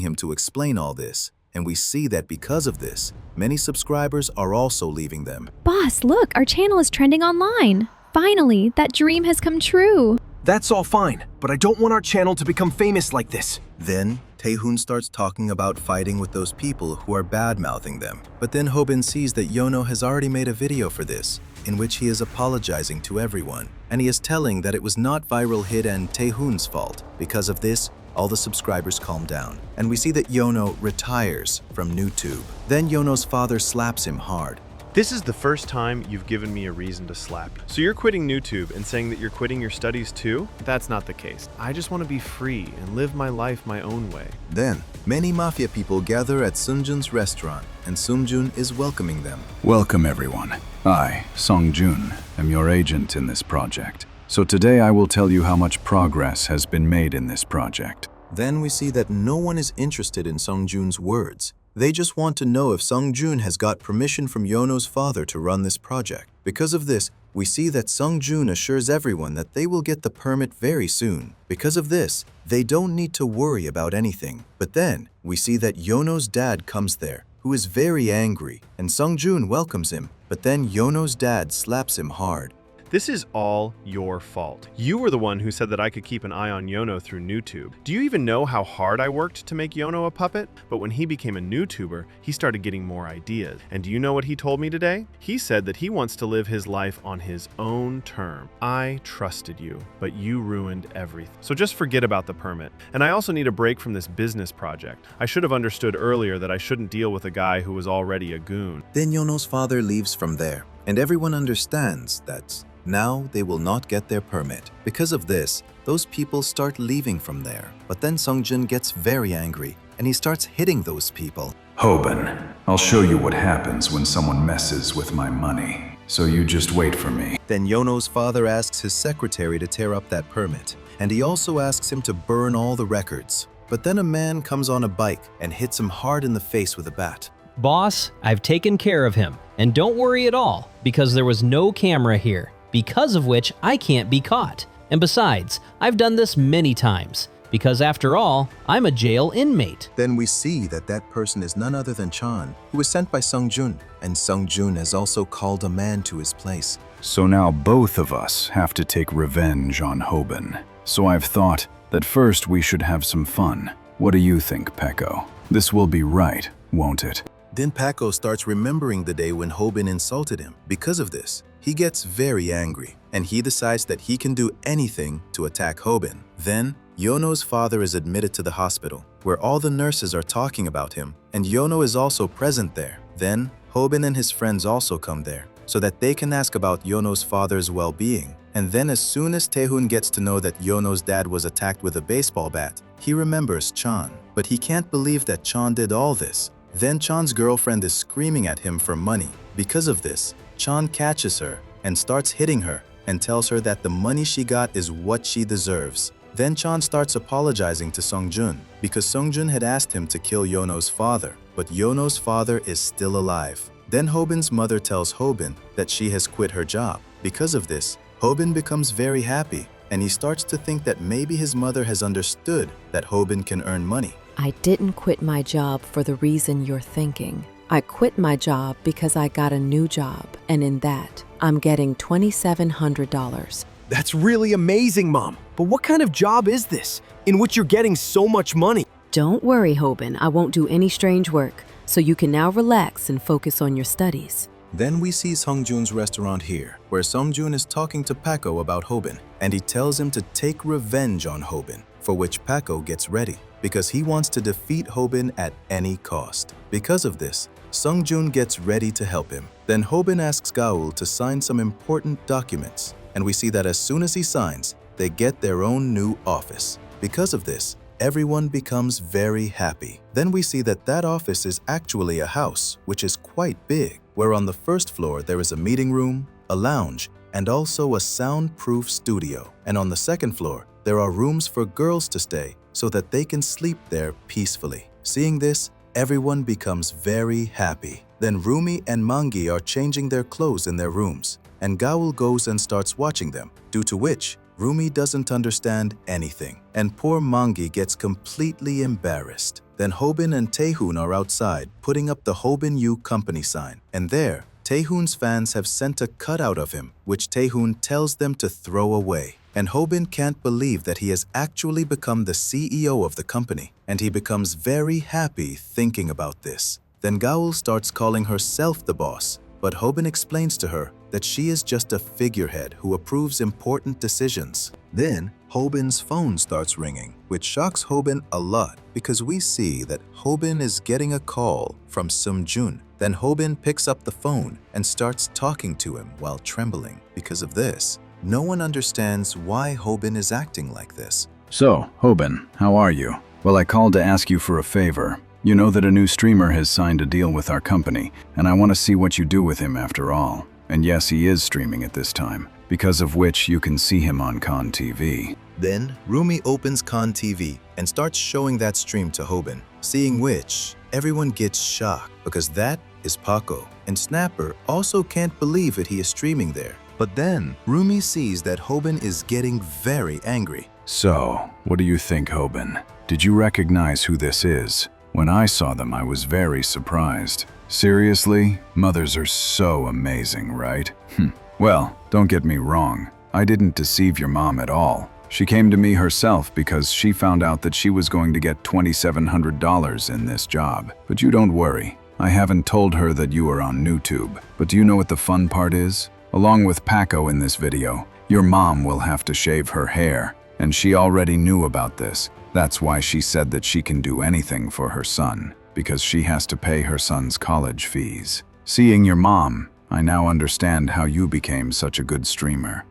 him to explain all this. And we see that because of this, many subscribers are also leaving them. Boss, look, our channel is trending online. Finally, that dream has come true. That's all fine, but I don't want our channel to become famous like this. Then, Taehoon starts talking about fighting with those people who are bad-mouthing them. But then Hobin sees that Yono has already made a video for this, in which he is apologizing to everyone. And he is telling that it was not viral hit and Taehoon's fault. Because of this, all the subscribers calm down. And we see that Yono retires from YouTube. Then Yono's father slaps him hard. This is the first time you've given me a reason to slap you. So you're quitting YouTube and saying that you're quitting your studies too? That's not the case. I just want to be free and live my life my own way. Then, many mafia people gather at Sungjun's restaurant, and Sungjun is welcoming them. Welcome everyone. I, Songjun, am your agent in this project. So today I will tell you how much progress has been made in this project. Then we see that no one is interested in Sungjun's words. They just want to know if Sungjun has got permission from Yono's father to run this project. Because of this, we see that Sungjun assures everyone that they will get the permit very soon. Because of this, they don't need to worry about anything. But then, we see that Yono's dad comes there, who is very angry, and Sungjun welcomes him. But then Yono's dad slaps him hard. This is all your fault. You were the one who said that I could keep an eye on Yono through NewTube. Do you even know how hard I worked to make Yono a puppet? But when he became a NewTuber, he started getting more ideas. And do you know what he told me today? He said that he wants to live his life on his own term. I trusted you, but you ruined everything. So just forget about the permit. And I also need a break from this business project. I should have understood earlier that I shouldn't deal with a guy who was already a goon. Then Yono's father leaves from there, and everyone understands that now they will not get their permit. Because of this, those people start leaving from there. But then Sungjun gets very angry, and he starts hitting those people. Hobin, I'll show you what happens when someone messes with my money. So you just wait for me. Then Yono's father asks his secretary to tear up that permit, and he also asks him to burn all the records. But then a man comes on a bike and hits him hard in the face with a bat. Boss, I've taken care of him. And don't worry at all, because there was no camera here, because of which I can't be caught. And besides, I've done this many times, because after all, I'm a jail inmate. Then we see that that person is none other than Chan, who was sent by Sungjun, and Sungjun has also called a man to his place. So now both of us have to take revenge on Hobin. So I've thought that first we should have some fun. What do you think, Peko? This will be right, won't it? Then Paco starts remembering the day when Hobin insulted him. Because of this, he gets very angry, and he decides that he can do anything to attack Hobin. Then, Yono's father is admitted to the hospital, where all the nurses are talking about him, and Yono is also present there. Then, Hobin and his friends also come there, so that they can ask about Yono's father's well-being. And then as soon as Taehoon gets to know that Yono's dad was attacked with a baseball bat, he remembers Chan, but he can't believe that Chan did all this. Then Chan's girlfriend is screaming at him for money. Because of this, Chan catches her and starts hitting her and tells her that the money she got is what she deserves. Then Chan starts apologizing to Sungjun because Sungjun had asked him to kill Yono's father, but Yono's father is still alive. Then Hobin's mother tells Hobin that she has quit her job. Because of this, Hobin becomes very happy, and he starts to think that maybe his mother has understood that Hobin can earn money. I didn't quit my job for the reason you're thinking. I quit my job because I got a new job, and in that, I'm getting $2,700. That's really amazing, Mom. But what kind of job is this, in which you're getting so much money? Don't worry, Hobin. I won't do any strange work, so you can now relax and focus on your studies. Then we see Sungjun's restaurant here, where Sungjun is talking to Paco about Hobin, and he tells him to take revenge on Hobin, for which Paco gets ready, because he wants to defeat Hobin at any cost. Because of this, Sungjun gets ready to help him. Then Hobin asks Gaul to sign some important documents, and we see that as soon as he signs, they get their own new office. Because of this, everyone becomes very happy. Then we see that that office is actually a house, which is quite big, where on the first floor there is a meeting room, a lounge, and also a soundproof studio. And on the second floor, there are rooms for girls to stay so that they can sleep there peacefully. Seeing this, everyone becomes very happy. Then Rumi and Mangi are changing their clothes in their rooms, and Gaul goes and starts watching them, due to which Rumi doesn't understand anything, and poor Mangi gets completely embarrassed. Then Hobin and Taehoon are outside putting up the Hobin U company sign, and there, Taehoon's fans have sent a cutout of him, which Taehoon tells them to throw away. And Hobin can't believe that he has actually become the CEO of the company, and he becomes very happy thinking about this. Then Gaul starts calling herself the boss, but Hobin explains to her that she is just a figurehead who approves important decisions. Then Hobin's phone starts ringing, which shocks Hobin a lot because we see that Hobin is getting a call from Sungjun. Then Hobin picks up the phone and starts talking to him while trembling. Because of this, no one understands why Hobin is acting like this. So, Hobin, how are you? Well, I called to ask you for a favor. You know that a new streamer has signed a deal with our company, and I want to see what you do with him after all. And yes, he is streaming at this time. because of which you can see him on Con TV. Then, Rumi opens Con TV and starts showing that stream to Hobin, seeing which everyone gets shocked because that is Paco, and Snapper also can't believe it he is streaming there. But then, Rumi sees that Hobin is getting very angry. So, what do you think, Hobin? Did you recognize who this is? When I saw them, I was very surprised. Seriously? Mothers are so amazing, right? Well, don't get me wrong. I didn't deceive your mom at all. She came to me herself because she found out that she was going to get $2,700 in this job. But you don't worry. I haven't told her that you are on YouTube. But do you know what the fun part is? Along with Paco in this video, your mom will have to shave her hair. And she already knew about this. That's why she said that she can do anything for her son, because she has to pay her son's college fees. Seeing your mom, I now understand how you became such a good streamer.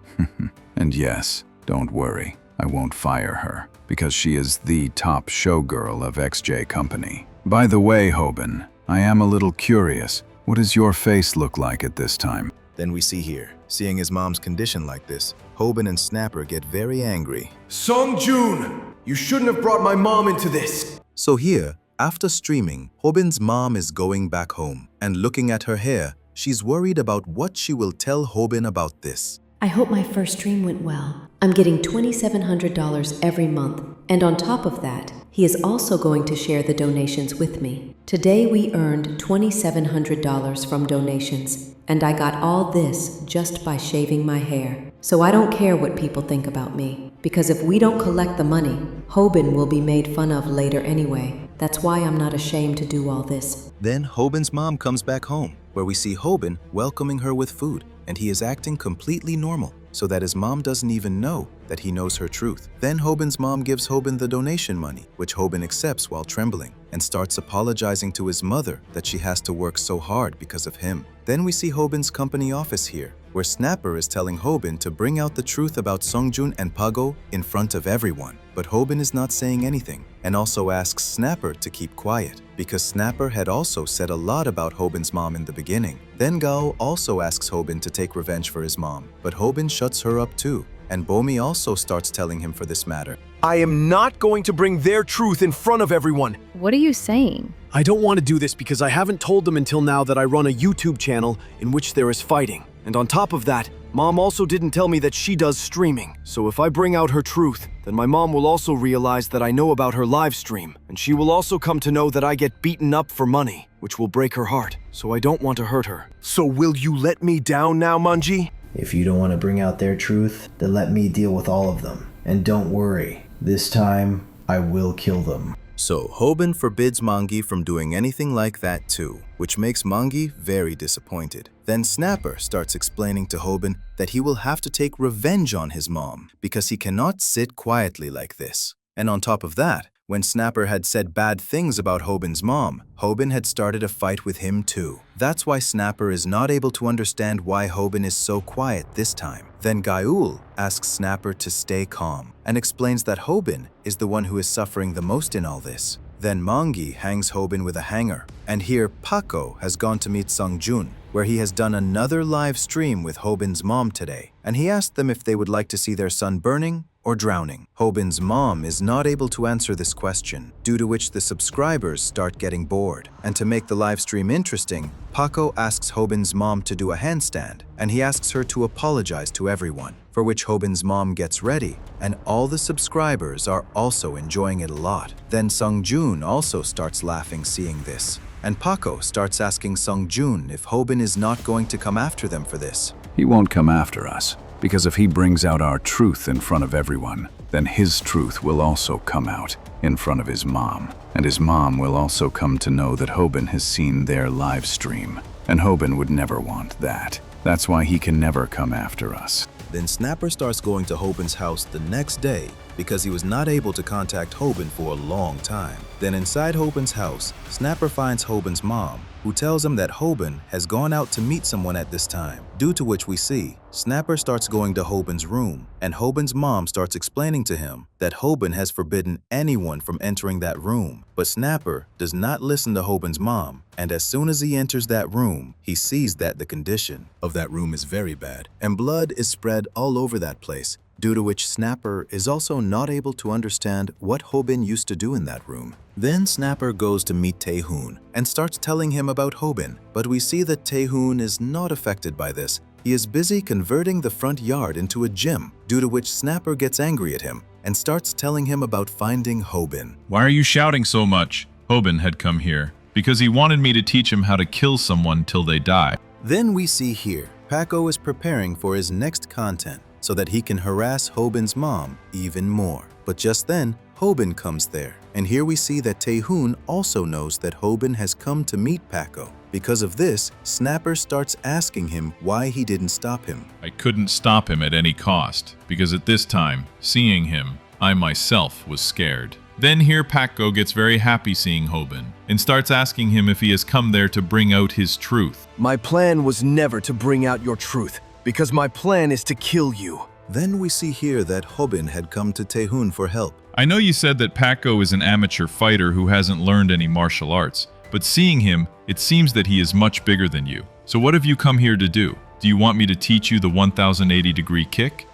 And yes, don't worry, I won't fire her, because she is the top showgirl of XJ Company. By the way, Hobin, I am a little curious. What does your face look like at this time? Then we see here, seeing his mom's condition like this, Hobin and Snapper get very angry. Songjun! You shouldn't have brought my mom into this! So here, after streaming, Hobin's mom is going back home, and looking at her hair, she's worried about what she will tell Hobin about this. I hope my first stream went well. I'm getting $2,700 every month, and on top of that, he is also going to share the donations with me. Today we earned $2,700 from donations, and I got all this just by shaving my hair. So I don't care what people think about me, because if we don't collect the money, Hobin will be made fun of later anyway. That's why I'm not ashamed to do all this. Then Hobin's mom comes back home, where we see Hobin welcoming her with food, and he is acting completely normal, so that his mom doesn't even know that he knows her truth. Then Hobin's mom gives Hobin the donation money, which Hobin accepts while trembling, and starts apologizing to his mother that she has to work so hard because of him. Then we see Hobin's company office here, where Snapper is telling Hobin to bring out the truth about Songjun and Pago in front of everyone. But Hobin is not saying anything, and also asks Snapper to keep quiet, because Snapper had also said a lot about Hobin's mom in the beginning. Then Gao also asks Hobin to take revenge for his mom, but Hobin shuts her up too, and Bomi also starts telling him for this matter. I am not going to bring their truth in front of everyone. What are you saying? I don't want to do this because I haven't told them until now that I run a YouTube channel in which there is fighting. And on top of that, Mom also didn't tell me that she does streaming. So if I bring out her truth, then my mom will also realize that I know about her live stream. And she will also come to know that I get beaten up for money, which will break her heart. So I don't want to hurt her. So will you let me down now, Manji? If you don't want to bring out their truth, then let me deal with all of them. And don't worry, this time I will kill them. So Hobin forbids Mangi from doing anything like that too, which makes Mangi very disappointed. Then Snapper starts explaining to Hobin that he will have to take revenge on his mom because he cannot sit quietly like this. And on top of that, when Snapper had said bad things about Hobin's mom, Hobin had started a fight with him too. That's why Snapper is not able to understand why Hobin is so quiet this time. Then Gaul asks Snapper to stay calm and explains that Hobin is the one who is suffering the most in all this. Then Mangi hangs Hobin with a hanger, and here Paco has gone to meet Songjun, where he has done another live stream with Hobin's mom today, and he asked them if they would like to see their son burning or drowning. Hobin's mom is not able to answer this question, due to which the subscribers start getting bored. And to make the live stream interesting, Paco asks Hobin's mom to do a handstand, and he asks her to apologize to everyone, for which Hobin's mom gets ready, and all the subscribers are also enjoying it a lot. Then Songjun also starts laughing seeing this, and Paco starts asking Songjun if Hobin is not going to come after them for this. He won't come after us, because if he brings out our truth in front of everyone, then his truth will also come out in front of his mom. And his mom will also come to know that Hobin has seen their live stream. And Hobin would never want that. That's why he can never come after us. Then Snapper starts going to Hobin's house the next day because he was not able to contact Hobin for a long time. Then inside Hobin's house, Snapper finds Hobin's mom, who tells him that Hobin has gone out to meet someone at this time, due to which we see Snapper starts going to Hobin's room, and Hobin's mom starts explaining to him that Hobin has forbidden anyone from entering that room. But Snapper does not listen to Hobin's mom, and as soon as he enters that room, he sees that the condition of that room is very bad, and blood is spread all over that place, due to which Snapper is also not able to understand what Hobin used to do in that room. Then Snapper goes to meet Tae-hoon and starts telling him about Hobin, but we see that Tae-hoon is not affected by this. He is busy converting the front yard into a gym, due to which Snapper gets angry at him and starts telling him about finding Hobin. Why are you shouting so much? Hobin had come here because he wanted me to teach him how to kill someone till they die. Then we see here, Paco is preparing for his next content so that he can harass Hobin's mom even more. But just then, Hobin comes there, and here we see that Tae-hoon also knows that Hobin has come to meet Paco. Because of this, Snapper starts asking him why he didn't stop him. I couldn't stop him at any cost, because at this time, seeing him, I myself was scared. Then here Paco gets very happy seeing Hobin, and starts asking him if he has come there to bring out his truth. My plan was never to bring out your truth, because my plan is to kill you. Then we see here that Hobin had come to Tae-hoon for help. I know you said that Paco is an amateur fighter who hasn't learned any martial arts, but seeing him, it seems that he is much bigger than you. So what have you come here to do? Do you want me to teach you the 1080-degree kick?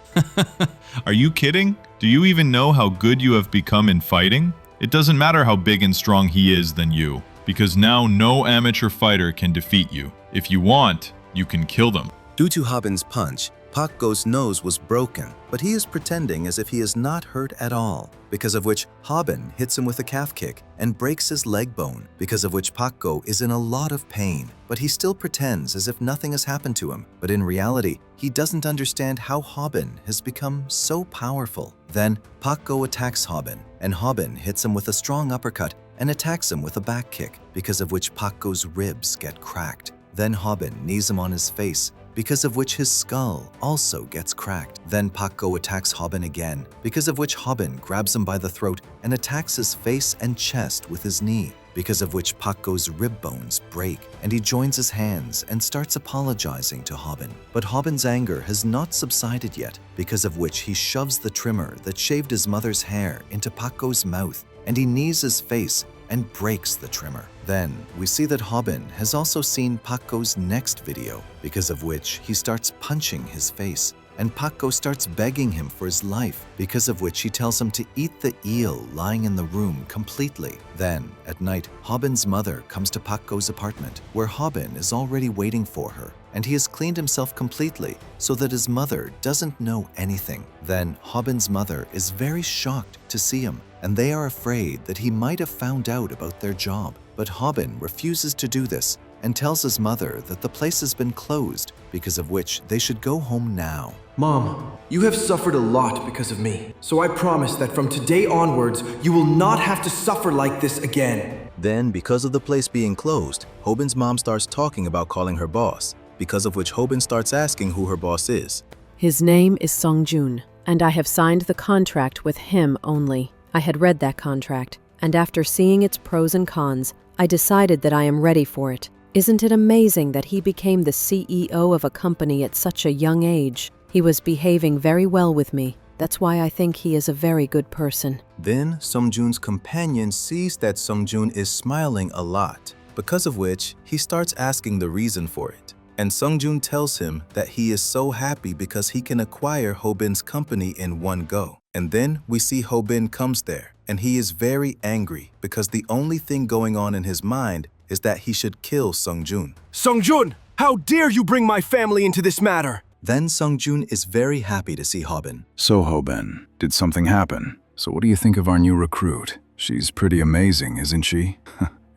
Are you kidding? Do you even know how good you have become in fighting? It doesn't matter how big and strong he is than you, because now no amateur fighter can defeat you. If you want, you can kill them. Due to Hobin's punch, Paco's nose was broken, but he is pretending as if he is not hurt at all, because of which Hobin hits him with a calf kick and breaks his leg bone, because of which Paco is in a lot of pain, but he still pretends as if nothing has happened to him. But in reality, he doesn't understand how Hobin has become so powerful. Then Paco attacks Hobin, and Hobin hits him with a strong uppercut and attacks him with a back kick, because of which Paco's ribs get cracked. Then Hobin knees him on his face, because of which his skull also gets cracked. Then Paco attacks Hobin again, because of which Hobin grabs him by the throat and attacks his face and chest with his knee, because of which Paco's rib bones break, and he joins his hands and starts apologizing to Hobin. But Hobin's anger has not subsided yet, because of which he shoves the trimmer that shaved his mother's hair into Paco's mouth, and he knees his face and breaks the trimmer. Then we see that Hobin has also seen Paco's next video, because of which he starts punching his face, and Paco starts begging him for his life, because of which he tells him to eat the eel lying in the room completely. Then, at night, Hobin's mother comes to Paco's apartment, where Hobin is already waiting for her, and he has cleaned himself completely so that his mother doesn't know anything. Then Hobin's mother is very shocked to see him, and they are afraid that he might have found out about their job. But Hobin refuses to do this and tells his mother that the place has been closed, because of which they should go home now. Mom, you have suffered a lot because of me, so I promise that from today onwards, you will not have to suffer like this again. Then, because of the place being closed, Hobin's mom starts talking about calling her boss, because of which Hobin starts asking who her boss is. His name is Sung-joon, and I have signed the contract with him only. I had read that contract, and after seeing its pros and cons, I decided that I am ready for it. Isn't it amazing that he became the CEO of a company at such a young age? He was behaving very well with me. That's why I think he is a very good person. Then Sung-joon's companion sees that Sung-joon is smiling a lot, because of which he starts asking the reason for it. And Sung-joon tells him that he is so happy because he can acquire Hobin's company in one go. And then we see Hobin comes there, and he is very angry because the only thing going on in his mind is that he should kill Sung-joon. Sung-joon, how dare you bring my family into this matter? Then Sung-joon is very happy to see Hobin. So Hobin, did something happen? So what do you think of our new recruit? She's pretty amazing, isn't she?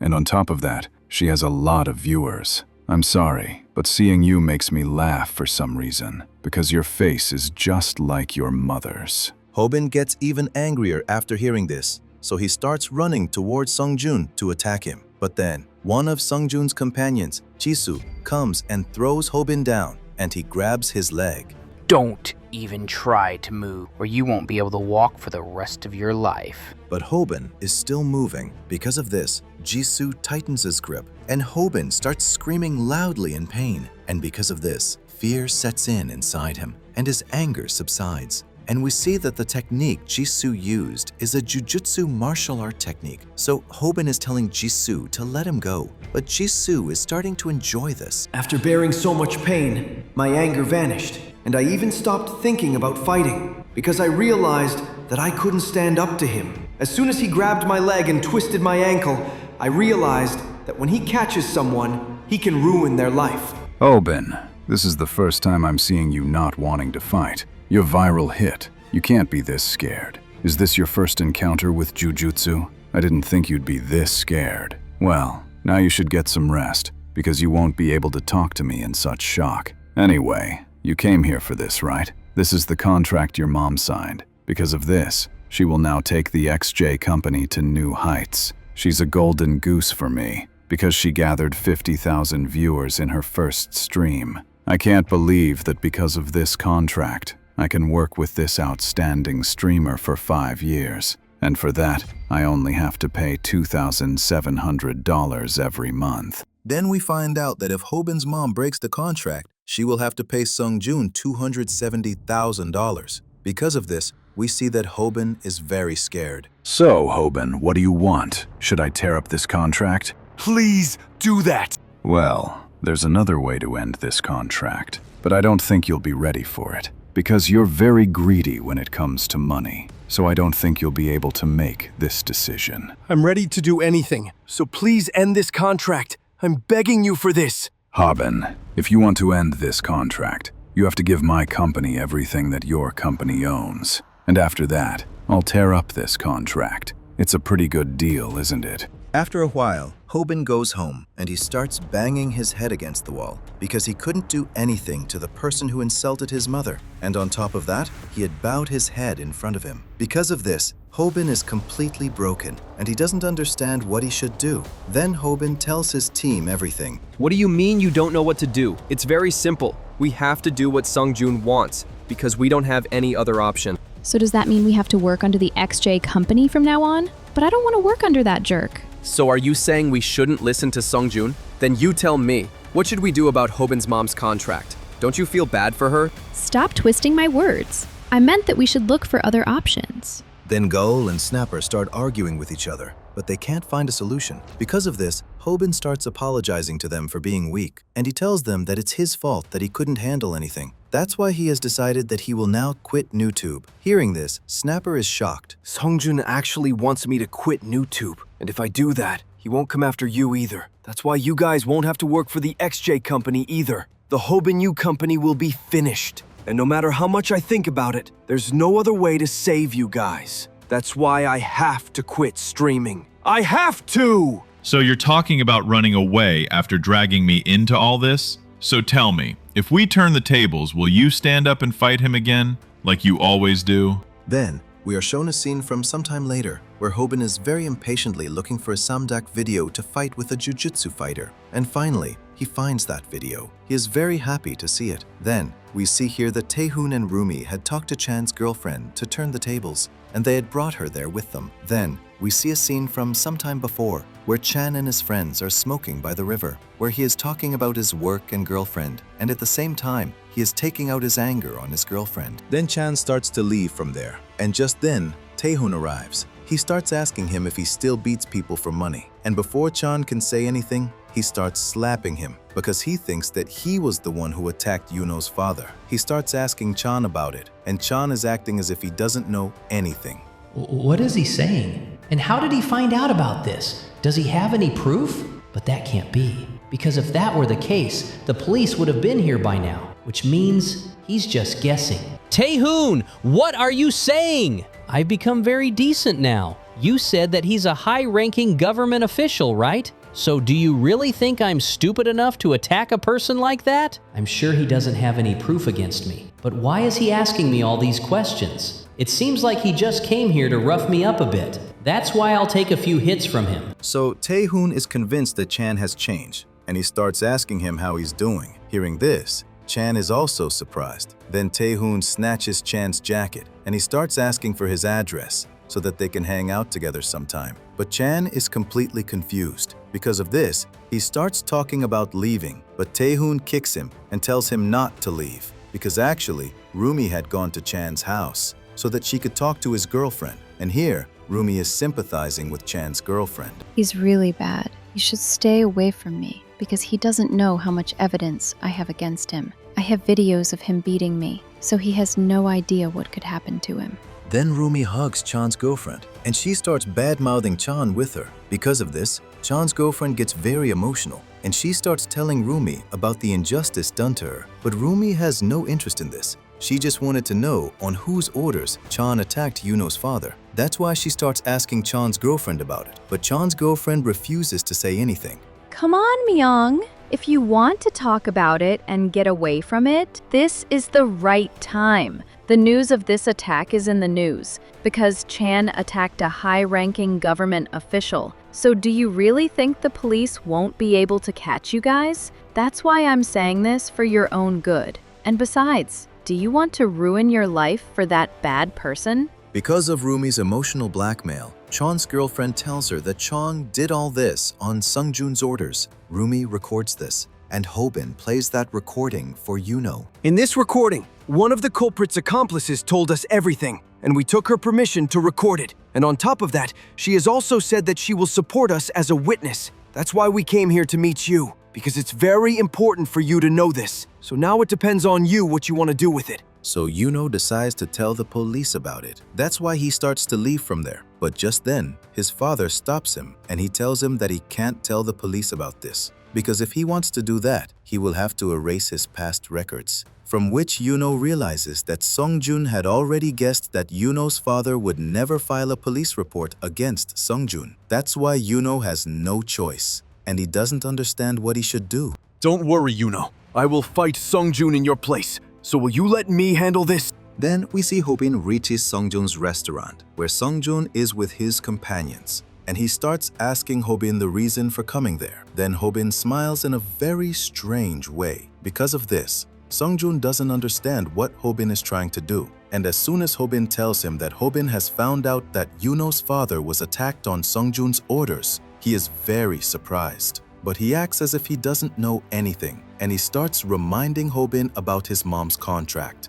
And on top of that, she has a lot of viewers. I'm sorry, but seeing you makes me laugh for some reason, because your face is just like your mother's. Hobin gets even angrier after hearing this, so he starts running towards Sung-joon to attack him. But then, one of Sung-joon's companions, Jisoo, comes and throws Hobin down, and he grabs his leg. Don't even try to move, or you won't be able to walk for the rest of your life. But Hobin is still moving. Because of this, Jisoo tightens his grip, and Hobin starts screaming loudly in pain. And because of this, fear sets in inside him, and his anger subsides. And we see that the technique Jisoo used is a jujutsu martial art technique. So Hobin is telling Jisoo to let him go, but Jisoo is starting to enjoy this. After bearing so much pain, my anger vanished, and I even stopped thinking about fighting, because I realized that I couldn't stand up to him. As soon as he grabbed my leg and twisted my ankle, I realized that when he catches someone, he can ruin their life. Hobin, this is the first time I'm seeing you not wanting to fight. You're viral hit. You can't be this scared. Is this your first encounter with jujutsu? I didn't think you'd be this scared. Well, now you should get some rest, because you won't be able to talk to me in such shock. Anyway, you came here for this, right? This is the contract your mom signed. Because of this, she will now take the XJ company to new heights. She's a golden goose for me, because she gathered 50,000 viewers in her first stream. I can't believe that because of this contract, I can work with this outstanding streamer for 5 years. And for that, I only have to pay $2,700 every month. Then we find out that if Hobin's mom breaks the contract, she will have to pay Sungjun $270,000. Because of this, we see that Hobin is very scared. So, Hobin, what do you want? Should I tear up this contract? Please do that! Well, there's another way to end this contract, but I don't think you'll be ready for it, because you're very greedy when it comes to money, so I don't think you'll be able to make this decision. I'm ready to do anything, so please end this contract. I'm begging you for this. Hobin, if you want to end this contract, you have to give my company everything that your company owns. And after that, I'll tear up this contract. It's a pretty good deal, isn't it? After a while, Hobin goes home and he starts banging his head against the wall because he couldn't do anything to the person who insulted his mother. And on top of that, he had bowed his head in front of him. Because of this, Hobin is completely broken and he doesn't understand what he should do. Then Hobin tells his team everything. What do you mean you don't know what to do? It's very simple. We have to do what Sungjun wants because we don't have any other option. So does that mean we have to work under the XJ company from now on? But I don't want to work under that jerk. So are you saying we shouldn't listen to Sungjun? Then you tell me. What should we do about Hobin's mom's contract? Don't you feel bad for her? Stop twisting my words. I meant that we should look for other options. Then Gull and Snapper start arguing with each other, but they can't find a solution. Because of this, Hobin starts apologizing to them for being weak, and he tells them that it's his fault that he couldn't handle anything. That's why he has decided that he will now quit NewTube. Hearing this, Snapper is shocked. Sungjun actually wants me to quit NewTube, and if I do that, he won't come after you either. That's why you guys won't have to work for the XJ company either. The Hobin U company will be finished. And no matter how much I think about it, there's no other way to save you guys. That's why I have to quit streaming. I have to! So you're talking about running away after dragging me into all this? So tell me, if we turn the tables, will you stand up and fight him again, like you always do? Then, we are shown a scene from sometime later, where Hobin is very impatiently looking for a Samdak video to fight with a jujutsu fighter. And finally, he finds that video. He is very happy to see it. Then, we see here that Taehoon and Rumi had talked to Chan's girlfriend to turn the tables, and they had brought her there with them. Then, we see a scene from sometime before, where Chan and his friends are smoking by the river, where he is talking about his work and girlfriend, and at the same time, he is taking out his anger on his girlfriend. Then Chan starts to leave from there, and just then, Taehoon arrives. He starts asking him if he still beats people for money, and before Chan can say anything, he starts slapping him because he thinks that he was the one who attacked Yuno's father. He starts asking Chan about it, and Chan is acting as if he doesn't know anything. What is he saying? And how did he find out about this? Does he have any proof? But that can't be, because if that were the case, the police would have been here by now, which means he's just guessing. Taehoon, what are you saying? I've become very decent now. You said that he's a high-ranking government official, right? So do you really think I'm stupid enough to attack a person like that? I'm sure he doesn't have any proof against me. But why is he asking me all these questions? It seems like he just came here to rough me up a bit. That's why I'll take a few hits from him. So Taehoon is convinced that Chan has changed, and he starts asking him how he's doing. Hearing this, Chan is also surprised. Then Taehoon snatches Chan's jacket and he starts asking for his address so that they can hang out together sometime. But Chan is completely confused. Because of this, he starts talking about leaving, but Taehoon kicks him and tells him not to leave because actually, Rumi had gone to Chan's house so that she could talk to his girlfriend. And here, Rumi is sympathizing with Chan's girlfriend. He's really bad. You should stay away from me because he doesn't know how much evidence I have against him. I have videos of him beating me, so he has no idea what could happen to him. Then Rumi hugs Chan's girlfriend, and she starts bad-mouthing Chan with her. Because of this, Chan's girlfriend gets very emotional, and she starts telling Rumi about the injustice done to her. But Rumi has no interest in this. She just wanted to know on whose orders Chan attacked Yuno's father. That's why she starts asking Chan's girlfriend about it. But Chan's girlfriend refuses to say anything. Come on, Myung. If you want to talk about it and get away from it, this is the right time. The news of this attack is in the news because Chan attacked a high-ranking government official. So do you really think the police won't be able to catch you guys? That's why I'm saying this for your own good. And besides, do you want to ruin your life for that bad person? Because of Rumi's emotional blackmail, Chan's girlfriend tells her that Chang did all this on Sungjun's orders. Rumi records this, and Hobin plays that recording for Yuno. In this recording, one of the culprit's accomplices told us everything, and we took her permission to record it. And on top of that, she has also said that she will support us as a witness. That's why we came here to meet you, because it's very important for you to know this. So now it depends on you what you want to do with it. So Yuno decides to tell the police about it. That's why he starts to leave from there. But just then, his father stops him and he tells him that he can't tell the police about this. Because if he wants to do that, he will have to erase his past records. From which Yuno realizes that Sungjun had already guessed that Yuno's father would never file a police report against Sungjun. That's why Yuno has no choice, and he doesn't understand what he should do. Don't worry, Yuno. I will fight Sungjun in your place. So will you let me handle this? Then we see Hobin reaches Sungjun's restaurant, where Sungjun is with his companions. And he starts asking Hobin the reason for coming there. Then Hobin smiles in a very strange way. Because of this, Sungjun doesn't understand what Hobin is trying to do. And as soon as Hobin tells him that Hobin has found out that Yuno's father was attacked on Sungjun's orders, he is very surprised. But he acts as if he doesn't know anything, and he starts reminding Hobin about his mom's contract.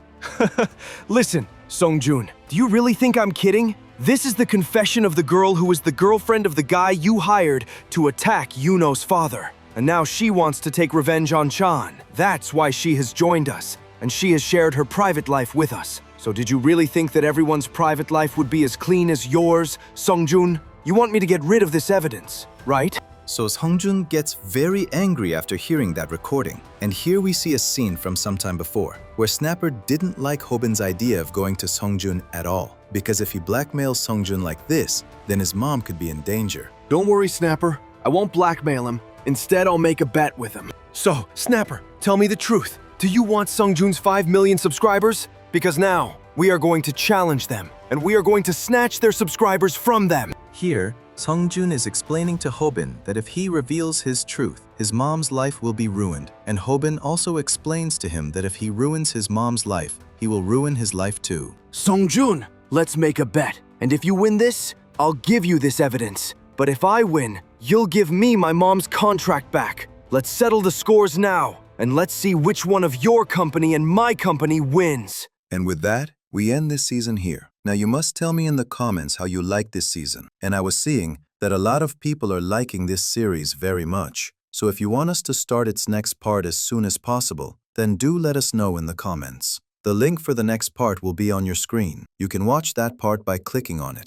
Listen, Sungjun, do you really think I'm kidding? This is the confession of the girl who was the girlfriend of the guy you hired to attack Yuno's father. And now she wants to take revenge on Chan. That's why she has joined us, and she has shared her private life with us. So did you really think that everyone's private life would be as clean as yours, Sungjun? You want me to get rid of this evidence, right? So Sungjun gets very angry after hearing that recording. And here we see a scene from some time before, where Snapper didn't like Hobin's idea of going to Sungjun at all. Because if he blackmails Sungjun like this, then his mom could be in danger. Don't worry, Snapper. I won't blackmail him. Instead, I'll make a bet with him. So, Snapper, tell me the truth. Do you want Sungjun's 5 million subscribers? Because now, we are going to challenge them, and we are going to snatch their subscribers from them. Here, Sungjun is explaining to Hobin that if he reveals his truth, his mom's life will be ruined. And Hobin also explains to him that if he ruins his mom's life, he will ruin his life too. Sungjun, let's make a bet. And if you win this, I'll give you this evidence. But if I win, you'll give me my mom's contract back. Let's settle the scores now, and let's see which one of your company and my company wins. And with that, we end this season here. Now you must tell me in the comments how you like this season. And I was seeing that a lot of people are liking this series very much. So if you want us to start its next part as soon as possible, then do let us know in the comments. The link for the next part will be on your screen. You can watch that part by clicking on it.